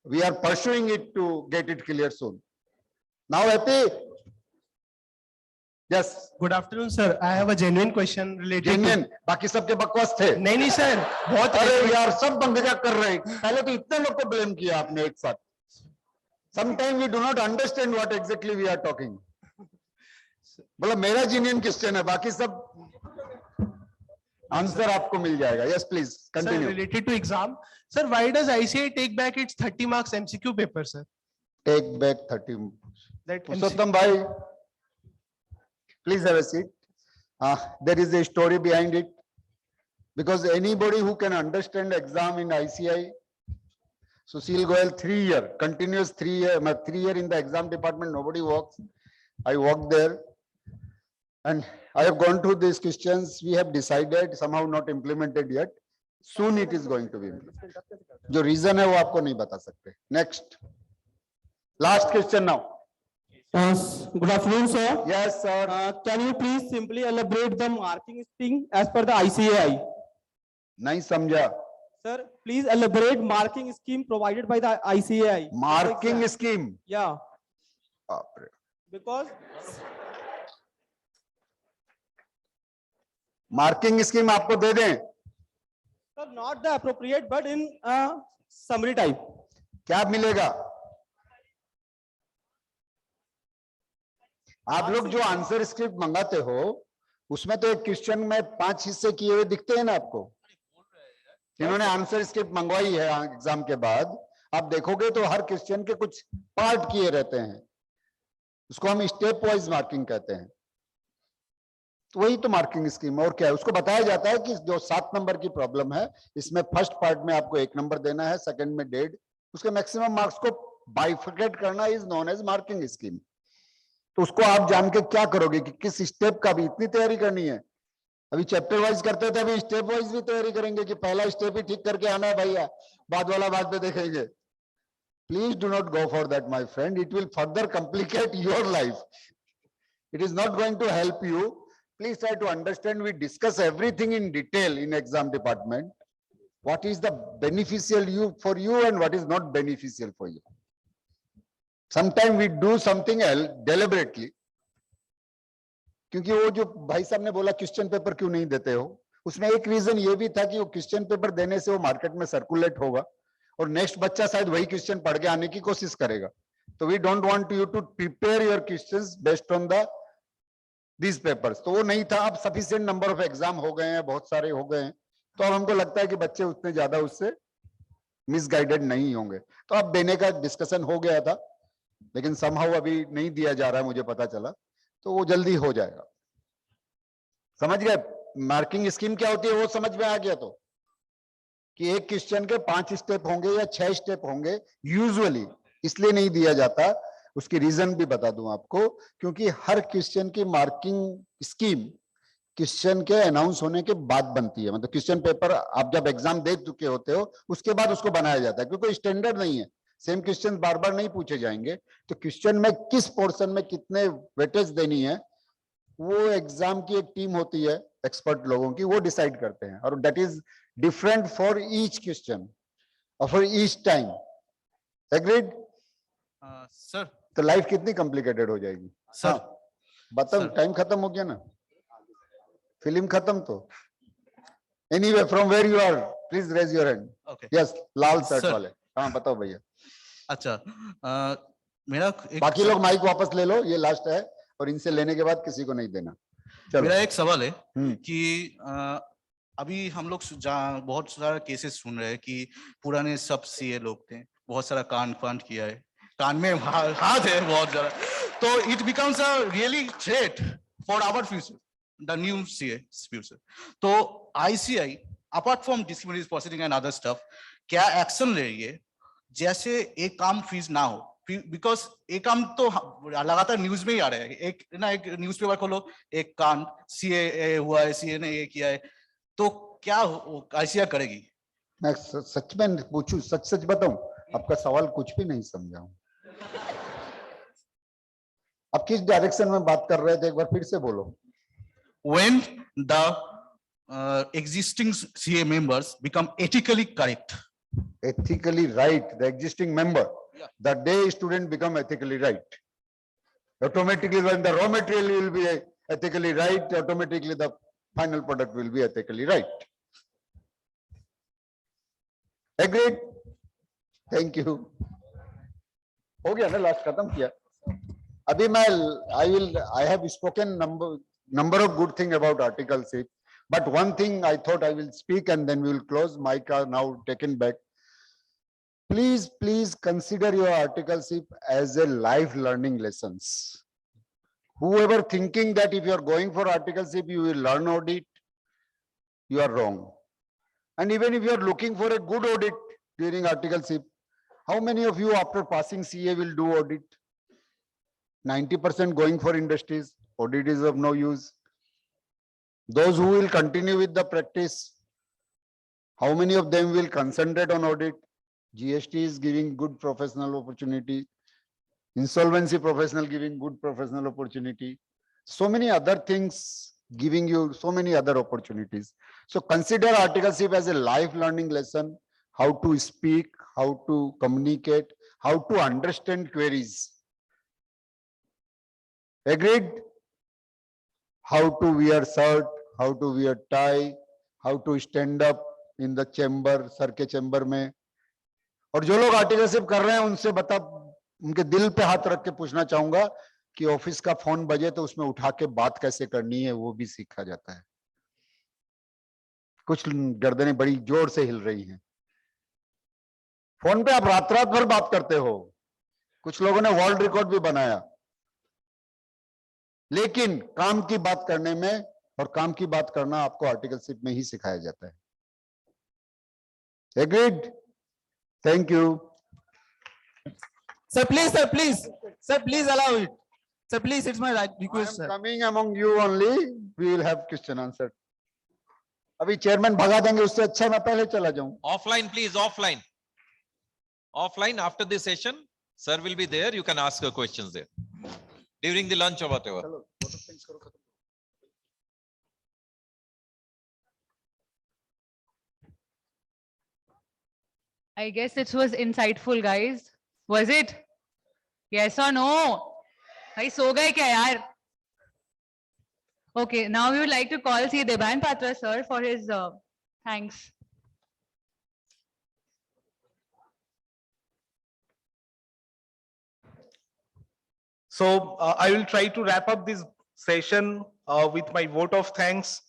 We are pursuing it to get it clear soon. Now happy? Yes. Good afternoon, sir. I have a genuine question related Genuine. बाकी सबके बकवास थे. नहीं sir. बहुत अरे यार सब बंगजा कर रहे हैं. पहले तो इतने लोग को ब्लेम किया आपने एक साथ. Sometimes we do not understand what exactly we are talking. बोला मेरा genuine question है, बाकी सब आंसर आपको मिल जाएगा. Yes, please continue. Sir, related to exam, sir, why does ICAI take back its 30 marks MCQ paper, sir? Take back 30. That Purushottam bhai, please have a seat. There is a story behind it. Because anybody who can understand exam in ICAI, Sushil Goyal 3 year, continuous 3 year in the exam department, nobody works. I worked there. And I have gone through these questions. We have decided, somehow not implemented yet. Soon it is going to be implemented. जो reason है वो आपको नहीं बता सकते. Next. Last question now. Good afternoon, sir. Yes, sir. Can you please simply elaborate the marking scheme as per the ICAI? नहीं समझा. Sir, please elaborate marking scheme provided by the ICAI. Marking scheme. Yeah. बाप रे. Because marking scheme आपको दे दें. sir, not the appropriate, but in summary type. क्या मिलेगा? आप लोग जो आंसर स्क्रिप्ट मंगाते हो उसमें तो एक क्वेश्चन में 5 हिस्से किए हुए दिखते हैं ना आपको. जिन्होंने आंसर स्क्रिप्ट मंगवाई है एग्जाम के बाद, आप देखोगे तो हर क्वेश्चन के कुछ पार्ट किए रहते हैं. उसको हम स्टेप वाइज मार्किंग कहते हैं. तो वही तो मार्किंग स्कीम. और क्या है, उसको बताया जाता है कि जो 7 नंबर की प्रॉब्लम है, इसमें फर्स्ट पार्ट में आपको 1 नंबर देना है, सेकंड में 1.5, उसके मैक्सिमम मार्क्स को बाइफिकेट करना is known as marking scheme. तो उसको आप जान के क्या करोगे कि किस स्टेप का भी इतनी तैयारी करनी है. अभी चैप्टर वाइज करते थे, अभी स्टेप वाइज भी तैयारी करेंगे कि पहला स्टेप ही ठीक करके आना है भैया, बाद वाला बाद में देखेंगे. Please do not go for that my friend. It will further complicate your life. It is not going to help you. Please try to understand. We discuss everything in detail in exam department. What is the beneficial for you and what is not beneficial for you. Sometimes we do something else deliberately. क्योंकि वो जो भाई साहब ने बोला question paper क्यों नहीं देते हो, उसमें एक रीजन ये भी था कि वो क्वेश्चन पेपर देने से वो मार्केट में सर्कुलेट होगा और नेक्स्ट बच्चा शायद वही क्वेश्चन पढ़ के आने की कोशिश करेगा. तो we don't want you to prepare your questions based on the these papers. तो वो नहीं था. अब sufficient number of एग्जाम हो गए हैं, बहुत सारे हो गए हैं, तो अब हमको लगता है कि बच्चे उतने ज्यादा उससे मिसगाइडेड नहीं होंगे. तो अब देने का डिस्कशन हो गया था, लेकिन somehow अभी नहीं दिया जा रहा है, मुझे पता चला. तो वो जल्दी हो जाएगा. समझ गए मार्किंग स्कीम क्या होती है? वो समझ में आ गया तो कि एक क्वेश्चन के 5 स्टेप होंगे या 6 स्टेप होंगे. यूजुअली इसलिए नहीं दिया जाता, उसकी रीजन भी बता दूं आपको, क्योंकि हर क्वेश्चन की मार्किंग स्कीम क्वेश्चन के अनाउंस होने के बाद बनती है. मतलब क्वेश्चन पेपर आप जब एग्जाम दे चुके होते हो उसके बाद उसको बनाया जाता है, क्योंकि स्टैंडर्ड नहीं है. सेम क्वेश्चन बार बार नहीं पूछे जाएंगे. तो क्वेश्चन में किस पोर्शन में कितने वेटेज देनी है, वो एग्जाम की एक टीम होती है एक्सपर्ट लोगों की, वो डिसाइड करते हैं. और that is different for each question और for each time. Agreed? Sir, तो लाइफ कितनी कॉम्प्लिकेटेड हो जाएगी. सर बताओ. टाइम खत्म हो गया ना, फिल्म खत्म. तो anyway from where you are, please raise your hand. Yes, लाल शर्ट वाले. हाँ बताओ भैया. अच्छा, मेरा बाकी लोग माइक वापस ले लो, ये लास्ट है और इनसे लेने के बाद किसी को नहीं देना. मेरा एक सवाल है कि अभी हम लोग बहुत सारा केसेस सुन रहे हैं कि पुराने सब सीए लोग थे, बहुत सारा कांड किया है, कान में हाथ है बहुत ज्यादा. तो it becomes a really threat for our future, the new CA future. तो ICI apart from disciplinary proceeding and other stuff क्या एक्शन ले रही है जैसे एक काम फ्रीज ना हो? बिकॉज एक काम तो लगातार न्यूज में ही आ रहा है. एक न्यूज़पेपर खोलो, एक कांड सीए हुआ है, सीए ने ये किया है, तो क्या आईसीआई करेगी? मैं सच में पूछूं, सच बताऊं, आपका सवाल कुछ भी नहीं समझा. आप किस डायरेक्शन में बात कर रहे थे, एक बार फिर से बोलो. When the existing CA members become ethically correct. Ethically right, the existing member. The day student become ethically right. Automatically, when the raw material will be ethically right, automatically the final product will be ethically right. Agreed? Thank you. हो गया ना, last खत्म किया. अभी मैं I have spoken number of good thing about articleship, but one thing I thought I will speak and then we will close. Mic are now taken back. Please consider your articleship as a life learning lessons. Whoever thinking that if you are going for articleship you will learn audit, you are wrong. And even if you are looking for a good audit during articleship, how many of you after passing CA will do audit? 90% going for industries. Audit is of no use. Those who will continue with the practice, how many of them will concentrate on audit? GST is giving good professional opportunity. Insolvency professional giving good professional opportunity. So many other things giving you so many other opportunities. So consider articleship as a life learning lesson, how to speak, how to communicate, how to understand queries. Agreed? How to wear shirt, how to wear tie, how to stand up in the chamber, sir के chamber में. और जो लोग articleship कर रहे हैं उनसे बता, उनके दिल पे हाथ रख के पूछना चाहूंगा कि ऑफिस का फोन बजे तो उसमें उठा के बात कैसे करनी है वो भी सीखा जाता है. कुछ गर्दनें बड़ी जोर से हिल रही हैं. फोन पे आप रात रात भर बात करते हो. कुछ लोगों ने वर्ल्ड रिकॉर्ड भी बनाया. लेकिन काम की बात करने में और काम की बात करना आपको आर्टिकलशिप में ही सिखाया जाता है. Agreed? Thank you. Sir, please, sir, please. Sir, please allow it. Sir, please, it's my request, sir. Coming among you only, we will have question answer. अभी चेयरमैन भगा देंगे, उससे अच्छा मैं पहले चला जाऊं. Offline, please, offline. Offline, after this session, sir will be there. You can ask your questions there. During the lunch or whatever. I guess it was insightful, guys. Was it? Yes or no? भाई सो गए क्या यार? Okay, now we would like to call C. Deban Patra sir for his thanks. So I will try to wrap up this session with my vote of thanks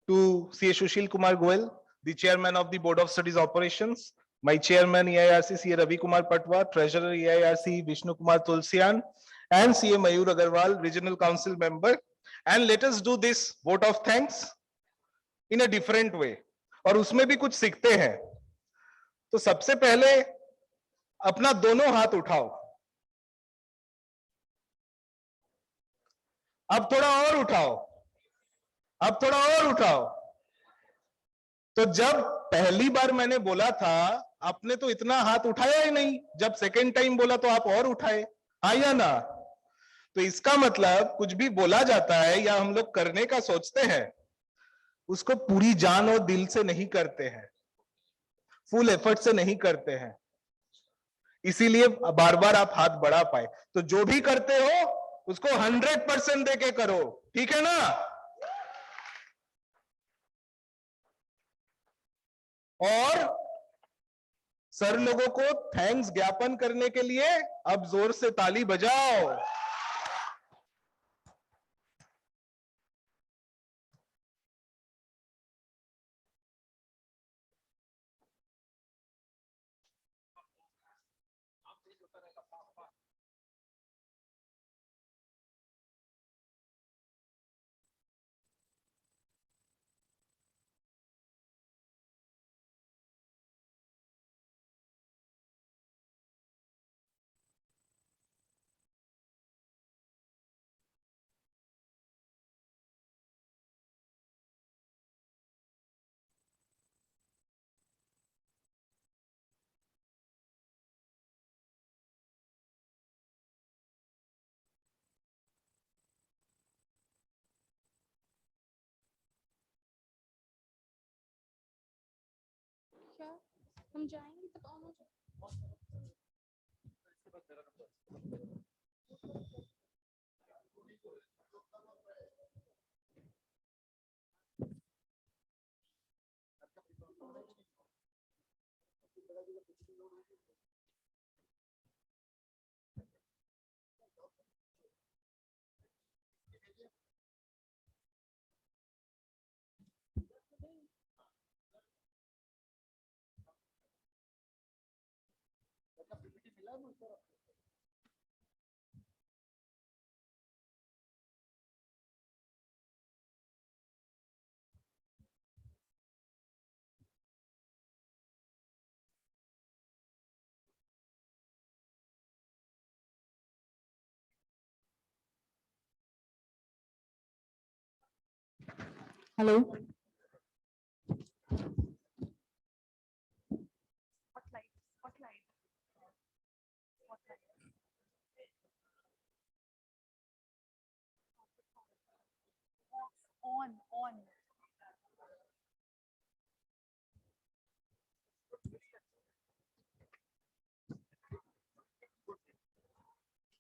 to CA Sushil Kumar Goel, the chairman of the Board of Studies Operations, my chairman EIRC CA Ravi Kumar Patwa, treasurer EIRC Vishnu Kumar Tulsian, and CA Mayur Agarwal, regional council member. And let us do this vote of thanks in a different way. और उसमें भी कुछ सीखते हैं. तो सबसे पहले अपना दोनों हाथ उठाओ. अब थोड़ा और उठाओ. अब थोड़ा और उठाओ. तो जब पहली बार मैंने बोला था आपने तो इतना हाथ उठाया ही नहीं. जब सेकेंड टाइम बोला तो आप और उठाए. आया ना? तो इसका मतलब कुछ भी बोला जाता है या हम लोग करने का सोचते हैं उसको पूरी जान और दिल से नहीं करते हैं, फुल एफर्ट से नहीं करते हैं. इसीलिए बार बार आप हाथ बढ़ा पाए. तो जो भी करते हो उसको 100% देके करो. ठीक है ना? और सर लोगों को थैंक्स ज्ञापन करने के लिए अब जोर से ताली बजाओ. क्या हम जाएंगे तो कौन हो Hello. On.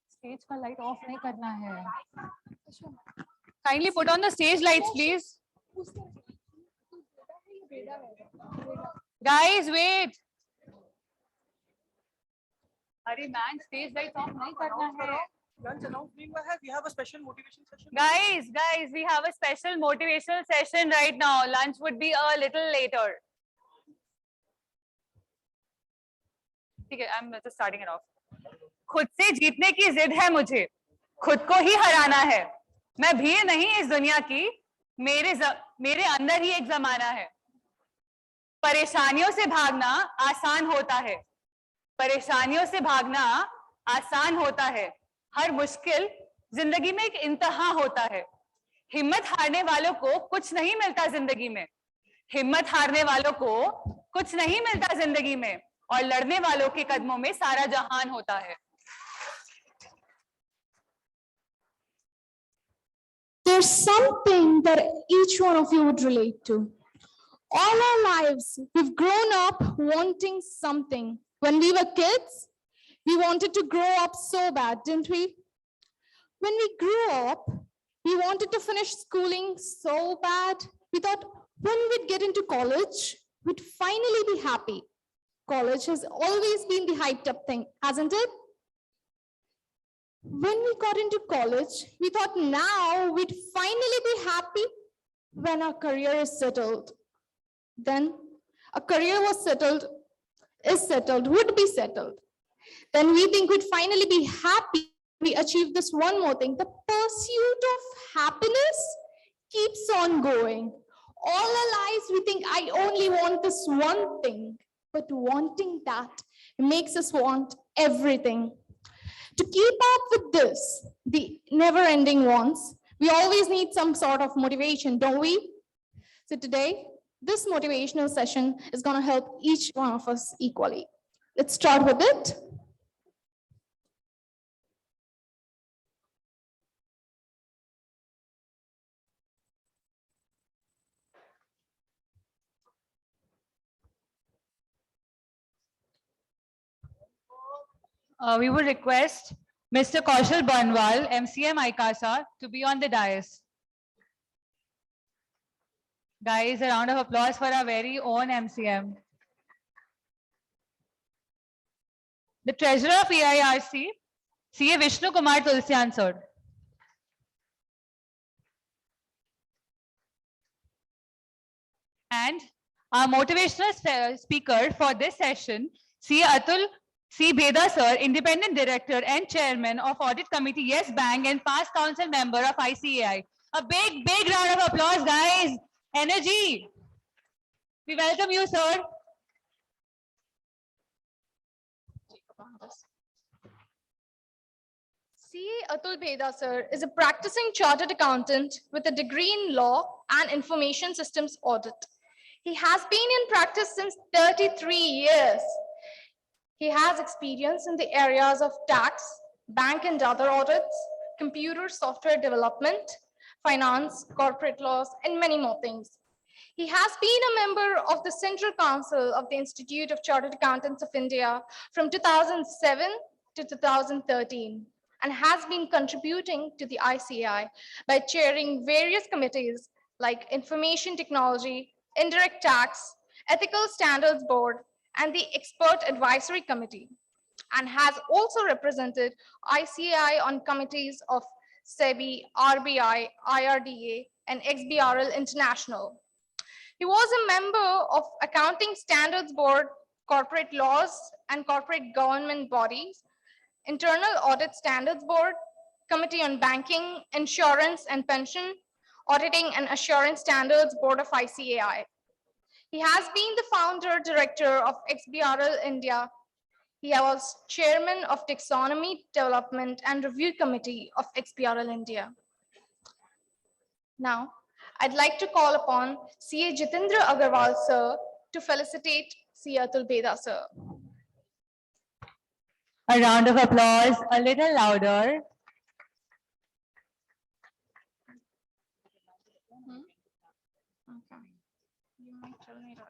Stage का light off नहीं करना है. Kindly put on the stage lights, please. Guys, wait. अरे man, stage lights off नहीं करना है. Lunch announcement we have a special motivation session. Guys, we have a special motivational session right now. Lunch would be a little later. ठीक है, I'm just starting it off. खुद से जीतने की जिद है मुझे, खुद को ही हराना है. मैं भीड़ नहीं इस दुनिया की, मेरे अंदर ही एक जमाना है. परेशानियों से भागना आसान होता है, परेशानियों से भागना आसान होता है. हर मुश्किल जिंदगी में एक इंतहा होता है. हिम्मत हारने वालों को कुछ नहीं मिलता जिंदगी में, हिम्मत हारने वालों को कुछ नहीं मिलता जिंदगी में, और लड़ने वालों के कदमों में सारा जहान होता है. There's something that each one of you would relate to. All our lives, we've grown up wanting something. When we were kids, we wanted to grow up so bad, didn't we? When we grew up, we wanted to finish schooling so bad. We thought when we'd get into college, we'd finally be happy. College has always been the hyped up thing, hasn't it? When we got into college, we thought now we'd finally be happy when our career is settled. Then a career was settled, is settled, would be settled. Then we think we'd finally be happy. We achieve this one more thing. The pursuit of happiness keeps on going. All our lives, we think, I only want this one thing. But wanting that makes us want everything. To keep up with this, the never-ending wants, we always need some sort of motivation, don't we? So today, this motivational session is going to help each one of us equally. Let's start with it. We would request Mr. Kaushal Banwal, MCM ICASA, to be on the dais. Guys, a round of applause for our very own MCM. The Treasurer of EIRC, CA Vishnu Kumar Tulsian, sir. And our motivational speaker for this session, CA Atul C. Bheda, sir, Independent Director and Chairman of Audit Committee, Yes Bank, and past Council Member of ICAI. A big, big round of applause, guys. Energy. We welcome you, sir. CA Atul Bheda, sir, is a practicing chartered accountant with a degree in law and information systems audit. He has been in practice since 33 years. He has experience in the areas of tax, bank and other audits, computer software development, finance, corporate laws, and many more things. He has been a member of the Central Council of the Institute of Chartered Accountants of India from 2007 to 2013 and has been contributing to the ICAI by chairing various committees like Information Technology, Indirect Tax, Ethical Standards Board, and the Expert Advisory Committee, and has also represented ICAI on committees of SEBI, RBI, IRDA, and XBRL International. He was a member of Accounting Standards Board, corporate laws, and corporate government bodies, Internal Audit Standards Board, Committee on Banking, Insurance and Pension, Auditing and Assurance Standards Board of ICAI. He has been the founder director of XBRL India. He was chairman of Taxonomy Development and Review Committee of XBRL India. Now, I'd like to call upon CA Jitendra Agarwal sir to felicitate CA Atul Beda sir. A round of applause, a little louder. Okay. You might tell me that.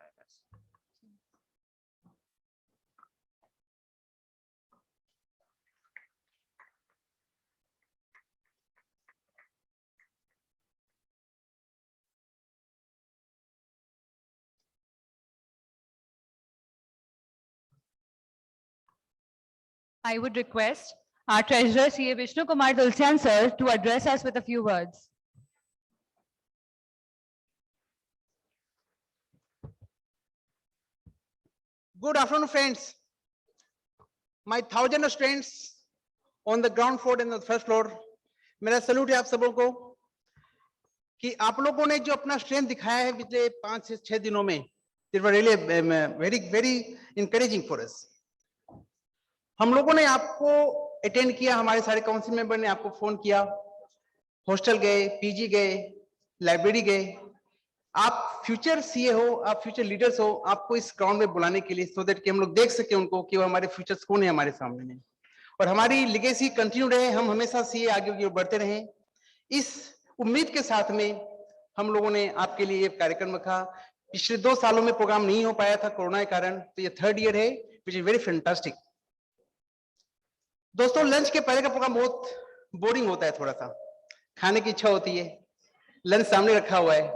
I would request our treasurer, CA Vishnu Kumar Tulsian sir, to address us with a few words. Good afternoon, friends. My 1,000 students on the ground floor and the first floor. मेरा salute है आप सबों को कि आप लोगों ने जो अपना स्ट्रेंथ दिखाया है पिछले 5 से 6 दिनों में, it was really very encouraging for us. हम लोगों ने आपको अटेंड किया, हमारे सारे काउंसिल मेंबर ने आपको फोन किया, हॉस्टल गए, पीजी गए, लाइब्रेरी गए. आप फ्यूचर सीए हो, आप फ्यूचर लीडर्स हो, आपको इस ग्राउंड में बुलाने के लिए, सो दैट कि हम लोग देख सके उनको कि वो हमारे फ्यूचर्स कौन है हमारे सामने में, और हमारी लेगेसी कंटिन्यू रहे, हम हमेशा सीए आगे बढ़ते रहें. इस उम्मीद के साथ में हम लोगों ने आपके लिए ये कार्यक्रम रखा. पिछले 2 सालों में प्रोग्राम नहीं हो पाया था कोरोना के कारण, तो ये 3rd ईयर है, विच इज वेरी फैंटास्टिक. दोस्तों, लंच के पहले का प्रोग्राम बहुत बोरिंग होता है, थोड़ा सा खाने की इच्छा होती है, लंच सामने रखा हुआ है,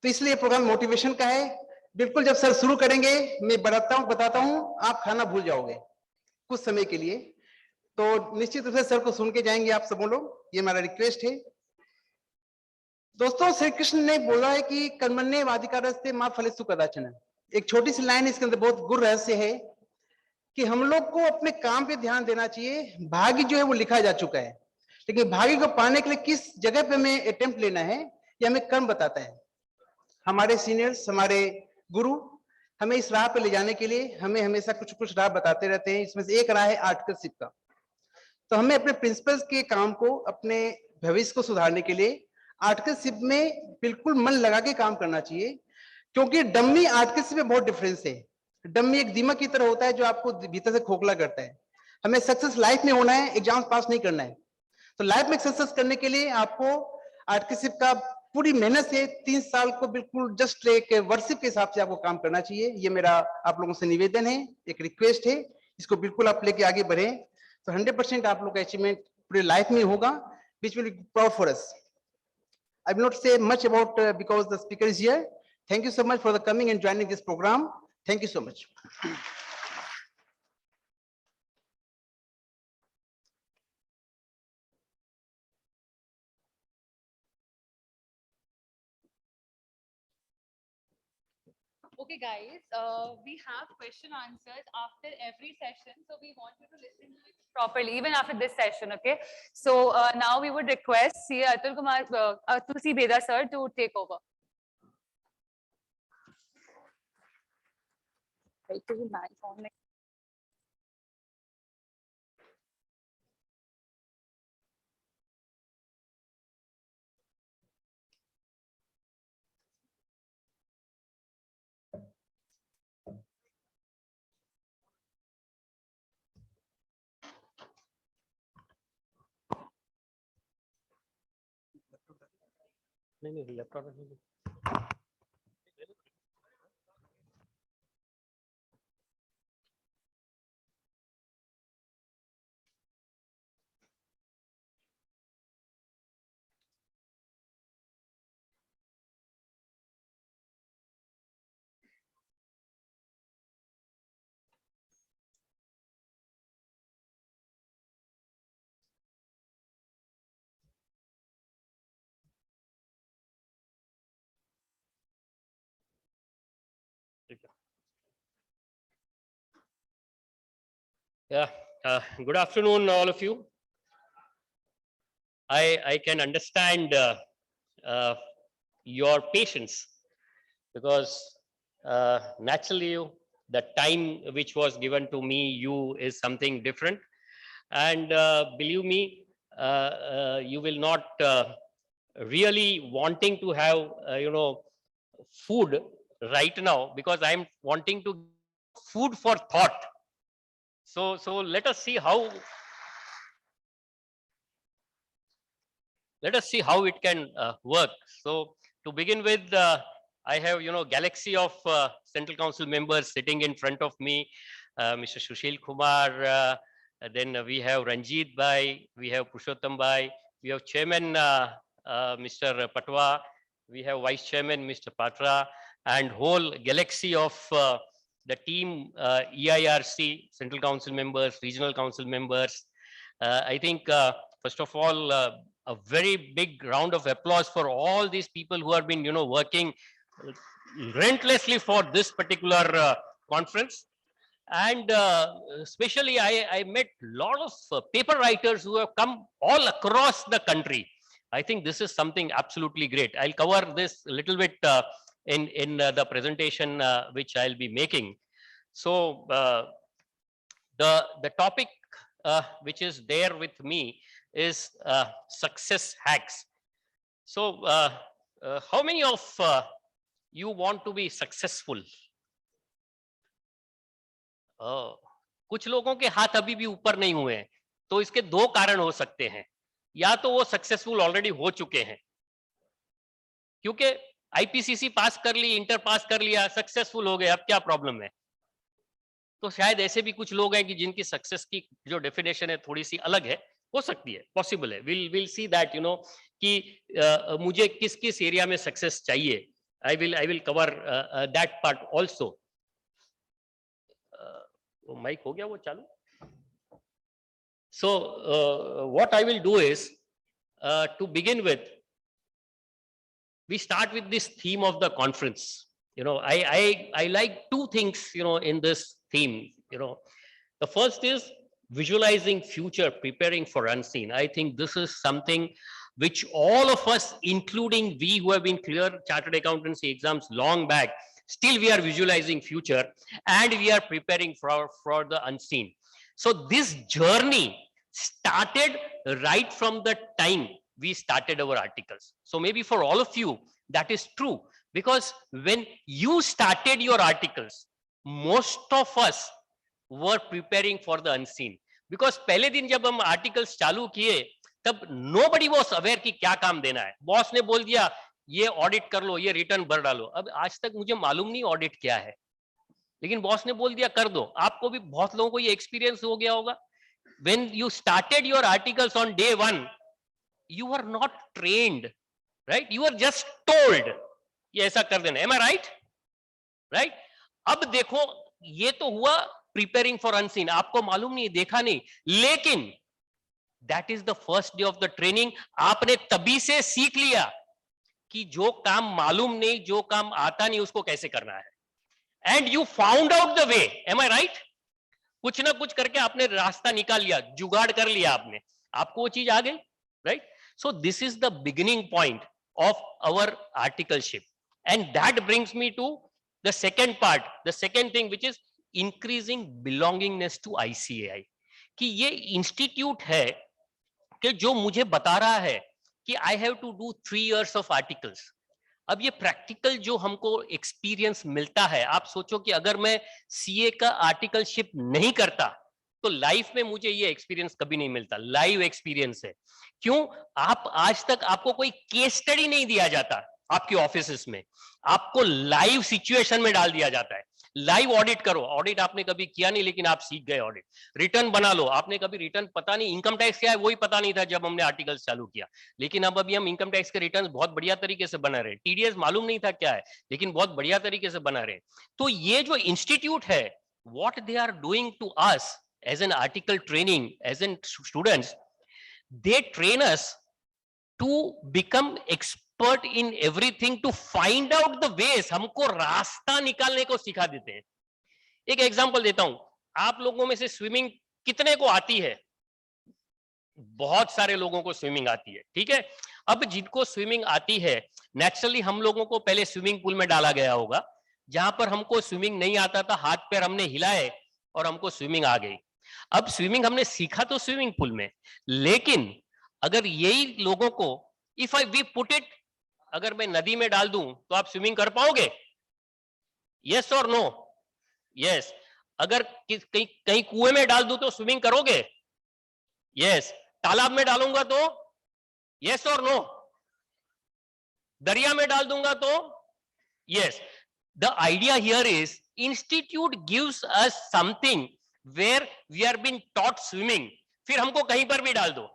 तो इसलिए प्रोग्राम मोटिवेशन का है. बिल्कुल जब सर शुरू करेंगे मैं बताता हूं, आप खाना भूल जाओगे कुछ समय के लिए, तो निश्चित रूप से सर को सुन के जाएंगे आप सब लोग, ये हमारा रिक्वेस्ट है. दोस्तों, श्री कृष्ण ने बोला है कि कर्मण्ये वाधिकारस्ते मां फलेषु कदाचन. एक छोटी सी लाइन इसके अंदर बहुत गुर रहस्य है कि हम लोग को अपने काम पे ध्यान देना चाहिए. भाग्य जो है वो लिखा जा चुका है, लेकिन भाग्य को पाने के लिए किस जगह पे हमें अटेम्प्ट लेना है, ये हमें कर्म बताता है. हमारे सीनियर्स, हमारे गुरु हमें इस राह पे ले जाने के लिए हमें हमेशा कुछ राह बताते रहते हैं. इसमें से एक राह है आर्टिकलशिप का. तो हमें अपने प्रिंसिपल्स के काम को, अपने भविष्य को सुधारने के लिए आर्टिकलशिप में बिल्कुल मन लगा के काम करना चाहिए, क्योंकि डम्मी आर्टिकलशिप में बहुत डिफरेंस है. डम्मी एक दीमक की तरह होता है जो आपको भीतर से खोखला करता है. हमें सक्सेस लाइफ में होना है, एग्जाम पास नहीं करना है. तो लाइफ में सक्सेस करने के लिए आपको आर्टिकलशिप का पूरी मेहनत से 3 साल को बिल्कुल जस्ट एक वर्षिप के हिसाब से आपको काम करना चाहिए. ये मेरा आप लोगों से निवेदन है, एक रिक्वेस्ट है, इसको बिल्कुल आप लेके आगे बढ़े, तो 100% आप लोग का अचीवमेंट पूरी लाइफ में होगा, which will be proud for us. I will not say much about because the speaker is here. Thank you so much for the coming and joining this program. Thank you so much. Okay, guys, we have question answers after every session, so we want you to listen to it properly, even after this session. Okay, so now we would request CA Atul C. Beda sir to take over. नहीं laptop नहीं. Yeah, Good afternoon, all of you. I can understand your patience, because naturally the time which was given to me, you, is something different. And believe me, you will not really wanting to have, food right now, because I'm wanting to food for thought. So let us see how it can work. So to begin with, I have, galaxy of Central Council members sitting in front of me. Mr. Sushil Kumar, then we have Ranjit Bhai, we have Purushottam Bhai, we have Chairman Mr. Patwa, we have Vice Chairman Mr. Patra, and whole galaxy of the team, EIRC, Central Council members, Regional Council members. I think, first of all, a very big round of applause for all these people who have been, working relentlessly for this particular conference. And especially, I met a lot of paper writers who have come all across the country. I think this is something absolutely great. I'll cover this a little bit in the presentation which I'll be making. So the topic which is there with me is success hacks. So how many of you want to be successful? कुछ लोगों के हाथ अभी भी ऊपर नहीं हुए हैं, तो इसके दो कारण हो सकते हैं। या तो वो सक्सेसफुल ऑलरेडी हो चुके हैं, क्योंकि आईपीसीसी पास कर ली, इंटर पास कर लिया, सक्सेसफुल हो गए, अब क्या प्रॉब्लम है। तो शायद ऐसे भी कुछ लोग हैं कि जिनकी सक्सेस की जो डेफिनेशन है थोड़ी सी अलग है, हो सकती है, पॉसिबल है। विल सी दैट, कि मुझे किस किस एरिया में सक्सेस चाहिए। I will cover that part also. Mic हो गया वो चालू? So what I will do is, to begin with, we start with this theme of the conference. I like two things, in this theme. The first is visualizing future, preparing for unseen. I think this is something which all of us, including we who have been clear chartered accountancy exams long back, still we are visualizing future and we are preparing for the unseen. So this journey started right from the time we started our articles. So maybe for all of you, that is true, because when you started your articles, most of us were preparing for the unseen. Because पहले दिन जब हम articles चालू किए, तब nobody was aware कि क्या काम देना है। बॉस ने बोल दिया ये ऑडिट कर लो, ये रिटर्न भर डालो। अब आज तक मुझे मालूम नहीं ऑडिट क्या है, लेकिन बॉस ने बोल दिया कर दो। आपको भी बहुत लोगों को ये एक्सपीरियंस हो गया होगा। When you started your articles on day one, you were not trained, right? You were just told ये ऐसा कर देना। Am I right? Right? अब देखो ये तो हुआ preparing for unseen, आपको मालूम नहीं, देखा नहीं, लेकिन that is the first day of the training। आपने तभी से सीख लिया कि जो काम मालूम नहीं, जो काम आता नहीं, उसको कैसे करना है। And you found out the way. Am I right? कुछ ना कुछ करके आपने रास्ता निकाल लिया, जुगाड़ कर लिया आपने, आपको वो चीज आ गई, right? So this is the beginning point of our articleship, and that brings me to the second part, the second thing, which is increasing belongingness to ICAI। कि ये इंस्टीट्यूट है कि जो मुझे बता रहा है कि I have to do 3 years of articles। अब ये प्रैक्टिकल जो हमको एक्सपीरियंस मिलता है, आप सोचो कि अगर मैं सीए का आर्टिकलशिप नहीं करता तो लाइफ में मुझे ये एक्सपीरियंस कभी नहीं मिलता। लाइव एक्सपीरियंस है। क्यों? आप आज तक आपको कोई केस स्टडी नहीं दिया जाता आपके ऑफिसेस में, आपको लाइव सिचुएशन में डाल दिया जाता है। लाइव ऑडिट करो, ऑडिट आपने कभी किया नहीं लेकिन आप सीख गए ऑडिट। रिटर्न बना लो, आपने कभी रिटर्न पता नहीं, इनकम टैक्स क्या है वही पता नहीं था जब हमने आर्टिकल्स चालू किया, लेकिन अब अभी हम इनकम टैक्स के रिटर्न बहुत बढ़िया तरीके से बना रहे हैं। टीडीएस मालूम नहीं था क्या है, लेकिन बहुत बढ़िया तरीके से बना रहे हैं। तो ये जो इंस्टीट्यूट है, what they are doing to us as an article training, as an students, they train us to become expert in everything, to find out the ways. हमको रास्ता निकालने को सिखा देते हैं। एक एग्जांपल देता हूं, आप लोगों में से स्विमिंग कितने को आती है? बहुत सारे लोगों को स्विमिंग आती है, ठीक है। अब जिनको स्विमिंग आती है, नेचुरली हम लोगों को पहले स्विमिंग पूल में डाला गया होगा, जहां पर हमको स्विमिंग नहीं आता था, हाथ पैर हमने हिलाए और हमको स्विमिंग आ गई। अब स्विमिंग हमने सीखा तो स्विमिंग पूल में, लेकिन अगर यही लोगों को if I we put it, अगर मैं नदी में डाल दूं तो आप स्विमिंग कर पाओगे? यस और नो? यस। अगर कहीं कुएं में डाल दूं तो स्विमिंग करोगे? यस। तालाब में डालूंगा तो? यस और नो? दरिया में डाल दूंगा तो? Yes. The idea here is institute gives us something where we are being taught swimming, फिर हमको कहीं पर भी डाल दो।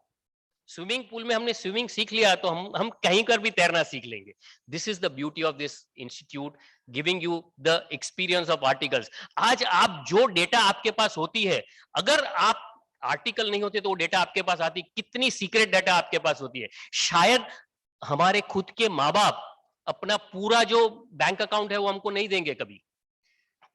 स्विमिंग पूल में हमने स्विमिंग सीख लिया तो हम कहीं पर भी तैरना सीख लेंगे। This is the beauty of this institute, giving you the experience of articles. आज आप जो डेटा आपके पास होती है, अगर आप आर्टिकल नहीं होते तो वो डेटा आपके पास आती, कितनी सीक्रेट डेटा आपके पास होती है। शायद हमारे खुद के माँ बाप अपना पूरा जो बैंक अकाउंट है वो हमको नहीं देंगे, कभी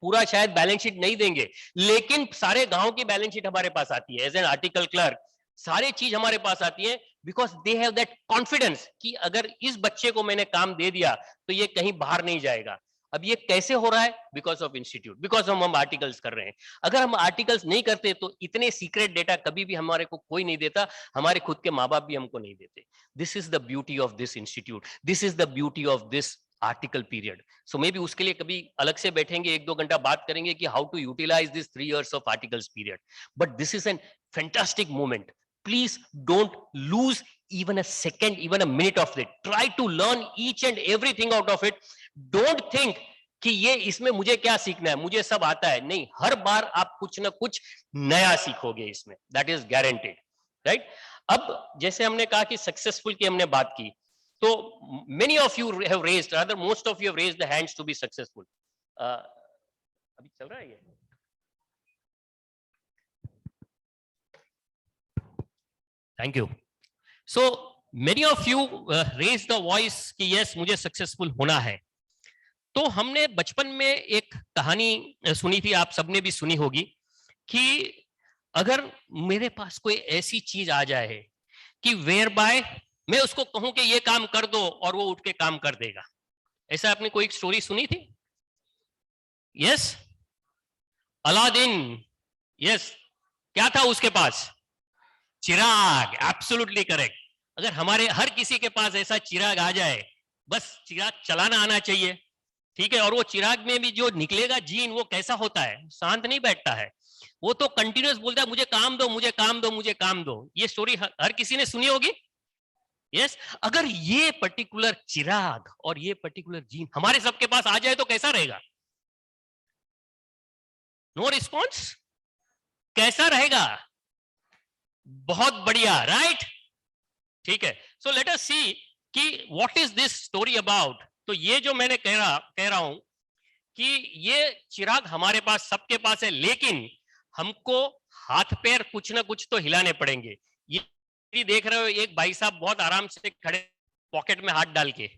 पूरा शायद बैलेंस शीट नहीं देंगे, लेकिन सारे गांव की बैलेंस शीट हमारे पास आती है एज एन आर्टिकल क्लर्क। सारी चीज हमारे पास आती है because they have that confidence कि अगर इस बच्चे को मैंने काम दे दिया तो ये कहीं बाहर नहीं जाएगा। अब ये कैसे हो रहा है? बिकॉज ऑफ इंस्टीट्यूट, बिकॉज हम आर्टिकल्स कर रहे हैं। अगर हम आर्टिकल्स नहीं करते तो इतने सीक्रेट डेटा कभी भी हमारे को कोई नहीं देता, हमारे खुद के माँ बाप भी हमको नहीं देते। This is the beauty of this institute, this is the beauty of this article period. So may be उसके लिए कभी अलग से बैठेंगे, 1-2 घंटा बात करेंगे कि how to utilize this 3 years of articles period. But this is an fantastic moment. Please don't lose even a second, even a minute of it. Try to learn each and everything out of it. Don't think कि ये इसमें मुझे क्या सीखना है, मुझे सब आता है। नहीं, हर बार आप कुछ ना कुछ नया सीखोगे इसमें, that is guaranteed, right? अब जैसे हमने कहा कि सक्सेसफुल की हमने बात की, तो many of you have raised, rather most of you have raised the hands to be successful. अभी चल रहा है ये? Thank you. So many of you raised the voice कि yes मुझे सक्सेसफुल होना है। तो हमने बचपन में एक कहानी सुनी थी, आप सबने भी सुनी होगी, कि अगर मेरे पास कोई ऐसी चीज आ जाए कि वेयर बाय मैं उसको कहूं कि ये काम कर दो और वो उठ के काम कर देगा। ऐसा आपने कोई स्टोरी सुनी थी? Yes, Aladdin. यस, क्या था उसके पास? चिराग। Absolutely correct. अगर हमारे हर किसी के पास ऐसा चिराग आ जाए, बस चिराग चलाना आना चाहिए, ठीक है। और वो चिराग में भी जो निकलेगा जीन, वो कैसा होता है? शांत नहीं बैठता है, वो तो कंटिन्यूअस बोलता है मुझे काम दो, मुझे काम दो, मुझे काम दो। ये स्टोरी हर किसी ने सुनी होगी। यस, अगर ये पर्टिकुलर चिराग और ये पर्टिकुलर जीन हमारे सबके पास आ जाए तो कैसा रहेगा? No response? कैसा रहेगा? बहुत बढ़िया, राइट? ठीक है। सो लेट अस सी कि what is this story about. तो ये जो मैंने कह रहा हूं कि ये चिराग हमारे पास सबके पास है, लेकिन हमको हाथ पैर कुछ ना कुछ तो हिलाने पड़ेंगे। ये देख रहे हो, एक भाई साहब बहुत आराम से खड़े पॉकेट में हाथ डाल के,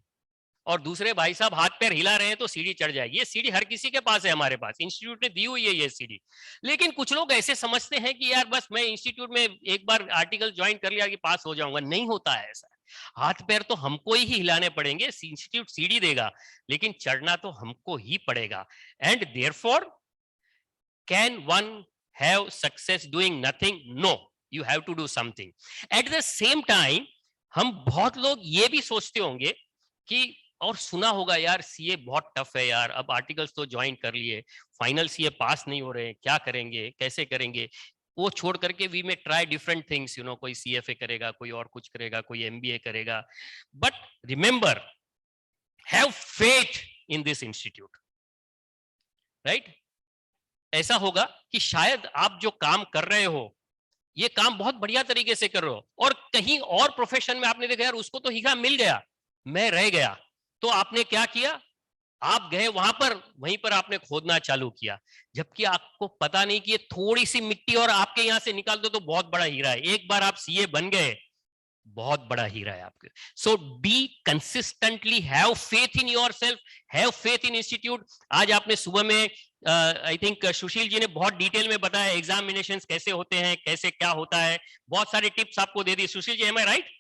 और दूसरे भाई साहब हाथ पैर हिला रहे हैं तो सीढ़ी चढ़ जाएगी। ये सीढ़ी हर किसी के पास है, हमारे पास इंस्टीट्यूट ने दी हुई है ये सीढ़ी। लेकिन कुछ लोग ऐसे समझते हैं कि यार बस मैं इंस्टीट्यूट में एक बार आर्टिकल ज्वाइन कर लिया कि पास हो जाऊंगा। नहीं होता है ऐसा। हाथ पैर तो हमको ही हिलाने पड़ेंगे। इंस्टीट्यूट सीढ़ी देगा, लेकिन चढ़ना तो हमको ही पड़ेगा। And therefore can one have success doing nothing? No, you have to do something. At the same time हम बहुत लोग ये भी सोचते होंगे कि, और सुना होगा, यार सीए बहुत टफ है यार, अब आर्टिकल्स तो ज्वाइन कर लिए, फाइनल सीए पास नहीं हो रहे, क्या करेंगे, कैसे करेंगे? वो छोड़ करके वी में try different things, you know, कोई सीएफए करेगा, कोई और कुछ करेगा, कोई एमबीए करेगा। But remember, have faith in this institute, right? ऐसा होगा कि शायद आप जो काम कर रहे हो, ये काम बहुत बढ़िया तरीके से कर रहे हो, और कहीं और प्रोफेशन में आपने देखा यार उसको तो हीरा मिल गया, मैं रह गया। तो आपने क्या किया? आप गए वहां पर, वहीं पर आपने खोदना चालू किया, जबकि आपको पता नहीं कि ये थोड़ी सी मिट्टी और आपके यहां से निकाल दो तो बहुत बड़ा हीरा है। एक बार आप सीए बन गए, बहुत बड़ा हीरा है आपके। So be consistently, have faith in yourself, have faith in institute. आज आपने सुबह में आई थिंक सुशील जी ने बहुत डिटेल में बताया एग्जामिनेशंस कैसे होते हैं, कैसे क्या होता है, बहुत सारे टिप्स आपको दे दी। Sushil ji, am I right?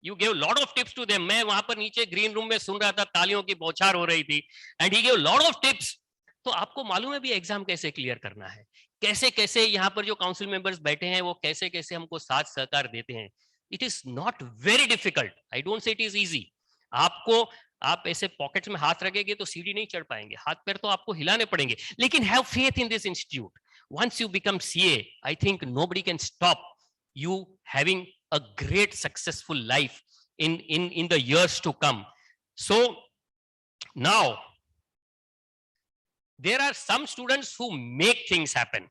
You gave lot of tips to them. मैं वहां पर नीचे ग्रीन रूम में सुन रहा था, तालियों की बौछार हो रही थी, and he gave lot of tips. तो आपको मालूम है भी एग्जाम कैसे क्लियर करना है, कैसे कैसे यहाँ पर जो काउंसिल मेंबर्स बैठे हैं वो कैसे कैसे हमको साथ सहकार देते हैं। It is not very difficult, I don't say it is easy. आपको, आप ऐसे पॉकेट्स में हाथ रखेंगे तो सीढ़ी नहीं चढ़ पाएंगे, हाथ पैर तो आपको हिलाने पड़ेंगे, लेकिन have faith in this institute. Once you become CA, I think nobody can stop you having a great successful life in the years to come. So now there are some students who make things happen,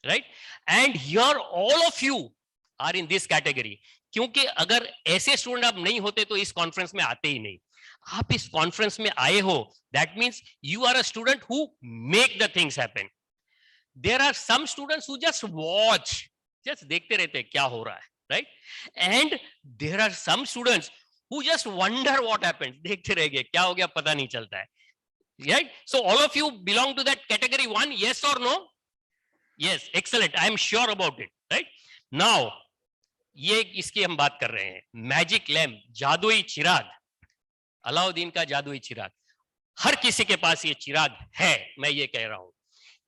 right? And here all of you are in this category, क्योंकि अगर ऐसे student आप नहीं होते तो इस conference में आते ही नहीं। आप इस कॉन्फ्रेंस में आए हो, that means you are a student who make the things happen. There are some students who just watch, just देखते रहते हैं क्या हो रहा है, right? And there are some students who just wonder what happened, देखते रह गए क्या हो गया पता नहीं चलता है, right? So all of you belong to that category 1, yes or no? Yes, excellent, I am sure about it, right? Now ये इसकी हम बात कर रहे हैं, मैजिक लैम्प, जादुई चिराग, अलाउद्दीन का जादुई चिराग। हर किसी के पास ये चिराग है, मैं ये कह रहा हूं।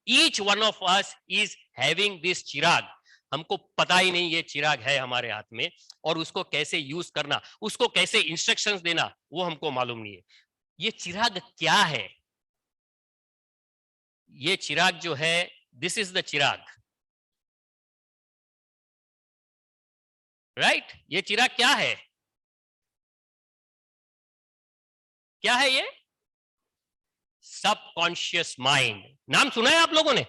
Each one of us is having this चिराग। हमको पता ही नहीं ये चिराग है हमारे हाथ में, और उसको कैसे यूज करना, उसको कैसे इंस्ट्रक्शंस देना, वो हमको मालूम नहीं है। ये चिराग क्या है? ये चिराग जो है, this is the Chirag, right? ये चिराग क्या है? क्या है ये? Subconscious mind. नाम सुना है आप लोगों ने?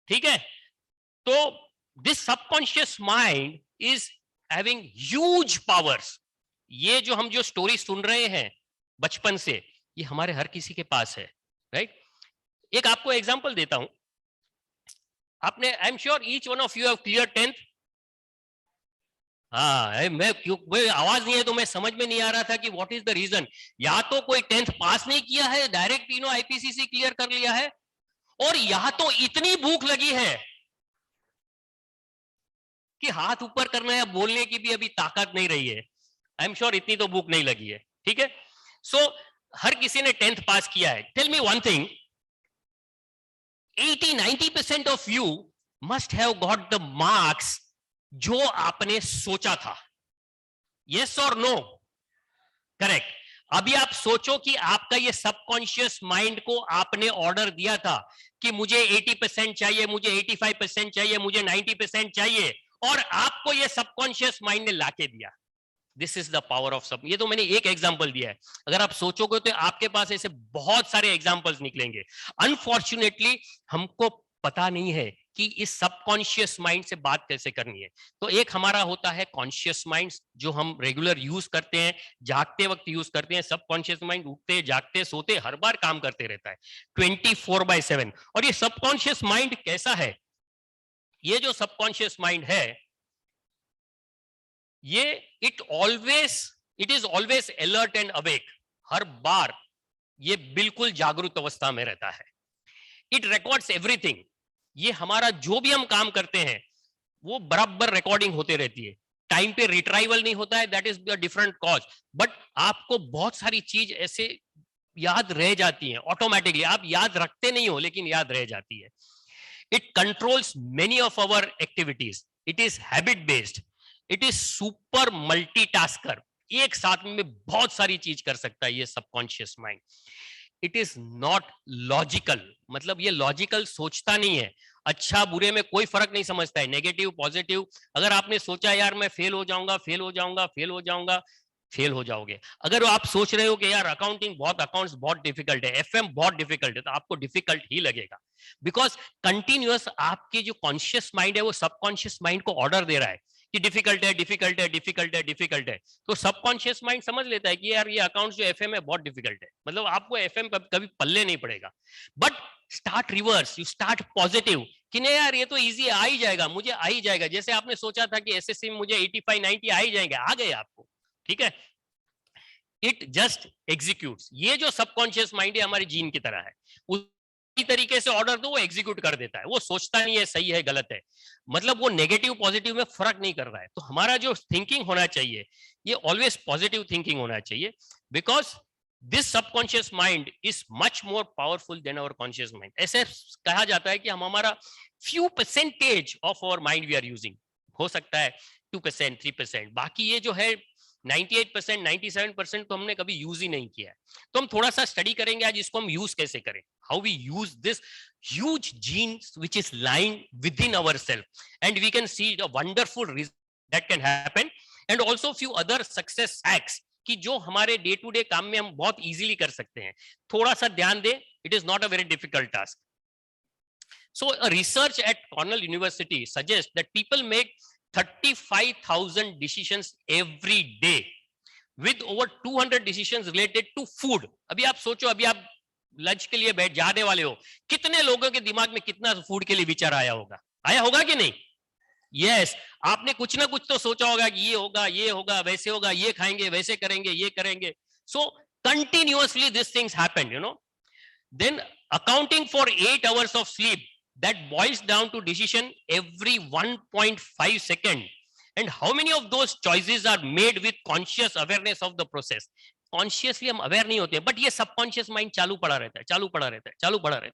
ठीक है, तो this subconscious mind is having huge powers. ये जो हम जो स्टोरी सुन रहे हैं बचपन से, ये हमारे हर किसी के पास है, राइट? एक आपको एग्जांपल देता हूं। आपने, आई am sure each one of you have clear 10th। हाँ, मैं आवाज नहीं है तो मैं समझ में नहीं आ रहा था कि व्हाट इज द रीजन। या तो कोई 10th पास नहीं किया है, डायरेक्ट आईपीसीसी क्लियर कर लिया है, और या तो इतनी भूख लगी है कि हाथ ऊपर करना है, बोलने की भी अभी ताकत नहीं रही है। आई एम श्योर इतनी तो भूख नहीं लगी है, ठीक है? सो हर किसी ने 10th पास किया है। Tell me one thing, 80-90% of you must have got the marks जो आपने सोचा था। यस और नो? करेक्ट। अभी आप सोचो कि आपका ये सबकॉन्शियस माइंड को आपने ऑर्डर दिया था कि मुझे 80% चाहिए, मुझे 85% चाहिए, मुझे 90% चाहिए, और आपको ये सबकॉन्शियस माइंड ने लाके दिया। This is the power of सब। ये तो मैंने एक एग्जांपल दिया है, अगर आप सोचोगे तो आपके पास ऐसे बहुत सारे एग्जांपल्स निकलेंगे। अनफॉर्चुनेटली हमको पता नहीं है कि इस सबकॉन्शियस माइंड से बात कैसे करनी है। तो एक हमारा होता है कॉन्शियस माइंड, जो हम रेगुलर यूज करते हैं, जागते वक्त यूज करते हैं। सबकॉन्शियस माइंड उठते जागते सोते हर बार काम करते रहता है 24/7। और ये सबकॉन्शियस माइंड कैसा है? ये जो सबकॉन्शियस माइंड है, ये it is always alert and awake. हर बार ये बिल्कुल जागरूक अवस्था में रहता है। It records everything. ये हमारा जो भी हम काम करते हैं वो बराबर रिकॉर्डिंग होते रहती है। टाइम पे रिट्राइवल नहीं होता है, that is the different cause, but आपको बहुत सारी चीज ऐसे याद रह जाती हैं ऑटोमेटिकली। आप याद रखते नहीं हो लेकिन याद रह जाती है। It controls many of our activities. It is habit based. It is super multitasker. एक साथ में बहुत सारी चीज कर सकता है ये subconscious mind. It is not logical, मतलब ये लॉजिकल सोचता नहीं है। अच्छा बुरे में कोई फर्क नहीं समझता है, नेगेटिव पॉजिटिव। अगर आपने सोचा यार मैं फेल हो जाऊंगा, फेल हो जाऊंगा, फेल हो जाऊंगा, फेल हो जाओगे। अगर आप सोच रहे हो कि यार अकाउंट्स बहुत डिफिकल्ट है, एफएम बहुत डिफिकल्ट है, तो आपको डिफिकल्ट ही लगेगा। बिकॉज कंटिन्यूअस आपकी जो कॉन्शियस माइंड है वो सबकॉन्शियस माइंड को ऑर्डर दे रहा है कि डिफिकल्ट है, डिफिकल्ट है, डिफिकल्ट है, डिफिकल्ट है। तो सबकॉन्शियस माइंड समझ लेता है कि यार ये अकाउंट्स जो एफएम है बहुत डिफिकल्ट है, मतलब आपको एफएम कभी पल्ले नहीं पड़ेगा। But start reverse, you start positive कि नहीं यार ये तो इजी आ ही जाएगा, मुझे आ ही जाएगा। जैसे आपने सोचा था कि एसएससी में मुझे 85-90 आ ही जाएंगे, आ गए आपको, ठीक है। It just executes. ये जो सबकॉन्शियस माइंड है हमारे जीन की तरह है, तरीके से ऑर्डर दो वो एग्जीक्यूट कर देता है, वो सोचता नहीं है सही है गलत है, मतलब वो नेगेटिव पॉजिटिव में फर्क नहीं कर रहा है। तो हमारा जो थिंकिंग होना चाहिए ये ऑलवेज पॉजिटिव थिंकिंग होना चाहिए, because this subconscious mind is much more powerful than our conscious mind. ऐसे कहा जाता है कि हम हमारा few percentage of our mind we are using, हो सकता है 2% 3%, बाकी ये जो है 98% 97% तो हमने कभी यूज ही नहीं किया है। तो हम थोड़ा सा स्टडी करेंगे आज इसको हम यूज कैसे करें, how we use this huge genes which is lying within ourselves and we can see the wonderful result that can happen, and also few other success hacks कि जो हमारे डे टू डे काम में हम बहुत easily कर सकते हैं। थोड़ा सा ध्यान दें, it is not a very difficult task. So a research at Cornell University suggests that people make 35,000 decisions every day with over 200 decisions related to food. अभी आप सोचो, अभी आप लंच के लिए बैठ जाने वाले हो, कितने लोगों के दिमाग में कितना फूड के लिए विचार आया होगा कि नहीं? यस, आपने कुछ ना कुछ तो सोचा होगा कि ये होगा, वैसे होगा, ये खाएंगे, वैसे करेंगे, ये करेंगे। So continuously these things happen, you know. Then accounting for 8 hours of sleep, that boils down to decision every 1.5 seconds. And how many of those choices are made with conscious awareness of the process? Consciously हम aware नहीं होते, but ये subconscious mind चालू पड़ा रहता है।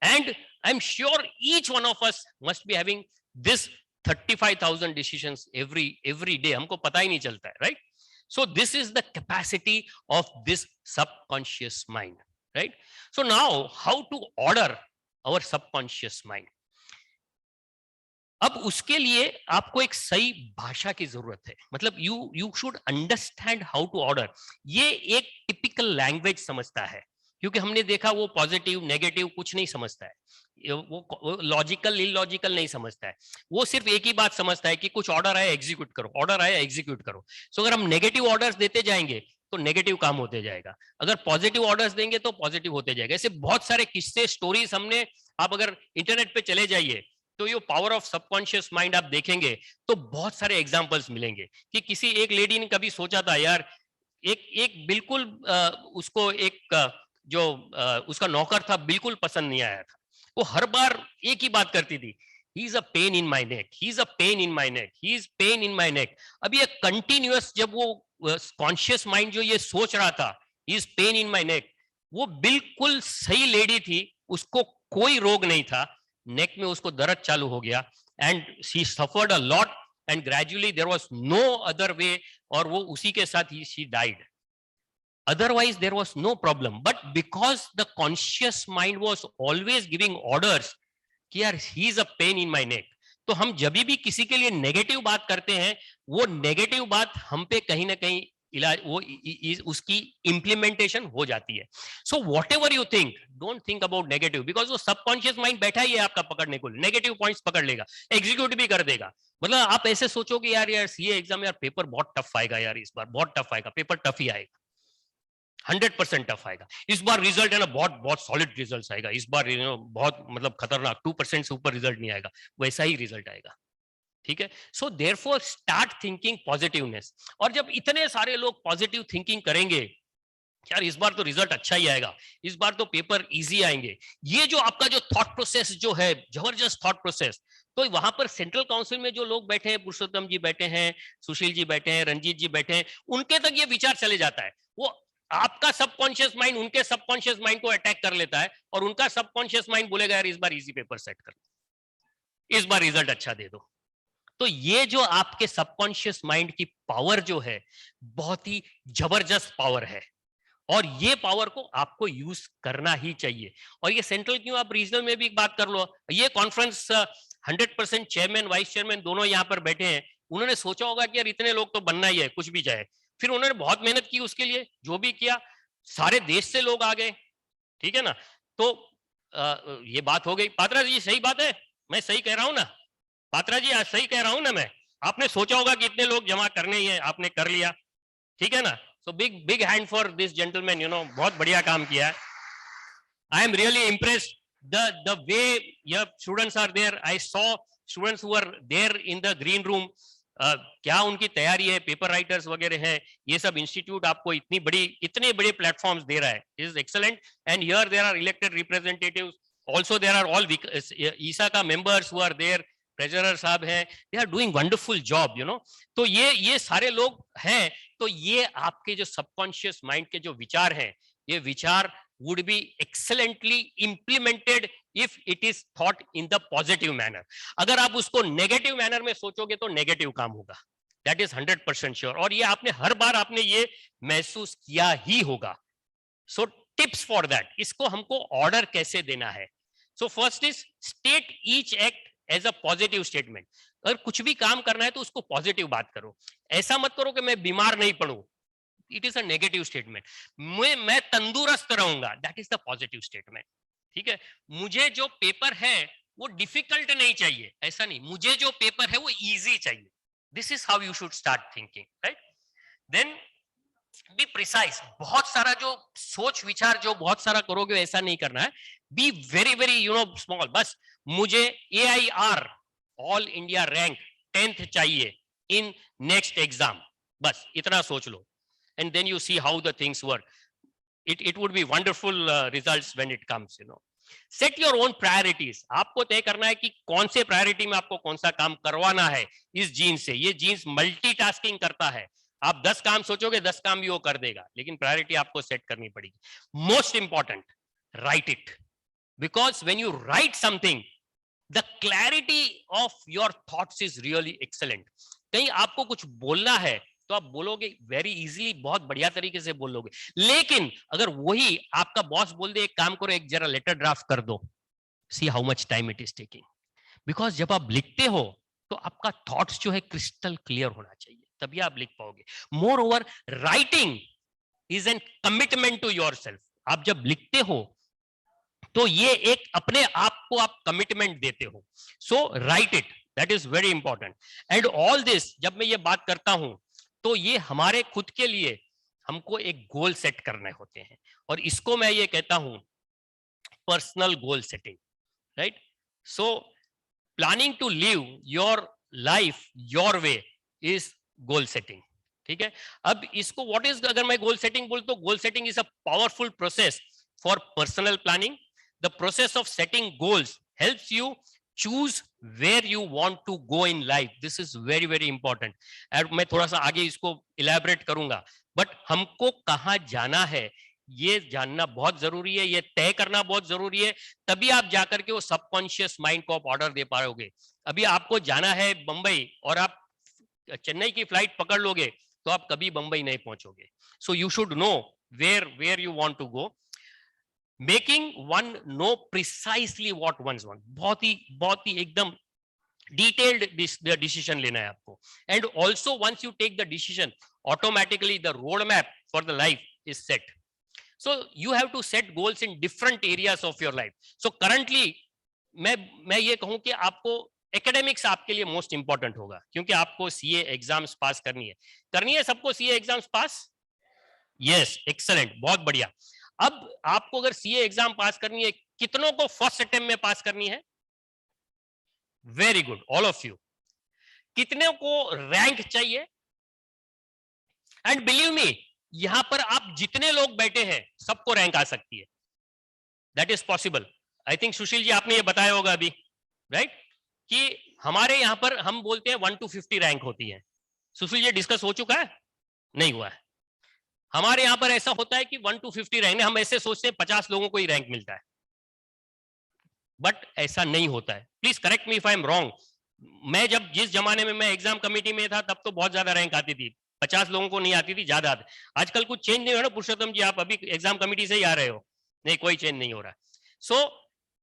And I'm sure each one of us must be having this 35,000 decisions every day. हमको पता ही नहीं चलता है, right? So this is the capacity of this subconscious mind, right? So now how to order our subconscious mind? अब उसके लिए आपको एक सही भाषा की जरूरत है, मतलब you should understand how to order. ये एक टिपिकल लैंग्वेज समझता है, क्योंकि हमने देखा वो पॉजिटिव नेगेटिव कुछ नहीं समझता है, वो लॉजिकल इलॉजिकल नहीं समझता है, वो सिर्फ एक ही बात समझता है कि कुछ ऑर्डर आया एग्जीक्यूट करो, ऑर्डर आया एग्जीक्यूट करो। सो अगर हम नेगेटिव ऑर्डर्स देते जाएंगे तो नेगेटिव काम होते जाएगा, अगर पॉजिटिव ऑर्डर्स देंगे तो पॉजिटिव होते जाएगा। ऐसे बहुत सारे किस्से स्टोरीज हमने, आप अगर इंटरनेट पे चले जाइए तो ये पावर ऑफ सबकॉन्शियस माइंड आप देखेंगे तो बहुत सारे एग्जांपल्स मिलेंगे कि किसी एक लेडी ने कभी सोचा था यार एक बिल्कुल उसको एक जो उसका नौकर था बिल्कुल पसंद नहीं आया था, वो हर बार एक ही बात करती थी, he is a pain in my neck, he is a pain in my neck, he is pain in my neck। अब ये कंटिन्यूअस जब वो कॉन्शियस माइंड जो ये सोच रहा था he is pain in my neck, वो बिल्कुल सही लेडी थी, उसको कोई रोग नहीं था, नेक में उसको दर्द चालू हो गया and she suffered a lot and gradually there was no other way, और वो उसी के साथ ही she died। Otherwise there was no problem, but because the conscious mind was always giving orders कि यार he is a pain in my neck, तो हम जब भी किसी के लिए नेगेटिव बात करते हैं वो नेगेटिव बात हम पे कहीं ना कहीं इलाज वो उसकी इम्प्लीमेंटेशन हो जाती है। So what ever you think, don't think about negative, because वो सबकॉन्शियस माइंड बैठा ही है आपका पकड़ने को, नेगेटिव पॉइंट्स पकड़ लेगा, एग्जीक्यूट भी कर देगा। मतलब आप ऐसे सोचोगे यार सीए एग्जाम यार पेपर बहुत टफ आएगा, यार इस बार बहुत टफ आएगा, पेपर टफ ही आएगा, 100% टफ आएगा, इस बार रिजल्ट है ना बहुत सॉलिड रिजल्ट आएगा, इस बार बहुत मतलब खतरनाक 2% से ऊपर रिजल्ट नहीं आएगा, वैसा ही रिजल्ट आएगा, ठीक है। So therefore start thinking positiveness, और जब इतने सारे लोग पॉजिटिव थिंकिंग करेंगे यार इस बार तो रिजल्ट अच्छा ही आएगा, इस बार तो पेपर इजी आएंगे, ये जो आपका जो थॉट प्रोसेस जो है जबरदस्त थॉट प्रोसेस, तो वहां पर सेंट्रल काउंसिल में जो लोग बैठे हैं, पुरुषोत्तम जी बैठे हैं, सुशील जी बैठे हैं, रंजीत जी बैठे हैं, उनके तक ये विचार चले जाता है, वो आपका सबकॉन्शियस माइंड उनके सबकॉन्शियस माइंड को अटैक कर लेता है, और उनका सबकॉन्शियस माइंड बोलेगा यार इस बार इजी पेपर सेट कर, इस बार रिजल्ट अच्छा दे दो। तो ये जो आपके सबकॉन्शियस माइंड की पावर जो है बहुत ही जबरदस्त पावर है, और ये पावर को आपको यूज करना ही चाहिए। और ये सेंट्रल क्यों, आप रीजनल में भी एक बात कर लो, ये कॉन्फ्रेंस 100% चेयरमैन वाइस चेयरमैन दोनों यहाँ पर बैठे हैं, उन्होंने सोचा होगा कि यार इतने लोग तो बनना ही है कुछ भी जाए, फिर उन्होंने बहुत मेहनत की उसके लिए, जो भी किया, सारे देश से लोग आ गए, ठीक है ना। तो ये बात हो गई। पात्रा जी सही बात है, मैं सही कह रहा हूं ना पात्रा जी, आज सही कह रहा हूं ना मैं? आपने सोचा होगा कि इतने लोग जमा करने ही है, आपने कर लिया, ठीक है ना। So big hand for this gentleman, बहुत बढ़िया काम किया है। I am really impressed the way your students are there, I saw students who are there in the green room, क्या उनकी तैयारी है, पेपर राइटर्स वगैरह हैं, ये सब इंस्टीट्यूट आपको इतने बड़े प्लेटफॉर्म्स दे रहा है, is excellent. And here there are elected representatives Also there are all ISA का members who are there, treasurer साहब हैं, they are doing wonderful job, you know. तो ये सारे लोग हैं, तो ये आपके जो subconscious mind के जो विचार हैं, ये विचार would be excellently implemented if it is thought in the positive manner. अगर आप उसको negative manner में सोचोगे तो negative काम होगा. That is 100% sure. और ये आपने हर बार आपने ये महसूस किया ही होगा. So tips for that. इसको हमको order कैसे देना है? So first is state each act as a positive statement. अगर कुछ भी काम करना है तो उसको पॉजिटिव बात करो. ऐसा मत करो कि मैं बीमार नहीं पड़ूं. It is a negative statement. मैं तंदुरुस्त रहूंगा. That is the positive statement. ठीक है. मुझे जो पेपर है वो डिफिकल्ट नहीं चाहिए. ऐसा नहीं. मुझे जो पेपर है वो इजी चाहिए. This is how you should start thinking, right? Then be precise. बहुत सारा जो सोच विचार जो बहुत सारा करोगे ऐसा नहीं करना है. Be very very small. बस मुझे AIR All India Rank 10th चाहिए in next exam. बस इतना सोच लो. And then you see how the things work. It would be wonderful results when it comes, Set your own priorities. आपको तय करना है कि कौन से प्रायोरिटी में आपको कौन सा काम करवाना है इस जीन से. ये जीन्स मल्टीटास्किंग करता है. आप 10 काम सोचोगे 10 काम भी वो कर देगा, लेकिन प्रायोरिटी आपको सेट करनी पड़ेगी. Most important, right it. Because when you right something the clarity of your thoughts is really excellent. कहीं आपको कुछ बोलना है तो आप बोलोगे वेरी इजीली, बहुत बढ़िया तरीके से बोलोगे. लेकिन अगर वही आपका बॉस बोल दे एक काम करो, एक जरा लेटर ड्राफ्ट कर दो, see how much time it is taking. Because जब आप लिखते हो तो आपका थॉट्स जो है क्रिस्टल क्लियर होना चाहिए, तभी आप लिख पाओगे. Moreover writing is an commitment to yourself. आप जब लिखते हो तो ये एक अपने आप को आप कमिटमेंट देते हो. So write it, that is very important. And all this जब मैं ये बात करता हूं तो ये हमारे खुद के लिए हमको एक गोल सेट करने होते हैं, और इसको मैं ये कहता हूं personal goal setting, right. So planning to live your life your way is goal setting. ठीक है. अब इसको व्हाट इज, अगर मैं गोल सेटिंग बोल तो goal setting is a powerful process for personal planning. The process of setting goals helps you choose where you want to go in life. This is very very important. और मैं थोड़ा सा आगे इसको elaborate करूंगा, but हमको कहाँ जाना है ये जानना बहुत जरूरी है, ये तय करना बहुत जरूरी है, तभी आप जाकर के वो सबकॉन्शियस माइंड को आप ऑर्डर दे पाओगे. अभी आपको जाना है बंबई और आप चेन्नई की फ्लाइट पकड़ लोगे तो आप कभी बंबई नहीं पहुंचोगे. So you should know where you want to go. Making one know precisely what one's want. बहुत ही एकदम detailed decision लेना है आपको. And also once you take the decision, automatically the roadmap for the life is set. So you have to set goals in different areas of your life. So currently मैं ये कहूँ कि आपको academics आपके लिए मोस्ट इंपॉर्टेंट होगा, क्योंकि आपको सीए एग्जाम्स पास करनी है. सबको सीए एग्जाम्स पास? यस, एक्सेलेंट, बहुत बढ़िया. अब आपको अगर सीए एग्जाम पास करनी है, कितनों को फर्स्ट अटेम्प्ट में पास करनी है? Very good, all of you. कितने को रैंक चाहिए? एंड बिलीव मी, यहां पर आप जितने लोग बैठे हैं सबको रैंक आ सकती है. That is possible. I think Sushil ji आपने ये बताया होगा अभी, राइट, कि हमारे यहां पर हम बोलते हैं 1 to 50 रैंक होती है. सुशील जी डिस्कस हो चुका है? नहीं हुआ है. हमारे यहां पर ऐसा होता है कि 1 to 50 रैंक, हम ऐसे सोचते हैं 50 लोगों को ही रैंक मिलता है, बट ऐसा नहीं होता है. Please correct me if I am wrong. मैं जब जिस जमाने में मैं एग्जाम कमेटी में था तब तो बहुत ज्यादा रैंक आती थी, 50 लोगों को नहीं आती थी, ज्यादा आती. आजकल कुछ चेंज नहीं हो रहा. पुरुषोत्तम जी आप अभी एग्जाम कमेटी से ही आ रहे हो? नहीं, कोई चेंज नहीं हो रहा. सो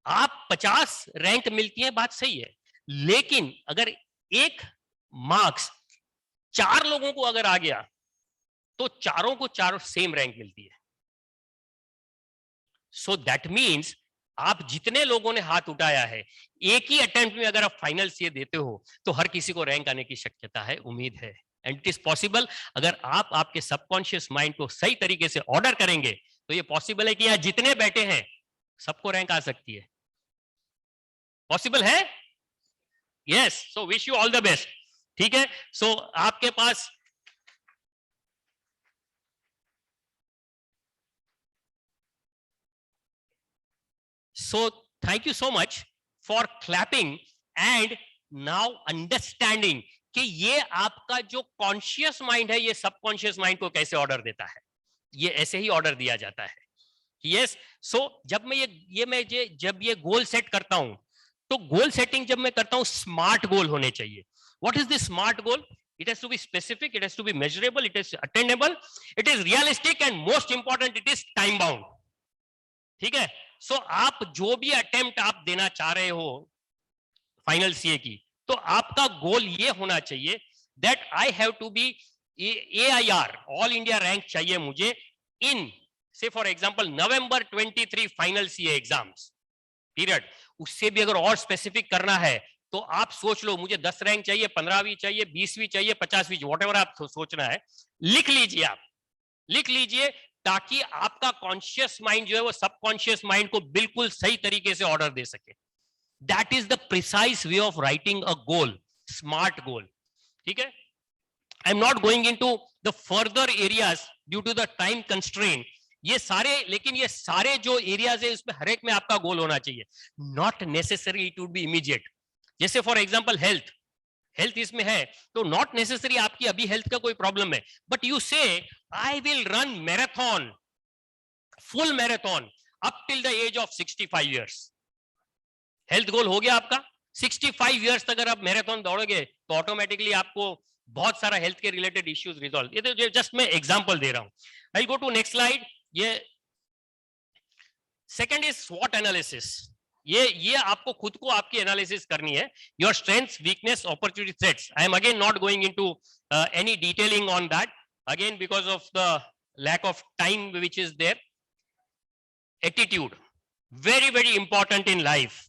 आप 50 रैंक मिलती है, बात सही है, लेकिन अगर एक मार्क्स 4 लोगों को अगर आ गया तो चारों को चारों सेम रैंक मिलती है. सो दैट मीन्स आप जितने लोगों ने हाथ उठाया है, एक ही अटेम्प्ट में अगर आप फाइनल सीए देते हो तो हर किसी को रैंक आने की शक्यता है, उम्मीद है. And it is possible. अगर आप आपके सबकॉन्शियस माइंड को सही तरीके से ऑर्डर करेंगे तो ये पॉसिबल है कि यहां जितने बैठे हैं सबको रैंक आ सकती है. पॉसिबल है? Yes. So wish you all the best. ठीक है. सो आपके पास thank you so much for clapping and now understanding कि ये आपका जो कॉन्शियस माइंड है ये सबकॉन्शियस माइंड को कैसे ऑर्डर देता है, ये ऐसे ही ऑर्डर दिया जाता है। यस, सो जब मैं जब ये गोल सेट करता हूं तो गोल सेटिंग जब मैं करता हूं स्मार्ट गोल होने चाहिए। What is the smart goal? It has to be specific, it has to be measurable, it is attainable, it is realistic and most important it is time bound. ठीक है, सो आप जो भी अटेम्प्ट आप देना चाह रहे हो फाइनल सीए की, तो आपका गोल ये होना चाहिए that I have to be AIR, all India rank चाहिए मुझे इन से for example November 23 final CA exams period. उससे भी अगर और स्पेसिफिक करना है तो आप सोच लो मुझे 10 रैंक चाहिए, 15वीं चाहिए, 20वीं चाहिए, 50वीं, व्हाटएवर आप सोचना है लिख लीजिए, आप लिख लीजिए ताकि आपका कॉन्शियस माइंड जो है वो सबकॉन्शियस माइंड को बिल्कुल सही तरीके से ऑर्डर दे सके। That is the precise way of writing a goal, smart goal. ठीक है, I am not going into the further areas due to the time constraint. ये सारे, लेकिन ये सारे जो एरियाज है उसमें हर एक में आपका गोल होना चाहिए, not necessary it would be immediate. जैसे फॉर एग्जांपल हेल्थ इसमें है तो नॉट नेसेसरी आपकी अभी हेल्थ का कोई प्रॉब्लम है, but you say I will run marathon, full marathon up till the age of 65 years. Health goal हो गया आपका, 65 इयर्स तक अगर आप मैराथन दौड़ोगे तो ऑटोमेटिकली आपको बहुत सारा हेल्थ के रिलेटेड इश्यूज रिजॉल्व। ये तो जस्ट मैं एग्जांपल दे रहा हूं। I go to next slide. ये सेकंड इज स्वॉट एनालिसिस। ये आपको खुद को आपकी एनालिसिस करनी है, your strengths, weakness, opportunity, threats. I am again not going into any detailing on that again because of the lack of time which is there. Attitude very very important in life.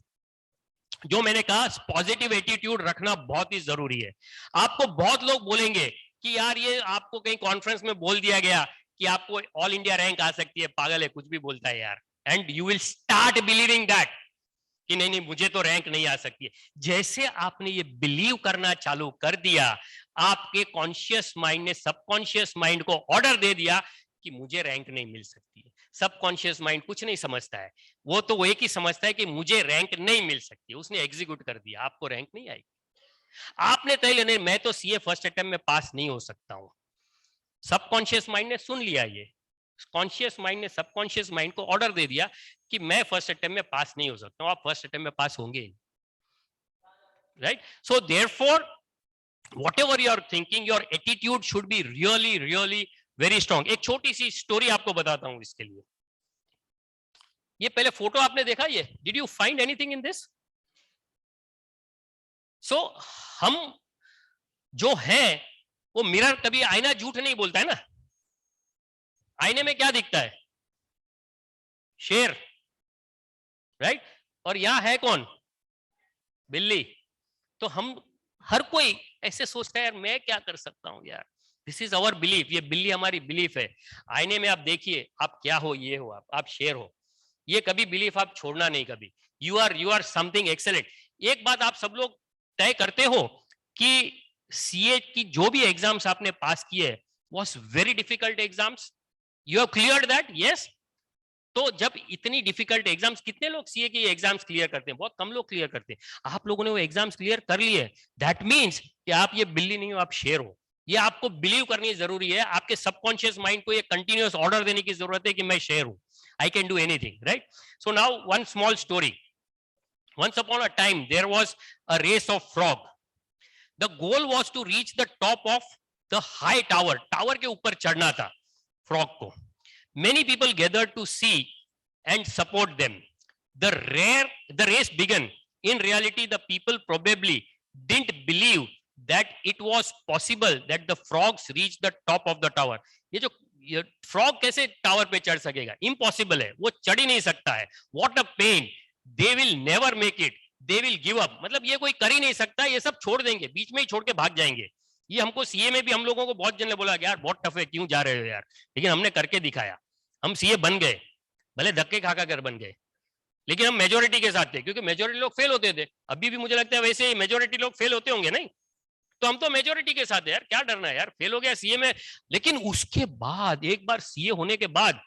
जो मैंने कहा positive attitude रखना बहुत ही जरूरी है। आपको बहुत लोग बोलेंगे कि यार ये आपको कहीं कॉन्फ्रेंस में बोल दिया गया कि आपको ऑल इंडिया रैंक आ सकती है, पागल है, कुछ भी बोलता है यार, and you will start believing that कि नहीं मुझे तो रैंक नहीं आ सकती है। जैसे आपने ये बिलीव करना चालू कर दिया, आपके कॉन्शियस माइंड ने सबकॉन्शियस माइंड को ऑर्डर दे दिया कि मुझे रैंक नहीं मिल सकती है। सबकॉन्शियस माइंड कुछ नहीं समझता है, वो तो एक ही समझता है कि मुझे रैंक नहीं मिल सकती है। उसने एग्जीक्यूट कर दिया, आपको रैंक नहीं आएगी। आपने तय लेने, मैं तो सीए फर्स्ट अटेम्प्ट में पास नहीं हो सकता हूं। सबकॉन्शियस माइंड ने सुन लिया, ये कॉन्शियस माइंड ने सबकॉन्शियस माइंड को ऑर्डर दे दिया कि मैं फर्स्ट अटेम्प्ट में पास नहीं हो सकता हूं। आप फर्स्ट अटेम्प्ट में पास होंगे, right? So therefore whatever you are thinking, your attitude should be really really very strong. एक छोटी सी स्टोरी आपको बताता हूं इसके लिए। ये पहले फोटो आपने देखा, ये did you find anything in this? So हम जो हैं वो मिरर, कभी आईना झूठ नहीं बोलता है ना। आईने में क्या दिखता है? शेर, राइट? और यहां है कौन? बिल्ली। तो हम हर कोई ऐसे सोचता है यार मैं क्या कर सकता हूं यार, दिस इज अवर बिलीफ, ये बिल्ली हमारी बिलीफ है। आईने में आप देखिए आप क्या हो, ये हो आप शेर हो। ये कभी बिलीफ आप छोड़ना नहीं कभी। You are something excellent. एक बात आप सब लोग तय करते हो कि सीए की जो भी एग्जाम्स आपने पास किए was very difficult exams, you have cleared that, yes? तो जब इतनी डिफिकल्ट एग्जाम्स, कितने लोग सीए के एग्जाम्स क्लियर करते हैं? बहुत कम लोग क्लियर करते हैं। आप लोगों ने वो एग्जाम्स क्लियर कर लिए, दैट मीन्स कि आप ये बिल्ली नहीं हो, आप शेर हो। ये आपको बिलीव करनी जरूरी है। आपके सबकॉन्शियस माइंड को ये कंटिन्यूअस ऑर्डर देने की जरूरत है कि मैं शेर हूं, I can do anything, right? So now one small story. Once upon a time, there was a race of frog. The goal was to reach the top of the high tower. Tower के ऊपर चढ़ना था frog को. Many people gathered to see and support them. The race began. In reality, the people probably didn't believe that it was possible that the frogs reached the top of the tower. ये frog कैसे tower पे चढ़ सकेगा? Impossible है, वो चढ़ ही नहीं सकता है। What a pain, they will never make it, they will give up. मतलब ये कोई कर ही नहीं सकता, ये सब छोड़ देंगे, बीच में ही छोड़ के भाग जाएंगे। ये हमको सीए में भी हम लोगों को बहुत जन ने बोला यार बहुत टफ है, क्यों जा रहे हो यार, लेकिन हमने करके दिखाया, हम सीए बन गए, भले धक्के खा कर बन गए, लेकिन हम मेजोरिटी के साथ थे, क्योंकि मेजोरिटी लोग फेल होते थे। अभी भी मुझे लगता है वैसे मेजोरिटी लोग फेल होते होंगे, नहीं? तो हम तो मेजोरिटी के साथ है यार, क्या डरना है यार, फेल हो गया सीए में। लेकिन उसके बाद एक बार सीए होने के बाद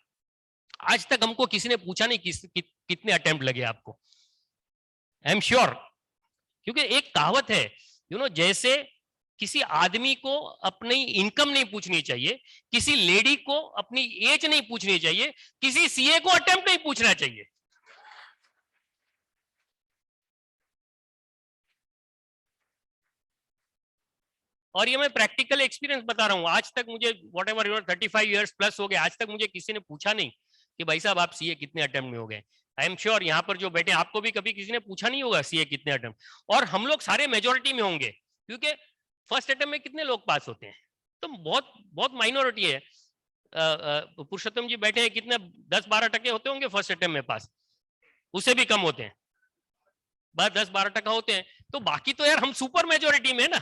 आज तक हमको किसी ने पूछा नहीं कितने अटेम्प्ट लगे आपको, आई एम श्योर, क्योंकि एक कहावत है, जैसे किसी आदमी को अपनी इनकम नहीं पूछनी चाहिए, किसी लेडी को अपनी एज नहीं पूछनी चाहिए, किसी सीए को अटेम्प्ट नहीं पूछना चाहिए। और ये मैं प्रैक्टिकल एक्सपीरियंस बता रहा हूं, आज तक मुझे वॉट एवर 35 इयर्स प्लस हो गए, आज तक मुझे किसी ने पूछा नहीं कि भाई साहब आप सीए कितने अटेम्प्ट में हो गए। आई एम श्योर यहाँ पर जो बैठे आपको भी कभी किसी ने पूछा नहीं होगा सीए कितने अटेम्प्ट, और हम लोग सारे मेजोरिटी में होंगे, क्योंकि फर्स्ट अटेम्प्ट में कितने लोग पास होते हैं, तो बहुत बहुत माइनॉरिटी है। पुरुषोत्तम जी बैठे हैं, कितने 10-12% होते होंगे फर्स्ट अटेम्प्ट में पास, उससे भी कम होते हैं, बस 10-12% होते हैं। तो बाकी तो यार हम सुपर मेजोरिटी में है ना,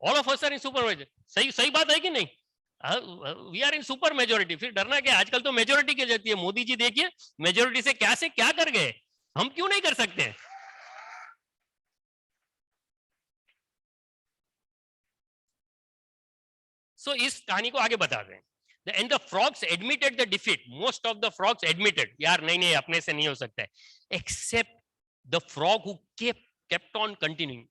all of us are in super majority. सही बात है कि नहीं? We are in super majority. फिर डरना क्या, आजकल तो मेजोरिटी की जाती है। मोदी जी देखिए मेजोरिटी से क्या कर गए, हम क्यों नहीं कर सकते? सो इस कहानी को आगे बता रहे हैं। And the frogs admitted the defeat. Most of the frogs admitted, यार नहीं अपने से नहीं हो सकता है, except the frog who kept on continuing.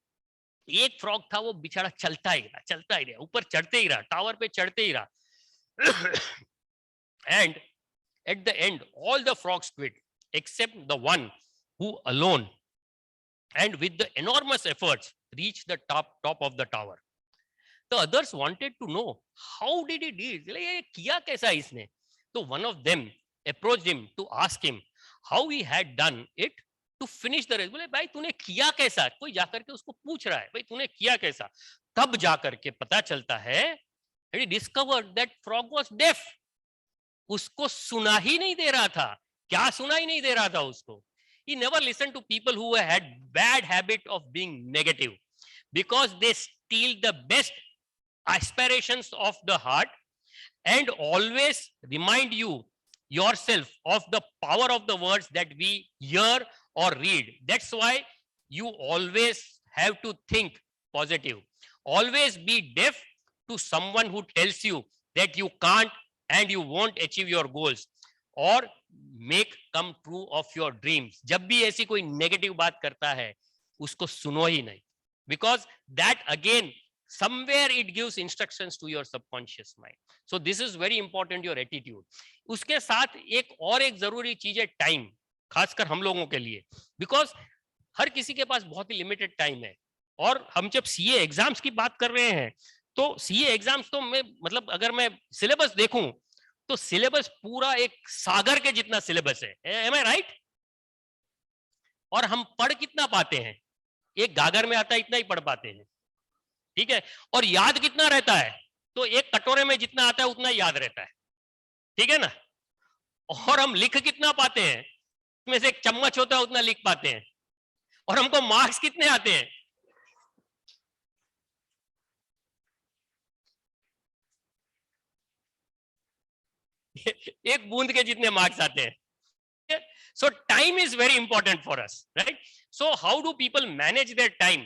एक फ्रॉग था, वो बेचारा चलता ही रहा, ऊपर चढ़ते ही रहा, टावर पे चढ़ते ही रहा। And at the end, all the frogs quit, except the one who alone, and with the enormous efforts, reached the top of the tower. The others wanted to know how did he do it? ये किया कैसा इसने? तो one of them approached him to ask him how he had done it to finish the race. बोले भाई तूने किया कैसा? कोई जाकर के उसको पूछ रहा है भाई तूने किया कैसा? तब जाकर के पता चलता है, he discovered that frog was deaf. उसको सुना ही नहीं दे रहा था। क्या सुनाई नहीं दे रहा था उसको? He never listened to people who had bad habit of being negative, because they steal the best aspirations of the heart and always remind you yourself of the power of the words that we hear or read. That's why you always have to think positive. Always be deaf to someone who tells you that you can't and you won't achieve your goals or make come true of your dreams. जब भी ऐसी कोई negative बात करता है उसको सुनो ही नहीं, because that again somewhere it gives instructions to your subconscious mind. So this is very important, your attitude. उसके साथ एक जरूरी चीज है टाइम, खासकर हम लोगों के लिए, बिकॉज हर किसी के पास बहुत ही लिमिटेड टाइम है। और हम जब सीए एग्जाम्स की बात कर रहे हैं तो सीए एग्जाम्स तो मैं मतलब अगर मैं सिलेबस देखूं तो सिलेबस पूरा एक सागर के जितना सिलेबस है। M I right? और हम पढ़ कितना पाते हैं? एक गागर में आता है इतना ही पढ़ पाते हैं, ठीक है। और याद कितना रहता है? तो एक कटोरे में जितना आता है उतना याद रहता है, ठीक है ना। और हम लिख कितना पाते हैं? उसमें से एक चम्मच होता है उतना लिख पाते हैं। और हमको मार्क्स कितने आते हैं? एक बूंद के जितने मार्क्स आते हैं। So time is very important for us, right? So how do people manage their time?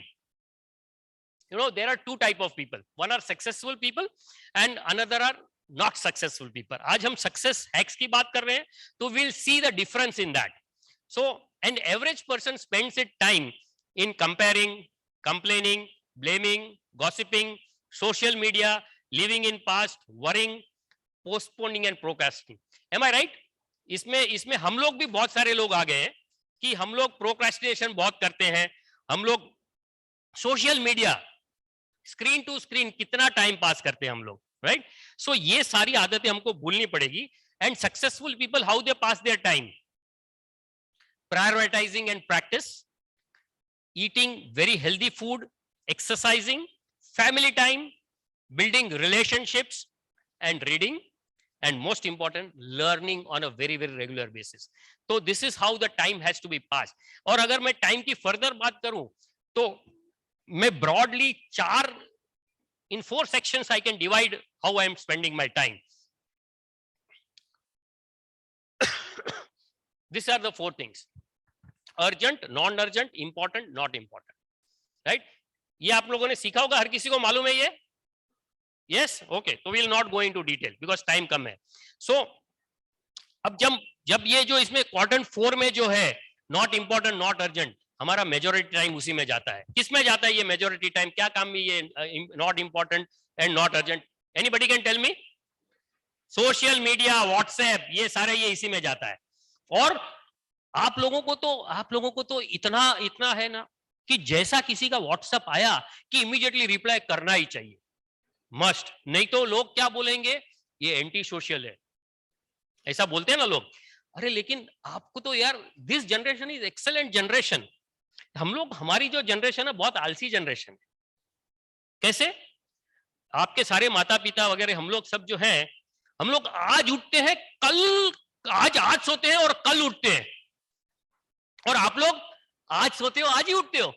You know, there are two type of people. One are successful people and another are not successful people. आज हम success hacks की बात कर रहे हैं, तो we'll see the difference in that. So an average person spends its time in comparing, complaining, blaming, gossiping, social media, living in past, worrying, postponing and procrastinating. Am I right? इसमें हम लोग भी बहुत सारे लोग आ गए हैं कि हम लोग प्रोक्रेस्टिनेशन बहुत करते हैं। हम लोग social media, screen to screen कितना टाइम पास करते हैं हम लोग, राइट? सो ये सारी आदतें हमको भूलनी पड़ेगी। And successful people, how they pass their time? Prioritising and practice, eating very healthy food, exercising, family time, building relationships and reading, and most important, learning on a very regular basis. So this is how the time has to be passed. और अगर मैं time की further बात करूं तो मैं broadly in 4 sections I can divide how I am spending my time. These are the 4 things: urgent, non-urgent, important, not important, right? ये आप लोगों ने सीखा होगा, हर किसी को मालूम है ये? Yes, okay. So we will not go into detail because time कम है. So अब जब ये जो इसमें क्वाड्रेंट 4 में जो है not important, not urgent, हमारा मेजोरिटी टाइम उसी में जाता है। किस में जाता है ये मेजोरिटी टाइम? क्या काम में ये not important and not urgent? Anybody can tell me? Social media, WhatsApp, ये सारे ये इसी में जाता है। और आप लोगों को तो इतना है ना कि जैसा किसी का व्हाट्सएप आया कि इमीडिएटली रिप्लाई करना ही चाहिए, मस्ट, नहीं तो लोग क्या बोलेंगे, ये एंटी सोशल है, ऐसा बोलते हैं ना लोग। अरे लेकिन आपको तो यार, this generation is excellent generation. हमारी जो जनरेशन है बहुत आलसी जनरेशन है। कैसे? आपके सारे माता पिता वगैरह, हम लोग सब जो हैं, हम लोग आज उठते हैं, आज सोते हैं और कल उठते हैं, और आप लोग आज सोते हो आज ही उठते हो।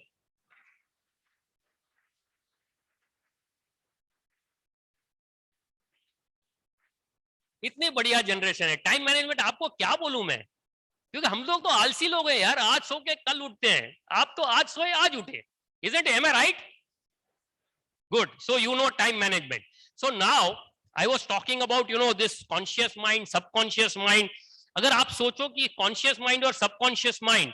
इतनी बढ़िया जनरेशन है। टाइम मैनेजमेंट आपको क्या बोलूं मैं, क्योंकि हम लोग तो आलसी लोग हैं यार, आज सो के कल उठते हैं। आप तो आज सोए आज उठे। Is it, am I right? Good, so you know time management. So now I was talking about this conscious mind, subconscious mind. अगर आप सोचो कि कॉन्शियस माइंड और सबकॉन्शियस माइंड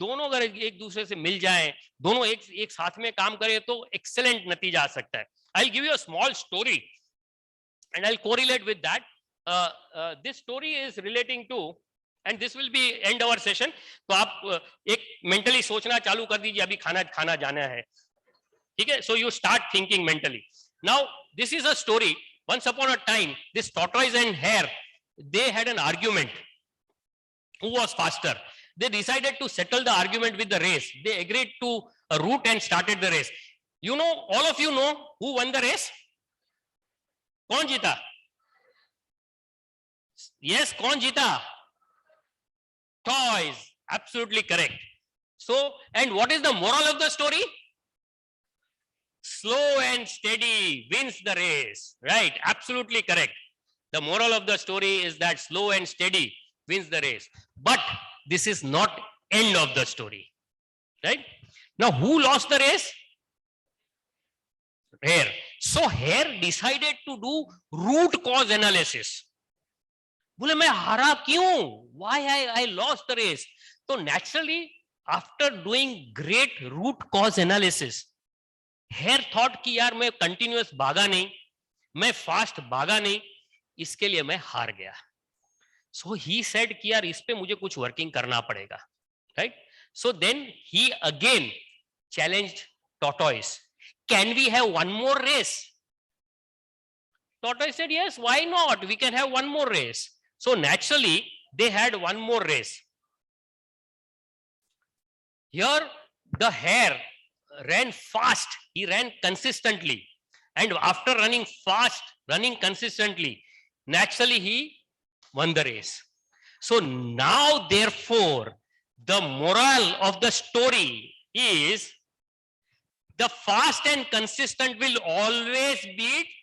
दोनों अगर एक दूसरे से मिल जाएं, दोनों एक साथ में काम करें, तो एक्सेलेंट नतीजा आ सकता है। I give you a small story and I correlate with that. This story is relating to, and this will be end our session. तो आप एक mentally सोचना चालू कर दीजिए, अभी खाना जाना है, ठीक है? So you start thinking mentally. Now this is a story. Once upon a time, this tortoise and hare, they had an argument. Who was faster? They decided to settle the argument with the race. They agreed to a route and started the race. All of you know who won the race? कौन जीता? Yes, कौन जीता? Toys. Absolutely correct. So, and what is the moral of the story? Slow and steady wins the race. Right? Absolutely correct. The moral of the story is that slow and steady wins the race. But this is not end of the story. Right? Now, who lost the race? Hare. So, Hare decided to do root cause analysis. बोले मैं हारा क्यों? Why I lost the race? So naturally, after doing great root cause analysis, Hare thought कि यार मैं continuous भागा नहीं, मैं fast भागा नहीं, इसके लिए मैं हार गया. So he said कि यार इस पे मुझे कुछ working करना पड़ेगा, right? So then he again challenged tortoise. Can we have one more race? Tortoise said yes, why not? We can have one more race. So naturally, they had one more race. Here, the hare ran fast. He ran consistently. And after running fast, running consistently, naturally he won the race. So now, therefore, the moral of the story is the fast and consistent will always beat.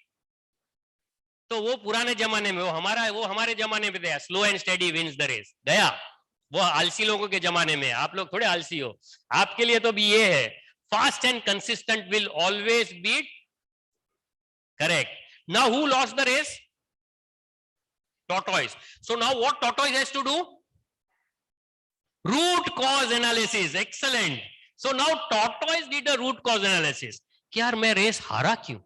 तो वो पुराने जमाने में, वो हमारे जमाने में गया, slow and steady wins the race, गया वो आलसी लोगों के जमाने में. आप लोग थोड़े आलसी हो, आपके लिए तो भी ये है, fast and consistent will always beat. Correct. Now who lost the race? tortoise. So now what tortoise has to do? Root cause analysis. Excellent. So now tortoise did a root cause analysis. कि यार मैं race हारा क्यों?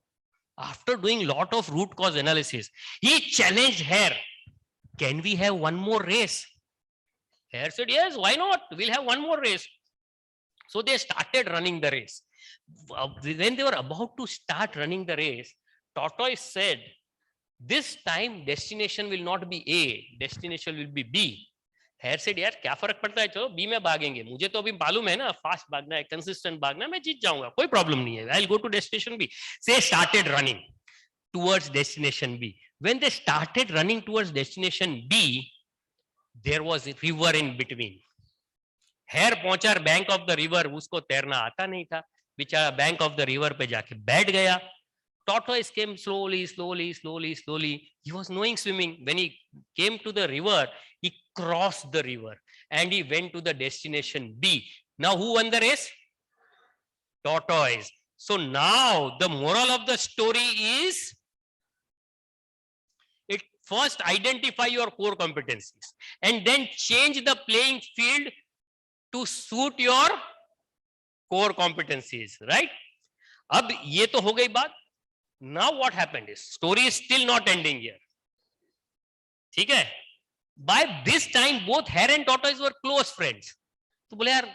After doing lot of root cause analysis, he challenged hare. Can we have one more race? Hare said, yes, why not? We'll have one more race. So they started running the race. When they were about to start running the race, tortoise said, this time destination will not be A, destination will be B. Hare said, यार क्या फर्क पड़ता है, चलो B में भागेंगे, मुझे तो अभी मालूम है ना, फास्ट भागना है, कंसिस्टेंट भागना है, मैं जीत जाऊंगा, कोई प्रॉब्लम नहीं है. I'll go to destination B. They started running towards destination B. When they started running towards destination B, there was a river in between. Hare पहुंचा बैंक ऑफ द रिवर, उसको तैरना आता नहीं था, बेचारा बैंक ऑफ द रिवर पे जाके बैठ गया. Tortoise came slowly, slowly, slowly, slowly. He was knowing swimming. When he came to the river, he crossed the river and he went to the destination B. Now, who won the race? Tortoise. So now the moral of the story is, first identify your core competencies and then change the playing field to suit your core competencies, right? अब ये तो हो गई बात. Now what happened is, story is still not ending here. ठीक है? By this time both hare and tortoise were close friends. तो बोले यार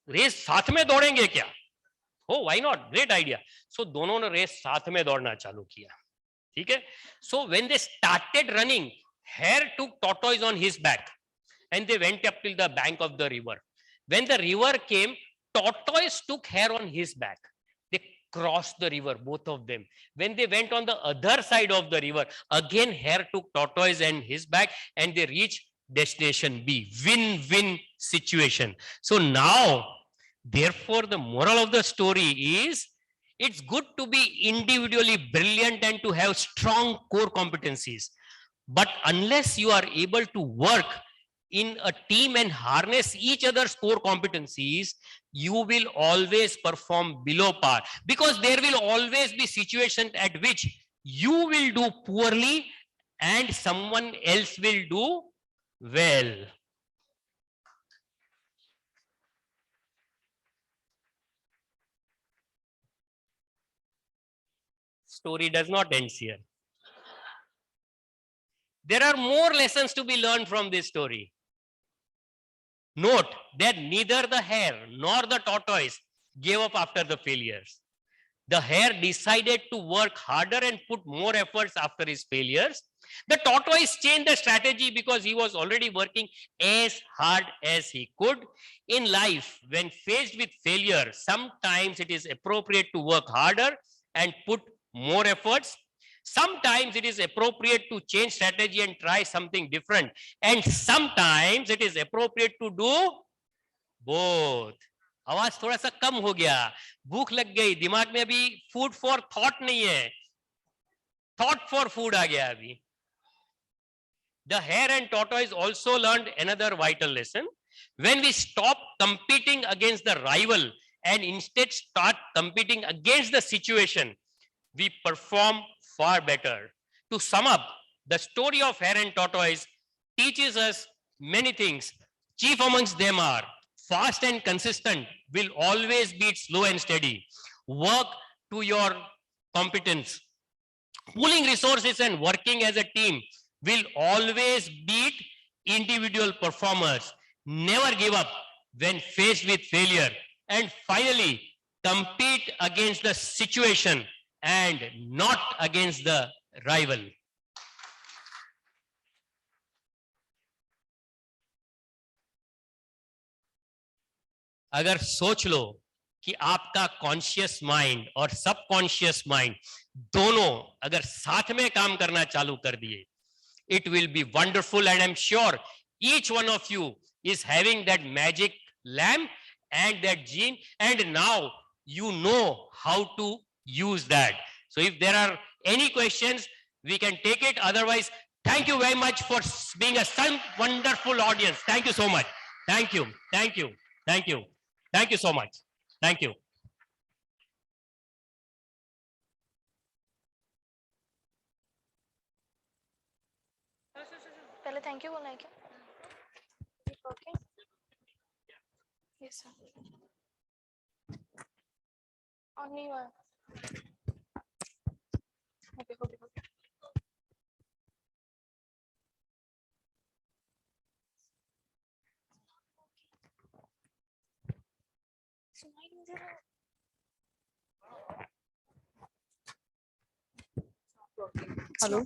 रेस साथ में दौड़ेंगे क्या? Oh, why not? Great idea. So दोनों ने रेस साथ में दौड़ना चालू किया. ठीक है? So when they started running, hare took tortoise on his back and they went up till the bank of the river. When the river came, tortoise took hare on his back. They crossed the river, both of them. When they went on the other side of the river, again hare took tortoise and his back and they reached destination B. Win-win situation. So now, therefore, the moral of the story is, it's good to be individually brilliant and to have strong core competencies. But unless you are able to work in a team and harness each other's core competencies, you will always perform below par, because there will always be situations at which you will do poorly and someone else will do well. Story does not end here. There are more lessons to be learned from this story. Note that neither the hare nor the tortoise gave up after the failures. The hare decided to work harder and put more efforts after his failures. The tortoise changed the strategy because he was already working as hard as he could. In life, when faced with failure, sometimes it is appropriate to work harder and put more efforts. Sometimes it is appropriate to change strategy and try something different. And sometimes it is appropriate to do both. आवाज थोड़ा सा कम हो गया, भूख लग गई, दिमाग में अभी food for thought नहीं है, thought for food आ गया अभी. The hare and tortoise also learned another vital lesson. When we stop competing against the rival and instead start competing against the situation, we perform far better. To sum up, the story of hare and tortoise teaches us many things. Chief amongst them are, fast and consistent will always beat slow and steady. Work to your competence. Pooling resources and working as a team will always beat individual performers. Never give up when faced with failure. And finally, compete against the situation and not against the rival. अगर सोच लो कि आपका conscious mind और subconscious mind दोनों अगर साथ में काम करना चालू कर दिए, it will be wonderful, and I'm sure each one of you is having that magic lamp and that gene, and now you know how to use that. So if there are any questions, we can take it. Otherwise, thank you very much for being a wonderful audience. Thank you so much. Thank you. Thank you. Thank you. Thank you so much. Thank you. पहले thank you बोलना है क्या? Okay yes sir और नहीं हुआ okay okay okay सुनाई नहीं दे रहा hello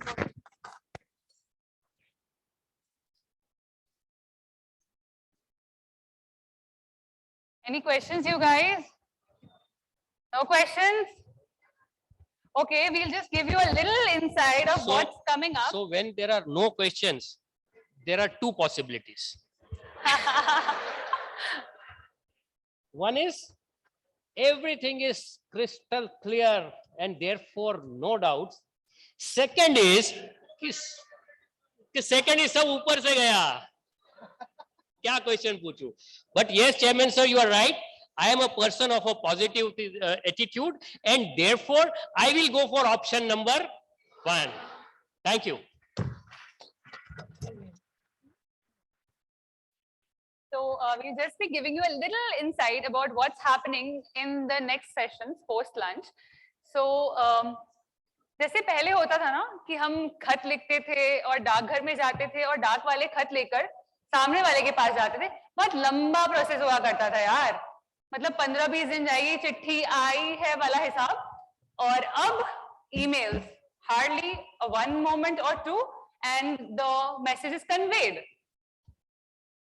Any questions, you guys? No questions? Okay, we'll just give you a little insight of what's coming up. So when there are no questions, there are two possibilities. One is everything is crystal clear and therefore no doubts. Second is कि second is सब ऊपर से गया. क्या question पूछूं? But yes, Chairman sir, you are right. I am a person of a positive attitude, and therefore I will go for option number 1. Thank you. So we'll just be giving you a little insight about what's happening in the next sessions post lunch. So जैसे पहले होता था ना कि हम खत लिखते थे और डाकघर में जाते थे और डाक वाले खत लेकर सामने वाले के पास जाते थे, बहुत लंबा प्रोसेस हुआ करता था यार, मतलब 15-20 दिन जाएगी, चिट्ठी आई है वाला हिसाब. और अब emails, hardly a 1 moment or 2 and the message is conveyed.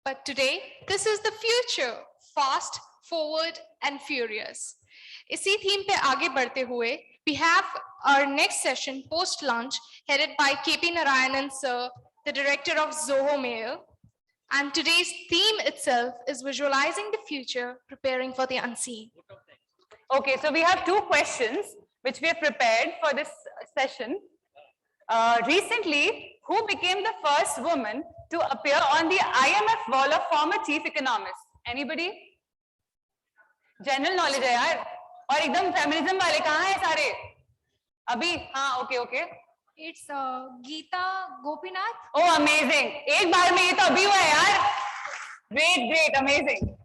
But today, this is the future, fast, forward, and furious. इसी theme पे आगे बढ़ते हुए, we have our next session post lunch headed by KP Narayanan sir, the director of Zoho Mail. And today's theme itself is visualizing the future, preparing for the unseen. Okay, so we have 2 questions which we have prepared for this session. Recently, who became the first woman to appear on the IMF wall of former chief economists? Anybody? General knowledge है यार, और एकदम feminism वाले कहाँ हैं सारे? अभी हाँ, okay, okay. It's Geeta Gopinath. Oh, amazing! एक बार में ये तो अभी हुआ है यार. Great, great, amazing.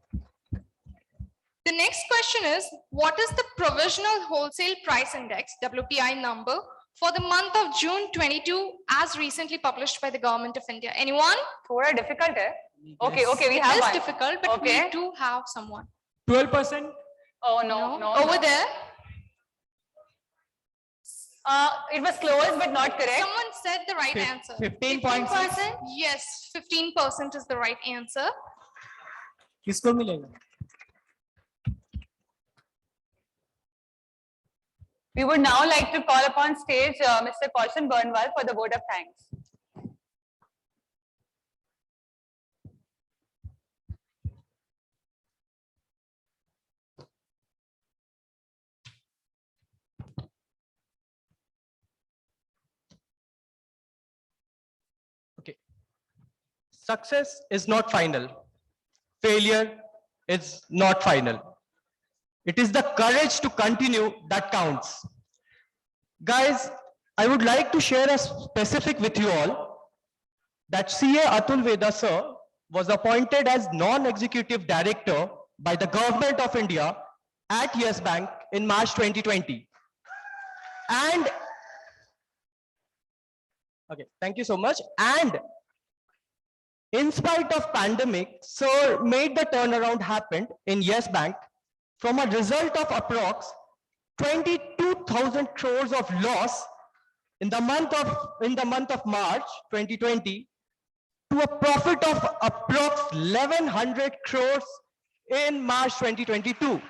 The next question is, what is the provisional wholesale price index, WPI number, for the month of June 22 as recently published by the government of India? Anyone? थोड़ा difficult है. Okay, okay, we have It is one. difficult, but Okay. we do have someone. 12%. Oh no, no. Over no. there, It was close but not correct. someone said the right answer. 15.6. Yes, 15% is the right answer. किसको मिलेगा? We would now like to call upon stage Mr. Kaushan Bernwal for the vote of thanks. Okay. Success is not final. Failure is not final. It is the courage to continue that counts. Guys, I would like to share a specific with you all that CA Atul Veda sir was appointed as non-executive director by the government of India at Yes Bank in March 2020. And okay, thank you so much. And in spite of pandemic, sir made the turnaround happen in Yes Bank from a result of approx 22,000 crores of loss in the month of March 2020 to a profit of approx 1,100 crores in March 2022.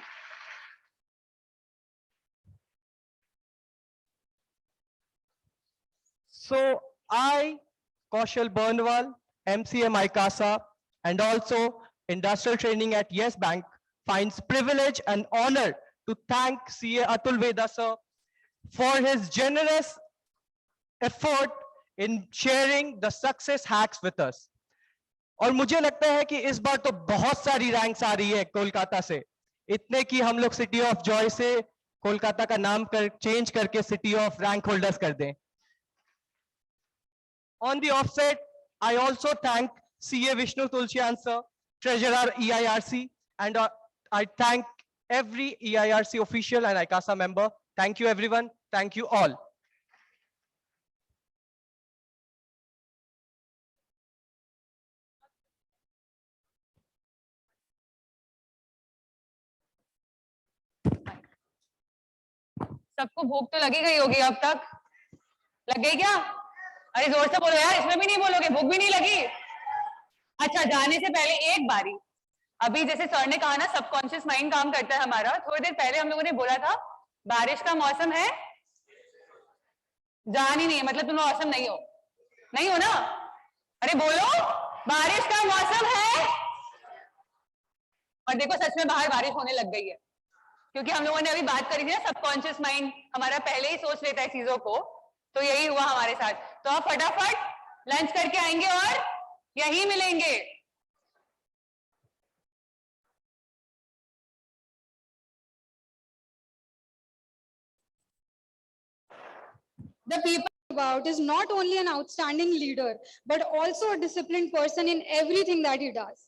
So I, Kaushal Bernwal, MCM ICASA, and also industrial training at Yes Bank, finds privilege and honor to thank CA Atul Veda sir for his generous effort in sharing the success hacks with us. और मुझे लगता है कि इस बार तो बहुत सारी ranks आ रही है कोलकाता से, इतने कि हम लोग सिटी ऑफ जॉय से कोलकाता का नाम चेंज करके सिटी ऑफ रैंक होल्डर्स कर दें. On the offset, I also thank CA Vishnu Tulsian sir, Treasurer EIRC, and I thank every EIRC official and ICASA member. Thank you everyone. Thank you all. सबको भूख तो लगी गई होगी अब तक. लग गई क्या? अरे जोर से बोलो यार, इसमें भी नहीं बोलोगे, भूख भी नहीं लगी. अच्छा, जाने से पहले एक बारी, अभी जैसे सर ने कहा ना सबकॉन्शियस माइंड काम करता है हमारा, थोड़ी देर पहले हम लोगों ने बोला था बारिश का मौसम है, जान ही नहीं है, मतलब तुम मौसम नहीं हो, नहीं हो ना? अरे बोलो, बारिश का मौसम है. और देखो सच में बाहर बारिश होने लग गई है, क्योंकि हम लोगों ने अभी बात करी थी ना सबकॉन्शियस माइंड हमारा पहले ही सोच लेता है चीजों को, तो यही हुआ हमारे साथ. तो आप फटाफट लंच करके आएंगे और यही मिलेंगे. The people about is not only an outstanding leader, but also a disciplined person in everything that he does.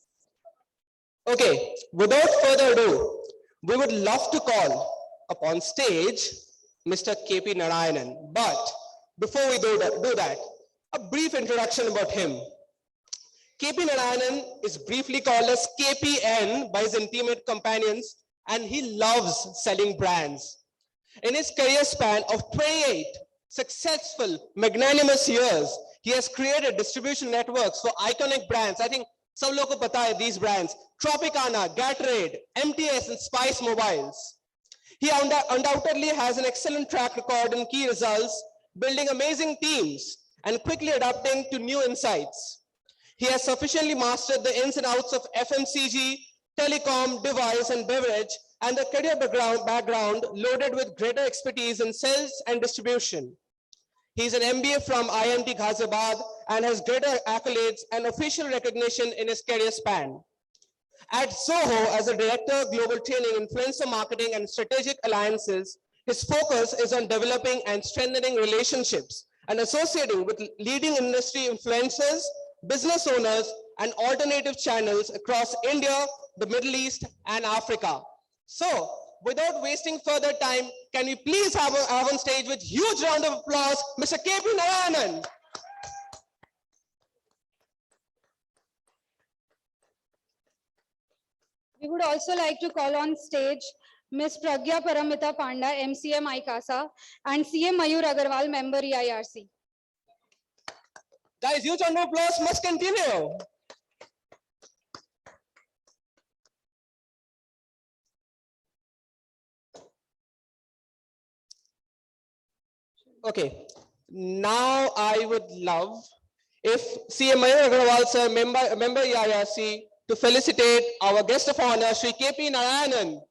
Okay, without further ado, we would love to call upon stage Mr. KP Narayanan. But before we do that, a brief introduction about him. KP Narayanan is briefly called as KPN by his intimate companions, and he loves selling brands. In his career span of 28 successful, magnanimous years, he has created distribution networks for iconic brands. I think सब लोगों को पता है these brands: Tropicana, Gatorade, MTS, and Spice Mobiles. He undoubtedly has an excellent track record in key results, building amazing teams and quickly adapting to new insights. He has sufficiently mastered the ins and outs of FMCG, telecom, device, and beverage, and the career background loaded with greater expertise in sales and distribution. He's an MBA from IMT Ghaziabad and has greater accolades and official recognition in his career span. At Zoho, as a director of global training, influencer marketing, and strategic alliances, his focus is on developing and strengthening relationships and associating with leading industry influencers, business owners, and alternative channels across India, the Middle East, and Africa. So, without wasting further time, can we please have on stage with huge round of applause, Mr. KP Narayanan. We would also like to call on stage Ms. Pragya Paramita Panda, MCM ICASA, and CA Mayur Agarwal, member EIRC. Guys, huge round of applause must continue. Okay, now I would love if CM Mayur Agarwal sir, member EIRC, to felicitate our guest of honor, Shri KP Narayanan.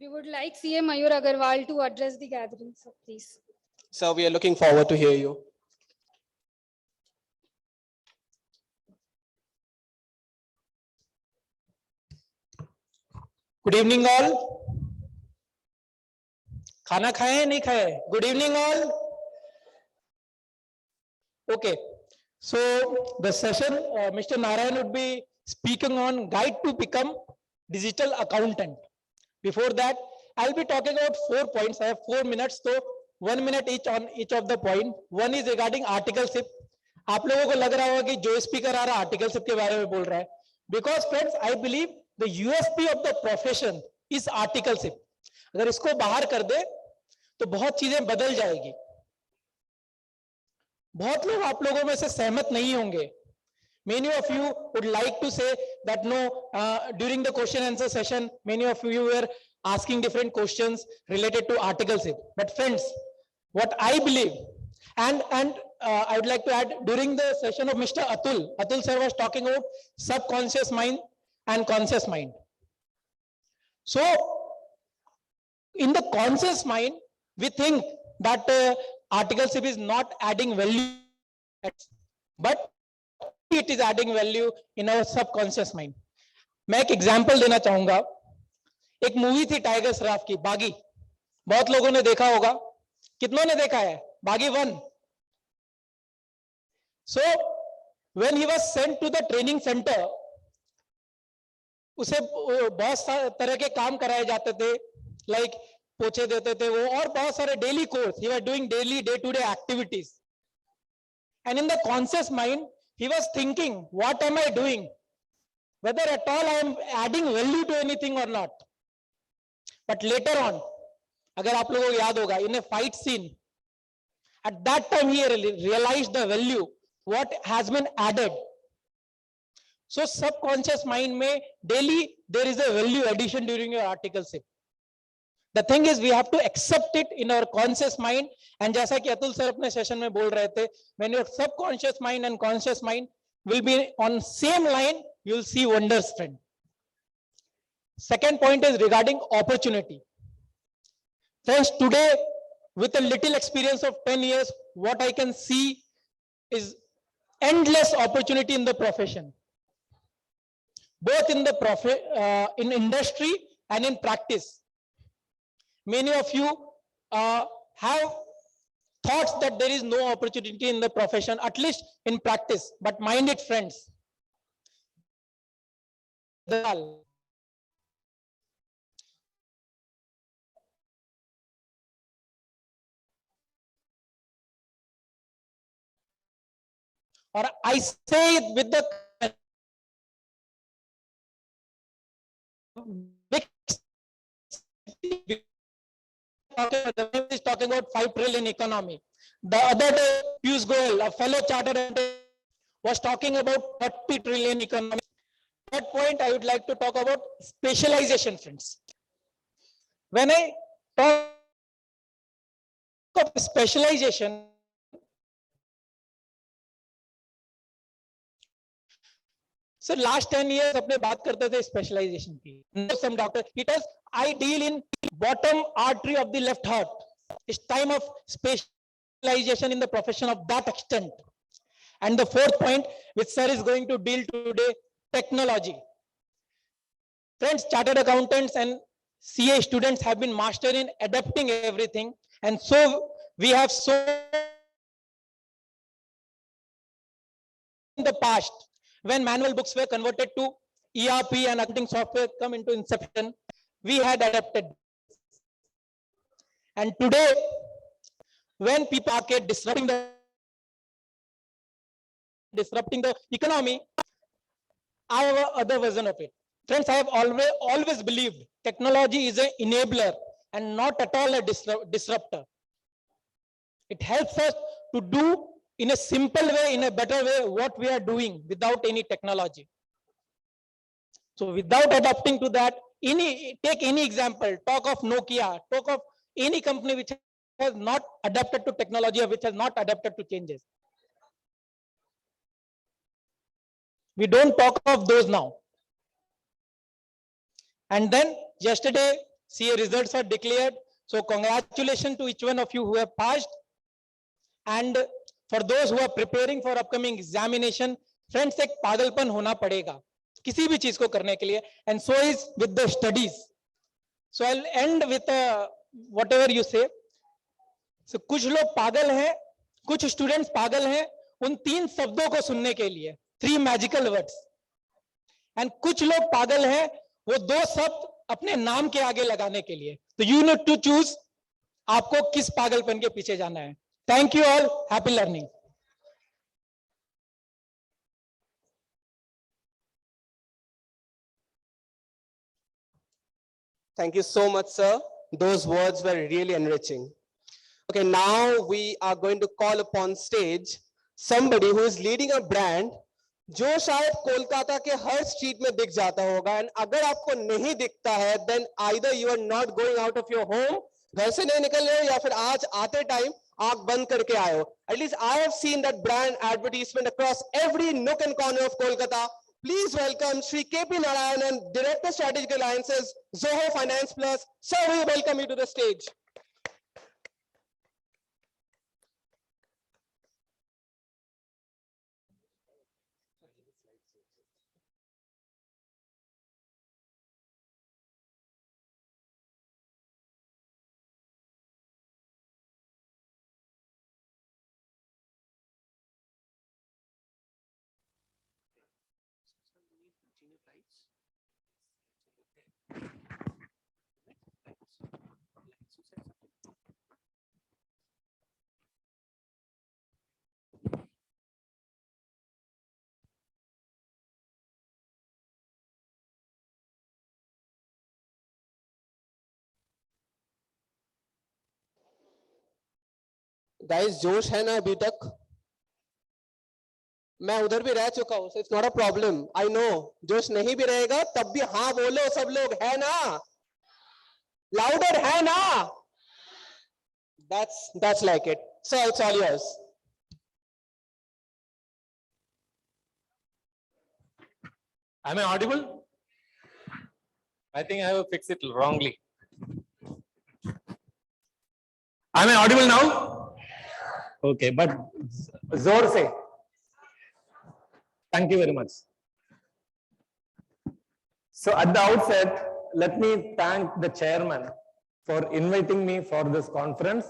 We would like CA Mayur Agarwal to address the gathering, so please. Sir, we are looking forward to hear you. Good evening all. खाना खाए हैं नहीं खाए? Good evening all. Okay, so the session, Mr. Narayan would be speaking on guide to become digital accountant. Before that, I'll be talking about 4 points. I have 4 minutes, so 1 minute each on each of the point. One is regarding articleship. आप लोगों को लग रहा होगा कि जो speaker आ रहा है articleship के बारे में बोल रहा है. Because friends, I believe the USP of the profession is articleship. अगर इसको बाहर कर दे तो बहुत चीजें बदल जाएगी. बहुत लोग आप लोगों में से सहमत नहीं होंगे. Many of you would like to say that no, during the question answer session, many of you were asking different questions related to articleship. But friends, what I believe, and I would like to add, during the session of Mr. Atul sir was talking about subconscious mind and conscious mind. So, in the conscious mind, we think that articleship is not adding value, but it is adding value in our subconscious mind. मैं एक example देना चाहूंगा. एक movie थी tiger Shroff की, बागी. बहुत लोगों ने देखा होगा. कितनों ने देखा है बागी 1? So when he was sent to the training center, उसे बहुत तरह के काम कराए जाते थे, like पोछे देते थे वो, और बहुत सारे daily course. He was doing daily day-to-day activities. And in the conscious mind, he was thinking, what am I doing? Whether at all I am adding value to anything or not. But later on, अगर आप लोगों को याद होगा, in a fight scene, at that time he realized the value, what has been added. So subconscious mind में daily there is a value addition during your articleship. The thing is, we have to accept it in our conscious mind. And जैसा कि Atul sir अपने session में बोल रहे थे, when your subconscious mind and conscious mind will be on same line, you will see wonders, friend. Second point is regarding opportunity. Friends, today, with a little experience of 10 years, what I can see is endless opportunity in the profession, both in the in industry and in practice. Many of you have thoughts that there is no opportunity in the profession, at least in practice, but mind it, friends. Or I say it with the is talking about 5 trillion economy. The other day, Piyush Goyal, a fellow chartered accountant, was talking about 30 trillion economy. At that point, I would like to talk about specialization, friends. When I talk of specialization, so last 10 years अपने बात करते थे specialization की. Some doctor, it is I deal in bottom artery of the left heart. It's time of specialization in the profession of that extent. And the fourth point, which sir is going to deal today, technology. Friends, chartered accountants and CA students have been master in adapting everything, and so we have so in the past, when manual books were converted to ERP and accounting software come into inception, we had adapted. And today, when people are disrupting the economy, I have another version of it. Friends, I have always believed technology is an enabler and not at all a disruptor. It helps us to do in a simple way, in a better way, what we are doing without any technology. So without adapting to that, take any example, talk of Nokia, talk of any company which has not adapted to technology or which has not adapted to changes. We don't talk of those now. And then yesterday, CA results are declared. So congratulations to each one of you who have passed. And for those who are preparing for upcoming examination, friends, एक पागलपन होना पड़ेगा किसी भी चीज को करने के लिए. And so is with the studies. So I'll end with whatever you say. So कुछ लोग पागल हैं, कुछ स्टूडेंट्स पागल हैं उन 3 शब्दों को सुनने के लिए, 3 मैजिकल वर्ड्स. एंड कुछ लोग पागल हैं वो 2 शब्द अपने नाम के आगे लगाने के लिए. तो यू नीड टू चूज आपको किस पागलपन के पीछे जाना है. Thank you all, happy learning. Thank you so much, sir. Those words were really enriching. Okay, now we are going to call upon stage somebody who is leading a brand जो शायद कोलकाता के हर स्ट्रीट में दिख जाता होगा. And अगर आपको नहीं दिखता है, then either you are not going out of your home, घर से नहीं निकल रहे हो, या फिर आज आते टाइम आंख बंद करके आए हो. At least I have seen that brand advertisement across every nook and corner of Kolkata. Please welcome Shri KP Narayanan, Director Strategic Alliances, Zoho Finance Plus. Sir, we welcome you to the stage. Guys, जोश है ना अभी तक? मैं उधर भी रह चुका हूं, so it's not a problem. I know. जोश नहीं भी रहेगा तब भी हाँ बोलो सब लोग, है ना? Louder, है ना? That's like it. So it's all yours. Am I audible? I think I have fixed it wrongly. Am I audible now? Okay, but जोर से Thank you very much. So at the outset, let me thank the chairman for inviting me for this conference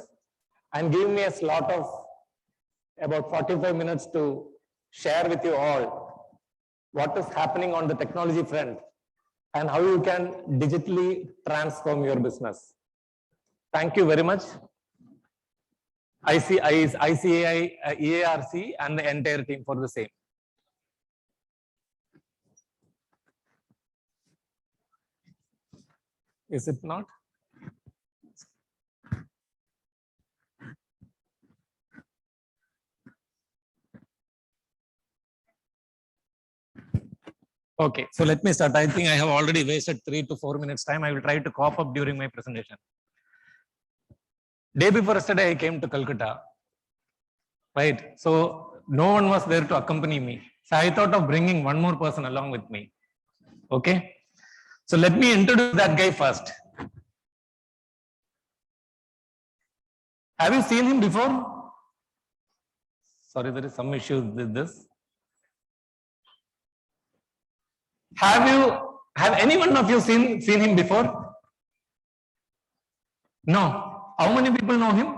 and giving me a slot of about 45 minutes to share with you all what is happening on the technology front and how you can digitally transform your business. Thank you very much. ICAI, EIRC, and the entire team for the same. Is it not? Okay, so let me start. I think I have already wasted 3 to 4 minutes time. I will try to cough up during my presentation. Day before yesterday, I came to Kolkata, right? So no one was there to accompany me. So I thought of bringing one more person along with me. Okay. So let me introduce that guy first. Have you seen him before? Sorry, there is some issue with this. Have any one of you seen him before? No. How many people know him?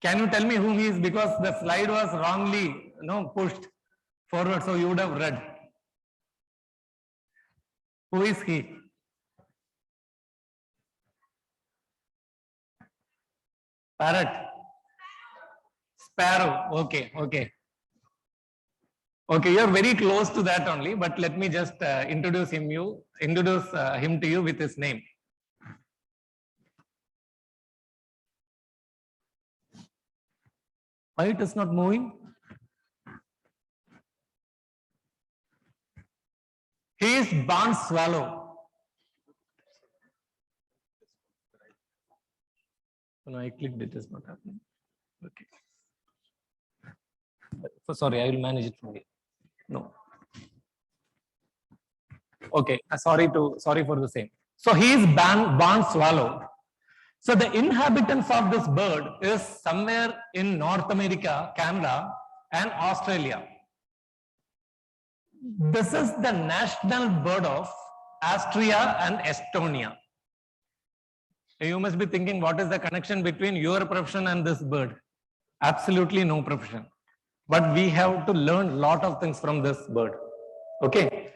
Can you tell me whom he is? Because the slide was wrongly pushed forward, so you would have read. Who is he? Parrot. Sparrow. Okay, okay. Okay, you're very close to that only, but let me just introduce him to you with his name. Why it is not moving? He is barn swallow. No, I clicked, it is not happening. Okay. So sorry, I will manage it from here. No. Okay, sorry for the same. So he is barn swallow. So the inhabitants of this bird is somewhere in North America, Canada, and Australia. This is the national bird of Austria and Estonia. You must be thinking, what is the connection between your profession and this bird? Absolutely no profession. But we have to learn a lot of things from this bird. Okay.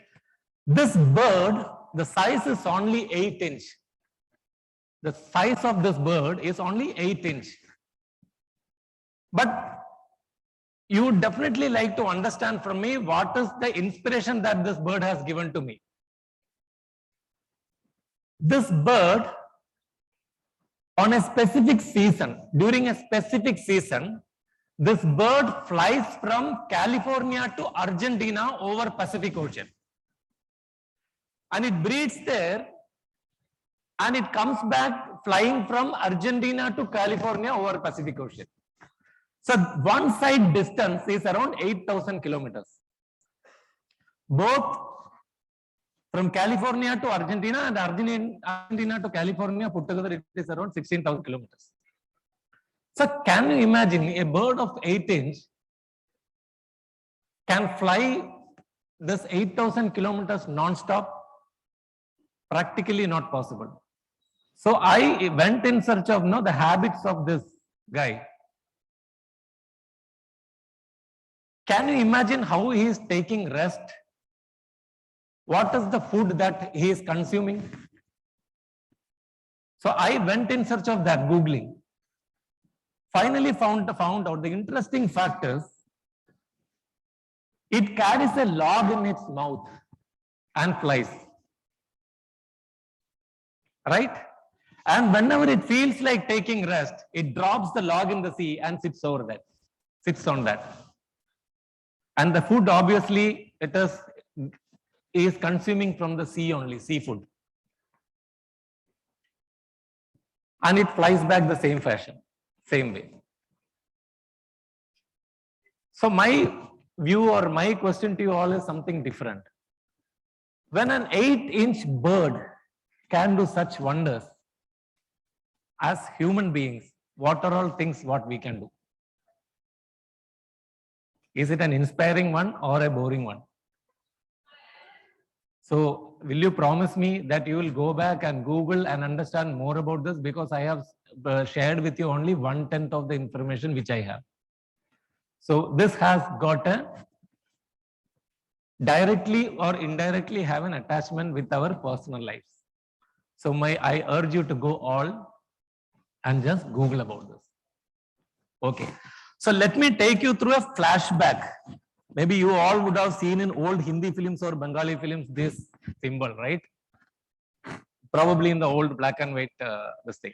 This bird, the size is only 8 inch. The size of this bird is only 8 inch. But you would definitely like to understand from me what is the inspiration that this bird has given to me. This bird, on a specific season, during a specific season, this bird flies from California to Argentina over Pacific Ocean. And it breeds there and it comes back flying from Argentina to California over Pacific Ocean. So one side distance is around 8,000 kilometers. Both from California to Argentina and Argentina to California put together, it is around 16,000 kilometers. So can you imagine a bird of 8 inch can fly this 8,000 kilometers non-stop? Practically not possible. So I went in search of the habits of this guy. Can you imagine how he is taking rest? What is the food that he is consuming? So I went in search of that, Googling. Finally found out the interesting fact is it carries a log in its mouth and flies. Right? And whenever it feels like taking rest, it drops the log in the sea and sits on that. And the food obviously is consuming from the sea only, seafood. And it flies back the same fashion, same way. So my view or my question to you all is something different. When an 8-inch bird can do such wonders, as human beings, what are all things what we can do? Is it an inspiring one or a boring one? So will you promise me that you will go back and Google and understand more about this, because I have shared with you only 1/10 of the information which I have. So this has got a directly or indirectly have an attachment with our personal lives. So I urge you to go all and just Google about this. Okay. So let me take you through a flashback. Maybe you all would have seen in old Hindi films or Bengali films this symbol, right? Probably in the old black and white this thing.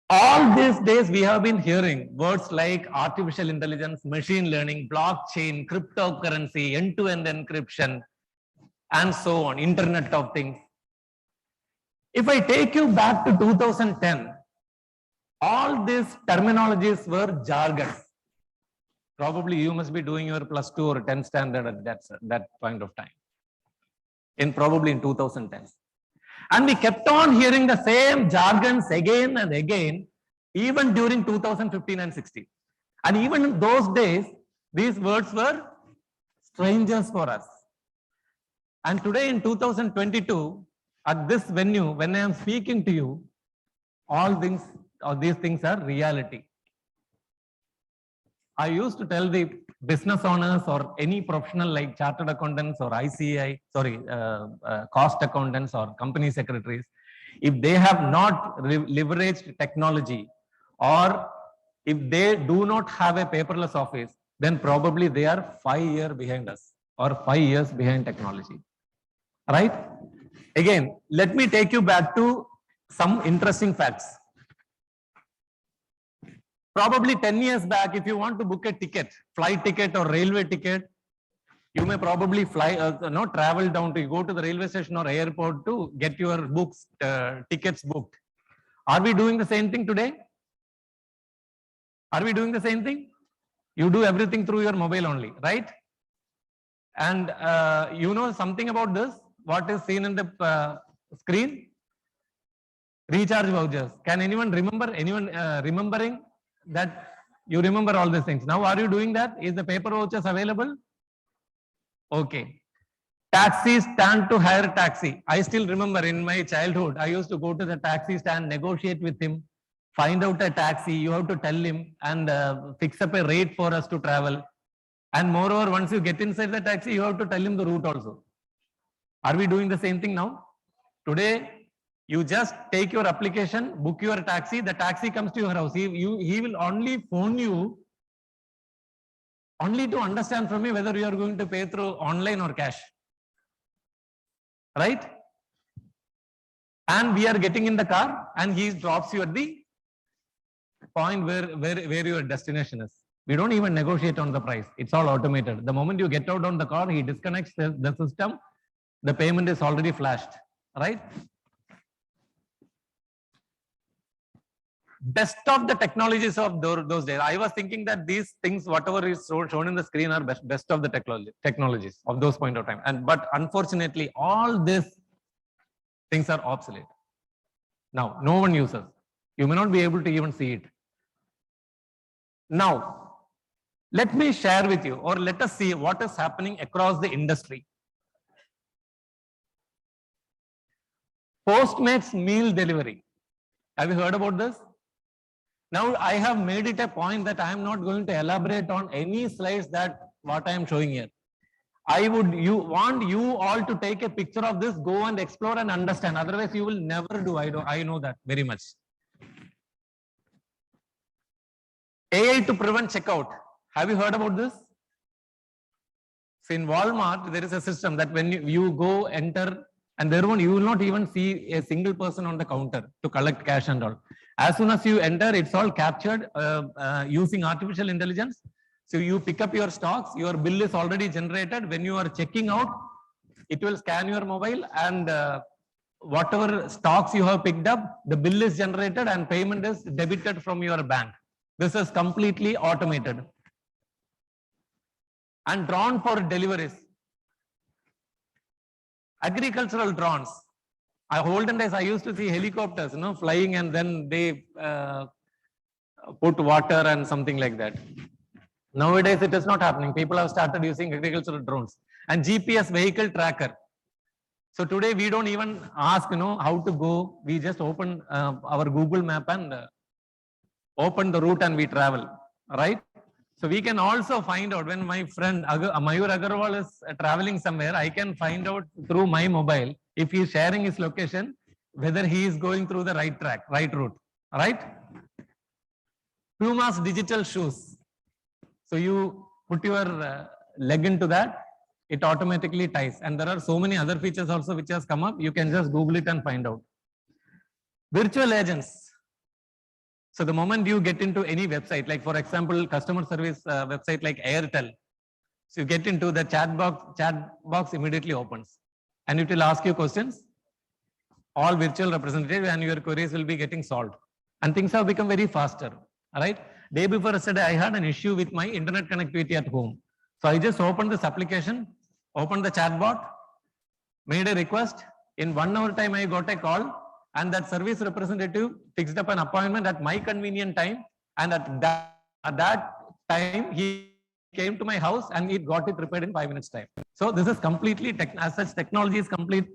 All these days we have been hearing words like artificial intelligence, machine learning, blockchain, cryptocurrency, end-to-end encryption, and so on, Internet of Things. If I take you back to 2010, all these terminologies were jargons. Probably you must be doing your +2 or 10 standard at that point of time. Probably in 2010. And we kept on hearing the same jargons again and again, even during 2015 and 16. And even in those days, these words were strangers for us. And today in 2022, at this venue, when I am speaking to you, all things or these things are reality. I used to tell the business owners or any professional like chartered accountants or ICAI, cost accountants or company secretaries, if they have not leveraged technology, or if they do not have a paperless office, then probably they are 5 years behind us or 5 years behind technology. Right? Again, let me take you back to some interesting facts. Probably 10 years back, if you want to book a ticket, flight ticket or railway ticket, you may probably travel down to go to the railway station or airport to get your tickets booked. Are we doing the same thing today? Are we doing the same thing? You do everything through your mobile only, right? And you know something about this? What is seen in the screen? Recharge vouchers. Can anyone remember? Remembering that you remember all these things? Now, are you doing that? Is the paper vouchers available? Okay. Taxi stand to hire taxi. I still remember in my childhood, I used to go to the taxi stand, negotiate with him, find out a taxi. You have to tell him and fix up a rate for us to travel. And moreover, once you get inside the taxi, you have to tell him the route also. Are we doing the same thing now? Today, you just take your application, book your taxi, the taxi comes to your house. He will only phone you only to understand from you whether you are going to pay through online or cash. Right? And we are getting in the car and he drops you at the point where your destination is. We don't even negotiate on the price. It's all automated. The moment you get out on the car, he disconnects the system. The payment is already flashed. Right? Best of the technologies of those days. I was thinking that these things, whatever is shown in the screen, are best of the technologies of those point of time. But unfortunately, all these things are obsolete. Now, no one uses. You may not be able to even see it. Now, let me share with you, or let us see what is happening across the industry. Postmates meal delivery. Have you heard about this? Now, I have made it a point that I am not going to elaborate on any slides that what I am showing here. I want you all to take a picture of this, go and explore and understand. Otherwise, you will never do. I know that very much. AI to prevent checkout. Have you heard about this? So in Walmart, there is a system that when you go enter, and there you will not even see a single person on the counter to collect cash and all. As soon as you enter, it's all captured using artificial intelligence. So you pick up your stocks, your bill is already generated. When you are checking out, it will scan your mobile and whatever stocks you have picked up, the bill is generated and payment is debited from your bank. This is completely automated. And drone for deliveries. Agricultural drones. Olden days, I used to see helicopters, flying, and then they put water and something like that. Nowadays, it is not happening. People have started using agricultural drones and GPS vehicle tracker. So today we don't even ask, how to go. We just open our Google map and open the route and we travel, right? So we can also find out when my friend Mayur Agarwal is traveling somewhere, I can find out through my mobile if he is sharing his location, whether he is going through the right track, right route, right? Puma's digital shoes. So you put your leg into that, it automatically ties. And there are so many other features also which has come up. You can just Google it and find out. Virtual agents. So the moment you get into any website, like for example, customer service website like Airtel, so you get into the chat box immediately opens and it will ask you questions, all virtual representative, and your queries will be getting solved. And things have become very faster, all right? Day before yesterday, I had an issue with my internet connectivity at home. So I just opened this application, opened the chat bot, made a request. In 1 hour time, I got a call and that service representative fixed up an appointment at my convenient time. And at that time, he came to my house and it got it repaired in 5 minutes time. So this is completely, as such technology is complete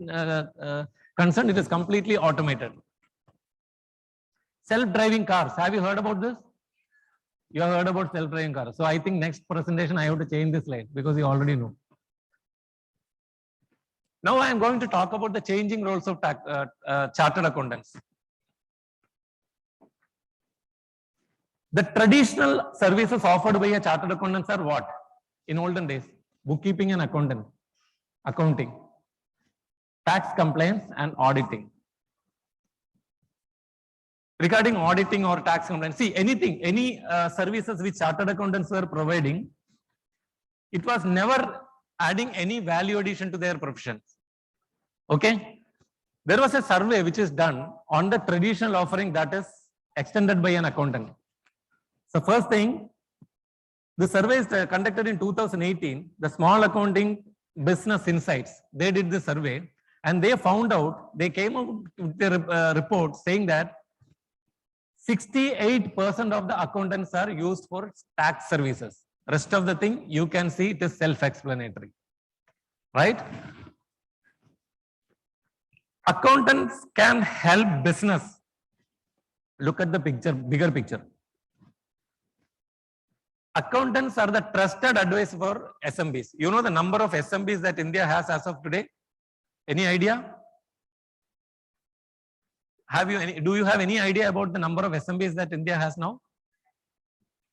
concerned, it is completely automated. Self-driving cars, have you heard about this? You have heard about self-driving cars. So I think next presentation, I have to change this slide because you already know. Now I am going to talk about the changing roles of chartered accountants. The traditional services offered by a chartered accountants are what? In olden days, bookkeeping and accounting, tax compliance and auditing. Regarding auditing or tax compliance, see any services which chartered accountants were providing, it was never adding any value addition to their professions. Okay, there was a survey which is done on the traditional offering that is extended by an accountant. So first thing, the survey is conducted in 2018. The Small Accounting Business Insights, they did the survey and they found out, they came up with a report saying that 68% of the accountants are used for tax services. Rest of the thing, you can see it is self-explanatory, right? Accountants can help business. Look at the picture, bigger picture. Accountants are the trusted advice for SMBs. You know the number of SMBs that India has as of today? Any idea? Do you have any idea about the number of SMBs that India has now?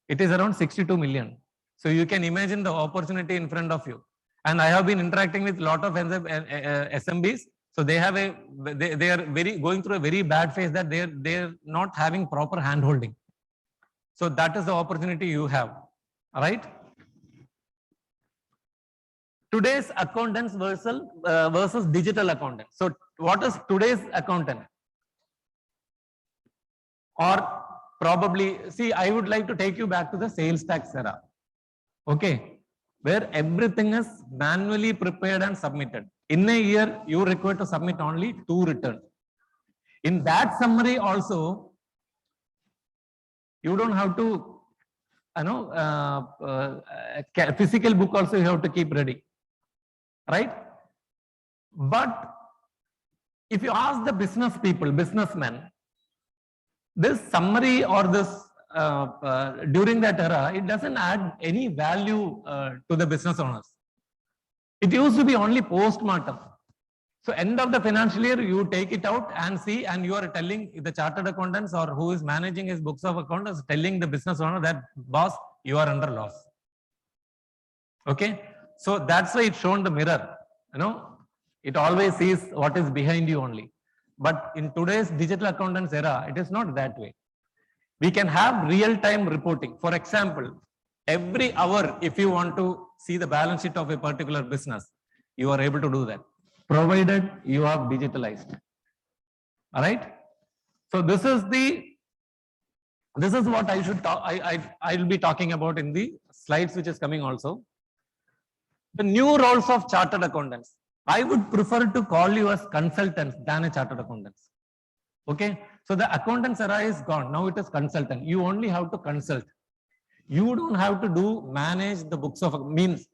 It is around 62 million. So you can imagine the opportunity in front of you. And I have been interacting with a lot of SMBs. So they have they are going through a very bad phase that they're not having proper hand holding. So that is the opportunity you have, right? Today's accountants versus digital accountants. So what is today's accountant? Or probably, see, I would like to take you back to the sales tax era, okay, where everything is manually prepared and submitted. In a year, you require to submit only 2 returns. In that summary also, you don't have to, physical book also you have to keep ready, right? But if you ask the business people, businessmen, this summary or this during that era, it doesn't add any value to the business owners. It used to be only post-mortem. So end of the financial year, you take it out and see, and you are telling the chartered accountants or who is managing his books of accountants, telling the business owner that, boss, you are under loss. Okay, so that's why it's shown the mirror. It always sees what is behind you only. But in today's digital accountants era, it is not that way. We can have real-time reporting. For example, every hour, if you want to see the balance sheet of a particular business, you are able to do that, provided you have digitalized. All right. So this is what I should talk. I'll be talking about in the slides, which is coming also. The new roles of chartered accountants. I would prefer to call you as consultants than a chartered accountants. Okay. So the accountants era is gone. Now it is consultant. You only have to consult. You don't have to manage the books of means.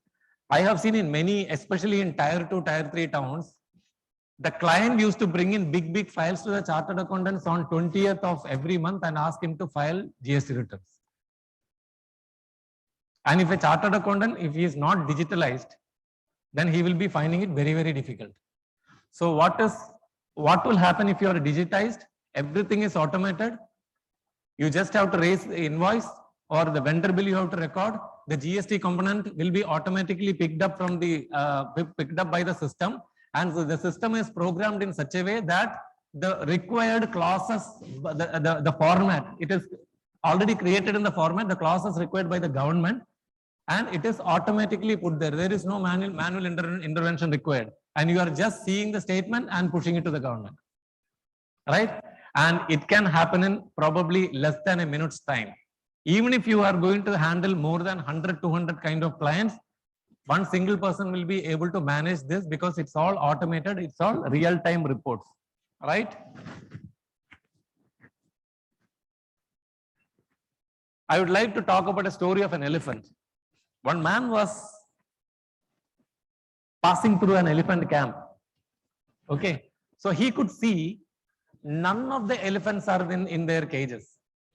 I have seen in many, especially in tier 2, tier 3 towns, the client used to bring in big files to the chartered accountants on 20th of every month and ask him to file GST returns. And if a chartered accountant, if he is not digitalized, then he will be finding it very, very difficult. So what will happen if you are digitized? Everything is automated. You just have to raise the invoice or the vendor bill you have to record. The GST component will be automatically picked up from the picked up by the system, and so the system is programmed in such a way that the required clauses, the format, it is already created in the format, the clauses required by the government, and it is automatically put there. There is no manual intervention required, and you are just seeing the statement and pushing it to the government, right? And it can happen in probably less than a minute's time. Even if you are going to handle more than 100, 200 kind of clients, one single person will be able to manage this because it's all automated, it's all real-time reports, right? I would like to talk about a story of an elephant. One man was passing through an elephant camp. Okay, so he could see none of the elephants are in their cages,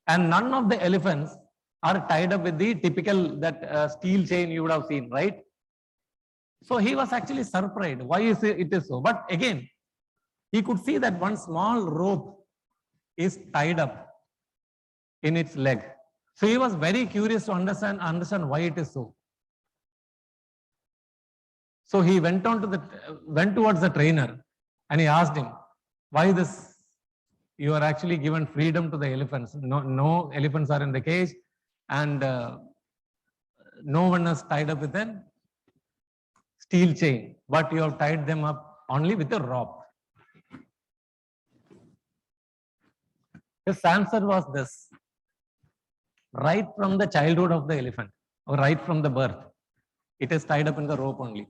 and none of the elephants are tied up with the typical steel chain you would have seen, right? So he was actually surprised. Why is it is so? But again, he could see that one small rope is tied up in its leg. So he was very curious to understand why it is so. So he went towards the trainer and he asked him, why this? You are actually given freedom to the elephants. No elephants are in the cage, and no one is tied up with a steel chain, but you have tied them up only with a rope. His answer was this: right from the childhood of the elephant, or right from the birth, it is tied up in the rope only.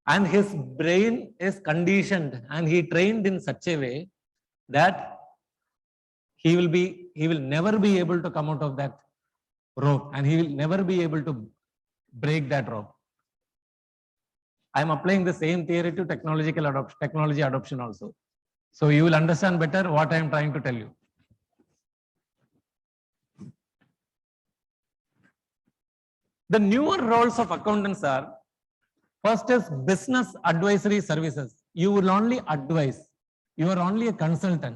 And his brain is conditioned and he trained in such a way that he will never be able to come out of that rope, and he will never be able to break that rope. I am applying the same theory to technology adoption also. So you will understand better what I am trying to tell you. The newer roles of accountants are, first is business advisory services. You will only advise. You are only a consultant.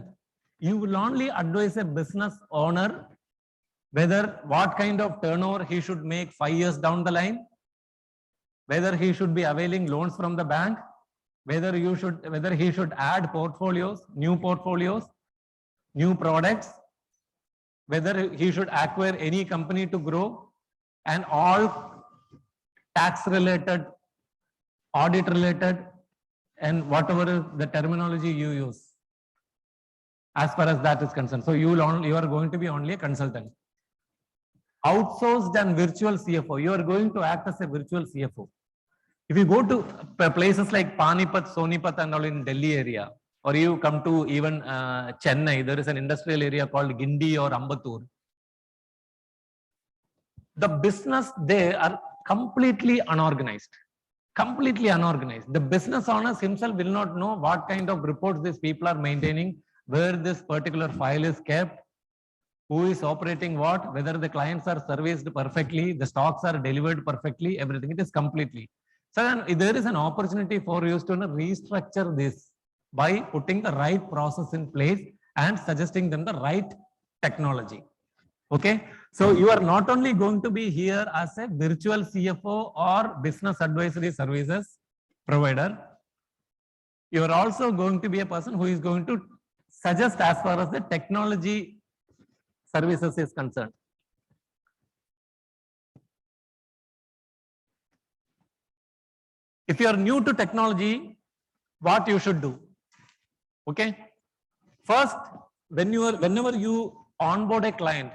You will only advise a business owner whether what kind of turnover he should make 5 years down the line, whether he should be availing loans from the bank, whether he should add portfolios, new products, whether he should acquire any company to grow, and all tax related, audit related, and whatever is the terminology you use as far as that is concerned. So you are going to be only a consultant. Outsourced and virtual CFO, you are going to act as a virtual CFO. If you go to places like Panipat, Sonipat and all in Delhi area, or you come to even Chennai, there is an industrial area called Gindi or Ambattur. The business there are completely unorganized. The business owners himself will not know what kind of reports these people are maintaining, where this particular file is kept, who is operating what, whether the clients are serviced perfectly, the stocks are delivered perfectly, everything. It is completely. So then there is an opportunity for you to restructure this by putting the right process in place and suggesting them the right technology. Okay. So you are not only going to be here as a virtual CFO or business advisory services provider, you are also going to be a person who is going to suggest as far as the technology services is concerned. If you are new to technology, what you should do? Okay. First, whenever you onboard a client,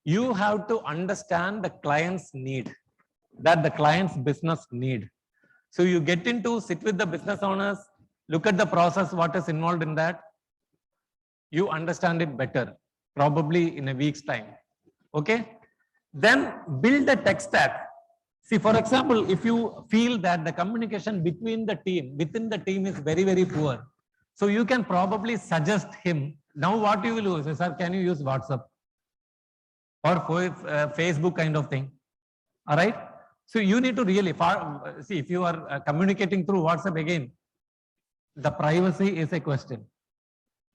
you have to understand the client's need, that the client's business need. So you get into sit with the business owners, look at the process, what is involved in that. You understand it better, probably in a week's time. Okay. Then build a tech stack. See, for example, if you feel that the communication between the team, within the team is very, very poor, so you can probably suggest him. Now what you will do is, sir, can you use WhatsApp or Facebook kind of thing? All right. So you need to really see if you are communicating through WhatsApp again, the privacy is a question,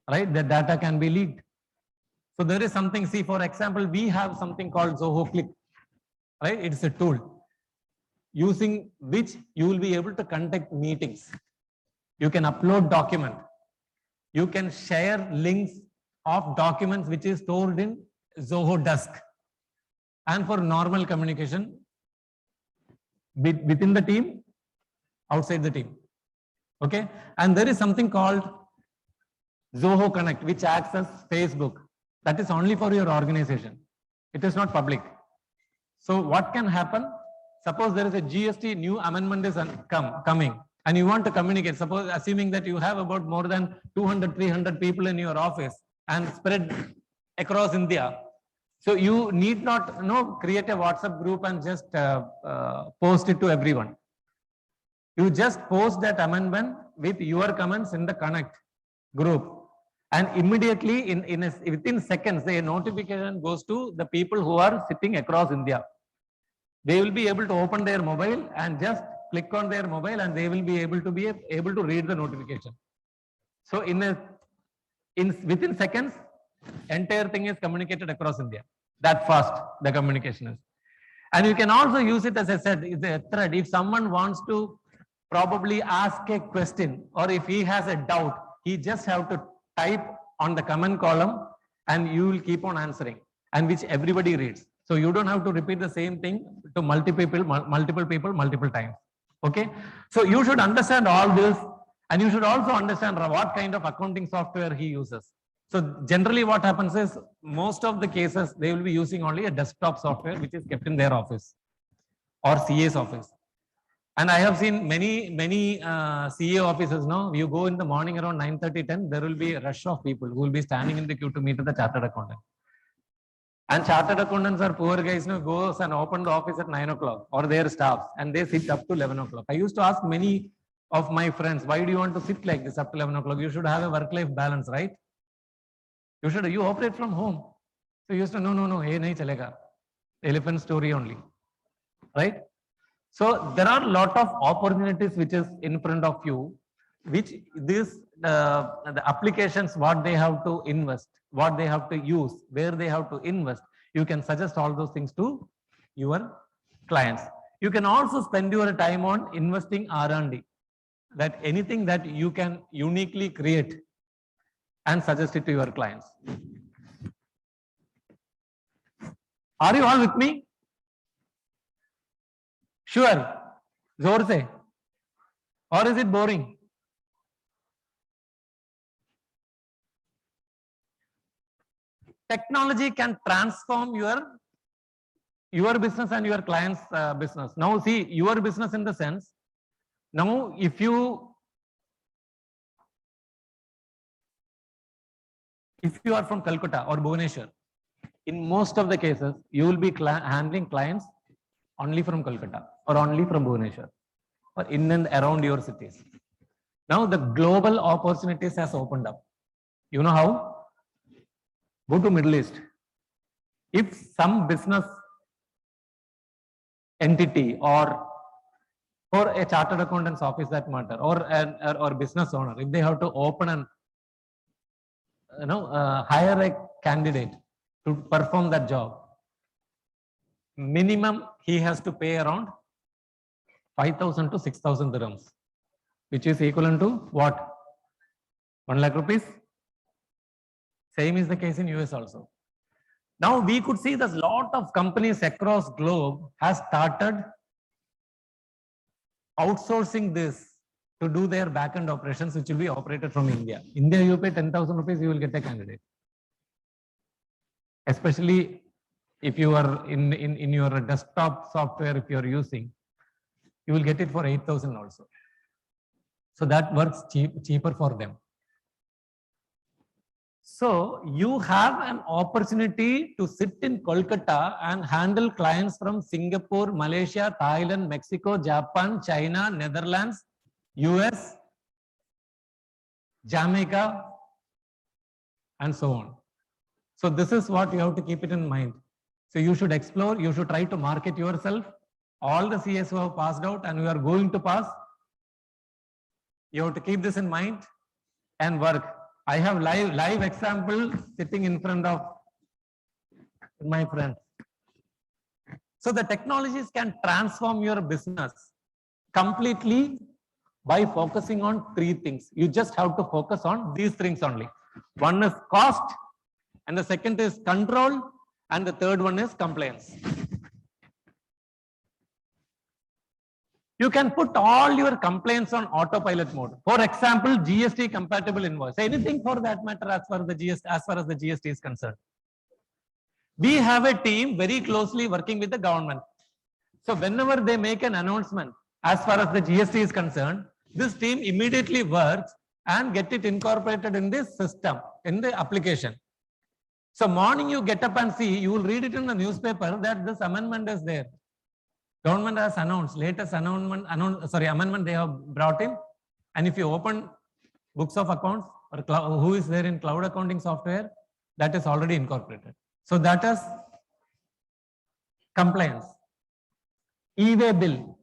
right? The data can be leaked. So there is something, see, for example, we have something called Zoho Click, right? It's a tool using which you will be able to conduct meetings. You can upload document. You can share links of documents which is stored in Zoho Desk. And for normal communication within the team, outside the team. Okay. And there is something called Zoho Connect, which acts as Facebook. That is only for your organization. It is not public. So what can happen? Suppose there is a GST new amendment is coming and you want to communicate. Suppose assuming that you have about more than 200, 300 people in your office and spread across India. So you need not create a WhatsApp group and just post it to everyone. You just post that amendment with your comments in the Connect group. And immediately within seconds, the notification goes to the people who are sitting across India. They will be able to open their mobile and just click on their mobile and they will be able to read the notification. So within seconds, entire thing is communicated across India. That fast the communication is. And you can also use it, as I said, is a thread. If someone wants to probably ask a question or if he has a doubt, he just have to type on the comment column and you will keep on answering, and which everybody reads. So you don't have to repeat the same thing to multiple people multiple times. Okay. So you should understand all this, and you should also understand what kind of accounting software he uses. So generally what happens is, most of the cases, they will be using only a desktop software which is kept in their office or CA's office. And I have seen many CA offices now. You go in the morning around 9:30, 10, there will be a rush of people who will be standing in the queue to meet the chartered accountant. And chartered accountants are poor guys who goes and open the office at 9 o'clock, or their staffs, and they sit up to 11 o'clock. I used to ask many of my friends, why do you want to sit like this up to 11 o'clock? You should have a work-life balance, right? You operate from home. So you used to, no, hey, nahi chalega. Elephant story only, right? So there are a lot of opportunities which is in front of you, which the applications, what they have to invest, what they have to use, where they have to invest. You can suggest all those things to your clients. You can also spend your time on investing R&D, that anything that you can uniquely create and suggest it to your clients. Are you all with me? Sure. Zor se. Or is it boring? Technology can transform your business and your client's business. Now see, your business in the sense, now if you are from Kolkata or Bhubaneswar, in most of the cases, you will be handling clients only from Kolkata or only from Bhubaneswar or in and around your cities. Now the global opportunities has opened up. You know how? Go to Middle East. If some business entity or a chartered accountant's office, that matter, or business owner, if they have to open and hire a candidate to perform that job, minimum he has to pay around 5,000 to 6,000 dirhams, which is equivalent to what? 1 lakh rupees. Same is the case in US also. Now we could see that a lot of companies across globe has started outsourcing this to do their back-end operations, which will be operated from India. India, you pay 10,000 rupees, you will get a candidate. Especially if you are in your desktop software, if you are using, you will get it for 8,000 also. So that works cheaper for them. So you have an opportunity to sit in Kolkata and handle clients from Singapore, Malaysia, Thailand, Mexico, Japan, China, Netherlands, US, Jamaica, and so on. So this is what you have to keep it in mind. So you should explore, you should try to market yourself. All the CS who have passed out and we are going to pass, you have to keep this in mind and work. I have live example sitting in front of my friend. So the technologies can transform your business completely by focusing on three things. You just have to focus on these things only. One is cost, and the second is control, and the third one is compliance. You can put all your complaints on autopilot mode. For example, GST compatible invoice, anything for that matter as far as the GST is concerned. We have a team very closely working with the government. So whenever they make an announcement as far as the GST is concerned, this team immediately works and get it incorporated in this system, in the application. So morning you get up and see, you will read it in the newspaper that this amendment is there. Government has announced, latest amendment they have brought in. And if you open books of accounts or who is there in cloud accounting software, that is already incorporated. So that is compliance. E-way bill.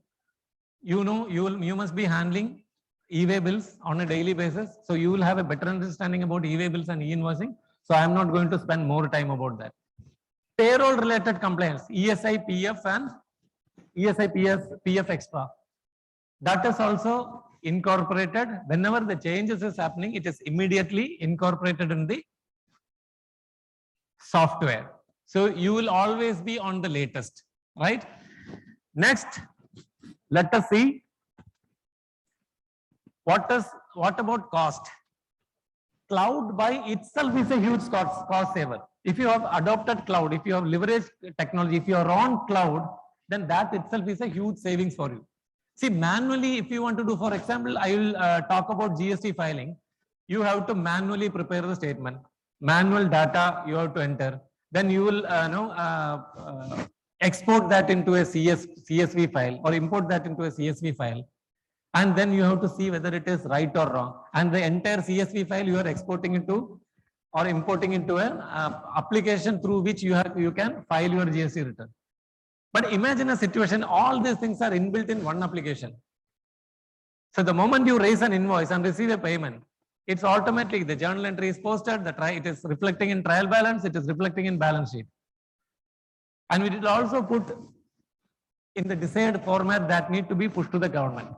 You know, you must be handling e-way bills on a daily basis. So you will have a better understanding about e-way bills and e-invoicing. So I am not going to spend more time about that. Payroll related compliance, ESI, PF and ESI, PF extra. That is also incorporated. Whenever the changes is happening, it is immediately incorporated in the software. So you will always be on the latest, right? Next, let us see what about cost. Cloud by itself is a huge cost saver. If you have adopted cloud, if you have leveraged technology, if you are on cloud, then that itself is a huge savings for you. See, manually, if you want to do, for example, I will talk about GST filing. You have to manually prepare the statement. Manual data you have to enter. Then you will export that into a CSV file or import that into a CSV file. And then you have to see whether it is right or wrong. And the entire CSV file you are exporting into or importing into an application through which you can file your GST return. But imagine a situation, all these things are inbuilt in one application. So the moment you raise an invoice and receive a payment, it's automatically the journal entry is posted, it is reflecting in trial balance, it is reflecting in balance sheet. And we will also put in the desired format that need to be pushed to the government.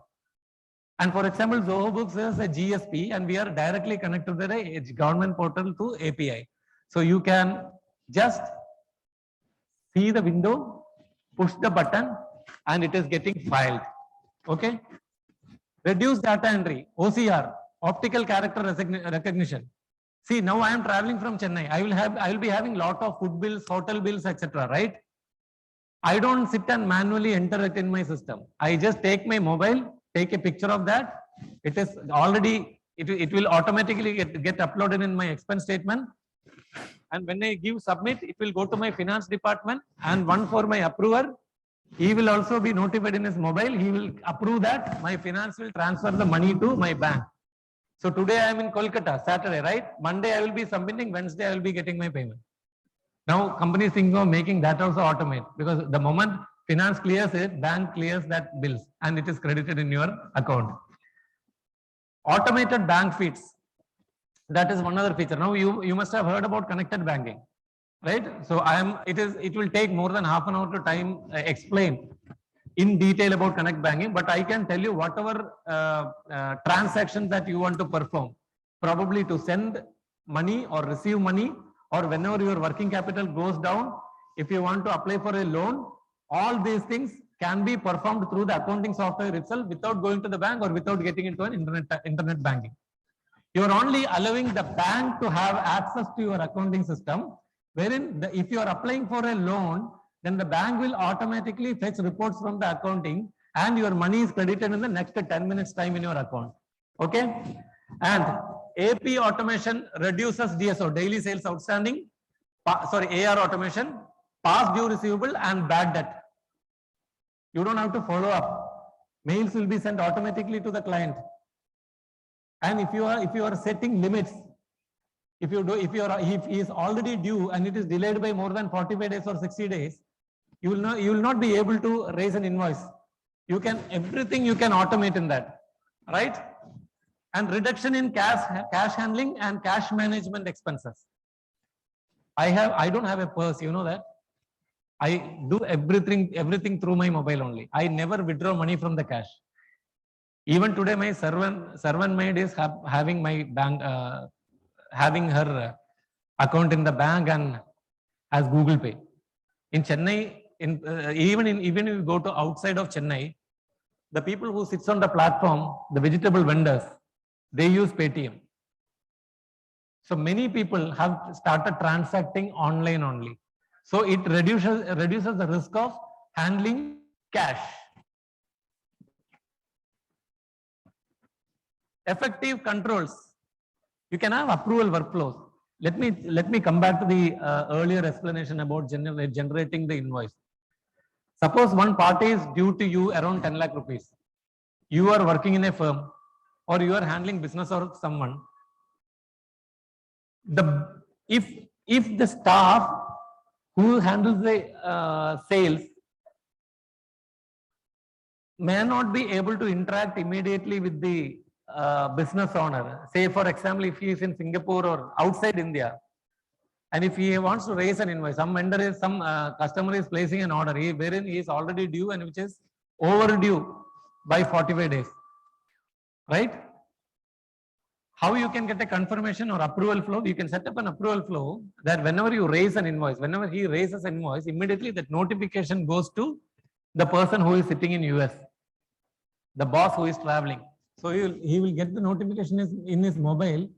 And for example, Zoho Books is a GSP and we are directly connected to the government portal to API. So you can just see the window, push the button and it is getting filed. Okay. Reduce data entry, OCR, optical character recognition. See, now I am traveling from Chennai. I will be having lot of food bills, hotel bills, etc. Right? I don't sit and manually enter it in my system. I just take my mobile, take a picture of that. It is already, it will automatically get uploaded in my expense statement. And when I give submit, it will go to my finance department and one for my approver. He will also be notified in his mobile. He will approve that. My finance will transfer the money to my bank. So today I am in Kolkata, Saturday, right? Monday I will be submitting, Wednesday I will be getting my payment. Now companies think of making that also automate because the moment finance clears it, bank clears that bills and it is credited in your account. Automated bank feeds. That is one other feature. Now you must have heard about connected banking, right? So it will take more than half an hour to time explain in detail about connect banking, but I can tell you whatever transactions that you want to perform, probably to send money or receive money, or whenever your working capital goes down, if you want to apply for a loan, all these things can be performed through the accounting software itself without going to the bank or without getting into an internet banking. You are only allowing the bank to have access to your accounting system, wherein if you are applying for a loan, then the bank will automatically fetch reports from the accounting and your money is credited in the next 10 minutes time in your account. Okay. And AP automation reduces DSO, daily sales outstanding, AR automation, past due receivable and bad debt. You don't have to follow up. Mails will be sent automatically to the client. And if you are setting limits, if he is already due and it is delayed by more than 45 days or 60 days, you will not be able to raise an invoice. Everything you can automate in that, right? And reduction in cash handling and cash management expenses. I don't have a purse, you know that. I do everything through my mobile only. I never withdraw money from the cash. Even today, my servant maid is having my bank, having her account in the bank and has Google Pay. In Chennai, even if you go to outside of Chennai, the people who sits on the platform, the vegetable vendors, they use Paytm. So many people have started transacting online only. So it reduces the risk of handling cash. Effective controls. You can have approval workflows. Let me come back to the earlier explanation about generating the invoice. Suppose one party is due to you around 10 lakh rupees. You are working in a firm or you are handling business or someone. If the staff who handles the sales may not be able to interact immediately with the business owner. Say for example, if he is in Singapore or outside India, and if he wants to raise an invoice, some customer is placing an order wherein he is already due and which is overdue by 45 days, right? How you can get a confirmation or approval flow? You can set up an approval flow that whenever you raise an invoice, whenever he raises an invoice, immediately that notification goes to the person who is sitting in US, the boss who is traveling. So he will get the notification in his mobile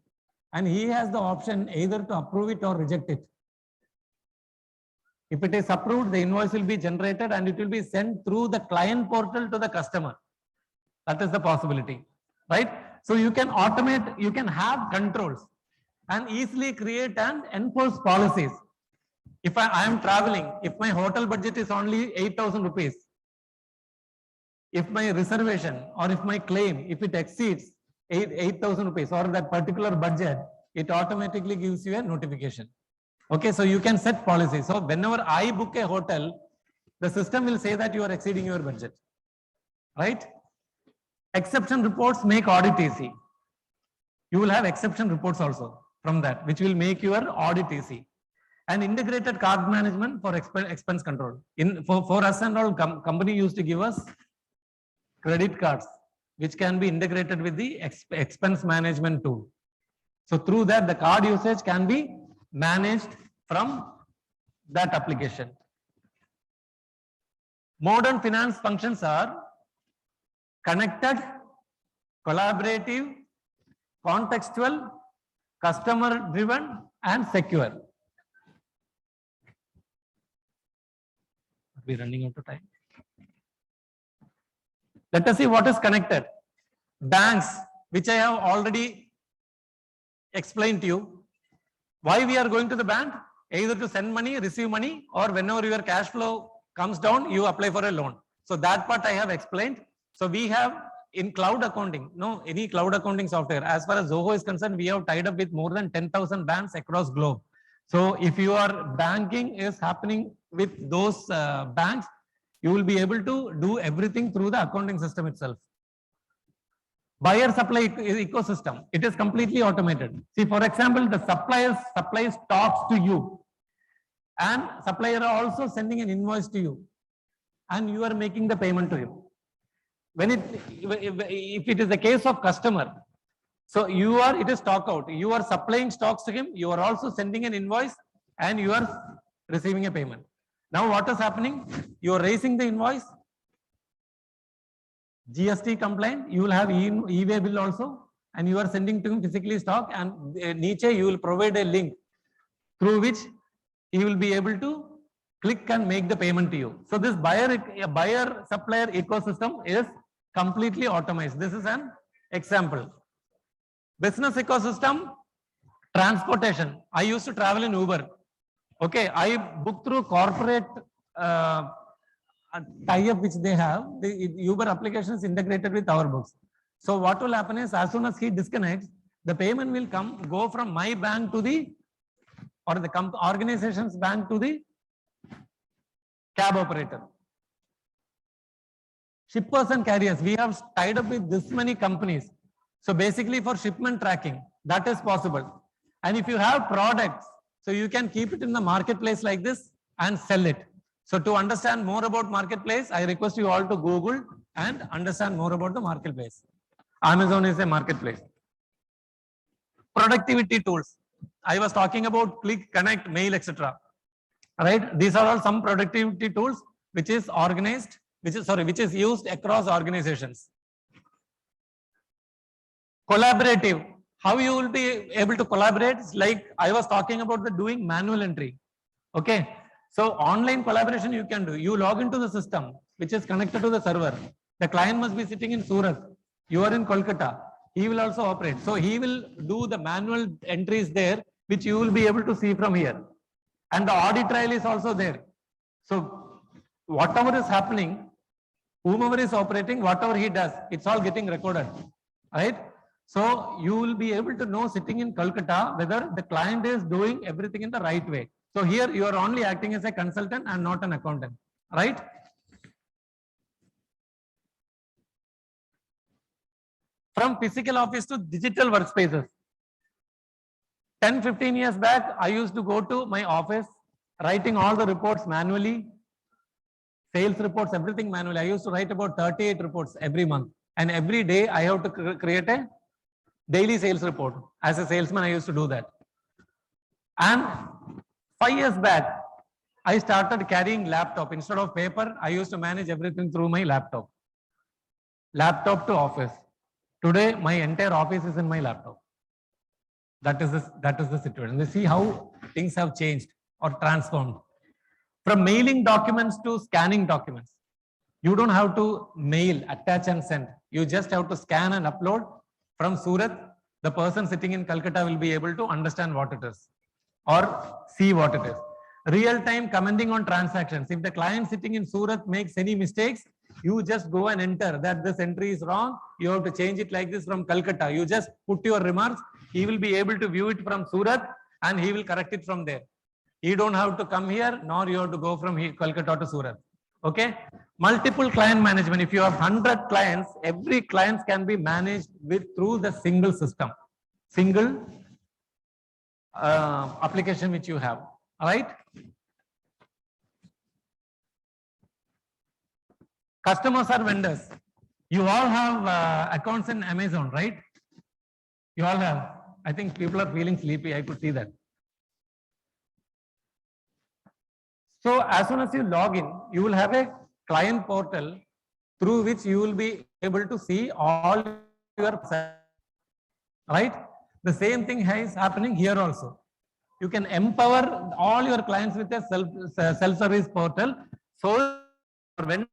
and he has the option either to approve it or reject it. If it is approved, the invoice will be generated and it will be sent through the client portal to the customer. That is the possibility, right? So you can automate, you can have controls and easily create and enforce policies. If I am traveling, if my hotel budget is only 8,000 rupees, if my reservation or if my claim, if it exceeds 8,000 rupees or that particular budget, it automatically gives you a notification. Okay, so you can set policies. So whenever I book a hotel, the system will say that you are exceeding your budget, right? Exception reports make audit easy. You will have exception reports also from that, which will make your audit easy. And integrated card management for expense control. For us and all, company used to give us credit cards, which can be integrated with the expense management tool. So through that, the card usage can be managed from that application. Modern finance functions are connected, collaborative, contextual, customer driven, and secure. We're running out of time. Let us see what is connected. Banks, which I have already explained to you. Why we are going to the bank? Either to send money, receive money, or whenever your cash flow comes down, you apply for a loan. So that part I have explained. So we have in cloud accounting, any cloud accounting software, as far as Zoho is concerned, we have tied up with more than 10,000 banks across globe. So if your banking is happening with those banks, you will be able to do everything through the accounting system itself. Buyer supply ecosystem, it is completely automated. See, for example, the supplier supplies stocks to you and supplier are also sending an invoice to you and you are making the payment to him. If it is the case of customer, so it is stock out. You are supplying stocks to him. You are also sending an invoice and you are receiving a payment. Now what is happening? You are raising the invoice. GST compliant. You will have e-way bill also, and you are sending to him physically stock. And niche you will provide a link through which he will be able to click and make the payment to you. So this buyer supplier ecosystem is completely automated. This is an example. Business ecosystem, transportation. I used to travel in Uber. Okay, I book through corporate tie-up which they have. The Uber application is integrated with our books. So what will happen is, as soon as he disconnects, the payment will go from my bank to the, or the organization's bank to the cab operator. Shippers and carriers, we have tied up with this many companies. So basically for shipment tracking, that is possible. And if you have products, so you can keep it in the marketplace like this and sell it. So to understand more about marketplace, I request you all to Google and understand more about the marketplace. Amazon is a marketplace. Productivity tools. I was talking about click, connect, mail, etc. Right? These are all some productivity tools which is organized, which is used across organizations. Collaborative. How you will be able to collaborate? Like I was talking about the doing manual entry. Okay. So online collaboration you can do. You log into the system which is connected to the server. The client must be sitting in Surat. You are in Kolkata. He will also operate. So he will do the manual entries there, which you will be able to see from here. And the audit trail is also there. So whatever is happening, whomever is operating, whatever he does, it's all getting recorded. Right? So you will be able to know sitting in Kolkata whether the client is doing everything in the right way. So here you are only acting as a consultant and not an accountant. Right? From physical office to digital workspaces. 10-15 years back, I used to go to my office, writing all the reports manually, sales reports, everything manually. I used to write about 38 reports every month. And every day I have to create a daily sales report. As a salesman, I used to do that. And 5 years back, I started carrying laptop. Instead of paper, I used to manage everything through my laptop. Laptop to office. Today, my entire office is in my laptop. That is the situation. You see how things have changed or transformed. From mailing documents to scanning documents. You don't have to mail, attach and send. You just have to scan and upload. From Surat, the person sitting in Kolkata will be able to understand what it is or see what it is. Real-time commenting on transactions. If the client sitting in Surat makes any mistakes, you just go and enter that this entry is wrong. You have to change it like this from Kolkata. You just put your remarks. He will be able to view it from Surat and he will correct it from there. You don't have to come here, nor you have to go from here, Kolkata to Surat. Okay. Multiple client management. If you have 100 clients, every client can be managed through the single system, single application which you have. All right. Customers are vendors. You all have accounts in Amazon, right? You all have. I think people are feeling sleepy. I could see that. So as soon as you log in, you will have a client portal through which you will be able to see all your, right? The same thing is happening here also. You can empower all your clients with a self-service portal. So when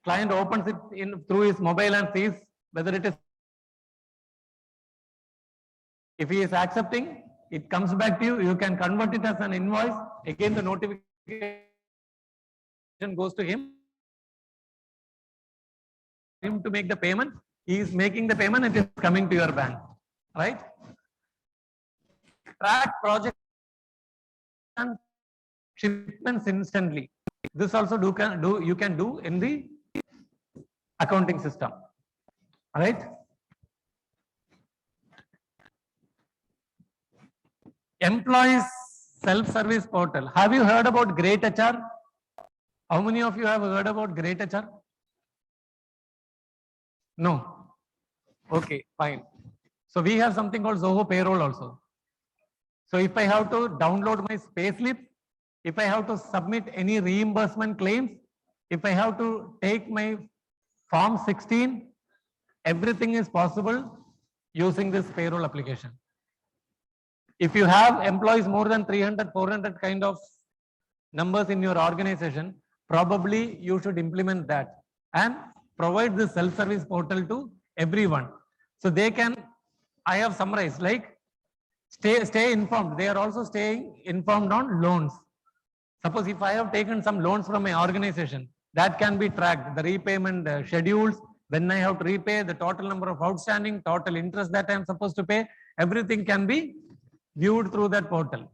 client opens it in through his mobile and sees whether it is. If he is accepting, it comes back to you. You can convert it as an invoice. Again, the notification goes to him to make the payment. He is making the payment. It is coming to your bank, right? Track project and shipments instantly. This also you can do in the accounting system. All right. Employees self-service portal. Have you heard about Great HR? How many of you have heard about Great HR? No. Okay, fine. So we have something called Zoho Payroll also. So if I have to download my payslip, if I have to submit any reimbursement claims, if I have to take my Form 16, everything is possible using this payroll application. If you have employees more than 300, 400 kind of numbers in your organization, probably you should implement that and provide the self-service portal to everyone. So they can, I have summarized, like stay informed. They are also staying informed on loans. Suppose if I have taken some loans from my organization, that can be tracked, the repayment schedules, when I have to repay, the total number of outstanding, total interest that I am supposed to pay, everything can be viewed through that portal.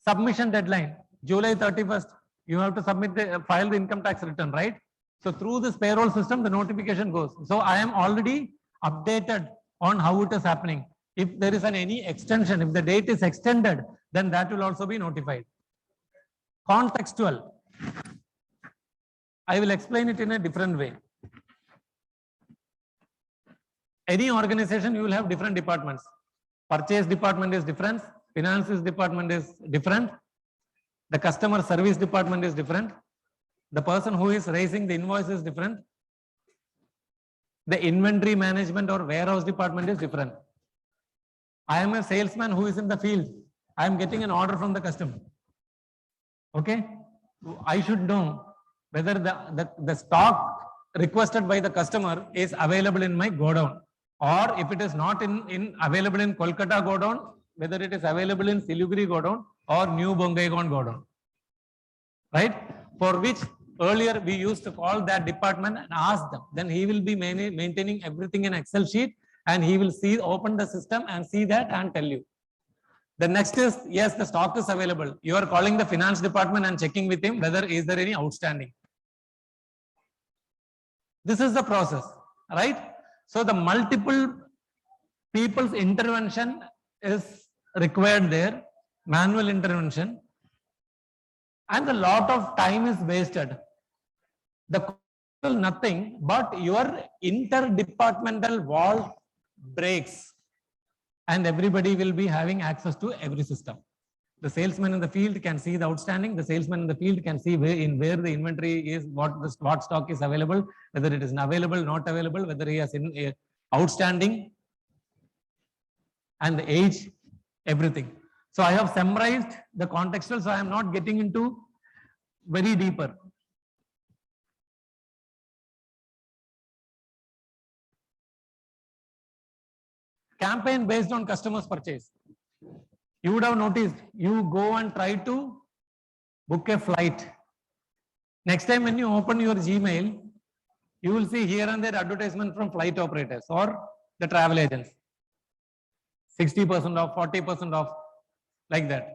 Submission deadline, July 31st, you have to submit file the income tax return, right? So through this payroll system, the notification goes. So I am already updated on how it is happening. If there is any extension, if the date is extended, then that will also be notified. Contextual. I will explain it in a different way. Any organization, you will have different departments. Purchase department is different. Finances department is different. The customer service department is different. The person who is raising the invoice is different. The inventory management or warehouse department is different. I am a salesman who is in the field. I am getting an order from the customer. Okay. I should know whether the stock requested by the customer is available in my godown, or if it is not available in Kolkata godown, whether it is available in Siliguri godown or New Bongaigaon godown. Right? For which earlier we used to call that department and ask them. Then he will be maintaining everything in Excel sheet, and he will open the system and see that and tell you. The next is, yes, the stock is available. You are calling the finance department and checking with him whether is there any outstanding. This is the process, right? So the multiple people's intervention is required there, manual intervention, and a lot of time is wasted. The nothing but your interdepartmental wall breaks, and everybody will be having access to every system. The salesman in the field can see the outstanding. The salesman in the field can see where the inventory is, what stock is available, whether it is available, not available, whether he has outstanding, and the age, everything. So I have summarized the contextual, so I am not getting into very deeper. Campaign based on customers' purchase. You would have noticed, you go and try to book a flight. Next time when you open your Gmail, you will see here and there advertisement from flight operators or the travel agents. 60% off, 40% off, like that.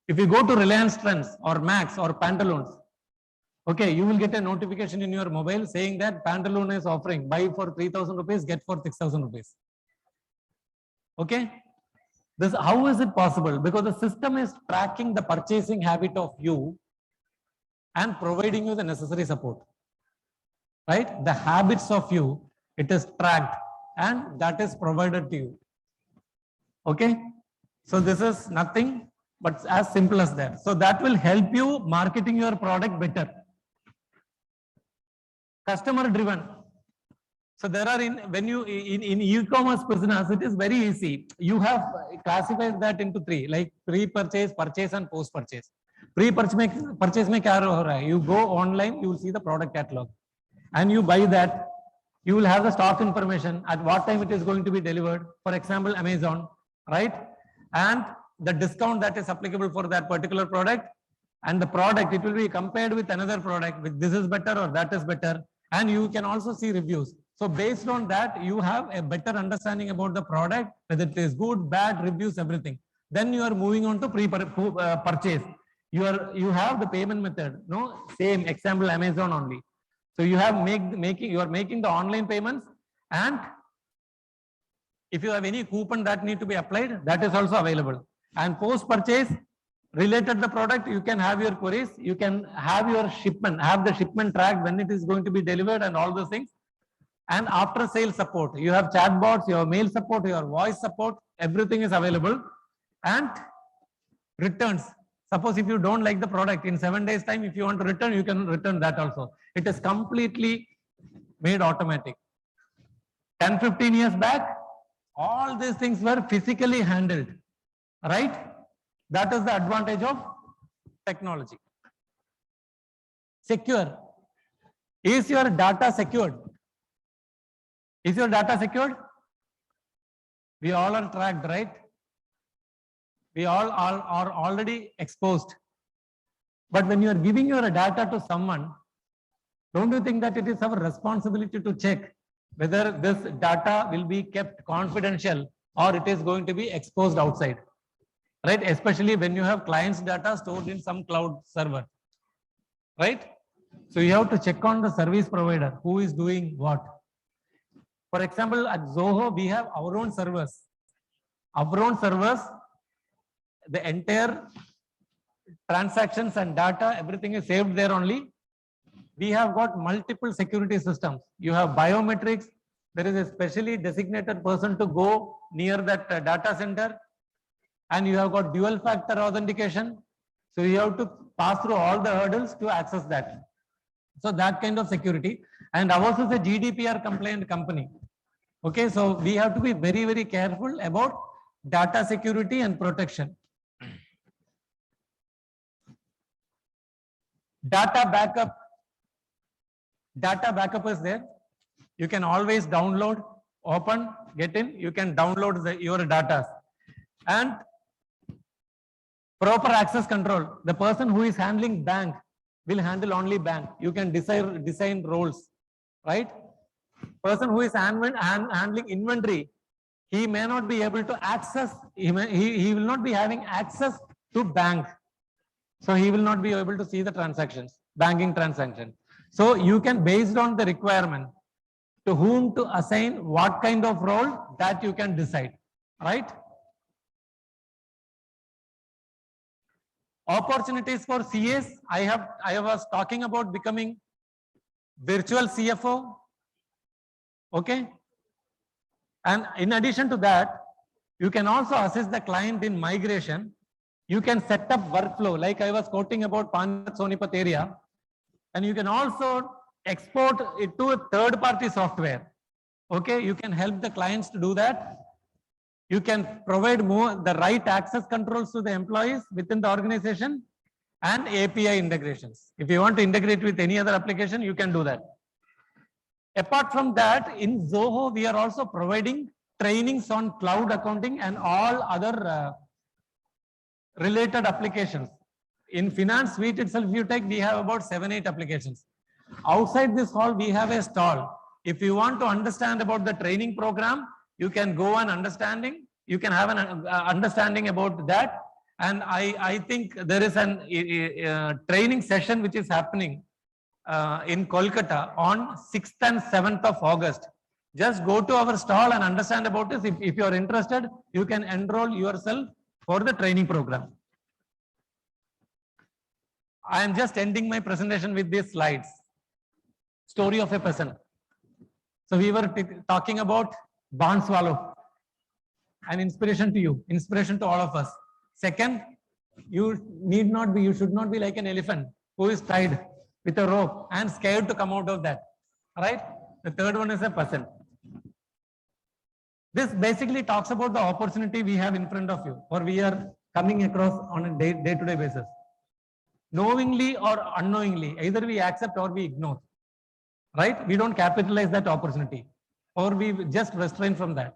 If you go to Reliance Trends or Max or Pantaloons, okay, you will get a notification in your mobile saying that Pantaloon is offering buy for 3,000 rupees, get for 6,000 rupees. Okay. How is it possible? Because the system is tracking the purchasing habit of you and providing you the necessary support. Right? The habits of you, it is tracked and that is provided to you. Okay. So this is nothing but as simple as that. So that will help you marketing your product better. Customer driven. So there are when you in e-commerce business, it is very easy. You have classified that into three, like pre-purchase, purchase, and post-purchase. Pre-purchase mein kya ho raha hai? You go online, you will see the product catalog, and you buy that. You will have the stock information at what time it is going to be delivered. For example, Amazon, right? And the discount that is applicable for that particular product, and the product, it will be compared with another product. With this is better or that is better, and you can also see reviews. So based on that, you have a better understanding about the product, whether it is good, bad, reviews, everything. Then you are moving on to purchase. You have the payment method. No, same example, Amazon only. So you have you are making the online payments, and if you have any coupon that need to be applied, that is also available. And post purchase related the product, you can have your queries. You can have your shipment, have the shipment tracked when it is going to be delivered and all those things. And after sale support, you have chatbots, you have mail support, you have voice support, everything is available. And returns. Suppose if you don't like the product, in 7 days time, if you want to return, you can return that also. It is completely made automatic. 10-15 years back, all these things were physically handled. right? That is the advantage of technology. Secure. Is your data secured? Is your data secured? We all are tracked, right? We all are already exposed. But when you are giving your data to someone, don't you think that it is our responsibility to check whether this data will be kept confidential or it is going to be exposed outside, right? Especially when you have clients' data stored in some cloud server, right? So you have to check on the service provider who is doing what. For example, at Zoho, we have our own servers. Our own servers, the entire transactions and data, everything is saved there only. We have got multiple security systems. You have biometrics. There is a specially designated person to go near that data center. And you have got dual factor authentication. So you have to pass through all the hurdles to access that. So that kind of security. And ours is a GDPR compliant company. Okay, so we have to be very, very careful about data security and protection. Data backup. Data backup is there. You can always download, open, get in. You can download your data. And proper access control. The person who is handling bank will handle only bank. You can design roles, right? Person who is handling inventory, he may not be able to access, he will not be having access to bank. So he will not be able to see the transactions, banking transactions. So you can, based on the requirement, to whom to assign what kind of role, that you can decide, right? Opportunities for CAs. I was talking about becoming virtual CFO. Okay. And in addition to that, you can also assist the client in migration. You can set up workflow, like I was quoting about Panipat Sonipat area. And you can also export it to a third-party software. Okay, you can help the clients to do that. You can provide the right access controls to the employees within the organization and API integrations. If you want to integrate with any other application, you can do that. Apart from that, in Zoho, we are also providing trainings on cloud accounting and all other related applications. In Finance Suite itself, if you take, we have about 7-8 applications. Outside this hall, we have a stall. If you want to understand about the training program, you can go on understanding. You can have an understanding about that. And I think there is a training session which is happening in Kolkata on 6th and 7th of August. Just go to our stall and understand about this. If you are interested, you can enroll yourself for the training program. I am just ending my presentation with these slides. Story of a person. So we were talking about barn swallow. An inspiration to you, inspiration to all of us. Second, you should not be like an elephant who is tied with a rope and scared to come out of that. Right? The third one is a person. This basically talks about the opportunity we have in front of you, or we are coming across on a day-to-day basis. Knowingly or unknowingly, either we accept or we ignore. Right? We don't capitalize that opportunity, or we just restrain from that.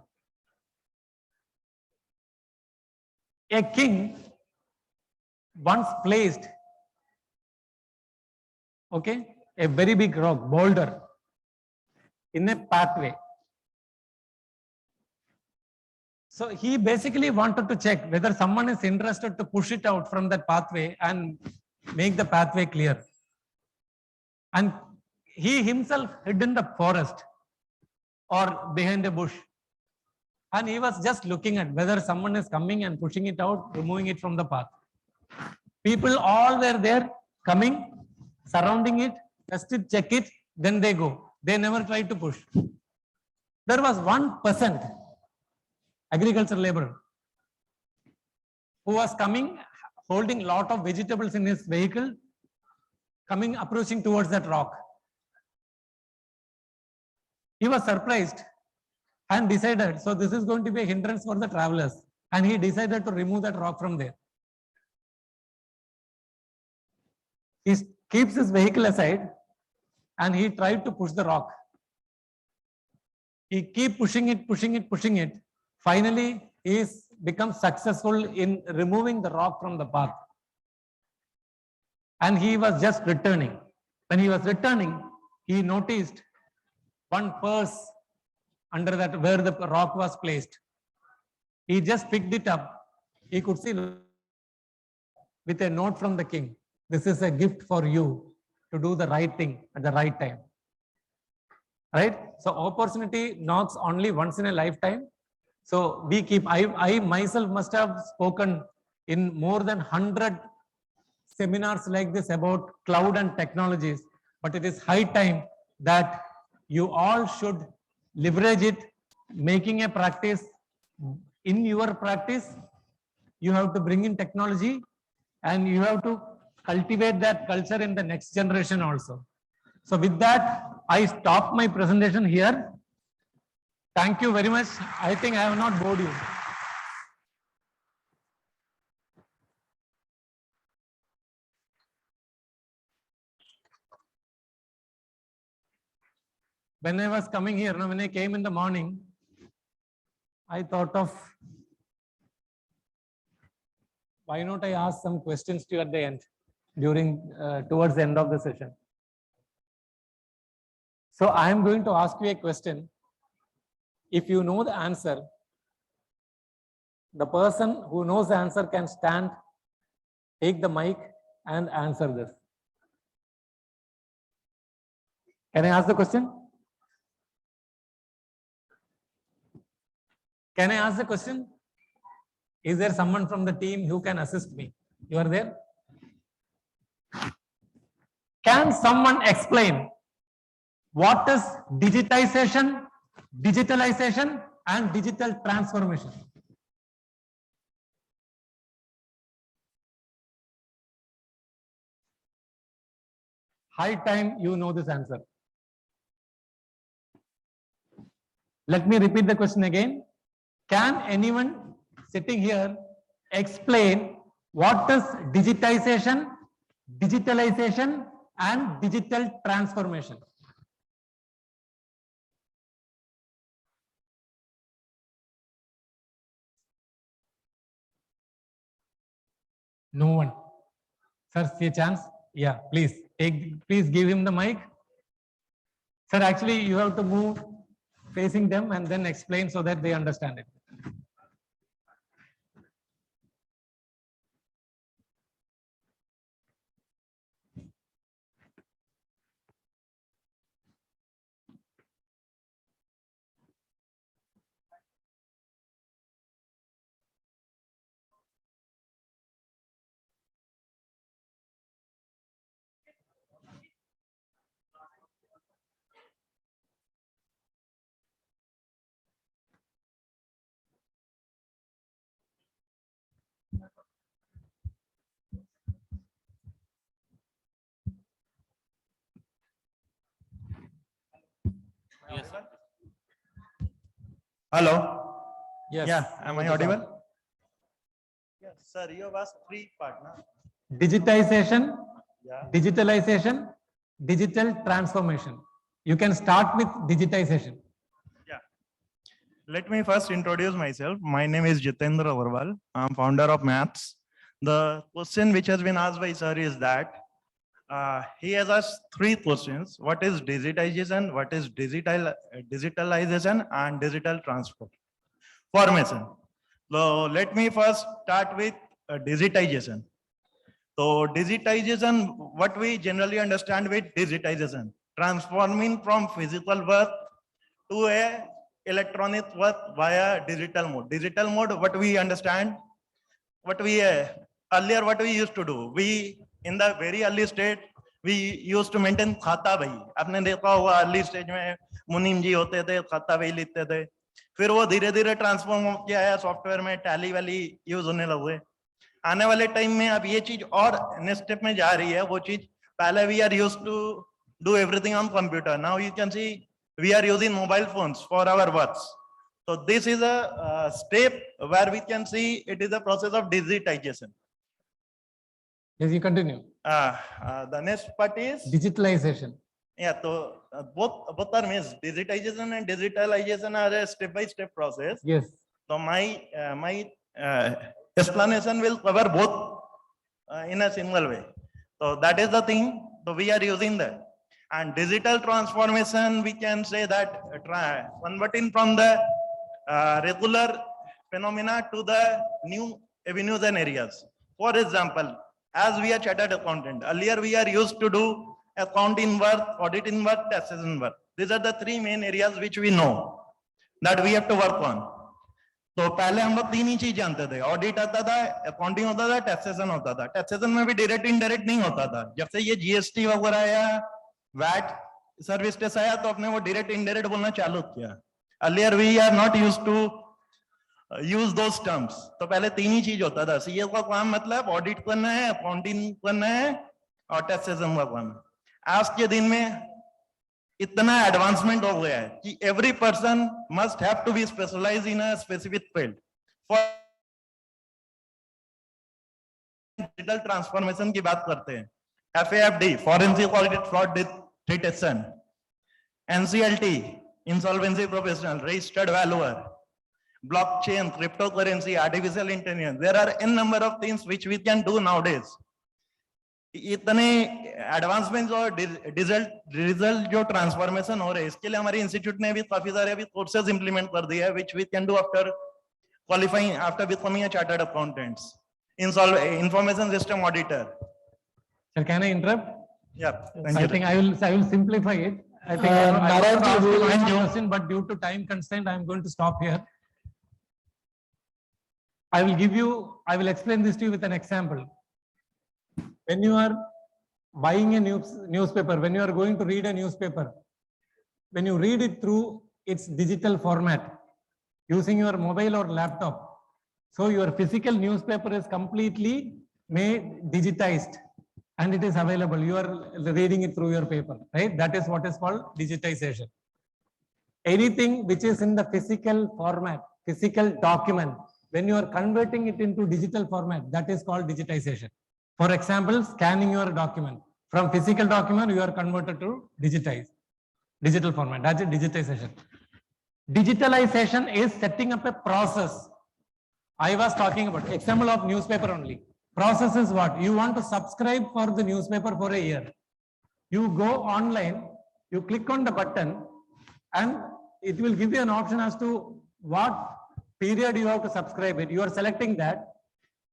A king once placed, okay, a very big rock, boulder, in a pathway. So he basically wanted to check whether someone is interested to push it out from that pathway and make the pathway clear. And he himself hid in the forest or behind a bush. And he was just looking at whether someone is coming and pushing it out, removing it from the path. People all were there, coming, surrounding it, just to check it, then they go. They never tried to push. There was one peasant, agricultural laborer, who was coming, holding a lot of vegetables in his vehicle, approaching towards that rock. He was surprised and decided, so this is going to be a hindrance for the travelers. and he decided to remove that rock from there. He keeps his vehicle aside and he tried to push the rock. He keep pushing it, pushing it, pushing it. Finally, he is become successful in removing the rock from the path. And he was just returning. When he was returning, he noticed one purse under that where the rock was placed. He just picked it up. He could see with a note from the king. This is a gift for you to do the right thing at the right time. Right? So opportunity knocks only once in a lifetime. So we keep, I myself must have spoken in more than 100 seminars like this about cloud and technologies, but it is high time that you all should leverage it, making a practice. In your practice, you have to bring in technology and you have to cultivate that culture in the next generation also. So with that, I stop my presentation here. Thank you very much. I think I have not bored you. When I was coming here, when I came in the morning, I thought of why not I ask some questions to you at the end, towards the end of the session. So I am going to ask you a question. If you know the answer, the person who knows the answer can stand, take the mic and answer this. Can I ask the question? Can I ask the question? Is there someone from the team who can assist me? You are there? Can someone explain what is digitization, digitalization, and digital transformation? High time you know this answer. Let me repeat the question again. Can anyone sitting here explain what is digitization, digitalization, and digital transformation? No one. Sir, see a chance? Yeah, please please give him the mic. Sir, actually you have to move facing them and then explain so that they understand it. Yes. Hello. Yes. Yeah. Am I audible? Yes, sir. You have asked three parts. Digitization, Yeah. digitalization, digital transformation. You can start with digitization. Yeah. Let me first introduce myself. My name is Jitendra Agarwal. I'm founder of Maths. The question which has been asked by sir is that he has asked three questions. What is digitization? What is digitalization and digital transformation? So let me first start with digitization. So digitization, what we generally understand with digitization, transforming from physical world to a electronic world via digital mode. Digital mode, what we understand, what we earlier what we used to do, we in the very early stage we used to maintain खाता बही. आपने देखा होगा early stage में मुनीम जी होते थे, खाता बही लिखते थे. फिर वो धीरे धीरे ट्रांसफॉर्म हो किया है सॉफ्टवेयर में, टैली वाली यूज होने लगे. आने वाले टाइम में अब ये चीज और नेक्स्ट स्टेप में जा रही है. वो चीज पहले we are used to do everything on computer. Now you can see we are using mobile phones for our works. So this is a step where we can see it is a process of digitization. Yes, you continue. The next part is Digitalization. yeah. So both are means digitization and digitalization are a step-by-step process. Yes. So my explanation will cover both in a single way. So that is the thing. So we are using that. And digital transformation, we can say that converting from the regular phenomena to the new avenues and areas. For example, as we are chartered accountant, earlier we are used to do accounting work, auditing work, taxation work. These are the three main areas which we know that we have to work on. तो पहले हम लोग तीन ही चीज जानते थे, audit आता था, अकाउंटिंग होता था, टैक्सेशन होता था. टैक्सेशन में भी डायरेक्ट इनडायरेक्ट नहीं होता था. जब से ये जीएसटी वगैरह आया, वैट सर्विस टैक्स आया, तो अपने वो डायरेक्ट इनडायरेक्ट बोलना चालू किया. Earlier we are not used to use those terms. तो पहले तीन ही चीज होता था. सीए का काम मतलब ऑडिट करना है, अकाउंटिंग करना है और टैक्सेशन का काम. आज के दिन में इतना एडवांसमेंट हो गया है कि every person must have to be specialize in a specific field. For digital transformation की बात करते हैं, FAFD forensic audit fraud detection, NCLT insolvency professional, registered valuer, blockchain, cryptocurrency, artificial intelligence. There are n number of things which we can do nowadays. इतने advancement और result जो transformation हो रहे हैं, इसके लिए हमारे इंस्टीट्यूट ने भी काफी सारे अभी कोर्सेज इंप्लीमेंट कर दिए हैं, which we can do after qualifying, after becoming a chartered accountants. Information system auditor. Sir, can I interrupt? Yeah. I think I will simplify it. I think I want to ask you one more question, but due to time constraint, I am going to stop here. I will explain this to you with an example. When you are buying a newspaper, when you are going to read a newspaper, when you read it through its digital format, using your mobile or laptop, so your physical newspaper is completely made digitized and it is available. You are reading it through your paper, right? That is what is called digitization. Anything which is in the physical format, physical document, when you are converting it into digital format, that is called digitization. For example, scanning your document. From physical document, you are converted to digital format. That's it, digitization. Digitalization is setting up a process. I was talking about example of newspaper only. Process is what? You want to subscribe for the newspaper for a year. You go online, you click on the button, and it will give you an option as to what period you have to subscribe it. You are selecting that,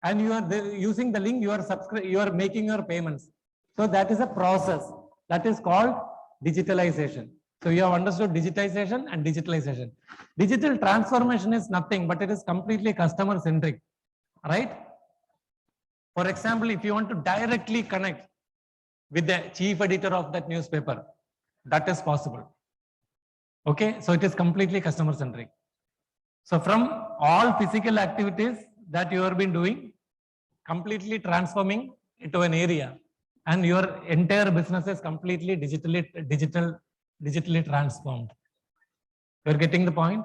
and you are using the link. You are making your payments. So that is a process that is called digitalization. So you have understood digitization and digitalization. Digital transformation is nothing, but it is completely customer centric, right? For example, if you want to directly connect with the chief editor of that newspaper, that is possible. Okay, so it is completely customer centric. So from all physical activities that you have been doing, completely transforming into an area, and your entire business is completely digitally transformed. You are getting the point?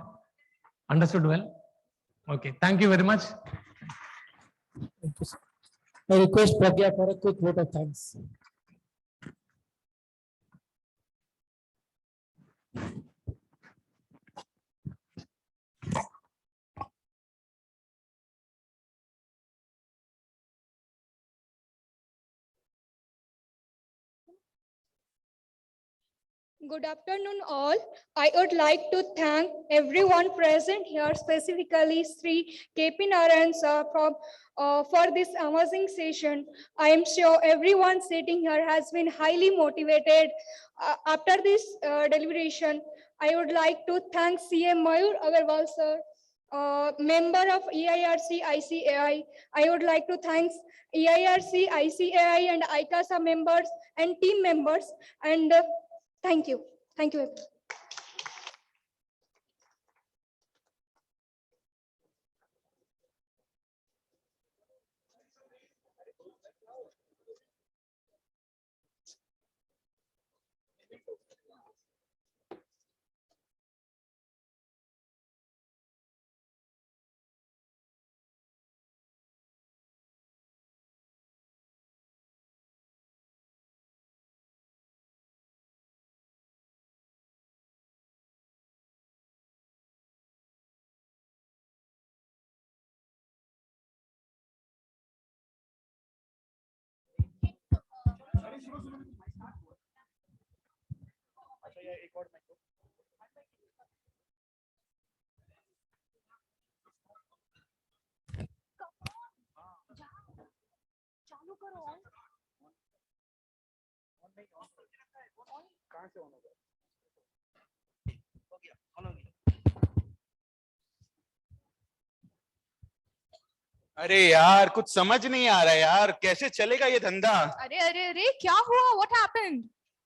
Understood well? Okay, thank you very much. Thank you, sir. I request Pragya for a quick vote of thanks. Good afternoon, all. I would like to thank everyone present here, specifically Sri KP Narayan sir for this amazing session. I am sure everyone sitting here has been highly motivated. After this deliberation, I would like to thank CM Mayur Agarwal sir, member of EIRC ICAI. I would like to thank EIRC ICAI and ICASA members and team members, and thank you. Thank you. अरे यार कुछ समझ नहीं आ रहा यार, कैसे चलेगा ये धंधा। अरे अरे अरे क्या हुआ? What happened?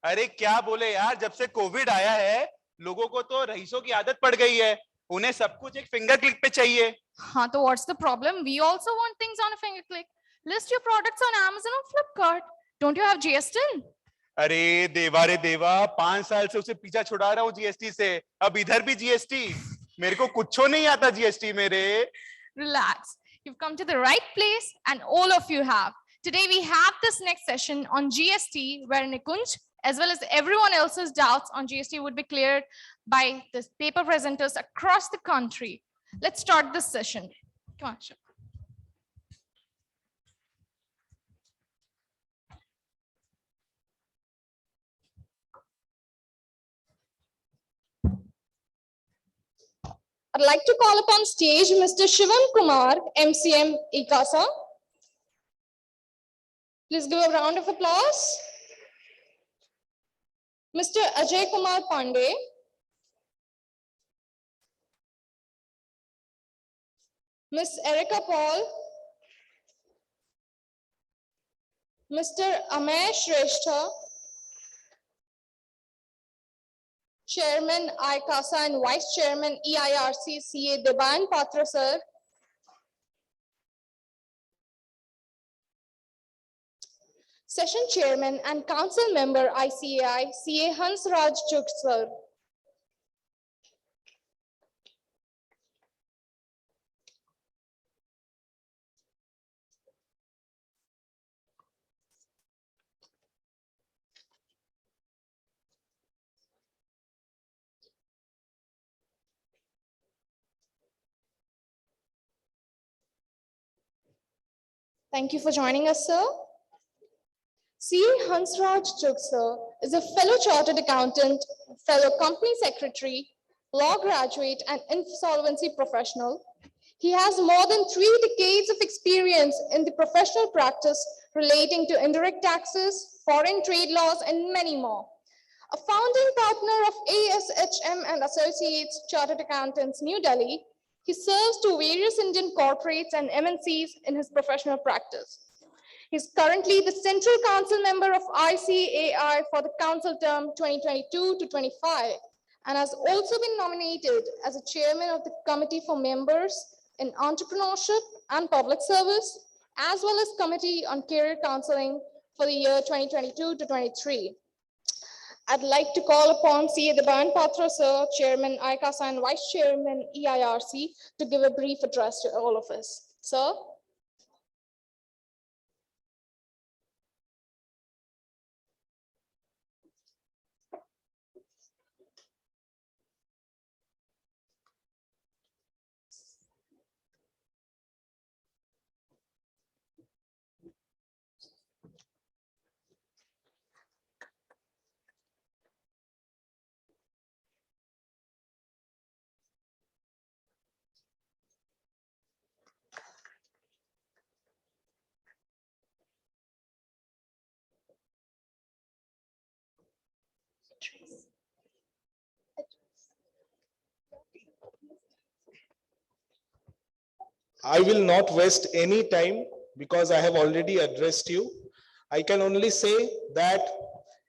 अरे क्या बोले यार, जब से कोविड आया है लोगों को तो रईसों की आदत पड़ गई है, उन्हें सब कुछ एक फिंगर क्लिक पे चाहिए। हाँ तो what's the problem? We also want things on a finger click. List your products on Amazon or Flipkart. Don't you have GST? अरे देवा रे देवा, 5 साल से उसे पीछा छुड़ा रहा हूँ जीएसटी से, अब इधर भी जीएसटी। मेरे को कुछ नहीं आता जीएसटी मेरे। Relax. You've come to the right place and all of you have. Today we have this next session on GST where Nikunj as well as everyone else's doubts on GST would be cleared by the paper presenters across the country. Let's start this session. Come on, Shiv. I'd like to call upon stage Mr. Shivam Kumar, MCM ICASA. Please give a round of applause. Mr. Ajay Kumar Pandey. Ms. Erica Paul. Mr. Amay Shrestha. Chairman ICASA and Vice Chairman EIRC CA Deban Patra sir. Session Chairman and Council Member ICAI CA Hansraj Chuk sir. Thank you for joining us, sir. CA Hansraj Chuk sir is a fellow chartered accountant, fellow company secretary, law graduate, and insolvency professional. He has more than 3 decades of experience in the professional practice relating to indirect taxes, foreign trade laws, and many more. A founding partner of ASHM and Associates Chartered Accountants, New Delhi, he serves to various Indian corporates and MNCs in his professional practice. He's currently the Central Council member of ICAI for the council term 2022 to 25, and has also been nominated as a chairman of the Committee for Members in Entrepreneurship and Public Service, as well as Committee on Career Counseling for the year 2022 to 23. I'd like to call upon CA Deban Patra sir, Chairman ICASA and Vice Chairman EIRC, to give a brief address to all of us. Sir. I will not waste any time because I have already addressed you. I can only say that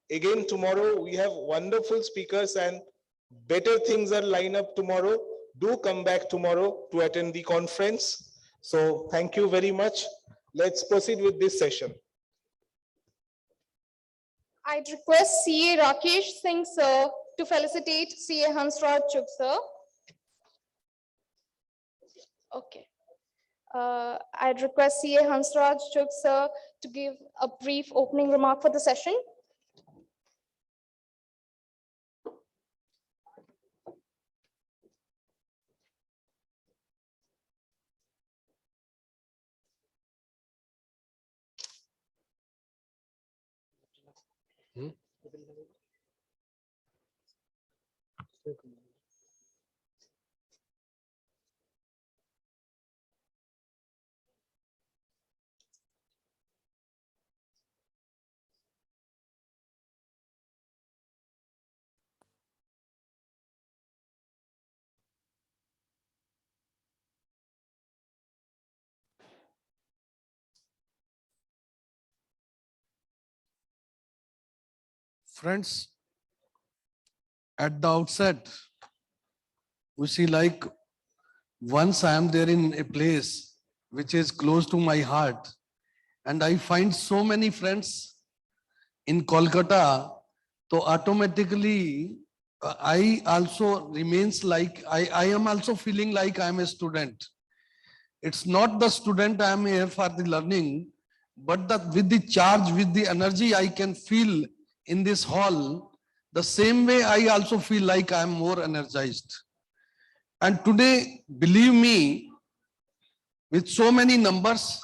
again tomorrow we have wonderful speakers and better things are lined up tomorrow. Do come back tomorrow to attend the conference. So thank you very much. Let's proceed with this session. I'd request CA Rakesh Singh sir to felicitate CA Hansraj Chuk sir. Okay. I'd request CA Hansraj Chuk sir to give a brief opening remark for the session. Friends, at the outset, we see like once I am there in a place which is close to my heart, and I find so many friends in Kolkata, so automatically I also remains like I am also feeling like I am a student. It's not the student I am here for the learning, but with the charge, with the energy I can feel in this hall, the same way I also feel like I am more energized. And today, believe me, with so many numbers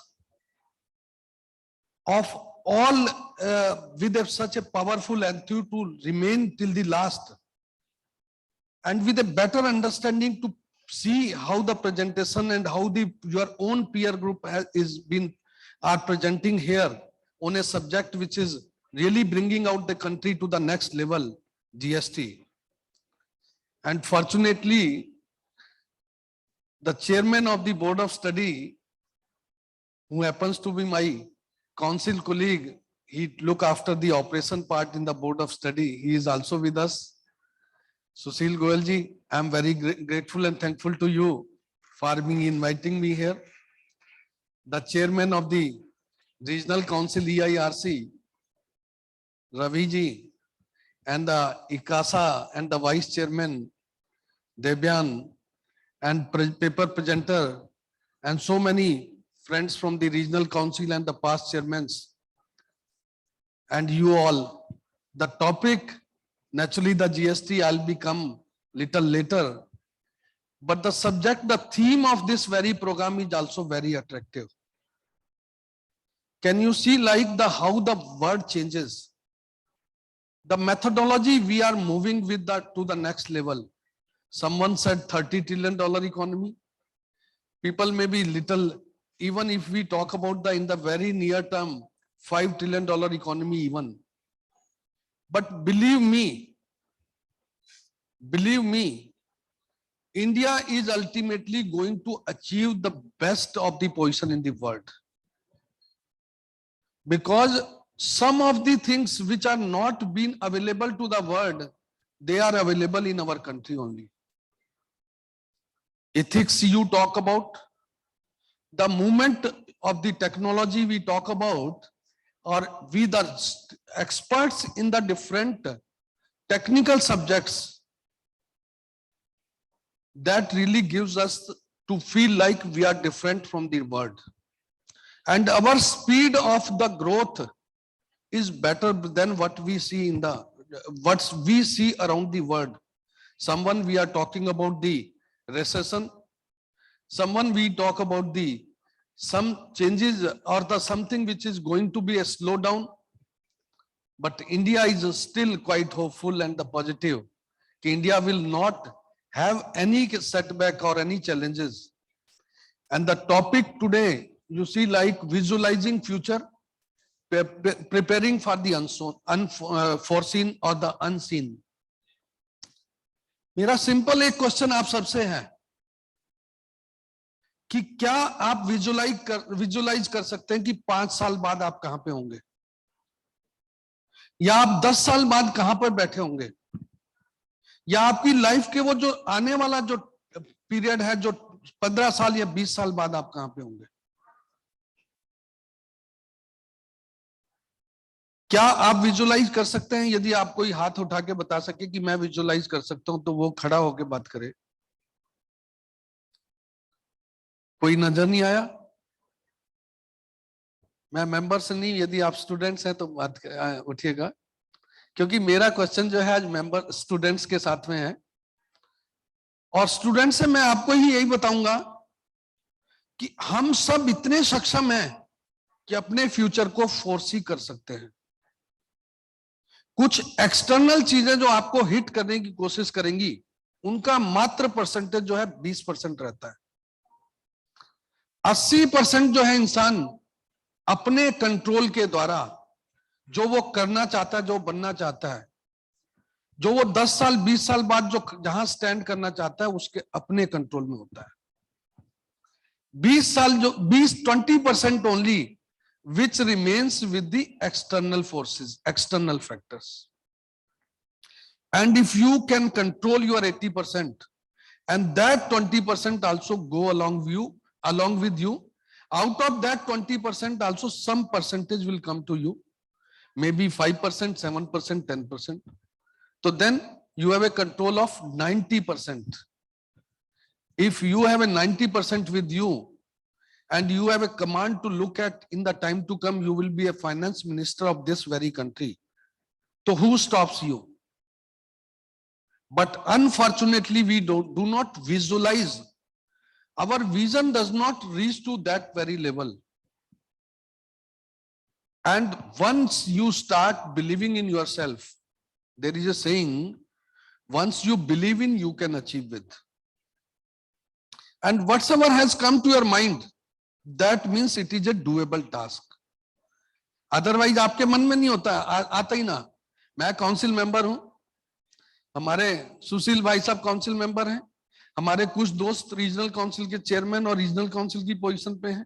of all with such a powerful attitude to remain till the last, and with a better understanding to see how the presentation and how your own peer group are presenting here on a subject which is really bringing out the country to the next level, GST. And fortunately, the chairman of the board of study, who happens to be my council colleague, he look after the operation part in the board of study. He is also with us. Sushil Goyal ji, I am very grateful and thankful to you for inviting me here. The chairman of the regional council EIRC, Ravi ji, and the ICASA and the vice chairman, Debyan, and paper presenter, and so many friends from the regional council and the past chairmen, and you all. The topic, naturally the GST, I'll become little later, but the subject, the theme of this very program is also very attractive. Can you see like how the word changes? The methodology we are moving with to the next level. Someone said $30 trillion economy. People may be little, even if we talk about in the very near term, $5 trillion economy even. But believe me, India is ultimately going to achieve the best of the position in the world. Because some of the things which are not being available to the world, they are available in our country only. Ethics you talk about, the movement of the technology we talk about, or we the experts in the different technical subjects, that really gives us to feel like we are different from the world. And our speed of the growth is better than what we see around the world. Someone we are talking about the recession, someone we talk about some changes or something which is going to be a slowdown, but India is still quite hopeful and positive. India will not have any setback or any challenges. And the topic today, you see, like visualizing future, preparing for the unforeseen or the unseen. मेरा simple एक question आप सबसे है कि क्या आप visualise कर सकते हैं कि 5 साल बाद आप कहां पे होंगे, या आप 10 साल बाद कहां पर बैठे होंगे, या आपकी लाइफ के वो जो आने वाला जो पीरियड है, जो 15 साल या 20 साल बाद आप कहां पे होंगे? क्या आप विजुलाइज कर सकते हैं? यदि आप कोई हाथ उठा के बता सके कि मैं विजुलाइज कर सकता हूं, तो वो खड़ा होके बात करे। कोई नजर नहीं आया? मैं मेंबर से नहीं, यदि आप स्टूडेंट्स हैं तो बात उठिएगा, क्योंकि मेरा क्वेश्चन जो है आज मेंबर स्टूडेंट्स के साथ में है। और स्टूडेंट से मैं आपको ही यही बताऊंगा कि हम सब इतने सक्षम हैं कि अपने फ्यूचर को फोर्सी कर सकते हैं। कुछ एक्सटर्नल चीजें जो आपको हिट करने की कोशिश करेंगी, उनका मात्र परसेंटेज जो है 20% रहता है। 80% जो है इंसान अपने कंट्रोल के द्वारा जो वो करना चाहता है, जो बनना चाहता है, जो वो 10 साल 20 साल बाद जो जहां स्टैंड करना चाहता है, उसके अपने कंट्रोल में होता है। 20% only which remains with the external forces, external factors. And if you can control your 80% and that 20% also go along with you, out of that 20% also some percentage will come to you, maybe 5%, 7%, 10%. So then you have a control of 90%. If you have a 90% with you, and you have a command to look at in the time to come, you will be a finance minister of this very country. So who stops you? But unfortunately, we do not visualize. Our vision does not reach to that very level. And once you start believing in yourself, there is a saying, once you believe in, you can achieve with. And whatsoever has come to your mind, that means it is a doable task. Otherwise आपके मन में नहीं होता, आता ही ना। मैं council member हूं, हमारे सुशील भाई साहब काउंसिल मेंबर हैं, हमारे कुछ दोस्त रीजनल काउंसिल के चेयरमैन और रीजनल काउंसिल की पोजीशन पे हैं,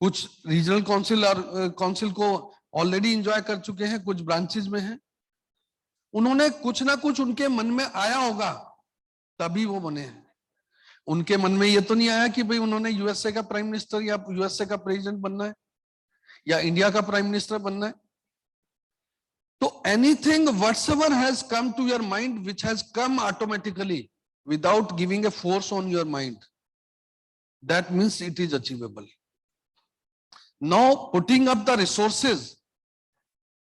कुछ रीजनल काउंसिल और काउंसिल को ऑलरेडी एंजॉय कर चुके हैं, कुछ ब्रांचेस में हैं। उन्होंने कुछ ना कुछ उनके मन में आया होगा, तभी वो बने हैं। उनके मन में ये तो नहीं आया कि भाई उन्होंने यूएसए का प्राइम मिनिस्टर या यूएसए का प्रेसिडेंट बनना है या इंडिया का प्राइम मिनिस्टर बनना है। तो anything whatsoever has come to your mind which has come automatically without giving a force on your mind, that means it is achievable. Now putting up the resources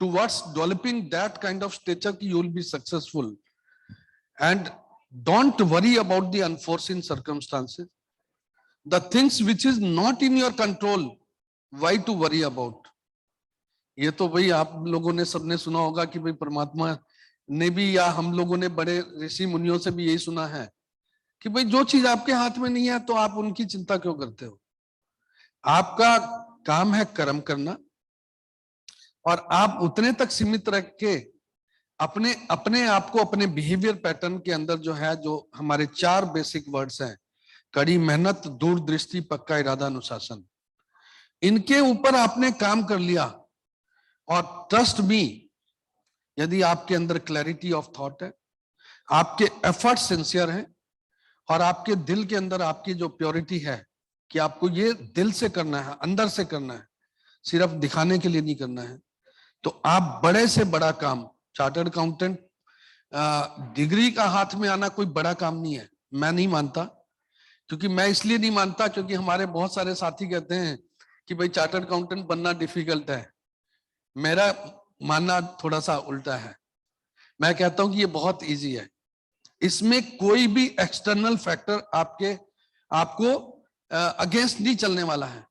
towards developing that kind of stature कि you will be successful, and don't worry about the unforeseen circumstances. The things which is not in your control, why to worry about? ये तो भाई आप लोगों ने सबने सुना होगा कि भाई परमात्मा ने भी या हम लोगों ने बड़े ऋषि मुनियों से भी यही सुना है कि भाई जो चीज आपके हाथ में नहीं है तो आप उनकी चिंता क्यों करते हो। आपका काम है कर्म करना, और आप उतने तक सीमित रख के अपने आप को अपने बिहेवियर पैटर्न के अंदर जो है, जो हमारे 4 बेसिक वर्ड्स हैं, कड़ी मेहनत, दूरदृष्टि, पक्का इरादा, अनुशासन, इनके ऊपर आपने काम कर लिया। और ट्रस्ट मी, यदि आपके अंदर क्लैरिटी ऑफ थॉट है, आपके एफर्ट सिंसियर हैं, और आपके दिल के अंदर आपकी जो प्योरिटी है कि आपको ये दिल से करना है, अंदर से करना है, सिर्फ दिखाने के लिए नहीं करना है, तो आप बड़े से बड़ा काम, चार्टर्ड अकाउंटेंट डिग्री का हाथ में आना कोई बड़ा काम नहीं है, मैं नहीं मानता। क्योंकि मैं इसलिए नहीं मानता क्योंकि हमारे बहुत सारे साथी कहते हैं कि भाई चार्टर्ड अकाउंटेंट बनना डिफिकल्ट है। मेरा मानना थोड़ा सा उल्टा है, मैं कहता हूं कि ये बहुत इजी है। इसमें कोई भी एक्सटर्नल फैक्टर आपको अगेंस्ट नहीं चलने वाला है।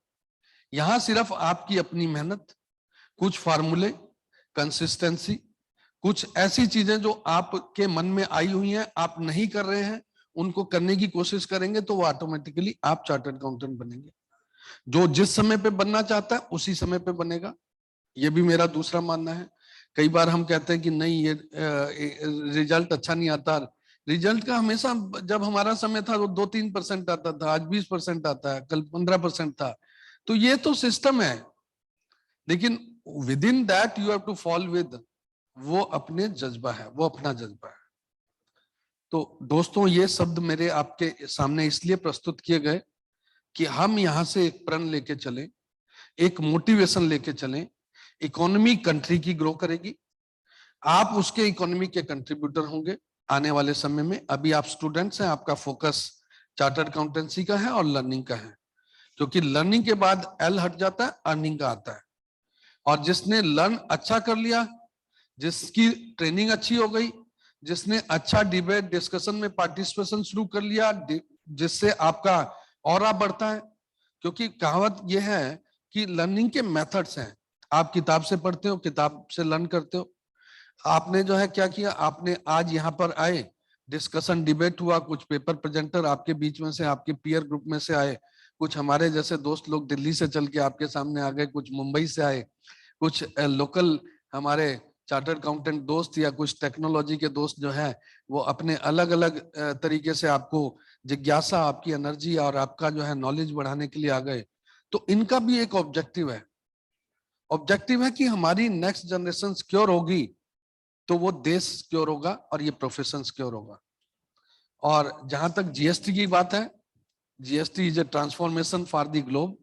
यहां सिर्फ आपकी अपनी मेहनत, कुछ फार्मूले, कंसिस्टेंसी, कुछ ऐसी चीजें जो आपके मन में आई हुई हैं, आप नहीं कर रहे हैं, उनको करने की कोशिश करेंगे तो वो ऑटोमेटिकली आप चार्टर्ड अकाउंटेंट बनेंगे। जो जिस समय पे बनना चाहता है उसी समय पे बनेगा, ये भी मेरा दूसरा मानना है। कई बार हम कहते हैं कि नहीं ये रिजल्ट अच्छा नहीं आता। रिजल्ट का हमेशा, जब हमारा समय था वो 2-3% आता था, आज 20% आता है, कल 15% था। तो ये तो सिस्टम है, लेकिन within that you have to fall with, वो अपने जज्बा है, वो अपना जज्बा है। तो दोस्तों, ये शब्द मेरे आपके सामने इसलिए प्रस्तुत किए गए कि हम यहां से एक प्रण लेके चलें, एक मोटिवेशन लेके चलें। इकोनॉमी कंट्री की ग्रो करेगी, आप उसके इकोनॉमी के कंट्रीब्यूटर होंगे आने वाले समय में। अभी आप स्टूडेंट्स हैं, आपका फोकस चार्टर्ड अकाउंटेंसी का है और लर्निंग का है, क्योंकि लर्निंग के बाद एल हट जाता है, अर्निंग का आता है। और जिसने लर्न अच्छा कर लिया, जिसकी ट्रेनिंग अच्छी हो गई, जिसने अच्छा डिबेट डिस्कशन में पार्टिसिपेशन शुरू कर लिया, जिससे आपका ऑरा बढ़ता है। क्योंकि कहावत यह है कि लर्निंग के मेथड्स हैं, आप किताब से पढ़ते हो, किताब से लर्न करते हो, आपने जो है क्या किया, आपने आज यहाँ पर आए, डिस्कशन डिबेट हुआ, कुछ पेपर प्रेजेंटर आपके बीच में से, आपके पीयर ग्रुप में से आए, कुछ हमारे जैसे दोस्त लोग दिल्ली से चल के आपके सामने आ गए, कुछ मुंबई से आए, कुछ लोकल हमारे चार्टर्ड अकाउंटेंट दोस्त या कुछ टेक्नोलॉजी के दोस्त जो है वो अपने अलग अलग तरीके से आपको जिज्ञासा, आपकी एनर्जी और आपका जो है नॉलेज बढ़ाने के लिए आ गए। तो इनका भी एक ऑब्जेक्टिव है, ऑब्जेक्टिव है कि हमारी नेक्स्ट जनरेशन सिक्योर होगी तो वो देश सिक्योर होगा और ये प्रोफेशन सिक्योर होगा। और जहां तक जीएसटी की बात है, GST is a transformation for the globe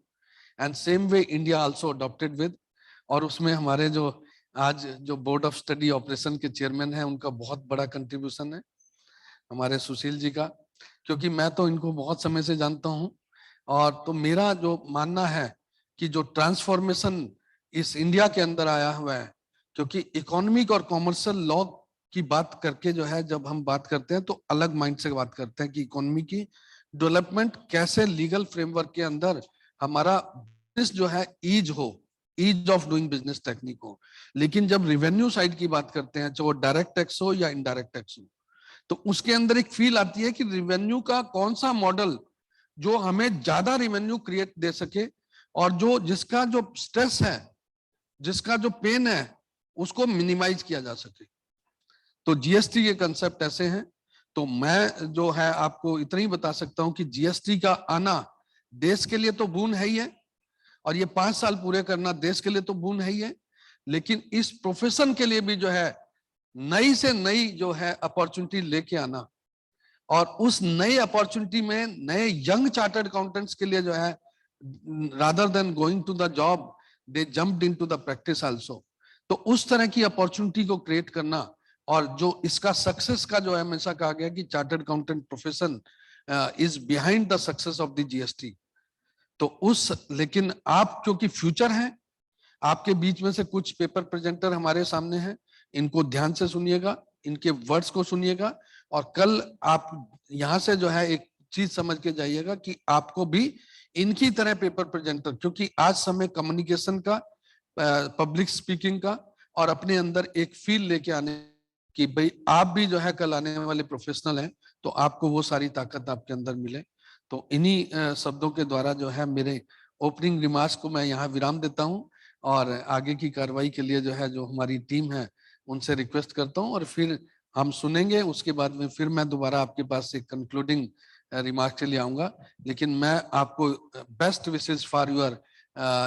and same way India also adopted with. और उसमें हमारे जो आज जो बोर्ड ऑफ स्टडी ऑपरेशन के चेयरमैन हैं उनका बहुत बड़ा कंट्रीब्यूशन है, हमारे सुशील जी का, क्योंकि मैं तो इनको बहुत समय से जानता हूं। और तो मेरा जो मानना है कि जो ट्रांसफॉर्मेशन इस इंडिया के अंदर आया हुआ है, क्योंकि इकोनॉमिक और कॉमर्शियल लॉ की बात करके जो है जब हम बात करते हैं तो अलग माइंड से बात करते हैं कि इकोनॉमी की डेवलपमेंट कैसे लीगल फ्रेमवर्क के अंदर हमारा बिजनेस जो है ईज हो, ease of doing business technique हो। लेकिन जब रेवेन्यू साइड की बात करते हैं, चाहे वो डायरेक्ट टैक्स हो या इनडायरेक्ट टैक्स हो, तो उसके अंदर एक फील आती है कि रेवेन्यू का कौन सा मॉडल जो हमें ज्यादा रेवेन्यू क्रिएट दे सके और जो जिसका जो स्ट्रेस है, जिसका जो पेन है उसको मिनिमाइज किया जा सके। तो जीएसटी के कंसेप्ट ऐसे हैं। तो मैं जो है आपको इतना ही बता सकता हूं कि जीएसटी का आना देश के लिए तो बून है ही है, और ये 5 साल पूरे करना देश के लिए तो बून है ही है, लेकिन इस प्रोफेशन के लिए भी जो है नई से नई जो है अपॉर्चुनिटी लेके आना, और उस नई अपॉर्चुनिटी में नए यंग चार्टर्ड अकाउंटेंट्स के लिए जो है rather than going to the job they jumped into the practice also. तो उस तरह की अपॉर्चुनिटी को क्रिएट करना, और जो इसका सक्सेस का जो है हमेशा कहा गया कि chartered accountant profession is behind the success of the GST. तो उस लेकिन आप क्योंकि फ्यूचर हैं, आपके बीच में से कुछ पेपर प्रेजेंटर हमारे सामने हैं, इनको ध्यान से सुनिएगा, इनके वर्ड्स को सुनिएगा, और कल आप यहाँ से जो है एक चीज समझ के जाइएगा कि आपको भी इनकी तरह पेपर प्रेजेंटर, क्योंकि आज समय कम्युनिकेशन का, पब्लिक स्पीकिंग का, और अपने अंदर एक फील लेके आने कि भाई आप भी जो है कल आने वाले प्रोफेशनल हैं, तो आपको वो सारी ताकत आपके अंदर मिले। तो इन्हीं शब्दों के द्वारा जो है मेरे ओपनिंग रिमार्क्स को मैं यहाँ विराम देता हूँ, और आगे की कार्रवाई के लिए जो है जो हमारी टीम है उनसे रिक्वेस्ट करता हूँ, और फिर हम सुनेंगे, उसके बाद में फिर मैं दोबारा आपके पास एक कंक्लूडिंग रिमार्क के लिए आऊंगा। लेकिन मैं आपको बेस्ट विशेष फॉर यूर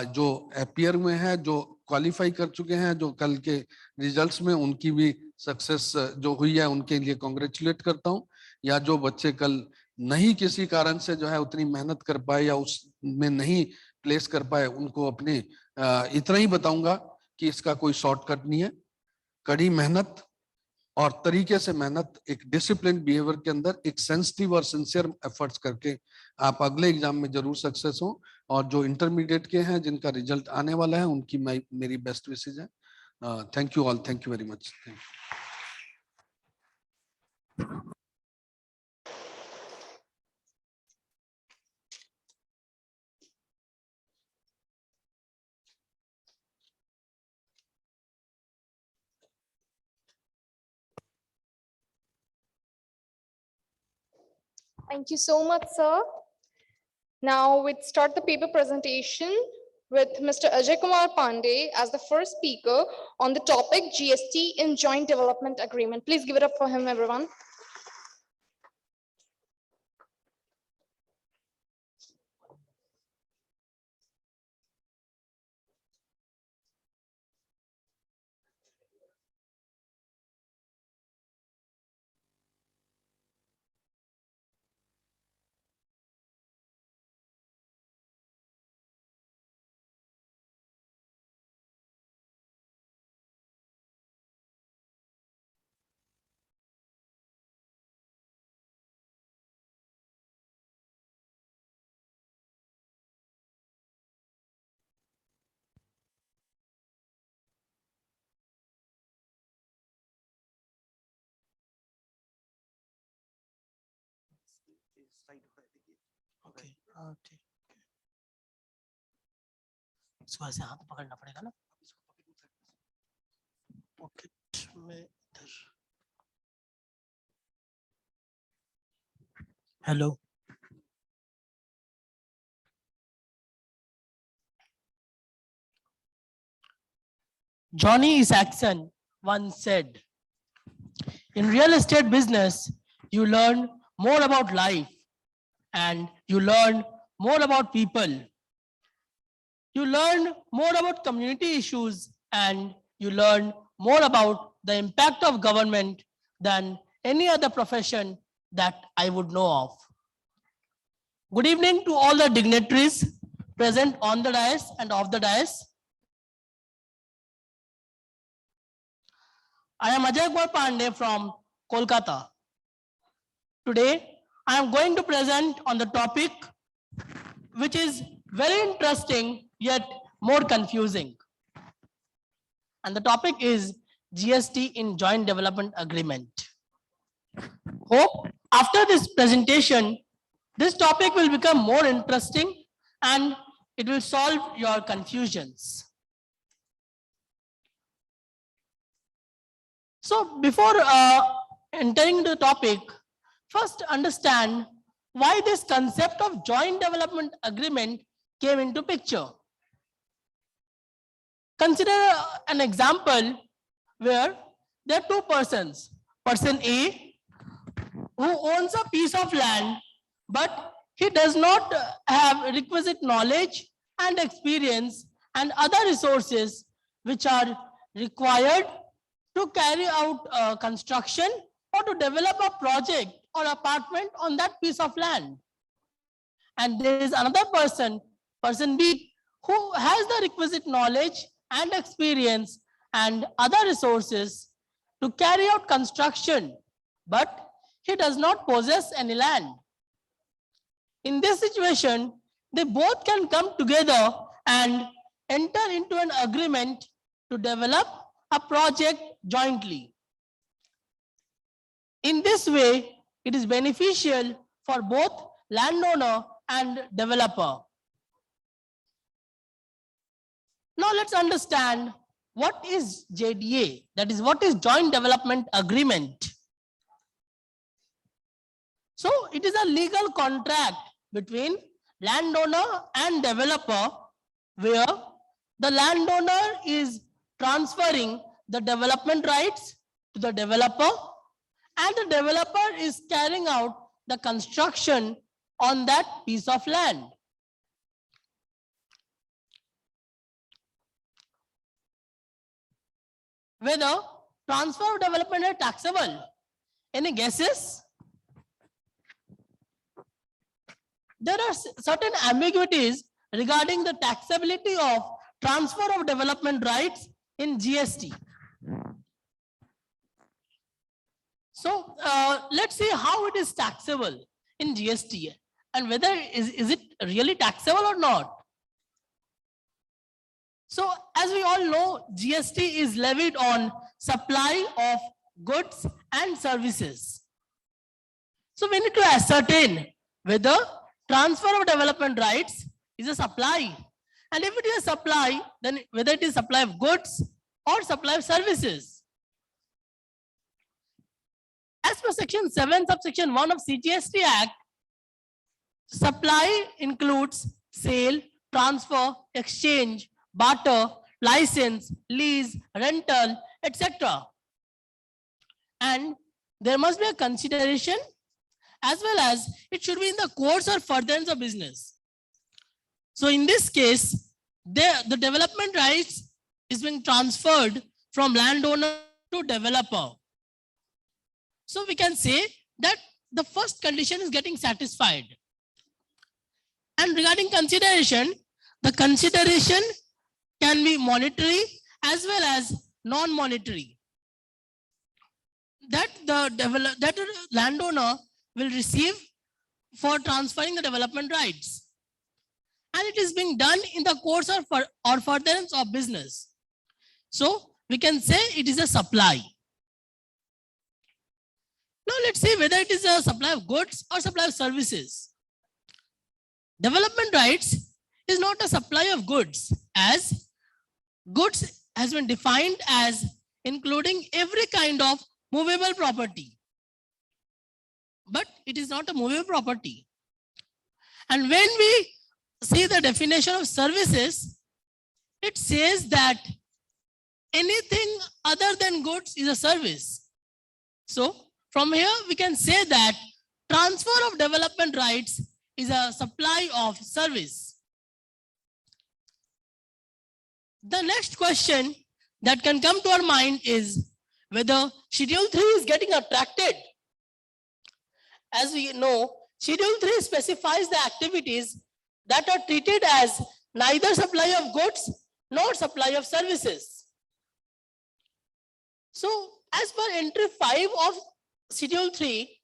जो अपीयर में है, जो क्वालिफाई कर चुके हैं, जो कल के रिजल्ट्स में उनकी भी सक्सेस जो हुई है उनके लिए कॉन्ग्रेचुलेट करता हूँ, या जो बच्चे कल नहीं किसी कारण से जो है उतनी मेहनत कर पाए या उसमें नहीं प्लेस कर पाए, उनको अपने इतना ही बताऊंगा कि इसका कोई शॉर्टकट नहीं है, कड़ी मेहनत और तरीके से मेहनत, एक डिसिप्लिन बिहेवियर के अंदर एक सेंसिटिव और सिंसियर एफर्ट्स करके आप अगले एग्जाम में जरूर सक्सेस हो। और जो इंटरमीडिएट के हैं जिनका रिजल्ट आने वाला है उनकी मेरी बेस्ट विशेज है। Thank you all, thank you very much. Thank you so much, sir. Now we'd start the paper presentation with Mr. Ajay Kumar Pandey as the first speaker on the topic GST in Joint Development Agreement. Please give it up for him, everyone. Okay, हाँ ठीक, इसको ऐसे हाथ पकड़ना पड़ेगा ना। Okay, Hello. Johnny Saxon once said, in real estate business, you learn more about life and you learn more about people. You learn more about community issues and you learn more about the impact of government than any other profession that I would know of. Good evening to all the dignitaries present on the dais and off the dais. I am Ajay Kumar Pandey from Kolkata. Today, I am going to present on the topic which is very interesting yet more confusing. And the topic is GST in Joint Development Agreement. Hope after this presentation, this topic will become more interesting and it will solve your confusions. So before entering the topic, first understand why this concept of joint development agreement came into picture. Consider an example where there are two persons. Person A who owns a piece of land, but he does not have requisite knowledge and experience and other resources which are required to carry out construction or to develop a project or apartment on that piece of land. And there is another person, person B, who has the requisite knowledge and experience and other resources to carry out construction, but he does not possess any land. In this situation, they both can come together and enter into an agreement to develop a project jointly. In this way, it is beneficial for both landowner and developer. Now let's understand what is JDA, that is what is Joint Development Agreement. So it is a legal contract between landowner and developer where the landowner is transferring the development rights to the developer and the developer is carrying out the construction on that piece of land. Whether transfer of development is taxable? Any guesses? There are certain ambiguities regarding the taxability of transfer of development rights in GST. So let's see how it is taxable in GST and whether is it really taxable or not. So as we all know, GST is levied on supply of goods and services. So we need to ascertain whether transfer of development rights is a supply. And if it is a supply, then whether it is supply of goods or supply of services. As per section 7 subsection 1 of CGST Act, supply includes sale, transfer, exchange, barter, license, lease, rental, etc. And there must be a consideration as well as it should be in the course or furtherance of business. So in this case, the development rights is being transferred from landowner to developer. So we can say that the first condition is getting satisfied. And regarding consideration, the consideration can be monetary as well as non-monetary. That the landowner will receive for transferring the development rights. And it is being done in the course or furtherance of business. So we can say it is a supply. Now let's see whether it is a supply of goods or supply of services. Development rights is not a supply of goods, as goods has been defined as including every kind of movable property. But it is not a movable property. And when we see the definition of services, it says that anything other than goods is a service. So from here we can say that transfer of development rights is a supply of service. The next question that can come to our mind is whether Schedule 3 is getting attracted. As we know, Schedule 3 specifies the activities that are treated as neither supply of goods nor supply of services. So as per entry 5 of Schedule 3,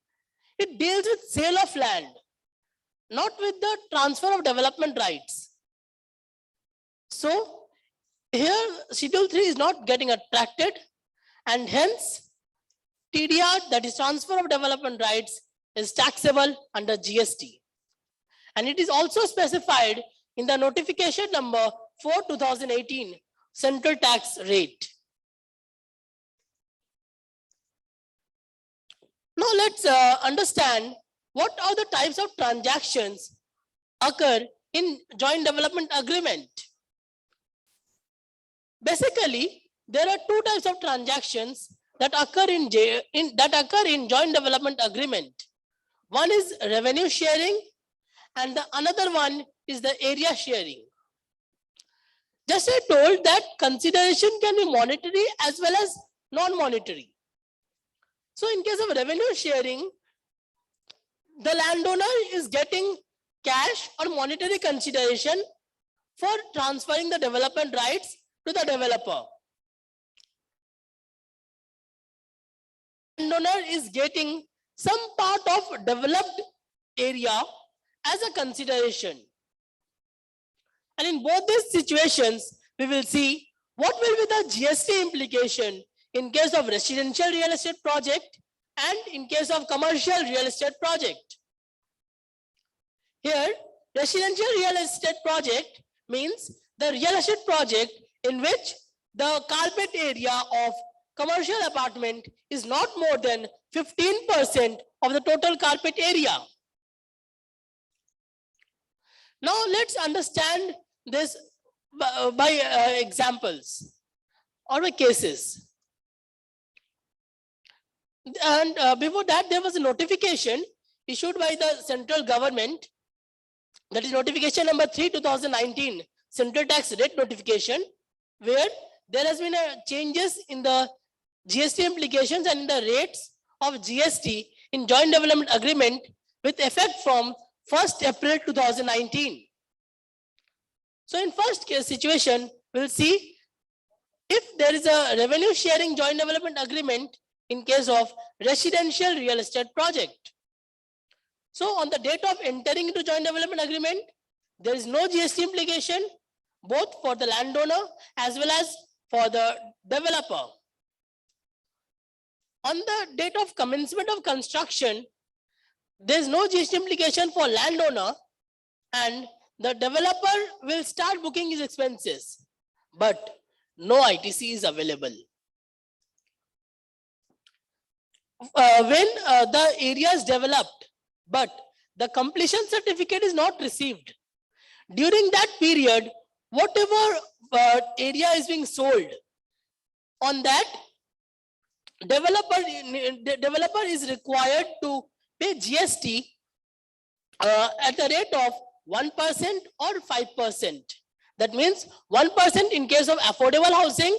it deals with sale of land, not with the transfer of development rights. So here Schedule 3 is not getting attracted, and hence TDR, that is transfer of development rights, is taxable under GST. And it is also specified in the notification number 4/2018 central tax rate. Now let's understand what are the types of transactions occur in joint development agreement. Basically, there are two types of transactions that occur in joint development agreement. One is revenue sharing and the another one is the area sharing. Just I told that consideration can be monetary as well as non-monetary. So in case of revenue sharing, the landowner is getting cash or monetary consideration for transferring the development rights to the developer. Landowner is getting some part of developed area as a consideration. And in both these situations, we will see what will be the GST implication in case of residential real estate project and in case of commercial real estate project. Here, residential real estate project means the real estate project in which the carpet area of commercial apartment is not more than 15% of the total carpet area. Now let's understand this by examples or by cases. And before that, there was a notification issued by the central government, that is notification number 3/2019 central tax rate notification, where there has been a changes in the GST implications and in the rates of GST in joint development agreement with effect from 1st April 2019. So in first case situation, we'll see if there is a revenue sharing joint development agreement in case of residential real estate project. So on the date of entering into joint development agreement, there is no GST implication both for the landowner as well as for the developer. On the date of commencement of construction, there is no GST implication for landowner and the developer will start booking his expenses, but no ITC is available. When the area is developed, but the completion certificate is not received, during that period, whatever area is being sold, on that, developer is required to pay GST at the rate of 1% or 5%. That means 1% in case of affordable housing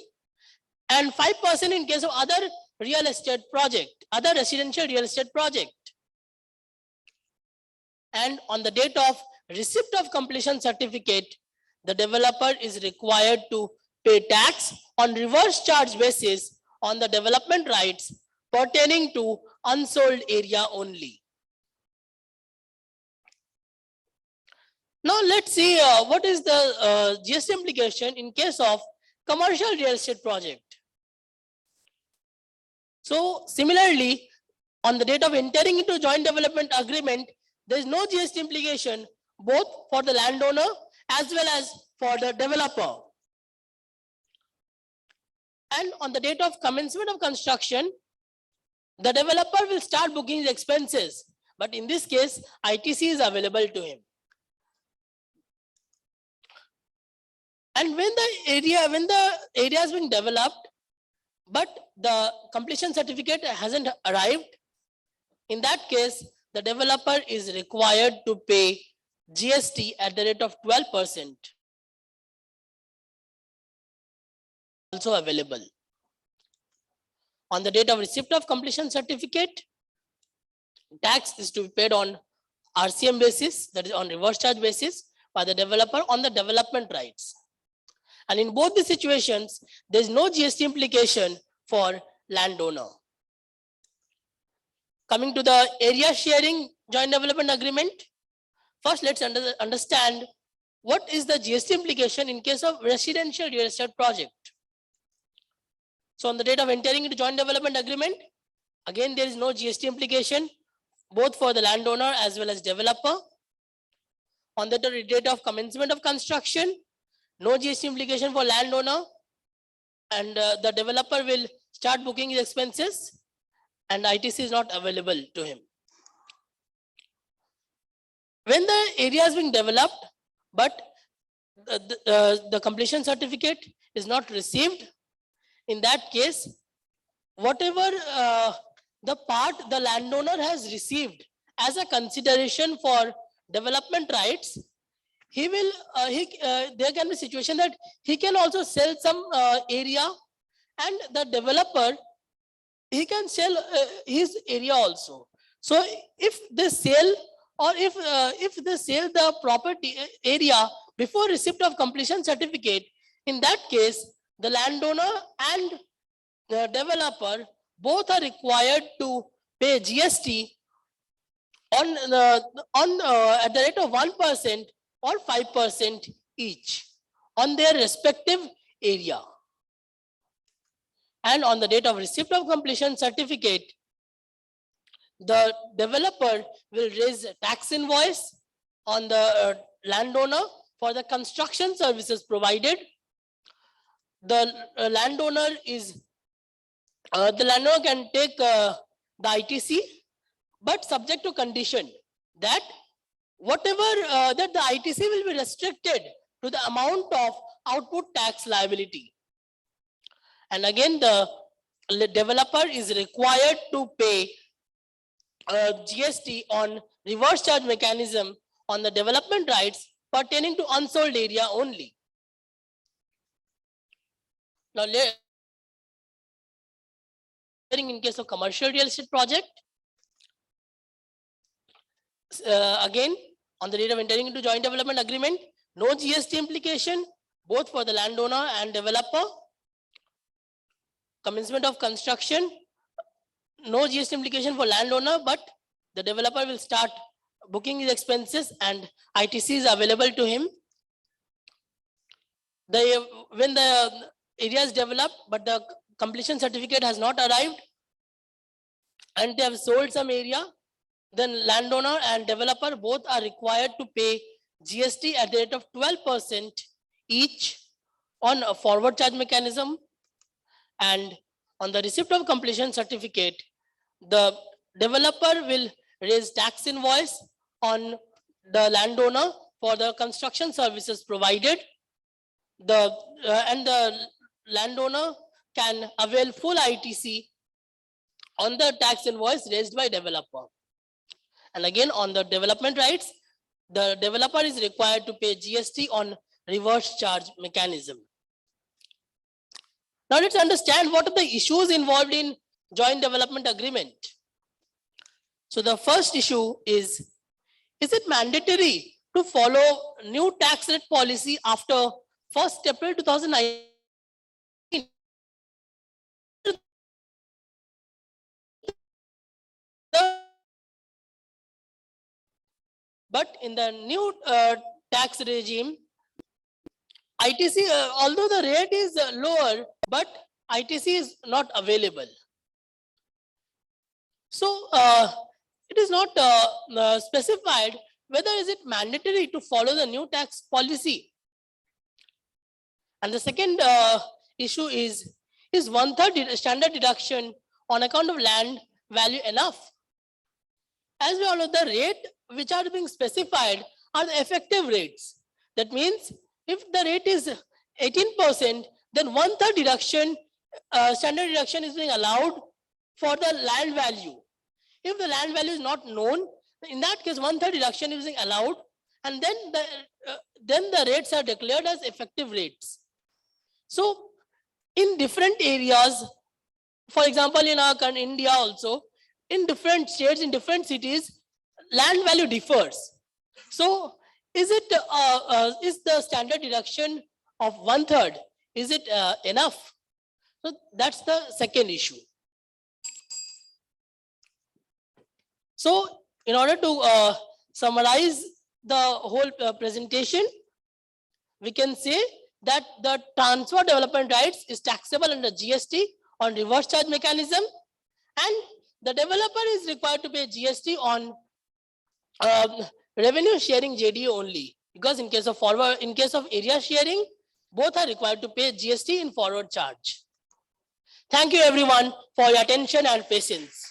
and 5% in case of other real estate project, other residential real estate project. And on the date of receipt of completion certificate, the developer is required to pay tax on reverse charge basis on the development rights pertaining to unsold area only. Now let's see what is the GST implication in case of commercial real estate project. So similarly, on the date of entering into joint development agreement, there is no GST implication both for the landowner as well as for the developer. And on the date of commencement of construction, the developer will start booking his expenses. But in this case, ITC is available to him. And when the area has been developed, but the completion certificate hasn't arrived, in that case, the developer is required to pay GST at the rate of 12%. Also available. On the date of receipt of completion certificate, tax is to be paid on RCM basis, that is on reverse charge basis, by the developer on the development rights. And in both the situations, there is no GST implication for landowner. Coming to the area sharing joint development agreement, first let's understand what is the GST implication in case of residential real estate project. So on the date of entering into joint development agreement, again there is no GST implication both for the landowner as well as developer. On the date of commencement of construction, no GST implication for landowner, and the developer will start booking his expenses and ITC is not available to him. When the area is being developed, but the completion certificate is not received, in that case, whatever the part the landowner has received as a consideration for development rights, he will there can be a situation that he can also sell some area, and the developer, he can sell his area also. So if they sell, or if they sell the property area before receipt of completion certificate, in that case the landowner and the developer both are required to pay GST on at the rate of 1% or 5% each on their respective area. And on the date of receipt of completion certificate, the developer will raise a tax invoice on the landowner for the construction services provided. The landowner can take the ITC, but subject to condition that whatever that the ITC will be restricted to the amount of output tax liability. And again, the developer is required to pay GST on reverse charge mechanism on the development rights pertaining to unsold area only. Now, in case of commercial real estate project, again, on the date of entering into joint development agreement, no GST implication both for the landowner and developer. Commencement of construction, no GST implication for landowner, but the developer will start booking his expenses and ITC is available to him. When the area is developed, but the completion certificate has not arrived and they have sold some area, then landowner and developer both are required to pay GST at the rate of 12% each on a forward charge mechanism. And on the receipt of completion certificate, the developer will raise tax invoice on the landowner for the construction services provided. And the landowner can avail full ITC on the tax invoice raised by developer. And again, on the development rights, the developer is required to pay GST on reverse charge mechanism. Now let's understand what are the issues involved in joint development agreement. So the first issue is it mandatory to follow new tax rate policy after 1st April 2019? But in the new tax regime, ITC, although the rate is lower, but ITC is not available. So it is not specified whether is it mandatory to follow the new tax policy. And the second issue is is 1/3 standard deduction on account of land value enough? As we all know, the rate which are being specified are the effective rates. That means if the rate is 18%, then 1/3 deduction, standard deduction is being allowed for the land value. If the land value is not known, in that case, 1/3 deduction is being allowed, and then the rates are declared as effective rates. So in different areas, for example, in our India also, in different states, in different cities, land value differs. So is the standard deduction of 1/3, is it enough? So that's the second issue. So in order to summarize the whole presentation, we can say that the transfer development rights is taxable under GST on reverse charge mechanism, and the developer is required to pay GST on revenue sharing JDA only, because in case of area sharing, both are required to pay GST in forward charge. Thank you everyone for your attention and patience.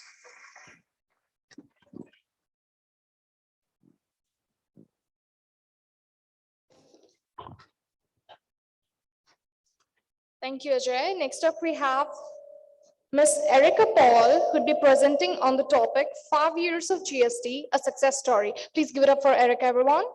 Thank you, Ajay. Next up, we have Ms. Erica Paul, who'd be presenting on the topic 5 years of GST, a success story. Please give it up for Erica, everyone.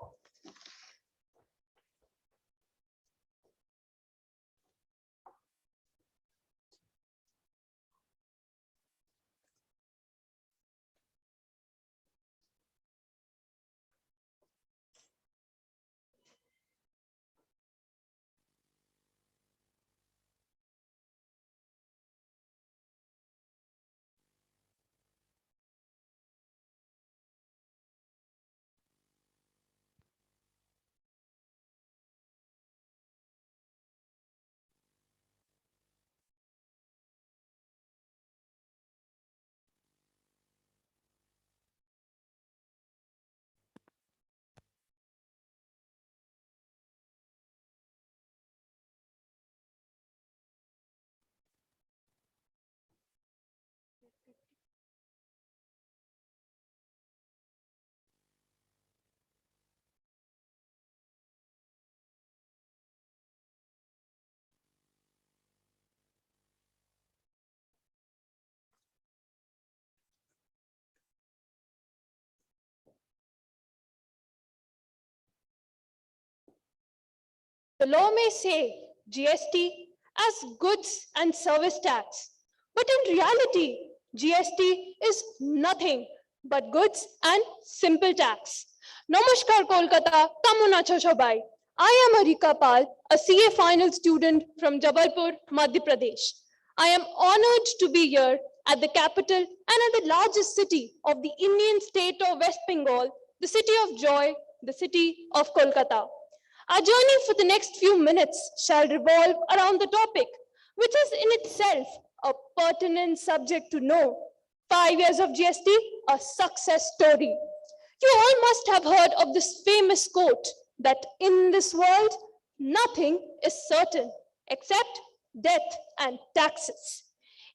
The law may say GST as goods and service tax, but in reality, GST is nothing but goods and simple tax. Namaskar Kolkata, Kamuna Choshobai. I am Erika Pal, a CA final student from Jabalpur, Madhya Pradesh. I am honored to be here at the capital and at the largest city of the Indian state of West Bengal, the city of joy, the city of Kolkata. Our journey for the next few minutes shall revolve around the topic, which is in itself a pertinent subject to know. 5 years of GST, a success story. You all must have heard of this famous quote that in this world, nothing is certain except death and taxes.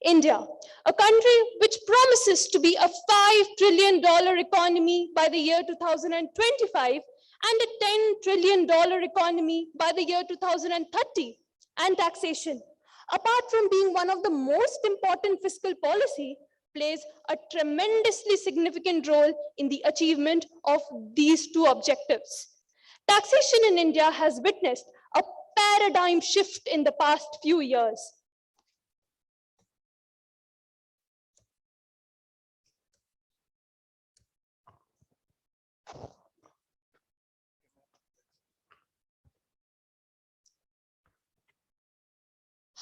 India, a country which promises to be a $5 trillion economy by the year 2025, and a $10 trillion economy by the year 2030, and taxation, apart from being one of the most important fiscal policy, plays a tremendously significant role in the achievement of these two objectives. Taxation in India has witnessed a paradigm shift in the past few years.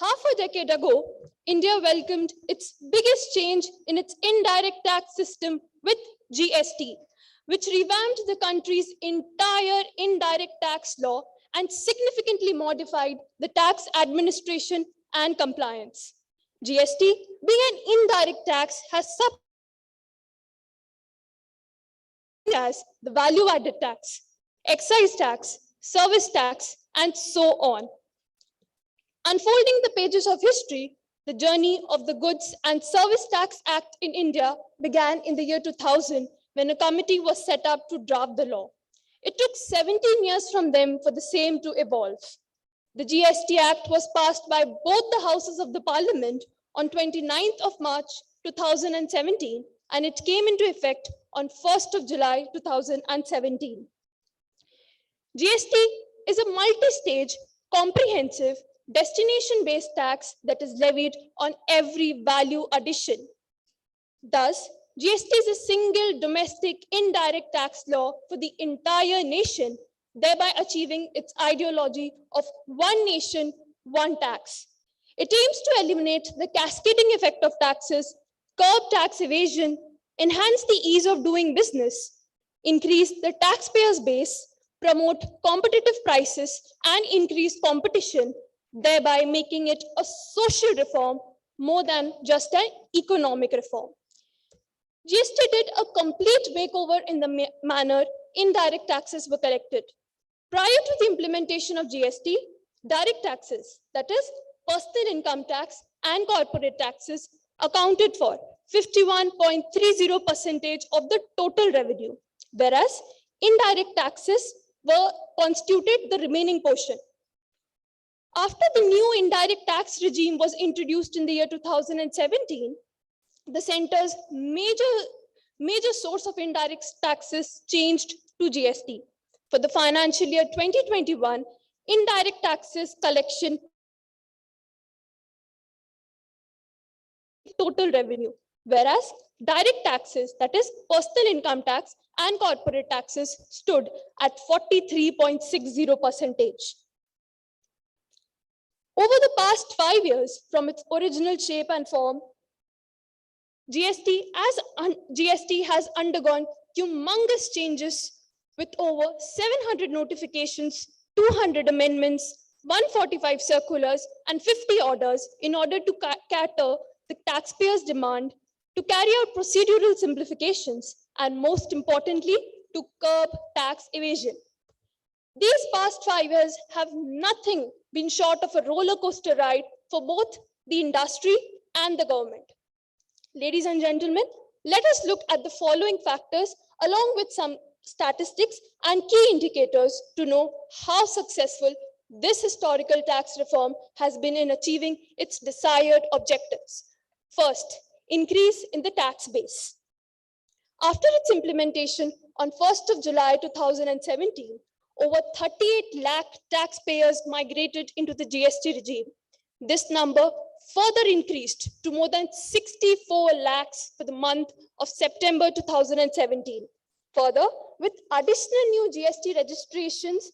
Half a decade ago, India welcomed its biggest change in its indirect tax system with GST, which revamped the country's entire indirect tax law and significantly modified the tax administration and compliance. GST, being an indirect tax, has as the value-added tax, excise tax, service tax, and so on. Unfolding the pages of history, The journey of the Goods and Service Tax Act in India began in the year 2000 when a committee was set up to draft the law. It took 17 years from them for the same to evolve. The GST Act was passed by both the houses of the Parliament on 29th of March 2017 and it came into effect on 1st of July 2017. GST is a multi-stage, comprehensive, destination-based tax that is levied on every value addition. Thus, GST is a single domestic indirect tax law for the entire nation, thereby achieving its ideology of one nation, one tax. It aims to eliminate the cascading effect of taxes, curb tax evasion, enhance the ease of doing business, increase the taxpayer's base, promote competitive prices, and increase competition, thereby making it a social reform more than just an economic reform. GST did a complete makeover in the manner indirect taxes were collected. Prior to the implementation of GST, direct taxes, that is, personal income tax and corporate taxes, accounted for 51.30% of the total revenue, whereas indirect taxes were constituted the remaining portion. After the new indirect tax regime was introduced in the year 2017, the center's major source of indirect taxes changed to GST. For the financial year 2021, indirect taxes collection total revenue, whereas direct taxes, that is personal income tax and corporate taxes, stood at 43.60%. Over the past 5 years, from its original shape and form, GST has undergone humongous changes with over 700 notifications, 200 amendments, 145 circulars, and 50 orders in order to cater the taxpayers' demand, to carry out procedural simplifications, and most importantly, to curb tax evasion. These past 5 years have nothing been short of a roller coaster ride for both the industry and the government. Ladies and gentlemen, let us look at the following factors along with some statistics and key indicators to know how successful this historical tax reform has been in achieving its desired objectives. First, increase in the tax base. After its implementation on 1st of July 2017, over 38 lakh taxpayers migrated into the GST regime. This number further increased to more than 64 lakhs for the month of September 2017. Further, with additional new GST registrations,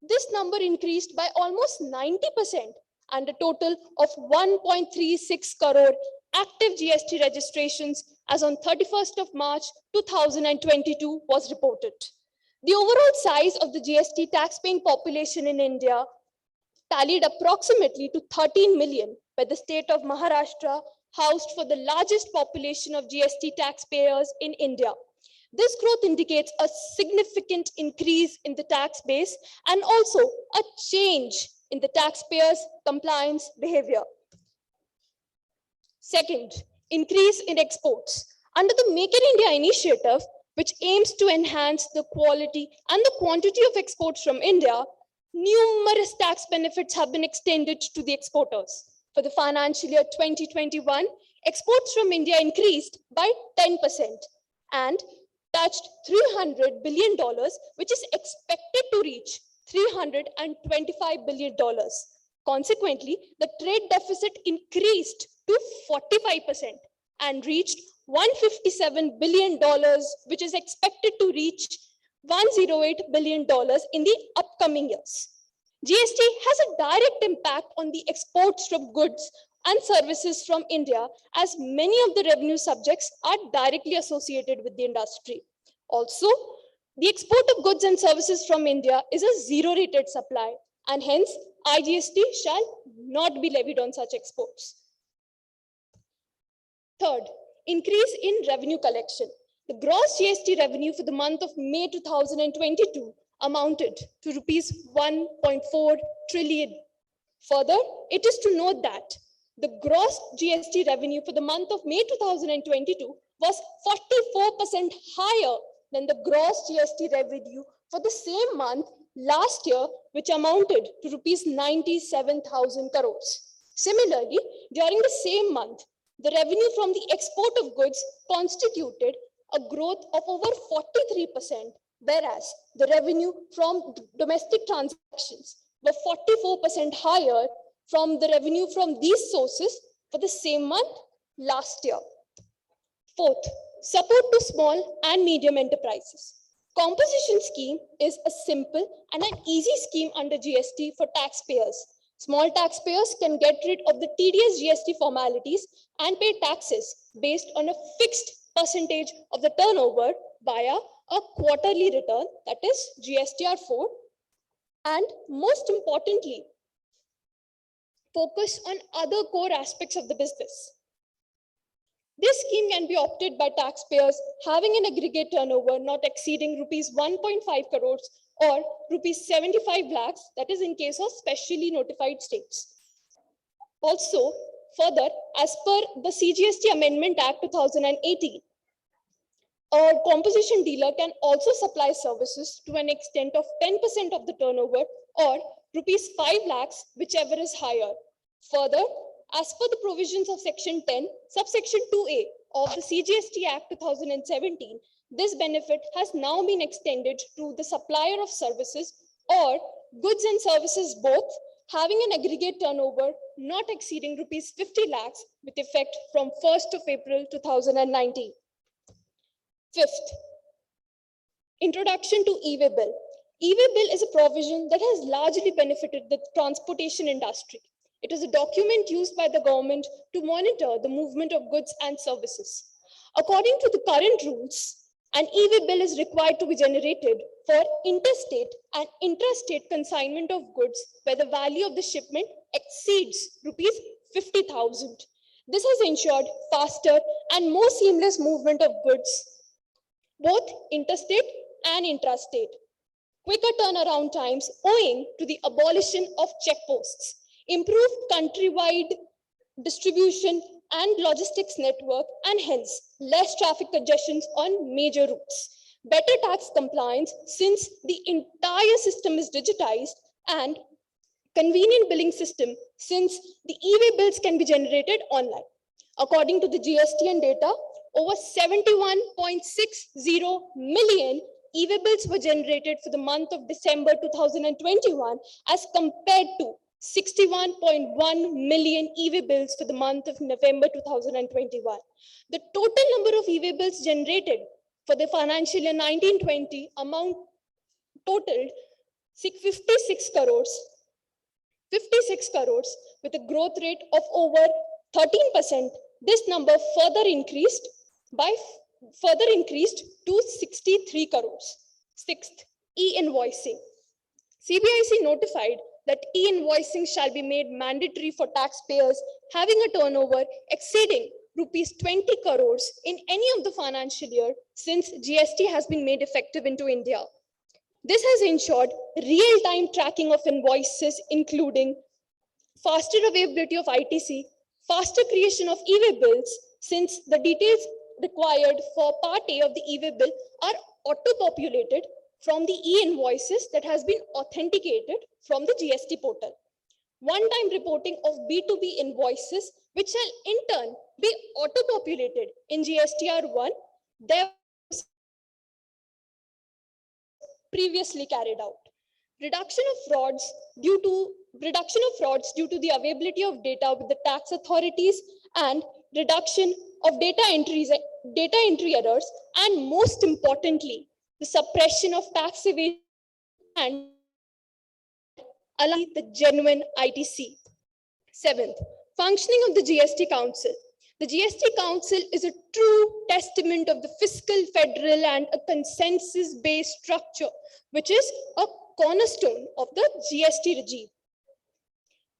this number increased by almost 90% and a total of 1.36 crore active GST registrations as on 31st of March 2022 was reported. The overall size of the GST tax-paying population in India tallied approximately to 13 million, where the state of Maharashtra housed for the largest population of GST taxpayers in India. This growth indicates a significant increase in the tax base and also a change in the taxpayers' compliance behavior. Second, increase in exports. Under the Make in India initiative, which aims to enhance the quality and the quantity of exports from India, numerous tax benefits have been extended to the exporters. For the financial year 2021, exports from India increased by 10% and touched $300 billion, which is expected to reach $325 billion. Consequently, the trade deficit increased to 45% and reached $157 billion, which is expected to reach $108 billion in the upcoming years. GST has a direct impact on the exports from goods and services from India, as many of the revenue subjects are directly associated with the industry. Also, the export of goods and services from India is a zero-rated supply, and hence IGST shall not be levied on such exports. Third, increase in revenue collection. The gross GST revenue for the month of May 2022 amounted to rupees 1.4 trillion. Further, it is to note that The gross GST revenue for the month of May 2022 was 44% higher than the gross GST revenue for the same month last year, which amounted to rupees 97,000 crores. Similarly, during the same month, the revenue from the export of goods constituted a growth of over 43%, whereas the revenue from domestic transactions were 44% higher from the revenue from these sources for the same month last year. Fourth, support to small and medium enterprises. Composition scheme is a simple and an easy scheme under GST for taxpayers. Small taxpayers can get rid of the tedious GST formalities and pay taxes based on a fixed percentage of the turnover via a quarterly return, that is GSTR4, and most importantly, focus on other core aspects of the business. This scheme can be opted by taxpayers having an aggregate turnover not exceeding rupees 1.5 crores or rupees 75 lakhs, that is in case of specially notified states. Also, further, as per the CGST Amendment Act 2018, a composition dealer can also supply services to an extent of 10% of the turnover or rupees 5 lakhs, whichever is higher. Further, as per the provisions of Section 10, subsection 2A of the CGST Act 2017, this benefit has now been extended to the supplier of services or goods and services both having an aggregate turnover not exceeding rupees 50 lakhs with effect from 1st of April 2019. Fifth, introduction to e-way bill. E-way bill is a provision that has largely benefited the transportation industry. It is a document used by the government to monitor the movement of goods and services. According to the current rules, an e-way bill is required to be generated for interstate and intrastate consignment of goods where the value of the shipment exceeds rupees 50,000. This has ensured faster and more seamless movement of goods, both interstate and intrastate. Quicker turnaround times owing to the abolition of checkposts, improved countrywide distribution and logistics network, and hence less traffic congestions on major routes. Better tax compliance since the entire system is digitized, and convenient billing system since the e-way bills can be generated online. According to the GSTN data, over 71.60 million e-way bills were generated for the month of December 2021 as compared to 61.1 million e-way bills for the month of November 2021. The total number of e-way bills generated for the financial year 1920 amount totaled 56 crores with a growth rate of over 13%. This number further increased to 63 crores. Sixth, e-invoicing. CBIC notified that e-invoicing shall be made mandatory for taxpayers having a turnover exceeding rupees 20 crores in any of the financial year since GST has been made effective into India. This has ensured real-time tracking of invoices, including faster availability of ITC, faster creation of e-way bills, since the details required for Part A of the e-way bill are auto-populated from the e-invoices that has been authenticated from the GST portal. One-time reporting of B2B invoices, which shall in turn be auto-populated in GSTR1, there was previously carried out. Reduction of frauds due to the availability of data with the tax authorities, and reduction of data entry errors, and most importantly, the suppression of tax evasion and allowing the genuine ITC. Seventh, functioning of the GST Council. The GST Council is a true testament of the fiscal, federal, and a consensus-based structure, which is a cornerstone of the GST regime.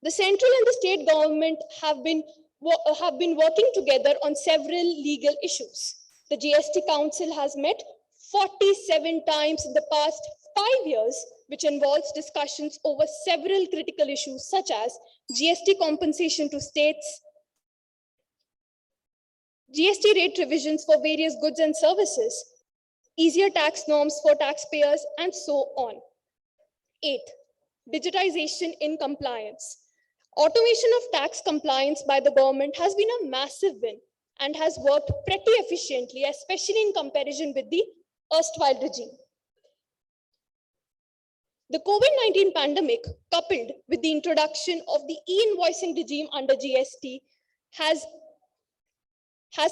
The central and the state government have been working together on several legal issues. The GST Council has met 47 times in the past 5 years which involves discussions over several critical issues such as GST compensation to states, GST rate revisions for various goods and services, easier tax norms for taxpayers, and so on. 8. Digitization in compliance. Automation of tax compliance by the government has been a massive win and has worked pretty efficiently, especially in comparison with the erstwhile regime. The COVID-19 pandemic, coupled with the introduction of the e-invoicing regime under GST, has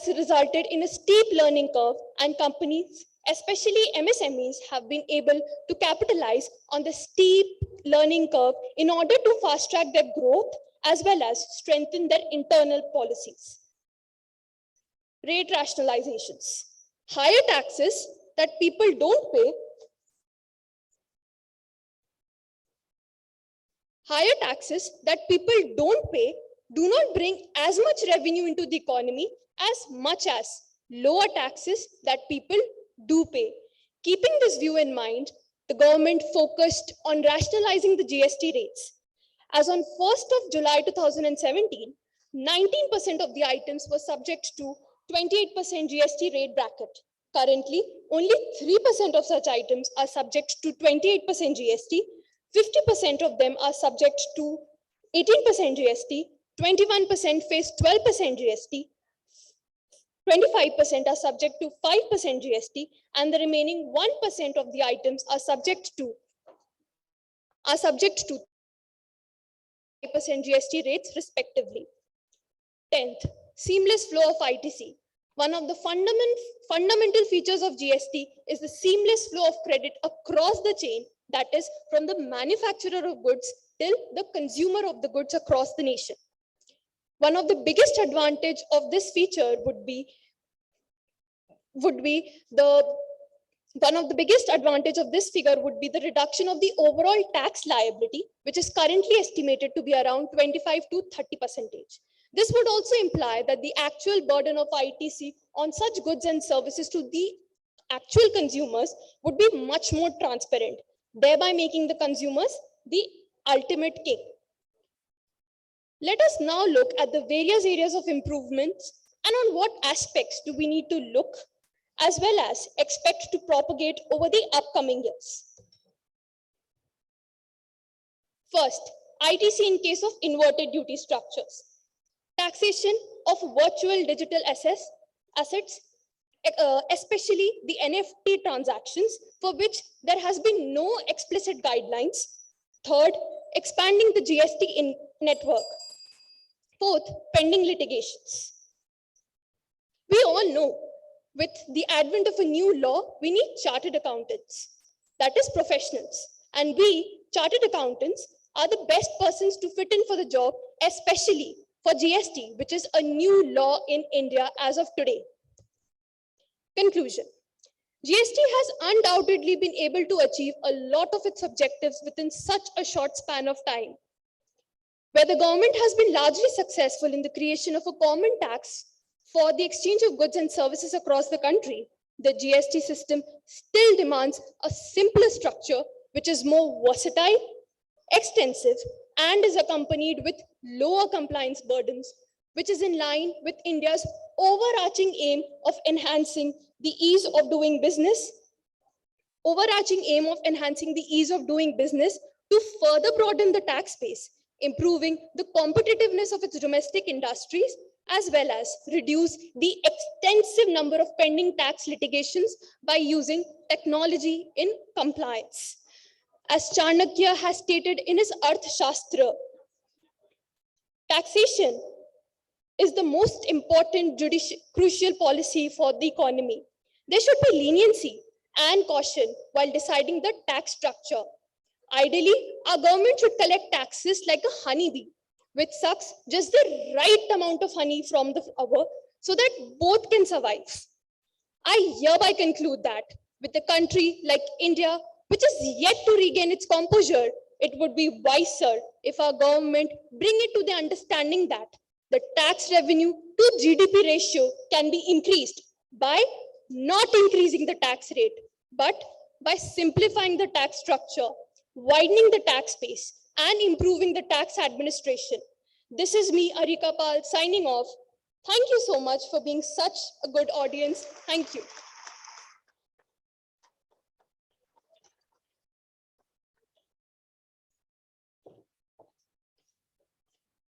resulted in a steep learning curve, and companies, especially MSMEs, have been able to capitalize on the steep learning curve in order to fast track their growth as well as strengthen their internal policies. Rate rationalizations. Higher taxes that people don't pay do not bring as much revenue into the economy as much as lower taxes that people do pay. Keeping this view in mind, the government focused on rationalizing the GST rates. As on 1st of July 2017, 19% of the items were subject to 28% GST rate bracket. Currently, only 3% of such items are subject to 28% GST, 50% of them are subject to 18% GST, 21% face 12% GST, 25% are subject to 5% GST, and the remaining 1% of the items are subject to 5% GST rates respectively. 10th, seamless flow of ITC. One of the fundamental features of GST is the seamless flow of credit across the chain, that is, from the manufacturer of goods till the consumer of the goods across the nation. One of the biggest advantage of this feature would be the reduction of the overall tax liability, which is currently estimated to be around 25 to 30%. This would also imply that the actual burden of ITC on such goods and services to the actual consumers would be much more transparent, thereby making the consumers the ultimate king. Let us now look at the various areas of improvements and on what aspects do we need to look as well as expect to propagate over the upcoming years. First, ITC in case of inverted duty structures. Taxation of virtual digital assets, especially the NFT transactions, for which there has been no explicit guidelines. Third, expanding the GST network. Fourth, pending litigations. We all know, with the advent of a new law, we need chartered accountants, that is professionals. And we, chartered accountants, are the best persons to fit in for the job, especially for GST, which is a new law in India as of today. Conclusion. GST has undoubtedly been able to achieve a lot of its objectives within such a short span of time. Where the government has been largely successful in the creation of a common tax for the exchange of goods and services across the country, the GST system still demands a simpler structure, which is more versatile, extensive, and is accompanied with lower compliance burdens, which is in line with India's overarching aim of enhancing the ease of doing business, to further broaden the tax base, improving the competitiveness of its domestic industries, as well as reduce the extensive number of pending tax litigations by using technology in compliance. As Chanakya has stated in his Arthashastra, taxation is the most important crucial policy for the economy. There should be leniency and caution while deciding the tax structure. Ideally, our government should collect taxes like a honeybee, which sucks just the right amount of honey from the flower so that both can survive. I hereby conclude that with a country like India, which is yet to regain its composure, it would be wiser if our government bring it to the understanding that the tax revenue to GDP ratio can be increased by not increasing the tax rate, but by simplifying the tax structure, widening the tax base, and improving the tax administration. This is me, Arika Pal, signing off. Thank you so much for being such a good audience. Thank you.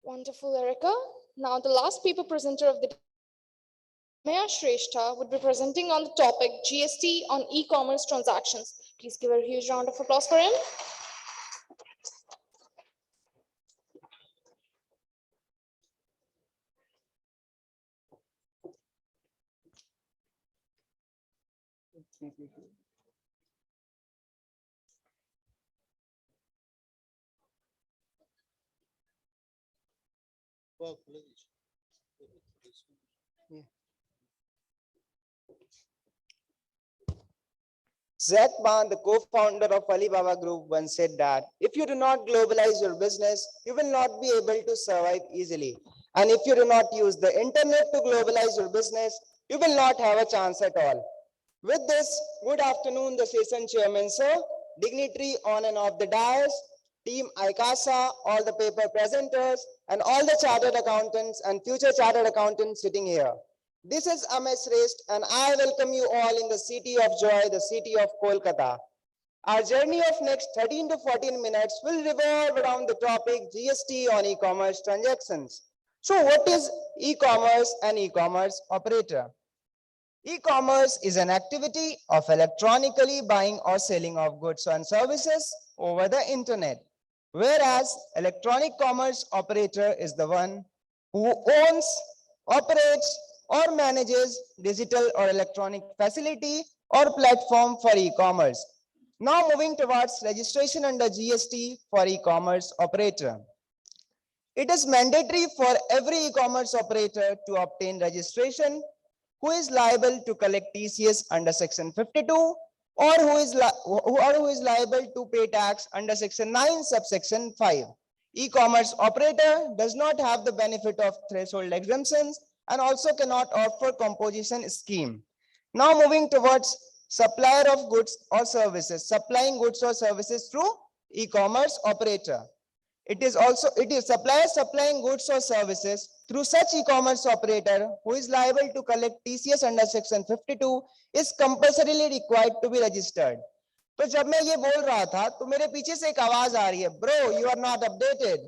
Wonderful, Erica. Now the last paper presenter of the day, Maya Shrestha, would be presenting on the topic GST on e-commerce transactions. Please give a huge round of applause for him. Zack Ma, the co-founder of Alibaba Group, once said that if you do not globalize your business, you will not be able to survive easily. And if you do not use the internet to globalize your business, you will not have a chance at all. With this, good afternoon, the session chairman, sir, dignitary on and off the dais, team ICASA, all the paper presenters, and all the chartered accountants and future chartered accountants sitting here. This is Amesh Shrestha, and I welcome you all in the city of joy, the city of Kolkata. Our journey of next 13 to 14 minutes will revolve around the topic GST on e-commerce transactions. So what is e-commerce and e-commerce operator? E-commerce is an activity of electronically buying or selling of goods and services over the internet, whereas electronic commerce operator is the one who owns, operates, or manages digital or electronic facility or platform for e-commerce. Now moving towards registration under GST for e-commerce operator. It is mandatory for every e-commerce operator to obtain registration who is liable to collect TCS under section 52 or who is liable to pay tax under section 9 subsection 5. E-commerce operator does not have the benefit of threshold exemptions and also cannot opt for composition scheme. Now moving towards supplier of goods or services, supplying goods or services through e-commerce operator. It is supplier supplying goods or services through such e-commerce operator who is liable to collect TCS under section 52 is compulsorily required to be registered. तो जब मैं ये बोल रहा था तो मेरे पीछे से एक आवाज आ रही है, bro, you are not updated.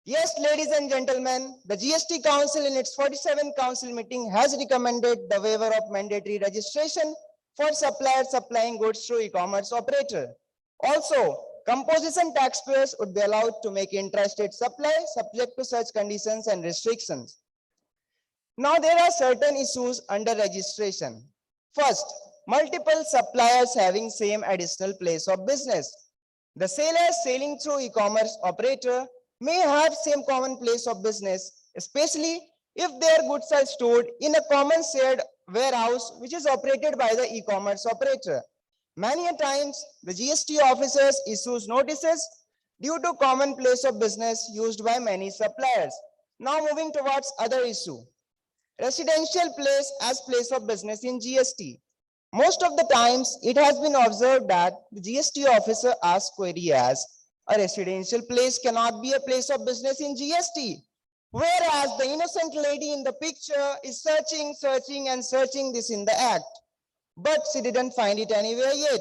Yes, ladies and gentlemen, the GST Council in its 47th Council meeting has recommended the waiver of mandatory registration for suppliers supplying goods through e-commerce operator. Also, composition taxpayers would be allowed to make intrastate supply subject to such conditions and restrictions. Now, there are certain issues under registration. First, multiple suppliers having same additional place of business. The sellers selling through e-commerce operator may have same common place of business, especially if their goods are stored in a common shared warehouse which is operated by the e-commerce operator. Many a times, the GST officers issues notices due to common place of business used by many suppliers. Now moving towards other issue. Residential place as place of business in GST. Most of the times, it has been observed that the GST officer asks query as, a residential place cannot be a place of business in GST. Whereas the innocent lady in the picture is searching this in the act. But she didn't find it anywhere yet.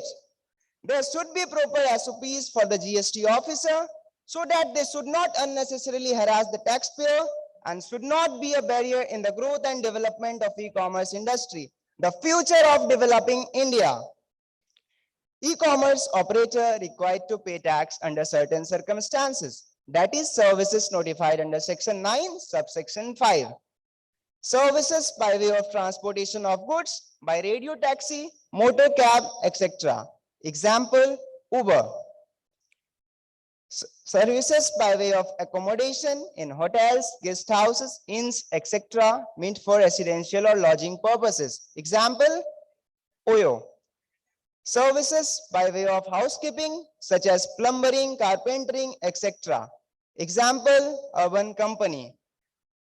There should be proper SOPs for the GST officer so that they should not unnecessarily harass the taxpayer and should not be a barrier in the growth and development of e-commerce industry, the future of developing India. E-commerce operator required to pay tax under certain circumstances, that is services notified under section 9 subsection 5. Services by way of transportation of goods by radio taxi, motor cab, etc. Example, Uber. Services by way of accommodation in hotels, guest houses, inns, etc. meant for residential or lodging purposes. Example, Oyo. Services by way of housekeeping such as plumbering, carpentering, etc. Example, urban company.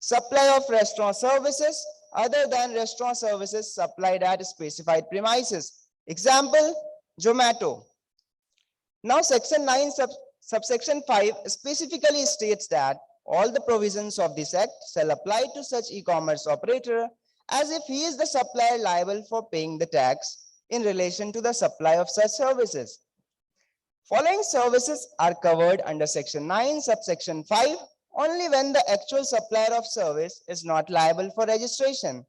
Supply of restaurant services other than restaurant services supplied at specified premises. Example, Zomato. Now section 9 subsection 5 specifically states that all the provisions of this act shall apply to such e-commerce operator as if he is the supplier liable for paying the tax in relation to the supply of such services. Following services are covered under section 9 subsection 5 only when the actual supplier of service is not liable for registration.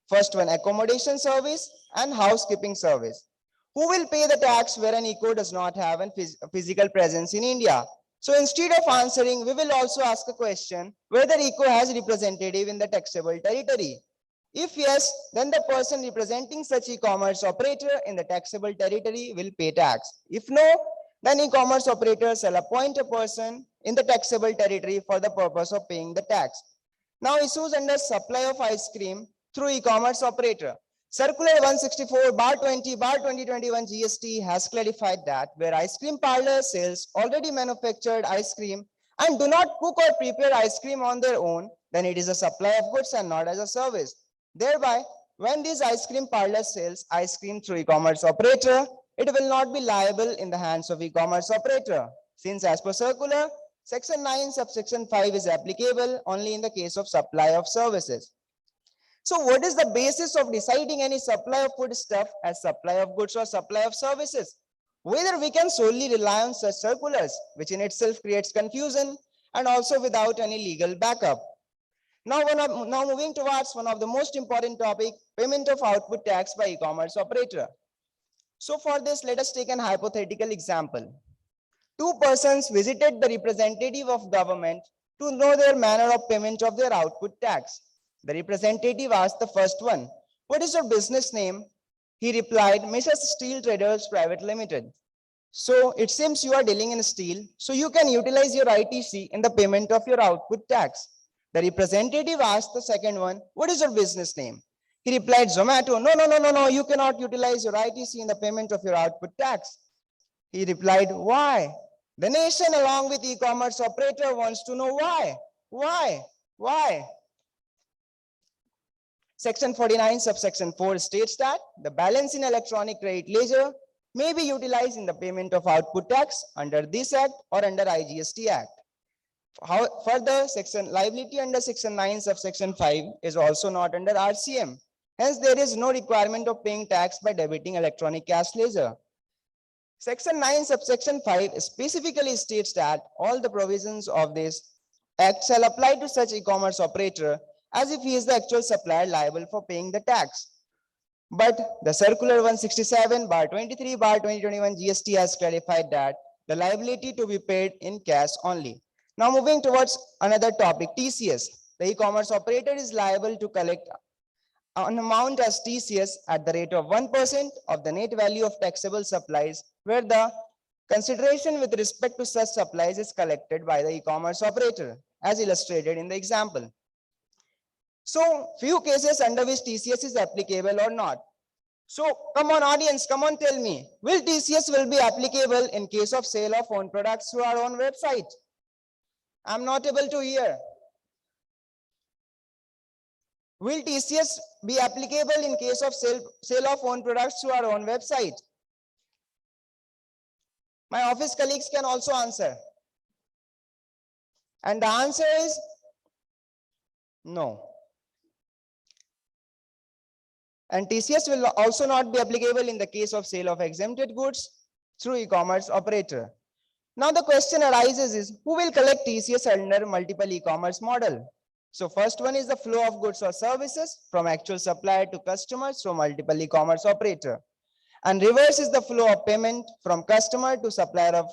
First one, accommodation service and housekeeping service. Who will pay the tax where an eco does not have a physical presence in India? So instead of answering, we will also ask a question whether eco has representative in the taxable territory. If yes, then the person representing such e-commerce operator in the taxable territory will pay tax. If no, then e-commerce operator shall appoint a person in the taxable territory for the purpose of paying the tax. Now issues under supply of ice cream through e-commerce operator. Circular 164/20/2021 GST has clarified that where ice cream parlor sells already manufactured ice cream and do not cook or prepare ice cream on their own, then it is a supply of goods and not as a service. Thereby, when these ice cream parlor sells ice cream through e-commerce operator, it will not be liable in the hands of e-commerce operator, since as per circular, section 9 subsection 5 is applicable only in the case of supply of services. So what is the basis of deciding any supply of food stuff as supply of goods or supply of services? Whether we can solely rely on such circulars, which in itself creates confusion and also without any legal backup. Now moving towards one of the most important topic, payment of output tax by e-commerce operator. So for this, let us take an hypothetical example. Two persons visited the representative of government to know their manner of payment of their output tax. The representative asked the first one, "What is your business name?" He replied, "Mrs. Steel Traders Private Limited." So it seems you are dealing in steel, so you can utilize your ITC in the payment of your output tax. The representative asked the second one, "What is your business name?" He replied, "Zomato." No, you cannot utilize your ITC in the payment of your output tax. He replied, "Why?" The nation along with e-commerce operator wants to know why. Why? Section 49 subsection 4 states that the balance in electronic credit ledger may be utilized in the payment of output tax under this act or under IGST Act. Further, liability under section 9 subsection 5 is also not under RCM. Hence, there is no requirement of paying tax by debiting electronic cash ledger. Section 9 subsection 5 specifically states that all the provisions of this act shall apply to such e-commerce operator as if he is the actual supplier liable for paying the tax. But the circular 167/23/2021 GST has clarified that the liability to be paid in cash only. Now moving towards another topic, TCS. The e-commerce operator is liable to collect an amount as TCS at the rate of 1% of the net value of taxable supplies, where the consideration with respect to such supplies is collected by the e-commerce operator, as illustrated in the example. So few cases under which TCS is applicable or not. So come on audience, come on tell me, will TCS will be applicable in case of sale of own products through our own website? I'm not able to hear. Will TCS be applicable in case of sale of own products through our own website? My office colleagues can also answer. And the answer is no. And TCS will also not be applicable in the case of sale of exempted goods through e-commerce operator. Now the question arises is, who will collect TCS under multiple e-commerce model? So first one is the flow of goods or services from actual supplier to customers through multiple e-commerce operator. And reverse is the flow of payment from customer to supplier of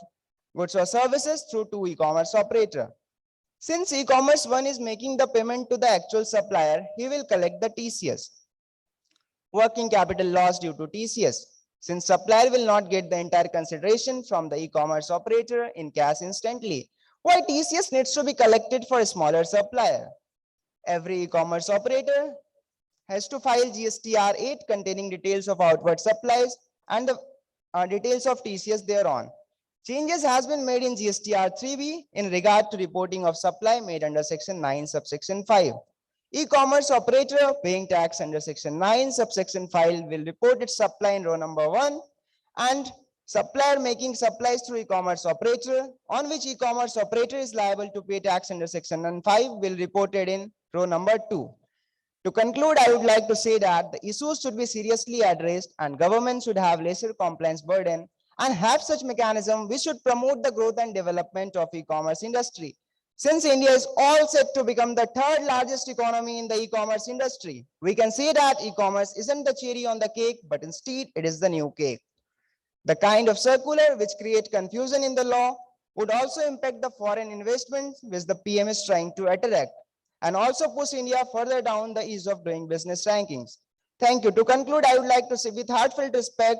goods or services through two e-commerce operator. Since e-commerce one is making the payment to the actual supplier, he will collect the TCS. Working capital loss due to TCS. Since supplier will not get the entire consideration from the e-commerce operator in cash instantly, why TCS needs to be collected for a smaller supplier? Every e-commerce operator has to file GSTR 8 containing details of outward supplies and the details of TCS thereon. Changes has been made in GSTR 3B in regard to reporting of supply made under section 9 subsection 5. E-commerce operator paying tax under section 9 subsection 5 will report its supply in row number 1 and Supplier making supplies through e-commerce operator, on which e-commerce operator is liable to pay tax under section 5 will reported in row number 2. To conclude, I would like to say that the issues should be seriously addressed and government should have lesser compliance burden and have such mechanism which should promote the growth and development of e-commerce industry. Since India is all set to become the third largest economy in the e-commerce industry, we can say that e-commerce isn't the cherry on the cake, but instead it is the new cake. The kind of circular which create confusion in the law would also impact the foreign investments which the PM is trying to attract and also push India further down the ease of doing business rankings. Thank you. To conclude, I would like to say with heartfelt respect,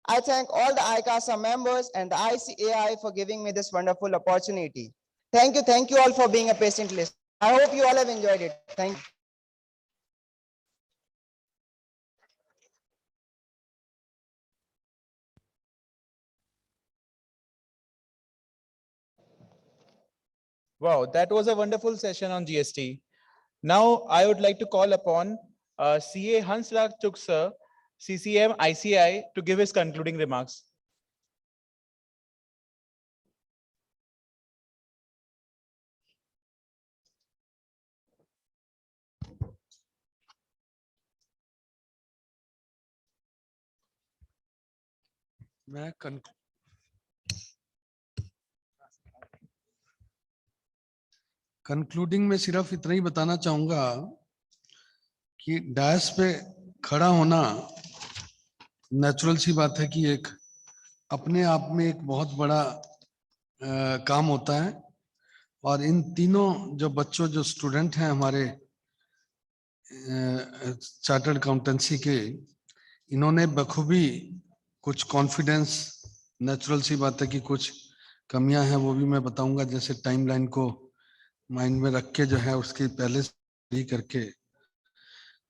I thank all the ICASA members and the ICAI for giving me this wonderful opportunity. Thank you all for being a patient listener. I hope you all have enjoyed it. Thank you. Wow, that was a wonderful session on GST. Now, I would like to call upon CA Hansraj Chuk sir, CCM ICAI, to give his concluding remarks. मैं concluding में सिर्फ इतना ही बताना चाहूंगा कि dash पे खड़ा होना नेचुरल सी बात है कि एक अपने आप में एक बहुत बड़ा काम होता है और इन तीनों जो बच्चों जो स्टूडेंट हैं हमारे चार्टर्ड अकाउंटेंसी के, इन्होंने बखूबी कुछ कॉन्फिडेंस, नेचुरल सी बात है कि कुछ कमियां हैं वो भी मैं बताऊंगा, जैसे टाइमलाइन को माइंड में रख के जो है उसकी पहले से करके,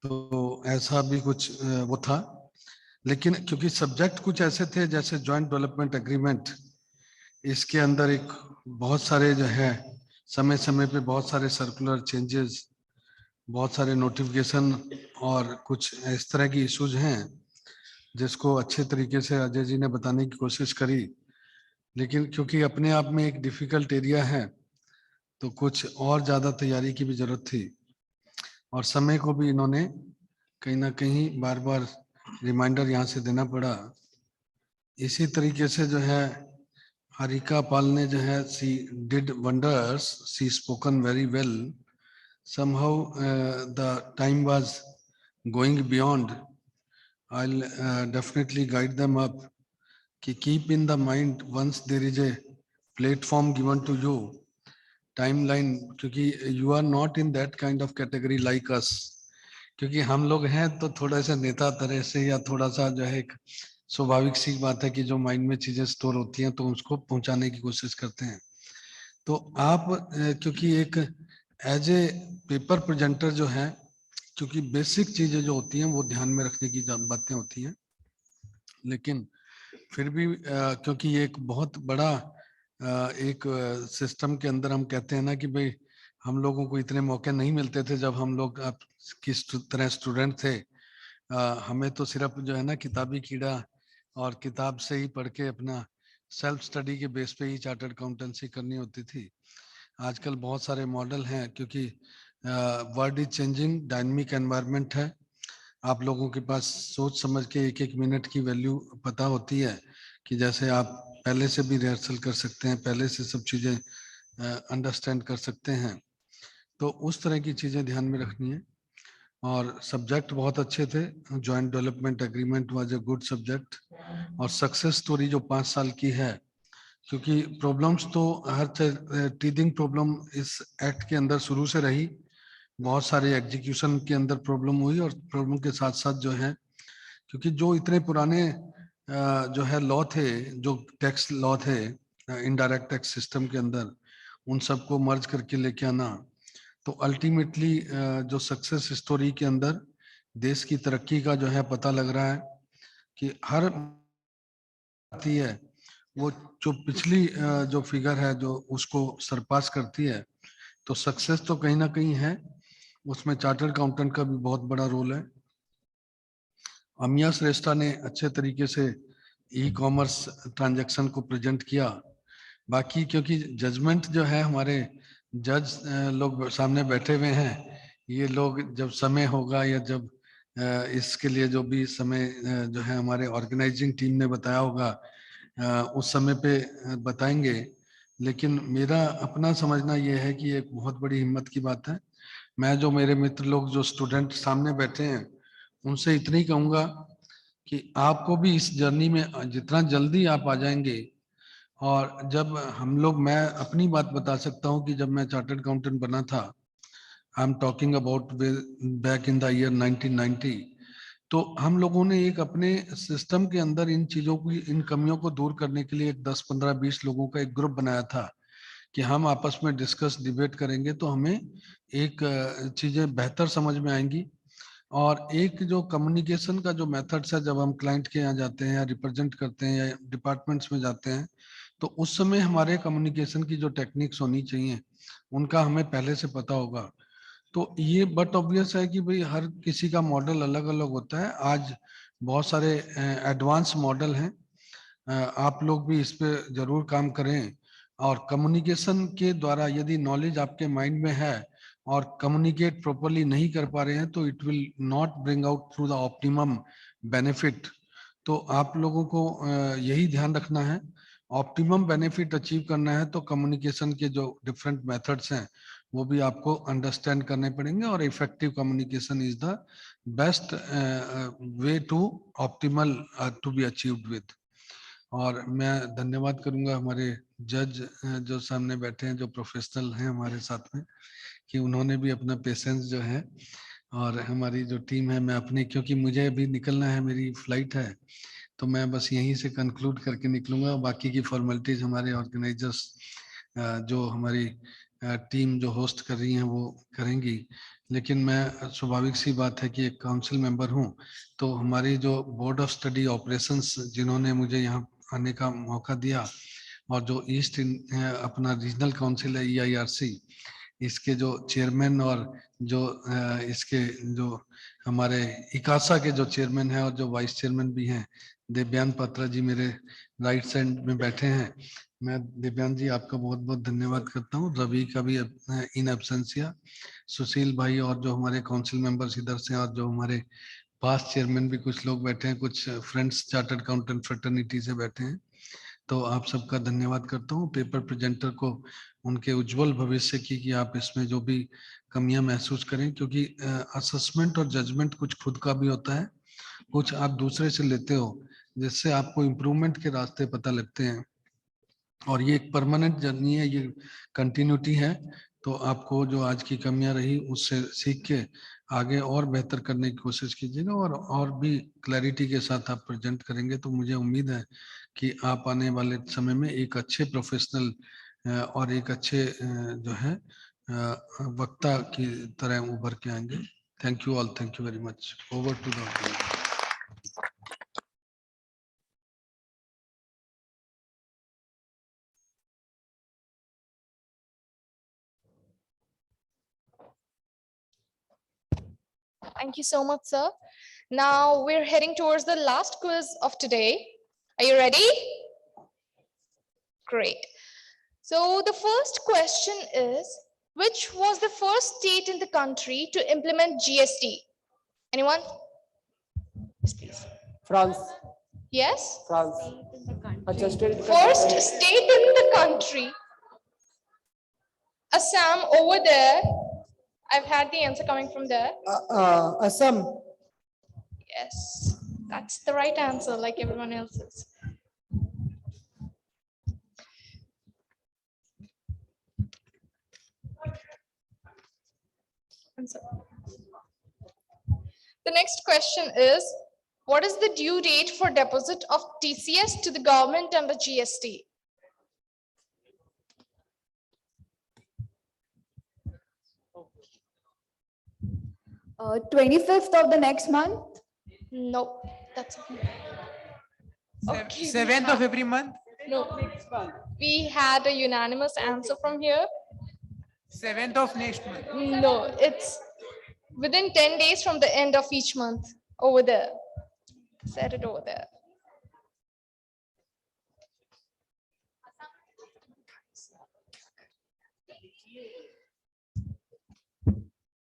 तो ऐसा भी कुछ वो था। लेकिन क्योंकि सब्जेक्ट कुछ ऐसे थे जैसे जॉइंट डेवलपमेंट एग्रीमेंट, इसके अंदर एक बहुत सारे जो है समय समय पे बहुत सारे सर्कुलर चेंजेस, बहुत सारे नोटिफिकेशन और कुछ इस तरह की इश्यूज हैं जिसको अच्छे तरीके से अजय जी ने बताने की कोशिश करी, लेकिन क्योंकि अपने आप में एक डिफिकल्ट एरिया है तो कुछ और ज्यादा तैयारी की भी जरूरत थी और समय को भी इन्होंने कहीं ना कहीं बार बार रिमाइंडर यहाँ से देना पड़ा। इसी तरीके से जो है हरिका पाल ने जो है she did wonders, she spoken very well, somehow the time was going beyond. I'll definitely guide them up कि keep in the mind once there is a platform given to you, timeline, क्योंकि you are not in that kind of category like us, क्योंकि हम लोग हैं तो थोड़ा सा नेता तरह से या थोड़ा सा जो है एक स्वाभाविक सी बात है कि जो माइंड में चीजें स्टोर होती हैं तो उसको पहुंचाने की कोशिश करते हैं। तो आप क्योंकि एक एज ए पेपर प्रेजेंटर जो है, क्योंकि बेसिक चीजें जो होती हैं वो ध्यान में रखने की बातें होती हैं, लेकिन फिर भी क्योंकि एक बहुत बड़ा एक सिस्टम के अंदर हम कहते हैं ना कि भाई हम लोगों को इतने मौके नहीं मिलते थे जब हम लोग किस तरह स्टूडेंट थे, हमें तो सिर्फ जो है ना किताबी कीड़ा और किताब से ही पढ़ के अपना सेल्फ स्टडी के बेस पे ही चार्टर्ड अकाउंटेंसी करनी होती थी। आजकल बहुत सारे मॉडल हैं क्योंकि world is changing, dynamic environment है, आप लोगों के पास सोच समझ के एक एक मिनट की वैल्यू पता होती है कि जैसे आप पहले से भी रिहर्सल कर सकते हैं, पहले से सब चीजें अंडरस्टैंड कर सकते हैं, तो उस तरह की चीजें ध्यान में रखनी है। और सब्जेक्ट बहुत अच्छे थे, joint development agreement was a good subject, और सक्सेस स्टोरी जो 5 साल की है, क्योंकि प्रॉब्लम्स तो हर टीदिंग प्रॉब्लम इस एक्ट के अंदर शुरू से रही, बहुत सारे एग्जीक्यूशन के अंदर प्रॉब्लम हुई और प्रॉब्लम के साथ साथ जो है क्योंकि जो इतने पुराने जो है लॉ थे, जो टैक्स लॉ थे इनडायरेक्ट टैक्स सिस्टम के अंदर, उन सबको मर्ज करके लेके आना, तो अल्टीमेटली जो सक्सेस स्टोरी के अंदर देश की तरक्की का जो है पता लग रहा है कि हर आती है वो जो पिछली जो फिगर है जो उसको सरपास करती है, तो सक्सेस तो कहीं ना कहीं है, उसमें चार्टर्ड अकाउंटेंट का भी बहुत बड़ा रोल है। अमिया श्रेष्ठा ने अच्छे तरीके से ई कॉमर्स ट्रांजैक्शन को प्रेजेंट किया। बाकी क्योंकि जजमेंट जो है हमारे जज लोग सामने बैठे हुए हैं, ये लोग जब समय होगा या जब इसके लिए जो भी समय जो है हमारे ऑर्गेनाइजिंग टीम ने बताया होगा उस समय पे बताएंगे। लेकिन मेरा अपना समझना ये है कि एक बहुत बड़ी हिम्मत की बात है। मैं जो मेरे मित्र लोग जो स्टूडेंट सामने बैठे हैं उनसे इतना ही कहूंगा कि आपको भी इस जर्नी में जितना जल्दी आप आ जाएंगे, और जब हम लोग, मैं अपनी बात बता सकता हूँ कि जब मैं चार्टर्ड अकाउंटेंट बना था, I am talking about back in the year 1990, तो हम लोगों ने एक अपने सिस्टम के अंदर इन चीजों की, इन कमियों को दूर करने के लिए एक 10, 15, 20 लोगों का एक ग्रुप बनाया था कि हम आपस में डिस्कस डिबेट करेंगे तो हमें एक चीजें बेहतर समझ में आएंगी। और एक जो कम्युनिकेशन का जो मेथड्स है, जब हम क्लाइंट के यहाँ जाते हैं या रिप्रेजेंट करते हैं या डिपार्टमेंट्स में जाते हैं, तो उस समय हमारे कम्युनिकेशन की जो टेक्निक्स होनी चाहिए उनका हमें पहले से पता होगा। तो ये बट ऑब्वियस है कि भाई हर किसी का मॉडल अलग अलग होता है। आज बहुत सारे एडवांस मॉडल हैं, आप लोग भी इस पे जरूर काम करें। और कम्युनिकेशन के द्वारा यदि नॉलेज आपके माइंड में है और कम्युनिकेट प्रॉपरली नहीं कर पा रहे हैं, तो it will not bring out through the optimum benefit. तो आप लोगों को यही ध्यान रखना है, ऑप्टिमम बेनिफिट अचीव करना है तो कम्युनिकेशन के जो डिफरेंट मेथड्स हैं वो भी आपको अंडरस्टैंड करने पड़ेंगे। और effective communication is the best way to optimal to be achieved with. और मैं धन्यवाद करूंगा हमारे जज जो सामने बैठे हैं, जो प्रोफेशनल हैं हमारे साथ में, कि उन्होंने भी अपना पेशेंस जो है, और हमारी जो टीम है, मैं अपनी, क्योंकि मुझे अभी निकलना है, मेरी फ्लाइट है, तो मैं बस यहीं से कंक्लूड करके निकलूंगा। बाकी की फॉर्मेलिटीज हमारे ऑर्गेनाइजर्स जो हमारी टीम जो होस्ट कर रही हैं वो करेंगी। लेकिन मैं, स्वाभाविक सी बात है कि एक काउंसिल मेंबर हूं, तो हमारी जो बोर्ड ऑफ स्टडी ऑपरेशंस जिन्होंने मुझे यहाँ आने का मौका दिया, और जो ईस्ट अपना रीजनल काउंसिल है EIRC, इसके जो चेयरमैन और जो इसके जो हमारे इकासा के जो चेयरमैन हैं और जो वाइस चेयरमैन भी हैं, दिव्यान पात्रा जी मेरे राइट साइड में बैठे हैं। मैं दिव्यान जी आपका बहुत बहुत धन्यवाद करता हूँ। रवि का भी इन एब्सेंसिया, सुशील भाई, और जो हमारे काउंसिल मेंबर्स इधर से, और जो हमारे पास चेयरमैन भी कुछ लोग बैठे हैं, कुछ फ्रेंड्स चार्टर्ड अकाउंटेंट फ्रेटर्निटी से बैठे हैं, तो आप सबका धन्यवाद करता हूँ। पेपर प्रेजेंटर को उनके उज्जवल भविष्य की, कि आप इसमें जो भी कमियां महसूस करें, क्योंकि असेसमेंट और जजमेंट कुछ खुद का भी होता है, कुछ आप दूसरे से लेते हो, जिससे आपको इम्प्रूवमेंट के रास्ते पता लगते हैं। और ये एक परमानेंट जर्नी है, ये कंटिन्यूटी है। तो आपको जो आज की कमियां रही उससे सीख के आगे और बेहतर करने की कोशिश कीजिएगा, और भी क्लैरिटी के साथ आप प्रेजेंट करेंगे, तो मुझे उम्मीद है कि आप आने वाले समय में एक अच्छे प्रोफेशनल और एक अच्छे जो है वक्ता की तरह उभर के आएंगे। Thank you all, thank you very much. Over to the Thank you so much, sir. Now we're heading towards the last quiz of today. Are you ready? Great. So the first question is, which was the first state in the country to implement GST? Anyone? Yes, please. France. Yes? France. First state in the country. Assam over there. I've had the answer coming from there. Assam. Yes, that's the right answer, like everyone else's. The next question is, what is the due date for deposit of TCS to the government under GST? 25th of the next month? No, that's okay. 7th of every month? No, we had a unanimous answer from here. 7th of next month? No, it's within 10 days from the end of each month over there. Set it over there.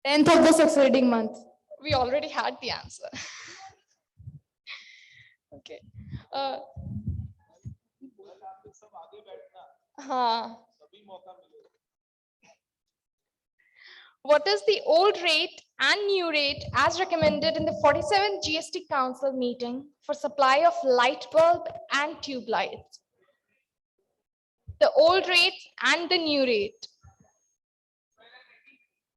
10th of the succeeding month. We already had the answer. Okay. What is the old rate and new rate as recommended in the 47th GST Council meeting for supply of light bulb and tube lights? The old rate and the new rate.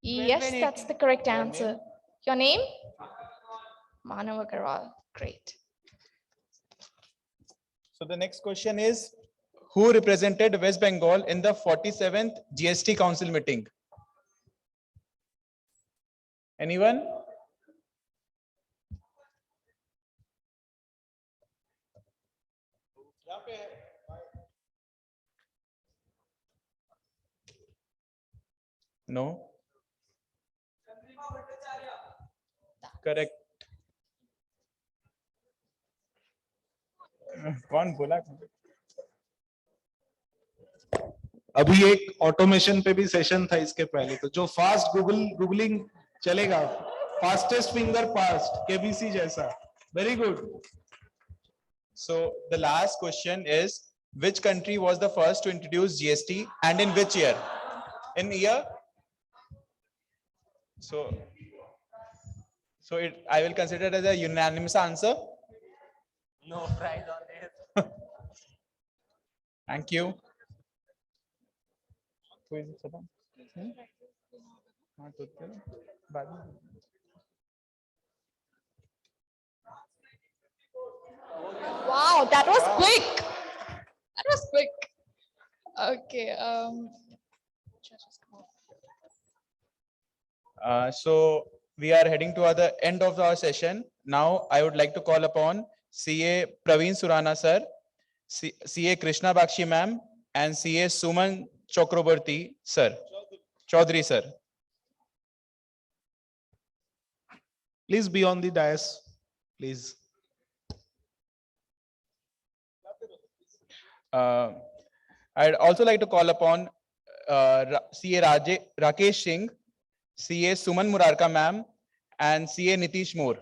Yes, that's the correct answer. Your name? Manav Agarwal. Great. So the next question is, who represented West Bengal in the 47th GST Council meeting? Anyone? No. Correct. कौन बोला? अभी एक automation पे भी session था इसके पहले, तो जो फास्ट गूगलिंग चलेगा, फास्टेस्ट फिंगर पास्ट केबीसी जैसा. Very good. So the last question is, which country was the first to introduce GST and in which year? In year? So I will consider it as a unanimous answer. No prize on this. Thank you. Wow, that was quick. That was quick. Okay. So we are heading to the end of our session. Now I would like to call upon CA Praveen Surana sir, CA Krishna Bakshi ma'am, and CA Suman Chakraborty sir. Chaudhary sir. Please be on the dais, please. I'd also like to call upon CA Rakesh Singh, CA Suman Murarka ma'am, and CA Nitish Moore.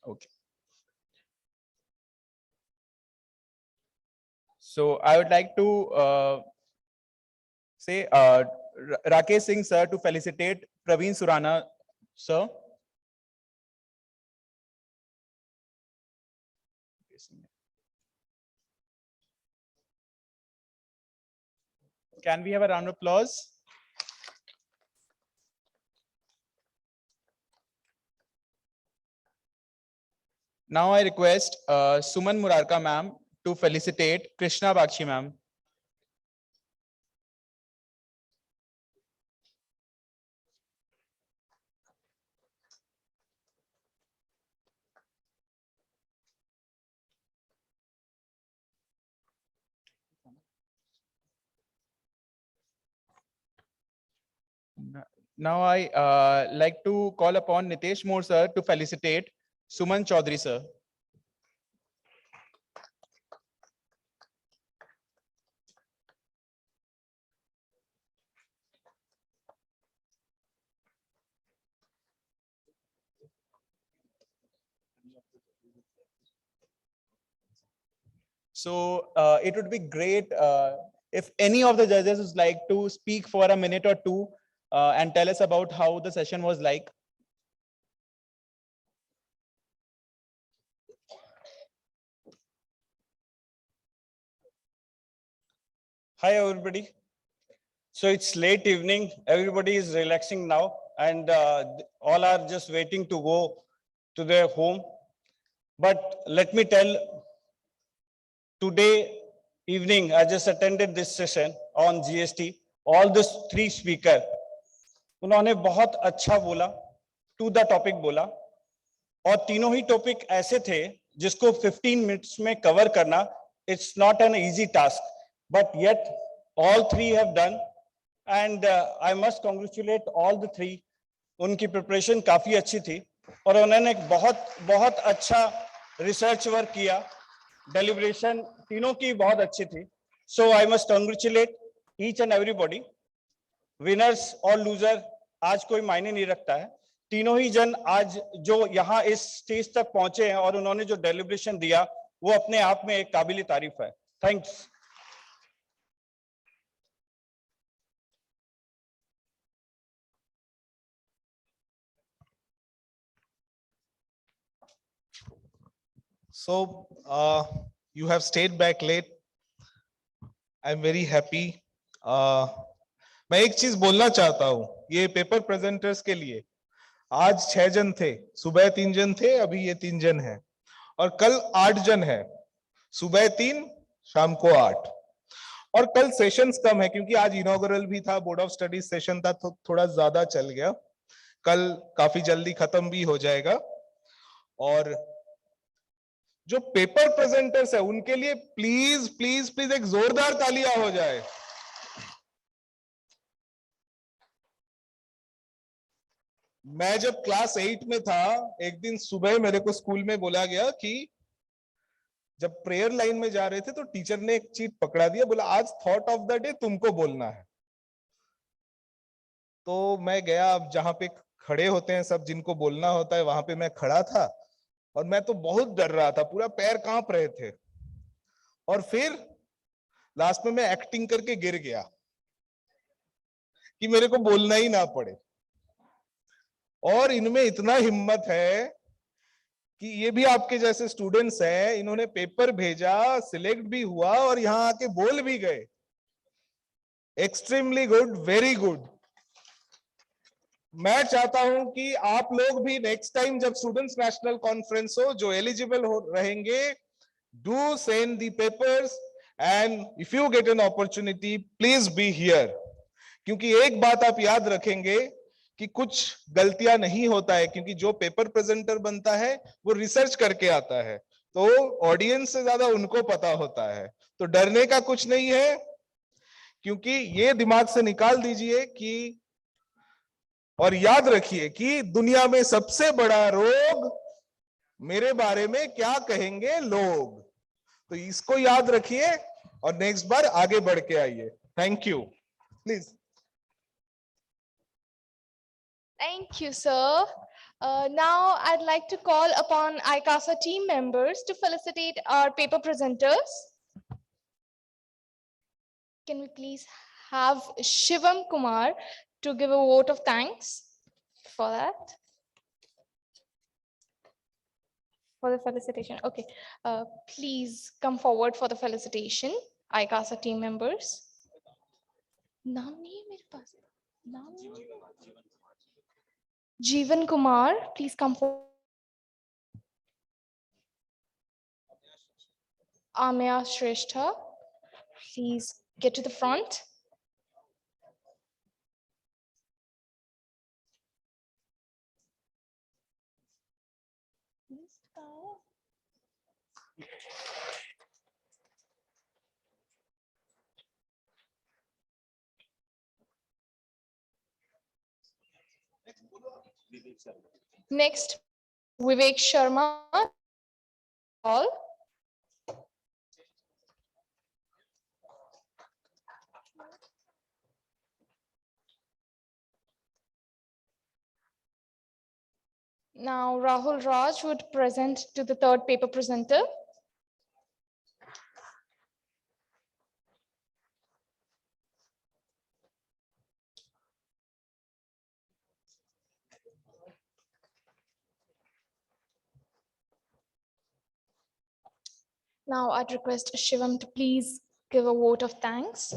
Okay. So I would like to say Rakesh Singh sir to felicitate Praveen Surana sir. Can we have a round of applause? Now I request Suman Murarka ma'am to felicitate Krishna Bakshi ma'am. Now I like to call upon Nitesh Moore sir to felicitate Suman Chaudhary sir. So it would be great if any of the judges would like to speak for a minute or two and tell us about how the session was like. Hi, everybody. So it's late evening. Everybody is relaxing now, and all are just waiting to go to their home. But let me tell, today evening, I just attended this session on GST. All the three speakers, उन्होंने बहुत अच्छा बोला, to the topic बोला, और तीनों ही topic ऐसे थे जिसको 15 मिनट्स में कवर करना, it's not an easy task. But yet, all three have done, and I must congratulate all the three. उनकी preparation काफी अच्छी थी, और उन्होंने बहुत अच्छा research work किया, deliberation तीनों की बहुत अच्छी थी. So I must congratulate each and everybody. Winners और loser आज कोई मायने नहीं रखता है. तीनों ही जन आज जो यहाँ इस स्टेज तक पहुंचे हैं और उन्होंने जो डेलिब्रेशन दिया वो अपने आप में एक काबिल तारीफ है. Thanks. So you have stayed back late. I'm very happy. मैं एक चीज बोलना चाहता हूँ ये पेपर प्रेजेंटर्स के लिए. आज 6 जन थे, सुबह 3 जन थे, अभी ये 3 जन हैं और कल 8 जन है, सुबह 3 शाम को 8. और कल सेशंस कम है क्योंकि आज इनॉग्रल भी था, बोर्ड ऑफ स्टडीज सेशन था तो थोड़ा ज्यादा चल गया. कल काफी जल्दी खत्म भी हो जाएगा. और जो पेपर प्रेजेंटर्स है उनके लिए प्लीज प्लीज प्लीज एक जोरदार तालियां हो जाए. मैं जब क्लास 8 में था एक दिन सुबह मेरे को स्कूल में बोला गया कि जब प्रेयर लाइन में जा रहे थे तो टीचर ने एक चीट पकड़ा दिया, बोला आज थॉट ऑफ द डे तुमको बोलना है. तो मैं गया, अब जहां पे खड़े होते हैं सब जिनको बोलना होता है वहां पे मैं खड़ा था और मैं तो बहुत डर रहा था, पूरा पैर कांप रहे थे. और फिर लास्ट में मैं एक्टिंग करके गिर गया कि मेरे को बोलना ही ना पड़े. और इनमें इतना हिम्मत है कि ये भी आपके जैसे स्टूडेंट्स हैं, इन्होंने पेपर भेजा, सिलेक्ट भी हुआ और यहां आके बोल भी गए. Extremely good, very good. मैं चाहता हूं कि आप लोग भी नेक्स्ट टाइम जब स्टूडेंट्स नेशनल कॉन्फ्रेंस हो, जो एलिजिबल हो रहेंगे, do send the papers and if you get an opportunity please be here. क्योंकि एक बात आप याद रखेंगे कि कुछ गलतियां नहीं होता है, क्योंकि जो पेपर प्रेजेंटर बनता है वो रिसर्च करके आता है, तो ऑडियंस से ज्यादा उनको पता होता है. तो डरने का कुछ नहीं है, क्योंकि ये दिमाग से निकाल दीजिए कि और याद रखिए कि दुनिया में सबसे बड़ा रोग मेरे बारे में क्या कहेंगे लोग. तो इसको याद रखिए और नेक्स्ट बार आगे बढ़ के आइए. Thank you. Please. Thank you, sir. Now I'd like to call upon ICASA team members to felicitate our paper presenters. Can we please have Shivam Kumar to give a vote of thanks for that? For the felicitation. Okay. Please come forward for the felicitation, ICASA team members. नाम नहीं है मेरे पास. नाम नहीं है. Jeevan Kumar, please come forward. Amya Shrestha, please get to the front. Next, Vivek Sharma. All. Now, Rahul Raj would present to the third paper presenter. Now, I'd request Shivam to please give a vote of thanks.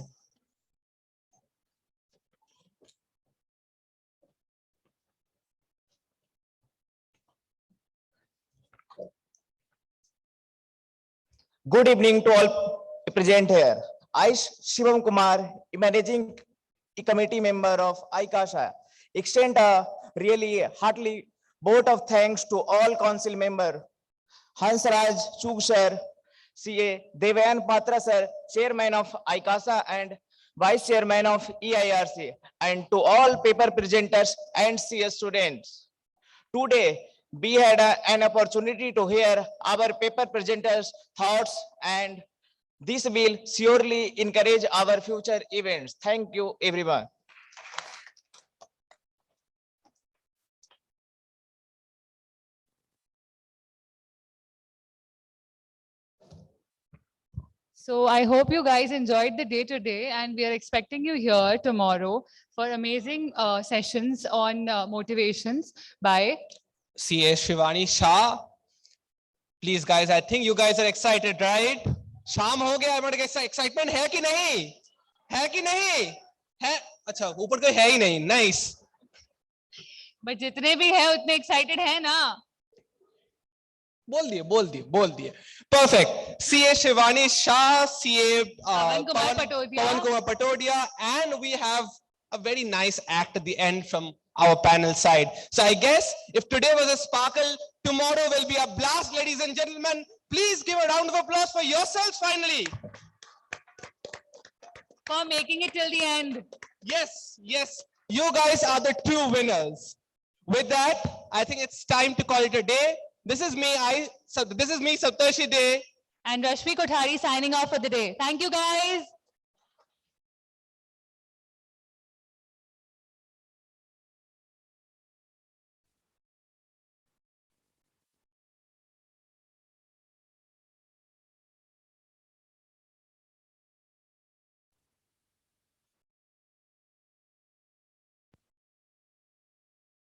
Good evening to all present here. I, Shivam Kumar, managing committee member of ICASA, extend a really heartily vote of thanks to all council member, Hansraj Chug sir, CA Devayan Patra sir, chairman of ICASA and vice chairman of EIRC, and to all paper presenters and CS students. Today, we had an opportunity to hear our paper presenters' thoughts and This will surely encourage our future events. Thank you, everyone. So I hope you guys enjoyed the day today, and we are expecting you here tomorrow for amazing sessions on motivations by CA Shivani Shah. Please guys, I think you guys are excited, right? शाम हो गया, but excitement है कि नहीं? है कि नहीं? है? अच्छा, ऊपर कोई है ही नहीं. Nice. but जितने भी है उतने excited है ना? बोल दिए. Perfect. CA Shivani Shah, CA Pawan Kumar Patodia, and we have a very nice act at the end from our panel side. So I guess if today was a sparkle, tomorrow will be a blast, ladies and gentlemen. Please give a round of applause for yourselves finally. For making it till the end. Yes. You guys are the true winners. With that, I think it's time to call it a day. This is me, Saptarshi Dey. And Rashmi Kothari signing off for the day. Thank you guys.